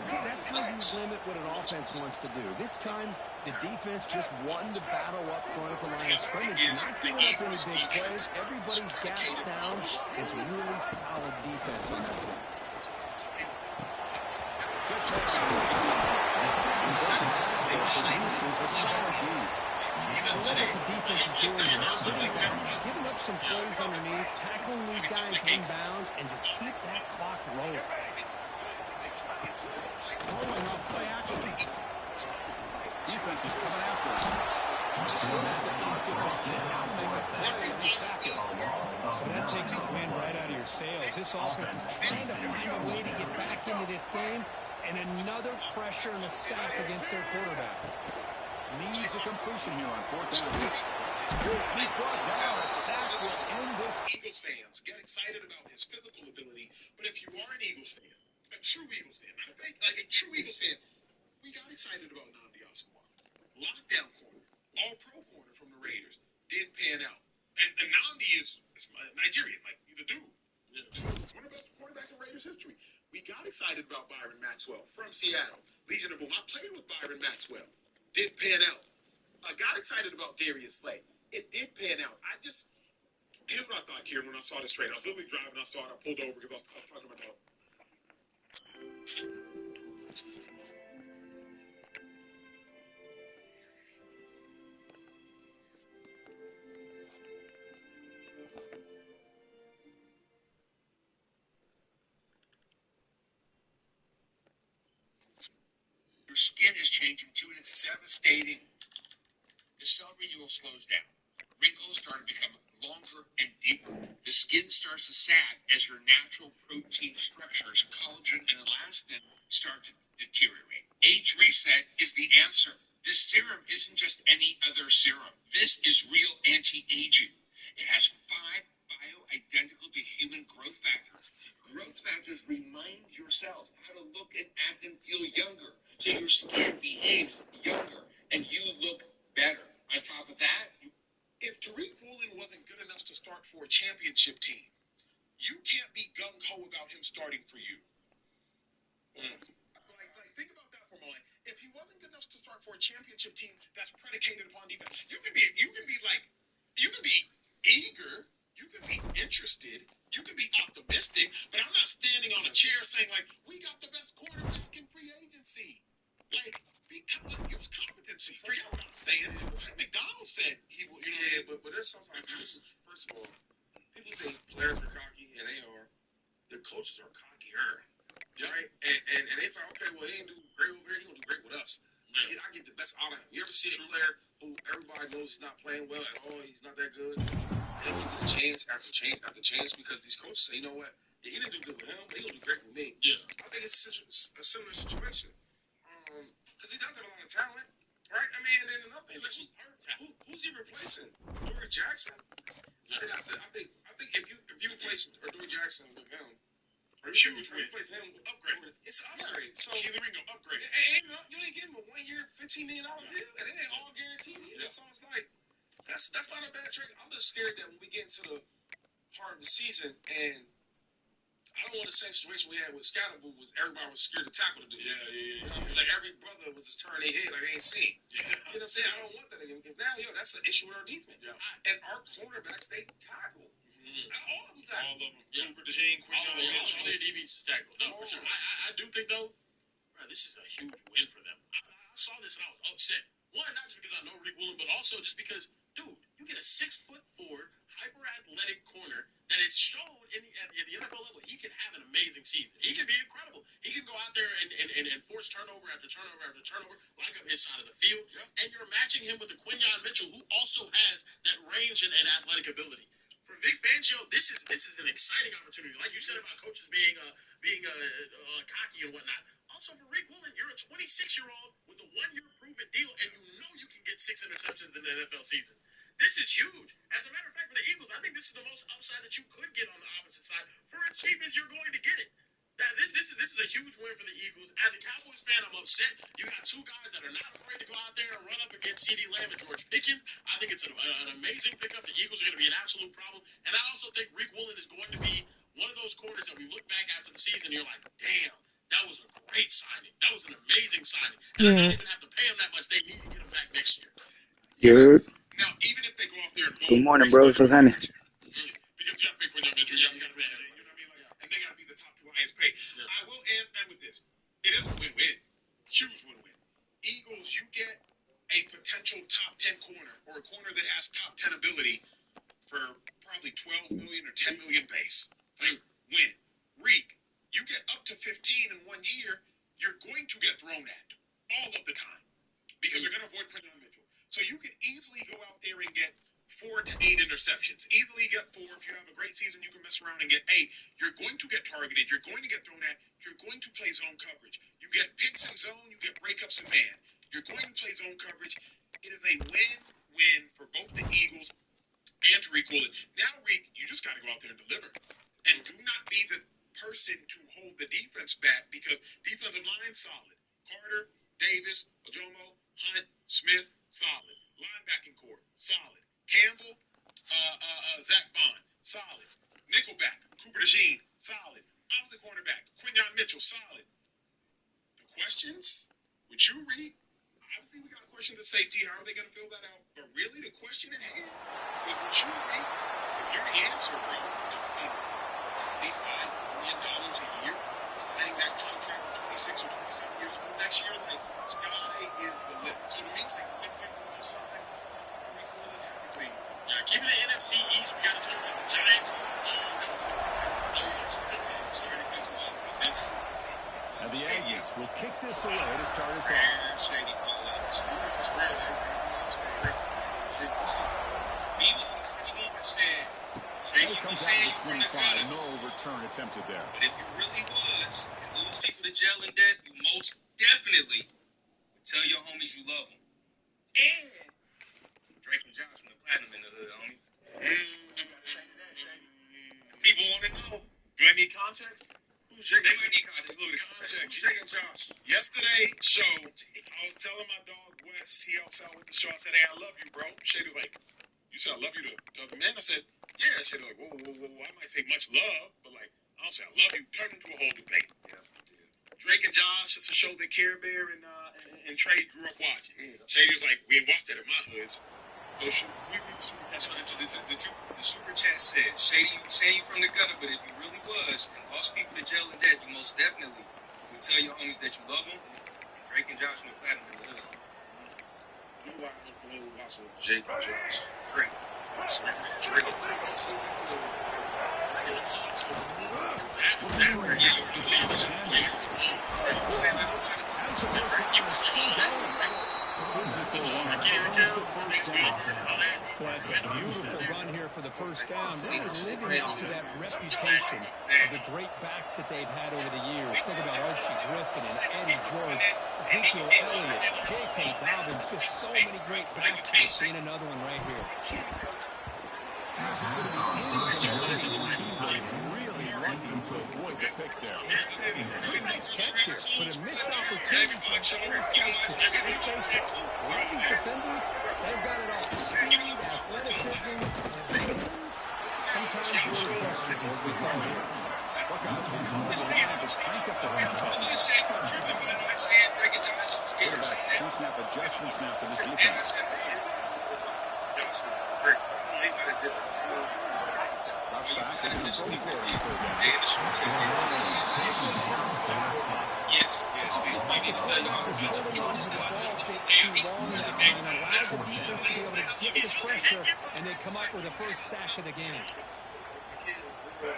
See, that's how you limit what an offense wants to do. This time, the defense just won the battle up front at the line of scrimmage. Not giving up any big plays. Everybody's got sound. It's really solid defense on that play. Produces a solid lead. I love what the defense is doing here. Sitting back, giving up some plays underneath, tackling these guys inbounds, and just keep that clock rolling. Rolling off play action. Defense is coming after us. So that takes the wind right out of your sails. This offense is trying to find a way to get back into this game, and another pressure and a sack against their quarterback. Needs a completion here on 4th down. He's brought down. A sack will end this. Eagles fans get excited about his physical ability, but if you are an Eagles fan, a true Eagles fan, not a fake, like a true Eagles fan, we got excited about Nnamdi Asomugha. lockdown corner, all-pro corner from the Raiders, didn't pan out. And Nnamdi is Nigerian, like he's a dude. Yeah. One of the best quarterbacks in Raiders history. We got excited about Byron Maxwell from Seattle. Legion of Boom. I played with Byron Maxwell. Didn't pan out. I got excited about Darius Slay. It did pan out. Here's what I thought, Kieran, when I saw this trade. I was literally driving, I saw it, I pulled over because I was talking to my dog. Your skin is changing too, and it's devastating. The cell renewal slows down. Wrinkles start to become longer and deeper. The skin starts to sag as your natural protein structures, collagen and elastin, start to deteriorate. Age Reset is the answer. This serum isn't just any other serum. This is real anti-aging. It has 5 bioidentical to human growth factors. Growth factors remind your cells how to look and act and feel younger, so your skin behaves younger and you look better. On top of that, if Tariq Woolen wasn't good enough to start for a championship team, you can't be gung-ho about him starting for you. Like, think about that for a moment. If he wasn't good enough to start for a championship team that's predicated upon defense, you can be eager, you can be interested, you can be optimistic, but I'm not standing on a chair saying, like, we got the best quarterback in free agency. Like, use competency. Forget what I'm saying. McDonald said he will. But there's sometimes, first of all, people think players are cocky, and they are. The coaches are cockier, right? And they thought, okay, well, he ain't do great over there. He gonna do great with us. I get the best out of him. You ever see a player who everybody knows is not playing well at all? He's not that good. And they keep getting chance after chance after chance because these coaches say, you know what? Yeah, he didn't do good with him, but he gonna do great with me. Yeah. I think it's a similar situation. Because he does have a lot of talent, right? I mean, and then another thing, who's he replacing? Dory Jackson? I think if you replace Dory Jackson with him, or you replace him with upgrade, it's an upgrade. So Keely Ringo upgrade. And you ain't getting him a 1 year, $15 million deal, and it ain't all guaranteed either. So it's like that's not a bad trade. I'm just scared that when we get into the part of the season and I don't want the same situation we had with Scatterboo was everybody was scared to tackle the dude. Yeah. Like every brother was just turning their head like they ain't seen. You know what I'm saying? I don't want that again because now, that's an issue with our defense. Yeah. And our cornerbacks, they tackle. All of them tackle. All of them. Yeah. Cooper, DeJean, Quinton, all their DBs tackle. No, for sure. I do think, though, this is a huge win for them. I saw this and I was upset. One, not just because I know Rick Woolen, but also just because, dude, you get a 6'4", hyper-athletic corner that is shown at the NFL level. He can have an amazing season. He can be incredible. He can go out there and force turnover after turnover after turnover, lock up his side of the field. Yeah. And you're matching him with the Quinyon Mitchell, who also has that range and athletic ability. For Vic Fangio, this is an exciting opportunity. Like you said about coaches being cocky and whatnot. Also, for Rick Woolen, you're a 26-year-old with a 1 year proven deal, and you know you can get 6 interceptions in the NFL season. This is huge. As a matter of fact, for the Eagles, I think this is the most upside that you could get on the opposite side for as cheap as you're going to get it. This is a huge win for the Eagles. As a Cowboys fan, I'm upset. You got two guys that are not afraid to go out there and run up against CeeDee Lamb and George Pickens. I think it's an amazing pickup. The Eagles are going to be an absolute problem. And I also think Rick Woolen is going to be one of those corners that we look back after the season and you're like, damn. That was a great signing. That was an amazing signing. And I don't even have to pay him that much. They need to get him back next year. Now, even if they go out there and Good morning, bro. So honey. Because you got to pay for that mentor. You got to pay. You know what I mean? And they got to be the top 2 highest paid. Yeah. I will end with this. It is a win-win. Huge win-win. Eagles, you get a potential top 10 corner or a corner that has top 10 ability for probably 12 million or 10 million base. Like, win. Reek. You get up to 15 in 1 year, you're going to get thrown at all of the time because they're going to avoid Quinton Mitchell. So you can easily go out there and get 4 to 8 interceptions. Easily get 4. If you have a great season, you can mess around and get 8. You're going to get targeted. You're going to get thrown at. You're going to play zone coverage. You get picks in zone. You get breakups in man. You're going to play zone coverage. It is a win-win for both the Eagles and Tariq Woolen. Now, Reek, you just got to go out there and deliver. And do not be the person to hold the defense back because defensive line solid. Carter, Davis, Ojomo, Hunt, Smith, solid. Linebacking core, solid. Campbell, Zach Bond, solid. Nickelback, Cooper DeJean, solid. Opposite cornerback, Quinyon Mitchell, solid. The questions, would you read? Obviously, we got questions of safety. How are they going to fill that out? But really, the question at hand is, would you read? If your answer, bro, $85 million a year, signing that contract for 26 or 27 years old next year, like, sky is the limit. So to me, like, on the side, keep it in NFC East. We got to talk about the Giants. And the Aggies will kick this away to start us off. Shady call-outs. It comes out to 25. No return attempted there. But if you really was and lose people to jail and death, you most definitely would tell your homies you love them. And Drake and Josh from the Platinum in the hood, homie. What you gotta say to that, Shady? People want to know. Do they need context? They might need context. Look at the context. Drake and Josh. Yesterday show, I was telling my dog Wes, he helps out with the show. I said, hey, I love you, bro. Shady was like, you said I love you to other men? I said, yeah. Shady was like, whoa. I might say much love, but like, I don't say I love you. Turned into a whole debate. Yeah. Drake and Josh, it's a show that Care Bear and Trey grew up watching. Shady was like, we ain't watched that in my hoods. So we read the super chat. The super chat said, Shady, you say you from the gutter, but if you really was and lost people to jail and death, you most definitely would tell your homies that you love them. And Drake and Josh from the Platinum in the hood. You know why I don't know lots of Jake and Josh? Drake. Well, it's a beautiful run here for the first down. Really living up to that reputation of the great backs that they've had over the years. Think about Archie Griffin and Eddie George, Ezekiel Elliott, J.K. Dobbins, just so many great backs. We're seeing another one right here. Really lucky to avoid the pick there. Pretty nice catch here, but a missed opportunity for interception. Let's face it, a lot of these defenders, they've got it all. Speed, athleticism, hands. Sometimes a little questionable, as we saw here. Buckeyes will come to the line to crank up the tempo. Two-snap adjustments now for this defense. Drops back and goes for it on third down. Yes. You need to tell your homies to keep this Allowed the defense to be able to get the pressure, and they come up with the first sack of the game.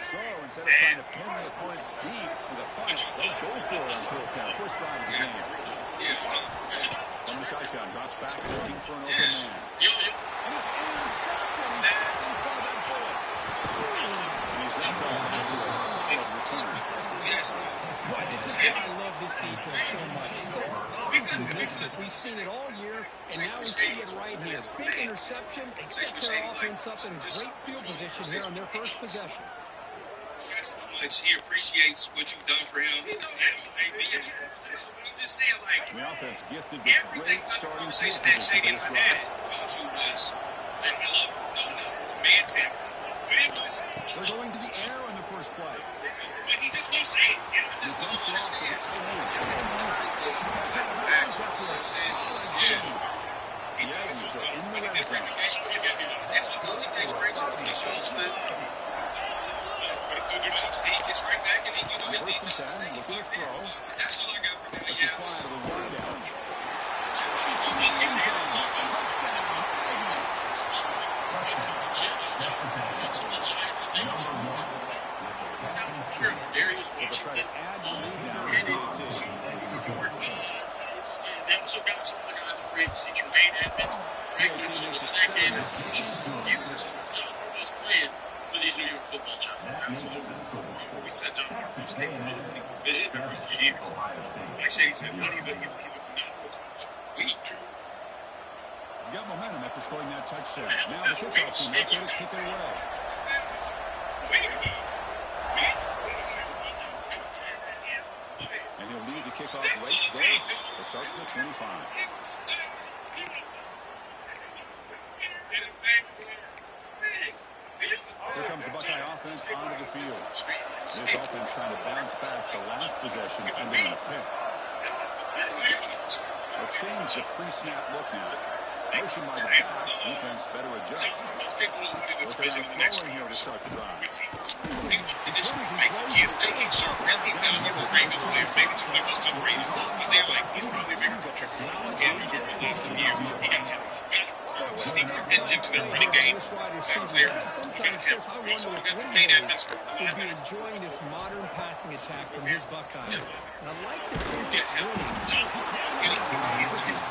So instead of trying to pin the opponents deep with a punch, they'll go for it on fourth down. First drive of the game. From the shotgun, drops back, looking for an open man. And it's intercepted. He's stuck in front of that bullet. And he's knocked off after a solid return. Boy, this is why I love this defense so much. So opportunistic. We've seen it all year, and now we see it right here. Big interception. They set their offense up in a great field position here on their first possession. That's how much he appreciates what you've done for him. I'm just saying, like, The offense gifted with everything great about the starting conversation field that Shady position and for I this had drive. about you was, like, I love man tap. But it was, They're going to the air on the first play. but he just won't say it. And I just don't Dumps it off to the understand. tight end. Catch out of bounds after a solid game. The Aggies are in the red zone. Sometimes he takes breaks and he shows that. He gets right back and he, First and 10, looking to throw. that's all I got from him. It's a fly to the wide out. Darius They'll try to add the lead now to 18. They also got some other guys in free agency. Tremaine Edmonds, Regulus in the second. You guys was playing for these New York football Giants. We said John Harbaugh is capable of winning the division every few years. Like Shady said, he's a phenomenal coach. We Got momentum after scoring that touchdown. Now the kickoff team out there to kick it away. And he'll lead the kickoff right there to start the 25. Here comes the Buckeye offense onto the field. This offense trying to bounce back the last possession ending in a pick. They'll change the pre-snap look now. Motion by the back. Defense better adjust. Looking at throwing here to start the drive. This is making he is taking some really valuable Ravens players. Maybe some of the most underrated because they're like, he's probably a bigger picture. Yeah, he did off the year. He got secret engine to the running game. Sometimes, Chris, I wonder if Woody would be enjoying this modern passing attack from his Buckeyes. And I like to think that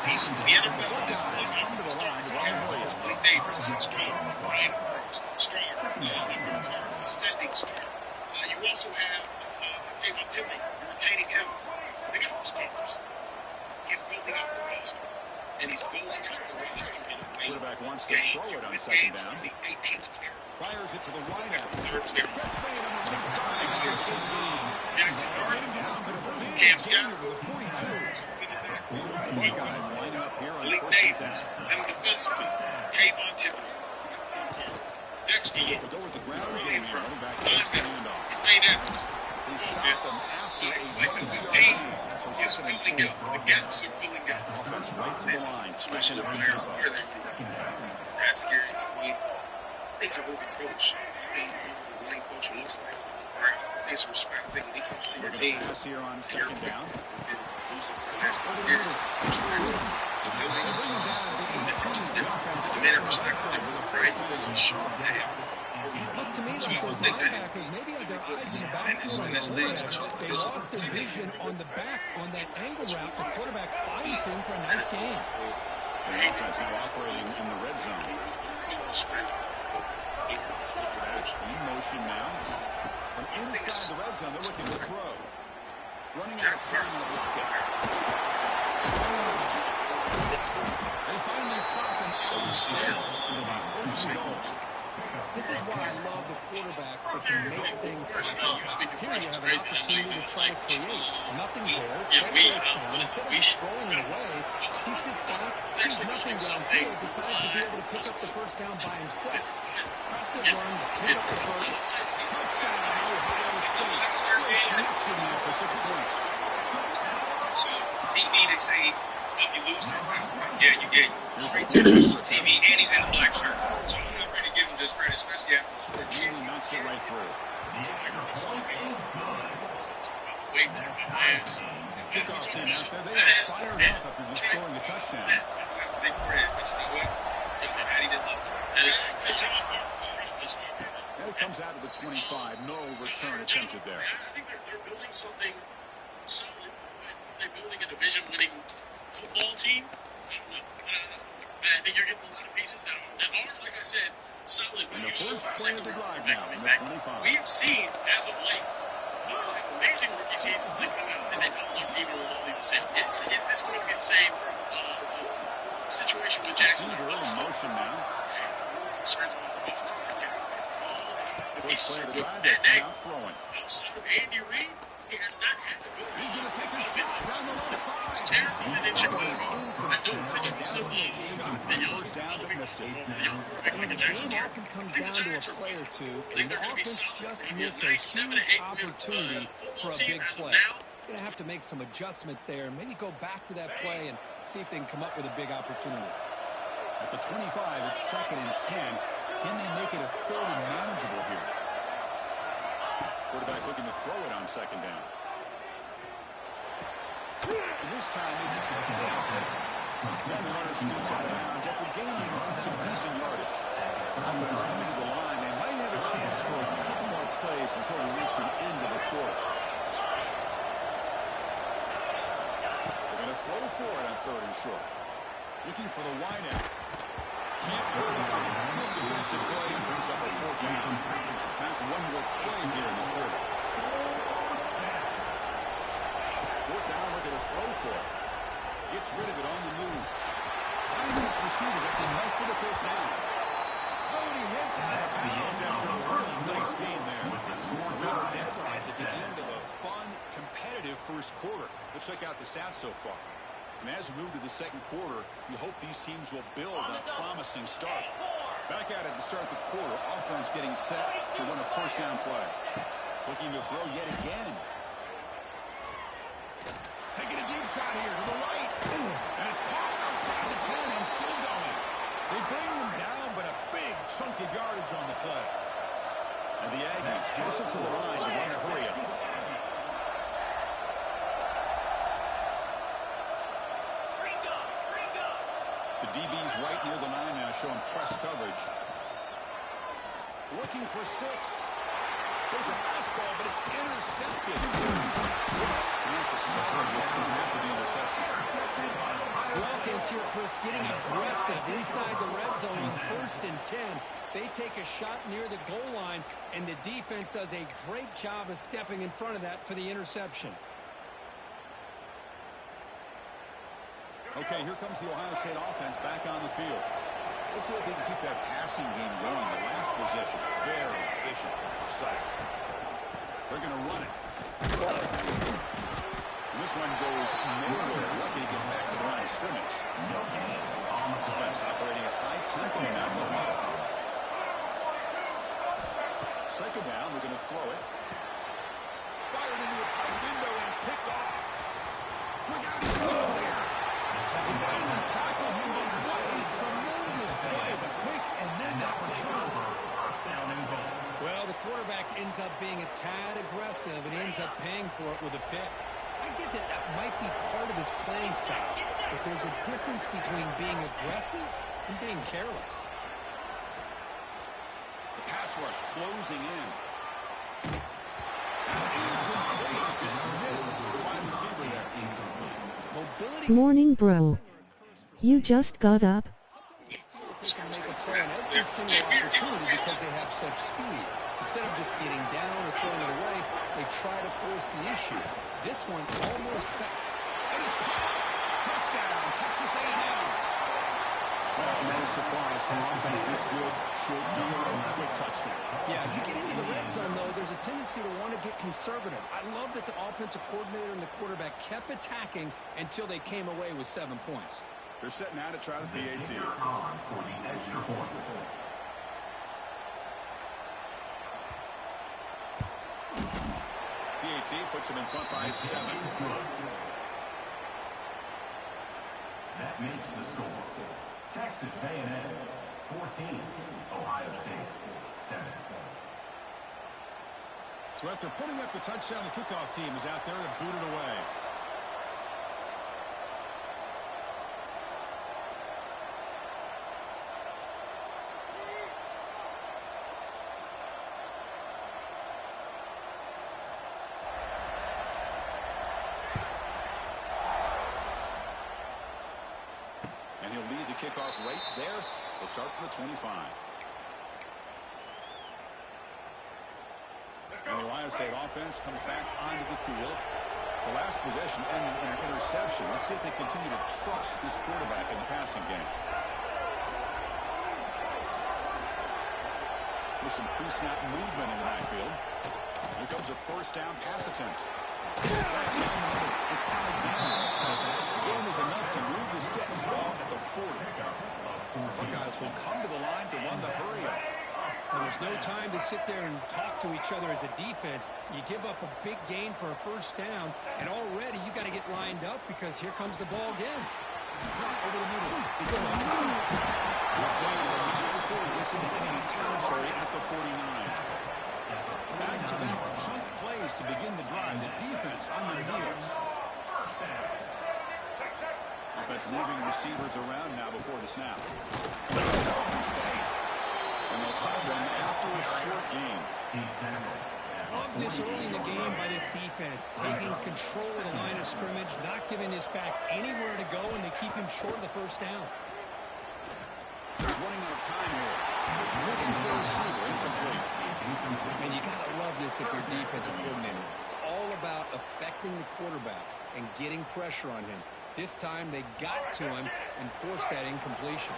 He's the NFL at this point. Malik Neighbors, strong. Ryan Burns, strong. Ascending star. You also have Javon Tipping. You're retaining him. They got the stars. He's building out the roster. And he's building out the roster in a way. Quarterback wants to throw it on second down. Fires it to the wide out. Jackson Dart. Cam Scott. Buckeyes lining up here on Malik first and Neighbors. 10. And defensively, Javon Tipping. Dexter Lewis. Go with the ground game here. Running back takes the handoff. Wayne Evans. They stop them after a This team is filling out. The gaps are filling out. offense right to the line. Especially the players here. That's scary to me. He's a moving coach. They know what a winning coach looks like. Right? There's respect. They can see your team. Pass here on second down. Losing for the last couple of years. It's just different. The man respects different, right? Look to me like those linebackers maybe had their eyes in the backfield on the quarterback. They lost their vision on the back on that angle route. The quarterback finds him for a nice game. The offense now operating in the red zone. That's in motion now. From inside the red zone, they're looking to throw. Running out of time in the pocket. They finally stop him. So he snaps. First and goal. This is why I love the quarterbacks that can make things happen. Here you have an opportunity to try to create. Nothing's there. Instead of throwing it away, he sits back, sees nothing downfield, decides to be able to pick up the first down by himself. Impressive run to pick up the first. Touchdown, Ohio State. Connection there for 6 points. So, TV, they say, you lose to yeah, you get straight to TV, and he's in the black shirt. So, I'm not ready to give him this credit, especially after the score. He knocks it right through. Wait, ass. Kickoff team out there. They are fired up after just scoring a touchdown. Big credit, but you know what? Take that, Hattie did love it. That is And it comes out of the 25. No return attempted there. I think they're building something solid. They're building a division-winning football team. I don't know. I think you're getting a lot of pieces that are, like I said, solid. When And the you're first play of the drive now in the 25. We have seen, as of late, Bucks have amazing rookie seasons. They come out and they don't look even remotely the same. Is this going to be the same situation with Jackson? Receiver in motion now. Concerns about the pieces. First play of the drive, they're not throwing. Outside of Andy Reid, he has not had to go. He's going to take a shot down the left side. It's terrible. And then Chicago, I don't trust them. First down, but missed it. The game often comes down to a play or two, and the offense just missed a huge opportunity for a big play. Going to have to make some adjustments there and maybe go back to that play and see if they can come up with a big opportunity. At the 25, it's 2nd and 10. Can they make it a 3rd and manageable here? Quarterback looking to throw it on 2nd down. And this time it's and the runner scoots out of bounds after gaining some decent yardage. Offense coming to the line. They might have a chance for a couple more plays before we reach the end of the quarter. They're going to throw for it on 3rd and short. Looking for the wideout. Can't go down. Defensive play brings up a 4th down. Time for one more play here in the quarter. 4th down, looking to throw for it. Gets rid of it on the move. Finds his receiver. That's enough for the first down. Oh, and he hits out of bounds after a really nice game there. A little dead at the end of a fun, competitive first quarter. Let's check out the stats so far. And as we move to the second quarter, we hope these teams will build a promising start. Back at it to start the quarter. Offense getting set to run a first down play. Looking to throw yet again. Taking a deep shot here to the right. And it's caught outside the 10 and still going. They bring them down, but a big chunk of yardage on the play. And the Aggies pass it to the line to run the hurry up. The DB's right near the line now, showing press coverage. Looking for 6. There's a fastball, but it's intercepted. And it's a solid return after the interception. The offense here, Chris, getting aggressive inside the red zone on 1st and 10. They take a shot near the goal line, and the defense does a great job of stepping in front of that for the interception. Okay, here comes the Ohio State offense back on the field. Let's see if they can keep that passing game going. The last possession, very efficient, precise. They're going to run it. And this one goes nowhere. Lucky to get back to the line of scrimmage. Defense operating at high tempo now in the huddle. Second down, we're going to throw it. Fired into a tight window and picked off. Look out, he's clear. They finally tackle him, but what a tremendous play. The quick and then that return. Well, the quarterback ends up being a tad aggressive and ends up paying for it with a pick. I get that that might be part of his playing style, but there's a difference between being aggressive and being careless. The pass rush closing in. That's incomplete. Just missed the wide receiver there. Morning, bro. You just got up? They can make a play on every single opportunity because they have such speed. Instead of just getting down or throwing it away, they try to force the issue. This one almost back. And it's caught. Touchdown, Texas A&M. Well, no surprise from offense this good. Short field, quick touchdown. Yeah, if you get into the red zone, though, there's a tendency to want to get conservative. I love that the offensive coordinator and the quarterback kept attacking until they came away with 7 points. They're setting out to try the PAT. For the extra point. PAT puts them in front by 7. That makes the score. Texas A&M 14, Ohio State 7. So after putting up the touchdown, the kickoff team is out there to boot it away. And he'll lead the kickoff right there. They'll start from the 25. And the Ohio State offense comes back onto the field. The last possession ended in an interception. Let's see if they continue to trust this quarterback in the passing game. With some pre-snap movement in the backfield. Here comes a first down pass attempt. It's Alexander. The game is enough to move the sticks. Ball at the 40. Buckeyes will come to the line to run the hurry up. And there's no time to sit there and talk to each other as a defense. You give up a big gain for a first down, and already you got to get lined up because here comes the ball again. Over the middle. It's Johnson. Before he gets into enemy territory at the 49. Back-to-back chunk plays to begin the drive. The defense on their heels. Offense moving receivers around now before the snap. Space. And they'll stop them after a short game. Love this early in the game by this defense. Taking control of the line of scrimmage, not giving this back anywhere to go, and they keep him short of the first down. He's running out of time here. This is the receiver, incomplete. And you got to love this if you're a defensive coordinator. It's all about affecting the quarterback and getting pressure on him. This time they got to him and forced that incompletion.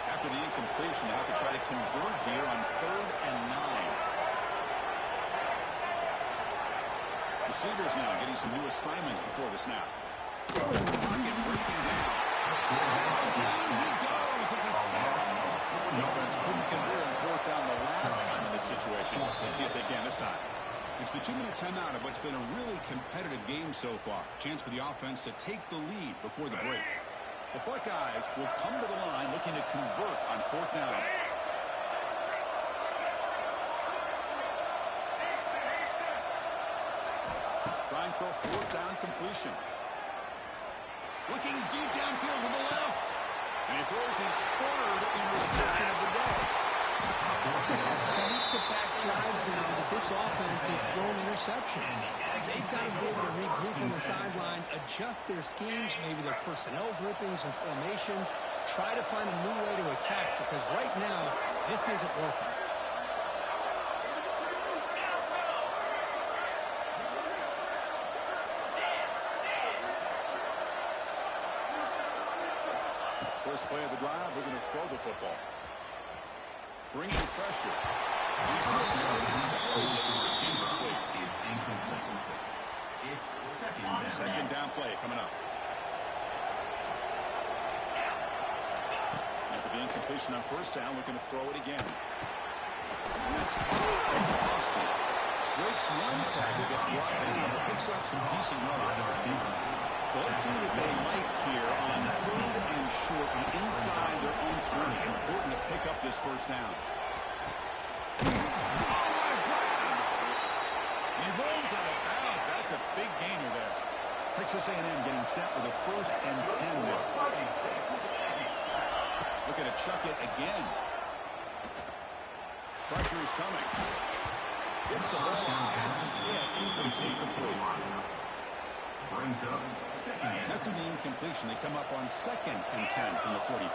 After the incompletion, they have to try to convert here on 3rd and 9. Receivers now getting some new assignments before the snap. Pocket breaking down. Down he goes. It's a sack. The offense couldn't convert on fourth down the last time in this situation. Let's see if they can this time. It's the 2-minute timeout of what's been a really competitive game so far. Chance for the offense to take the lead before the break. The Buckeyes will come to the line looking to convert on fourth down. Trying for a fourth down completion. Looking deep downfield to the left. And he throws his third interception of the day. That's back-to-back drives now that this offense has thrown interceptions. They've got to be able to regroup on the sideline, adjust their schemes, maybe their personnel groupings and formations, try to find a new way to attack, because right now, this isn't working. First play of the drive, they're going to throw the football. Bringing pressure. He's hit. Second down play coming up. After the incompletion on first down, we're going to throw it again. And that's Austin. Breaks one tackle, gets brought down, but picks up some decent yardage. So let's see what they like here on third and short from inside their own 20. Important to pick up this first down. And he rolls out of bounds. That's a big gainer there. Texas A&M getting set for the 1st and 10 now. Looking to chuck it again. Pressure is coming. Gets the ball on his head, but it's incomplete. Brings up second. After the incompletion, they come up on 2nd and 10 from the 45.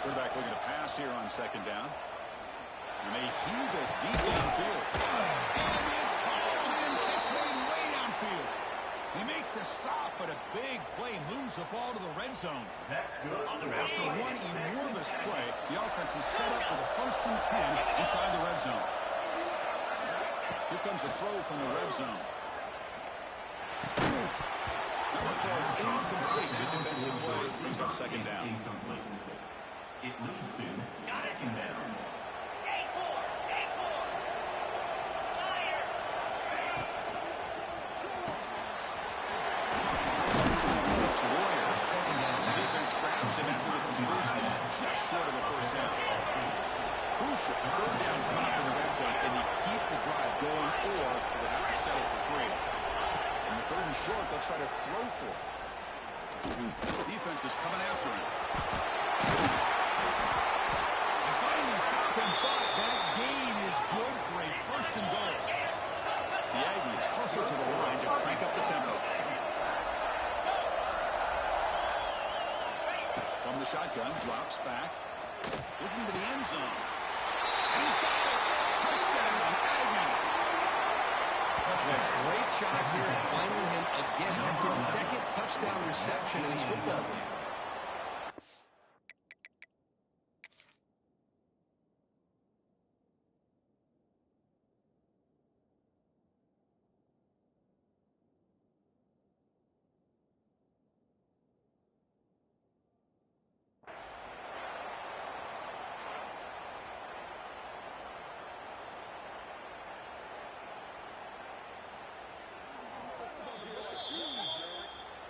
Quarterback looking to pass here on 2nd down. And they heave it deep downfield. And it's hauled in. Catch made way downfield. They make the stop, but a big play moves the ball to the red zone. After one enormous play, the offense is set up with a 1st and 10 inside the red zone. Here comes a throw from the red zone. Number 4 is incomplete. Good defensive play brings up 2nd down. It leads to 2nd down. Just short of a 1st down. Crucial. 3rd down coming up in the red zone. Can they keep the drive going, or they'll have to settle for 3? And the 3rd and short, they'll try to throw for it. The defense is coming after him. They finally stop him, but that gain is good for a 1st and goal. The Aggies hustle to the line to crank up the tempo. From the shotgun, drops back, looking to the end zone. And he's got it. Touchdown, Aggies. Great job here of finding him again. That's his 2nd touchdown reception in his football game.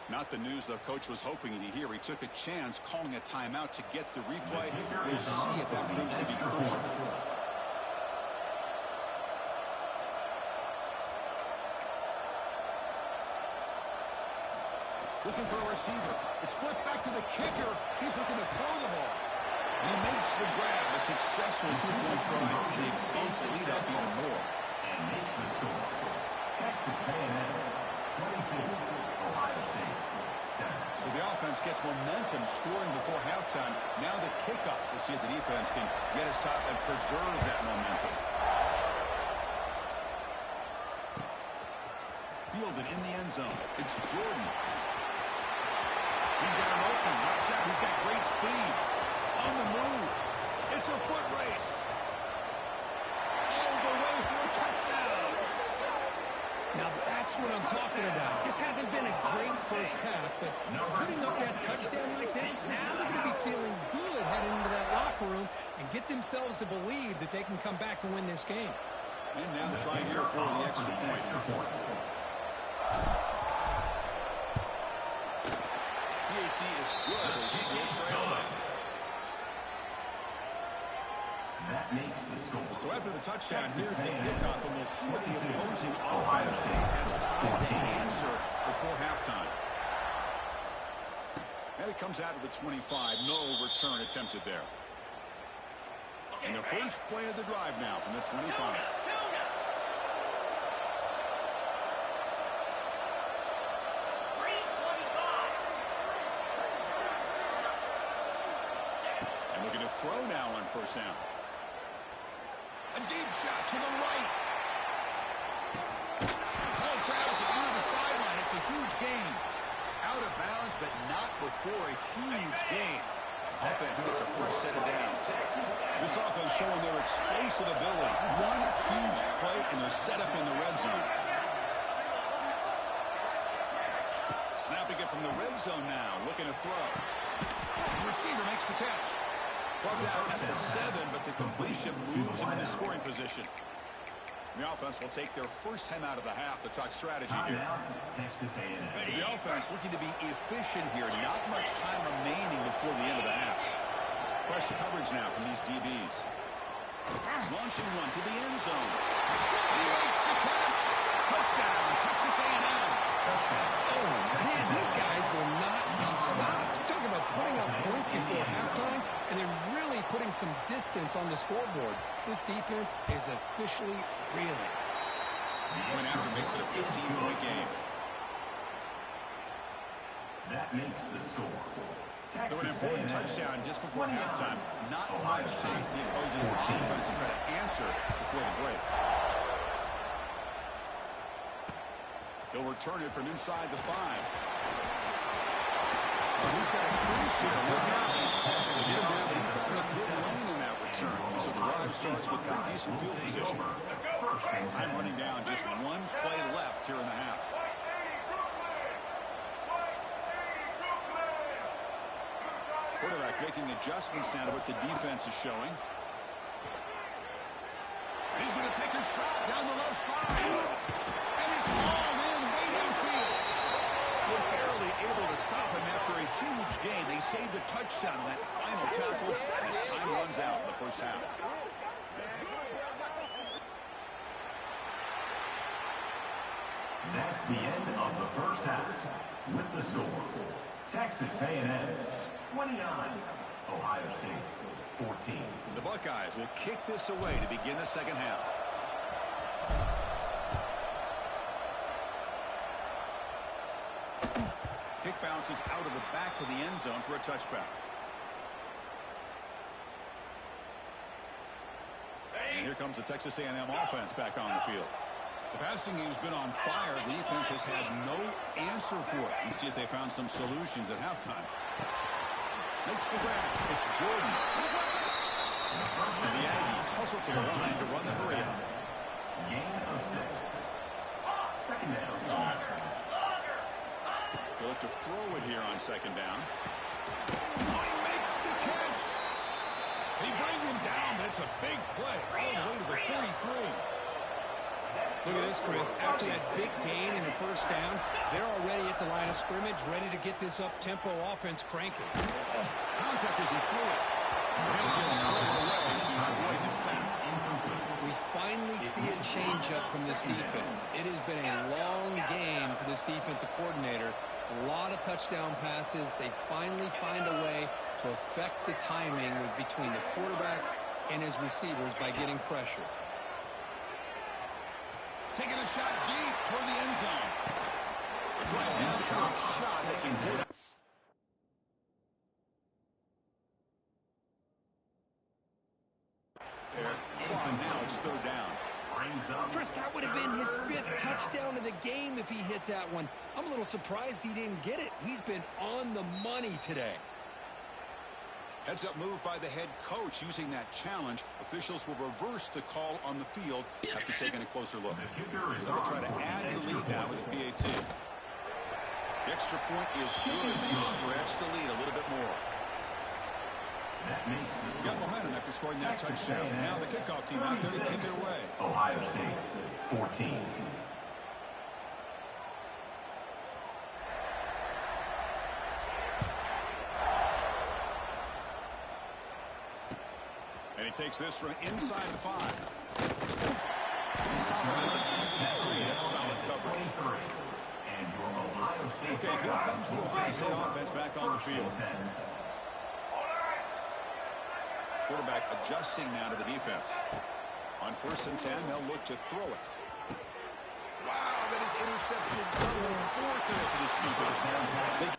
Not the news the coach was hoping to hear. He took a chance calling a timeout to get the replay. We'll see if that proves to be crucial. Looking for a receiver. It's flipped back to the kicker. He's looking to throw the ball. And he makes the grab. A successful 2-point try. And they bump the lead up even more. And makes the score. Texas A&M 22, Ohio State 7. So the offense gets momentum scoring before halftime. Now the kickoff. We'll see if the defense can get his top and preserve that momentum. Fielded in the end zone. It's Jordan. He's got him open. Watch out. He's got great speed. On the move. first half, but putting up that touchdown like this, now they're going to be feeling good heading into that locker room and get themselves to believe that they can come back and win this game. And now the try here for the extra point. PAT is good. They still trail them. That makes the score. So after the touchdown, here's the kickoff, and we'll see what the opposing offense has time to answer before halftime. And it comes out to the 25. No return attempted there. And the first play of the drive now from the 25. And looking to throw now on first down. A deep shot to the right. Ball grabs it near the sideline. It's a huge gain. Out of bounds, but not before a huge gain. Offense gets a fresh set of downs. This offense showing their explosive ability. One huge play, and they're set up in the red zone. Snapping it from the red zone now. Looking to throw. The receiver makes the catch. Brought down at the 7, but the completion moves him into scoring position. The offense will take their first time out of the half to talk strategy here. So the offense looking to be efficient here. Not much time remaining before the end of the half. Press coverage now from these DBs. Launching one to the end zone. He makes the catch. Touchdown, Texas A&M. Oh, man, these guys will not be stopped. Talking about putting up points before halftime, and then really putting some distance on the scoreboard. This defense is officially reeling. Went after makes it a 15-point game. That makes the score. So an important touchdown just before halftime. Not much time for the opposing offense to try to answer before the break. He'll return it from inside the 5. He's got a free share. Look out. They get him down, but he found a good lane in that return. So the drive starts with pretty decent field position. Time running down. Just one play left here in the half. Quarterback making adjustments now to what the defense is showing. And he's going to take a shot down the left side. And it's hauled in way downfield. We're barely able to stop him after a huge gain. They saved a touchdown on that final tackle as time runs out in the first half. That's the end of the first half. With the score, Texas A&M 29, Ohio State 14. The Buckeyes will kick this away to begin the second half. Kick bounces out of the back of the end zone for a touchback. And here comes the Texas A&M offense back on the field. The passing game's been on fire. The defense has had no answer for it. Let's see if they found some solutions at halftime. Makes the grab. It's Jordan. And the Aggies hustle to the line to run the hurry up. Gain of 6. Second down. They'll look to throw it here on second down. Oh, he makes the catch. They bring him down, but it's a big play all the way to the 43. Look at this, Chris. After that big gain in the first down, they're already at the line of scrimmage, ready to get this up-tempo offense cranking. Contact as he threw it. He'll just throw it away to avoid the sack. We finally see a change-up from this defense. It has been a long game for this defensive coordinator. A lot of touchdown passes. They finally find a way to affect the timing between the quarterback and his receivers by getting pressure. Taking a shot deep toward the end zone. A drive down for a shot that's important. Now it's third down. Chris, that would have been his 5th touchdown of the game if he hit that one. I'm a little surprised he didn't get it. He's been on the money today. Heads-up move by the head coach using that challenge. Officials will reverse the call on the field after taking a closer look. So they'll try to add the lead now with a PAT. The extra point is good. They stretch the lead a little bit more. We got momentum after scoring that touchdown. Now the kickoff team out there to kick it away. Ohio State, 14. And he takes this from inside the 5. He's talking about the 23. That's solid coverage. Okay, here comes the Ohio State offense back on the field. Quarterback adjusting now to the defense. On 1st and 10, they'll look to throw it. Wow, that is interception number 4 today for this keeper.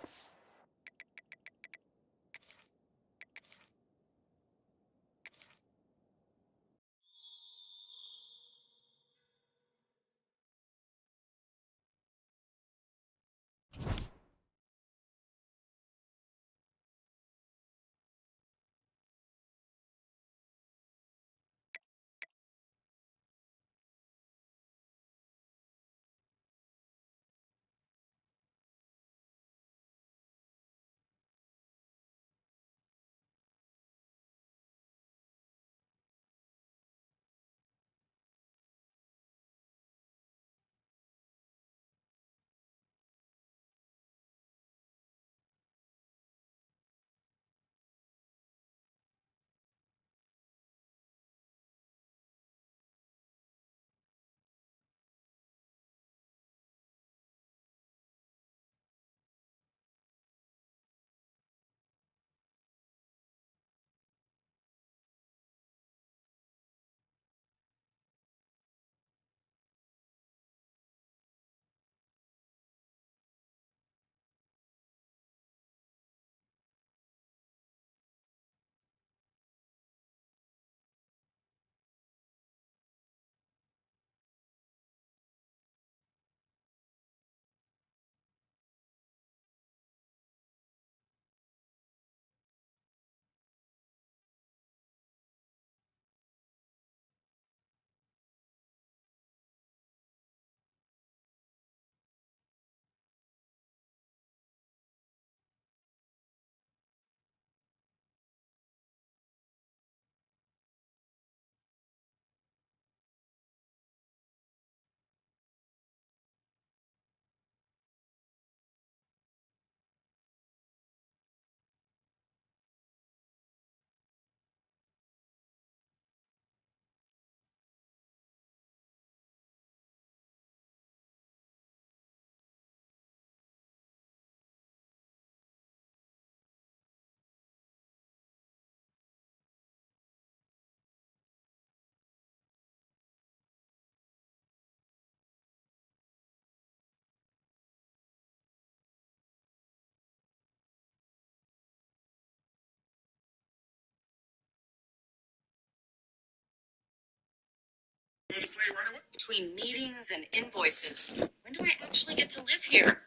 Between meetings and invoices, when do I actually get to live here?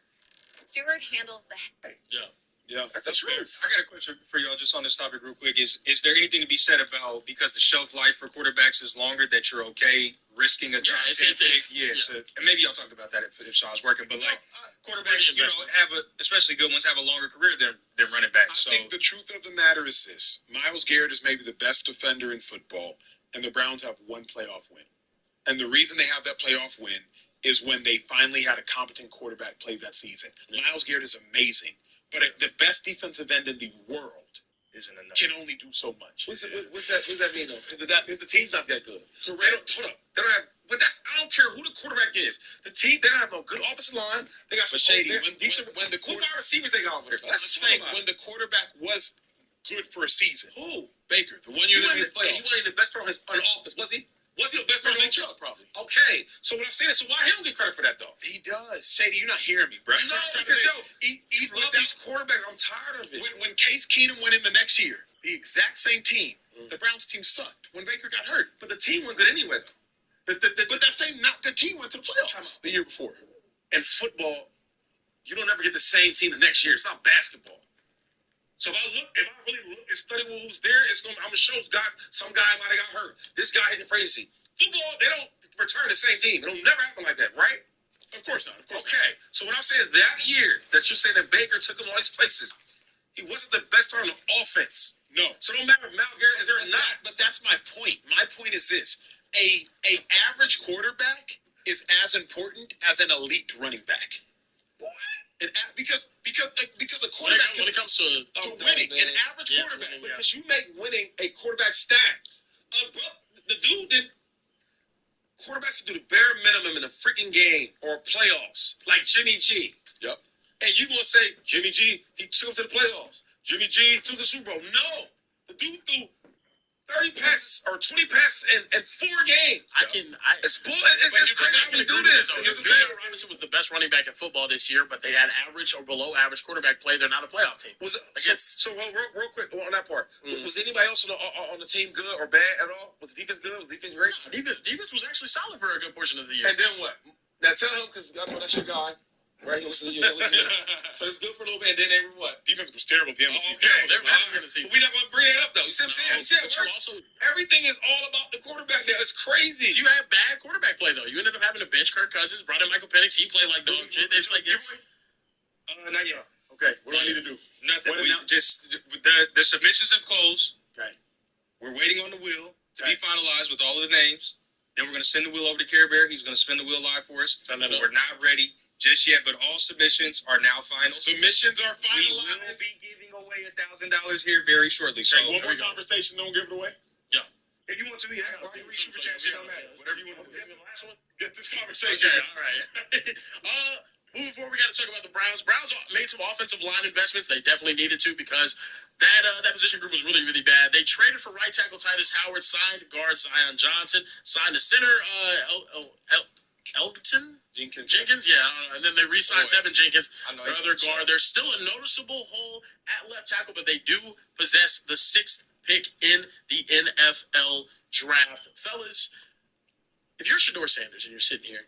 Stuart handles the... Yeah, that's fair. I got a question for y'all just on this topic real quick. Is there anything to be said about, because the shelf life for quarterbacks is longer, that you're okay risking a top 10 pick? So, and maybe y'all talked about that if Shaw's working, but like quarterbacks, have especially good ones, have a longer career than running backs. I think the truth of the matter is this. Myles Garrett is maybe the best defender in football, and the Browns have one playoff win. And the reason they have that playoff win is when they finally had a competent quarterback play that season. Myles Garrett is amazing. But the best defensive end in the world isn't enough. Can only do so much. What's that mean, though? Because the team's not that good. Correct. Hold up. They don't have... But I don't care who the quarterback is. The team, they don't have no good offensive line. They got some Shady. decent... When the wide receivers they got over there? That's the thing. When the quarterback was good for a season. Who? Baker. The one year that made the playoffs. He wasn't the best player on offense, was he? Was he the best player on offense? Probably. Okay. So what I'm saying is, so why he don't get credit for that, though? He does. Shady, you're not hearing me, bro. No, because, he love these quarterbacks. I'm tired of it. When Case Keenum went in the next year, the exact same team, the Browns team sucked when Baker got hurt. But the team went good anyway, though. But that same not good team went to the playoffs the year before. In football, you don't ever get the same team the next year. It's not basketball. So if I really look and study who's there, I'm gonna show guys. Some guy might have got hurt. This guy hit the free agency. Football, they don't return the same team. It'll never happen like that, right? Of course not. Okay, so when I said that year that you're saying that Baker took him all these places, he wasn't the best player on the offense. No. So no matter if Mal Garrett is there or not. But that's my point. My point is this: a average quarterback is as important as an elite running back. Because a quarterback when it comes to winning, an average quarterback, because you make winning a quarterback stat. The dude did. Quarterbacks can do the bare minimum in a freaking game or playoffs, like Jimmy G. Yep. And you gonna say Jimmy G? He took him to the playoffs. Jimmy G took the Super Bowl. No, the dude threw 30 passes or 20 passes in 4 games. It's crazy how we do this. Bijan Robinson was the best running back in football this year, but they had average or below average quarterback play. They're not a playoff team. Real quick on that part, was anybody else on the team good or bad at all? Was the defense good? Was the defense great? Defense was actually solid for a good portion of the year. And then what? Now tell him, because I know that's your guy. Right, listen to you. So it's good for a little bit, and then they were what? Defense was terrible at the end of the season. Okay, they're bad at the end of the season. We're not going to bring that up, though. You see what I'm saying? Everything is all about the quarterback now. It's crazy. You had bad quarterback play, though. You ended up having to bench Kirk Cousins, brought in Michael Penix. He played like dog shit. It's like it's. Not yet. Okay, what do I need to do? Nothing. The submissions have closed. Okay. We're waiting on the wheel to be finalized with all of the names. Then we're going to send the wheel over to Care Bear. He's going to spin the wheel live for us. We're not ready just yet, but all submissions are now final. Submissions are finalized. We will be giving away $1,000 here very shortly. So one more conversation, then we'll give it away. Yeah. If you want to, yeah. Or you super chat, it don't matter. Whatever you want to do. Get the last one. Get this conversation. Okay, all right. Moving forward, we got to talk about the Browns. Browns made some offensive line investments. They definitely needed to because that position group was really, really bad. They traded for right tackle Titus Howard, signed guard Zion Johnson, signed a center Elgton? Jenkins, yeah. And then they re-signed Tevin Jenkins, their other guard. There's still a noticeable hole at left tackle, but they do possess the 6th pick in the NFL draft. Fellas, if you're Shedeur Sanders and you're sitting here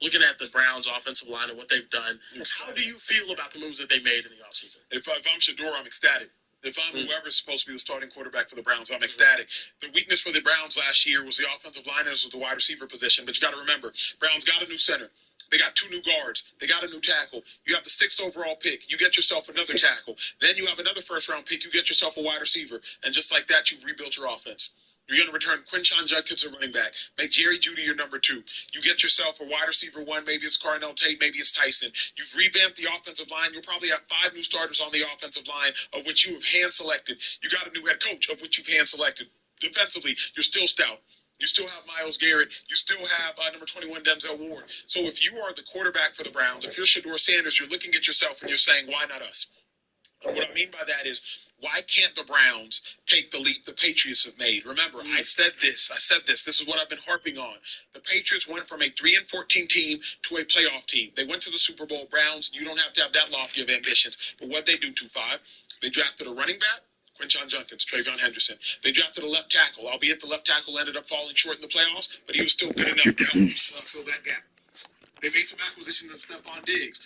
looking at the Browns' offensive line and what they've done, how do you feel about the moves that they made in the offseason? If I'm Shedeur, I'm ecstatic. If I'm whoever's supposed to be the starting quarterback for the Browns, I'm ecstatic. The weakness for the Browns last year was the offensive line as with the wide receiver position. But you got to remember, Browns got a new center. They got 2 new guards. They got a new tackle. You have the 6th overall pick. You get yourself another tackle. Then you have another first-round pick. You get yourself a wide receiver. And just like that, you've rebuilt your offense. You're going to return Quinshon Judkins a running back. Make Jerry Jeudy your number 2. You get yourself a wide receiver 1. Maybe it's Carnell Tate. Maybe it's Tyson. You've revamped the offensive line. You'll probably have 5 new starters on the offensive line, of which you have hand-selected. You got a new head coach, of which you've hand-selected. Defensively, you're still stout. You still have Myles Garrett. You still have number 21, Denzel Ward. So if you are the quarterback for the Browns, if you're Shedeur Sanders, you're looking at yourself and you're saying, why not us? And what I mean by that is, why can't the Browns take the leap the Patriots have made? Remember, I said this. This is what I've been harping on. The Patriots went from a 3-14 team to a playoff team. They went to the Super Bowl. Browns, you don't have to have that lofty of ambitions. But what they do, 2-5, they drafted a running back, Quinshon Judkins, Travion Henderson. They drafted a left tackle, albeit the left tackle ended up falling short in the playoffs, but he was still good enough to help fill that gap. They made some acquisitions of Stephon Diggs.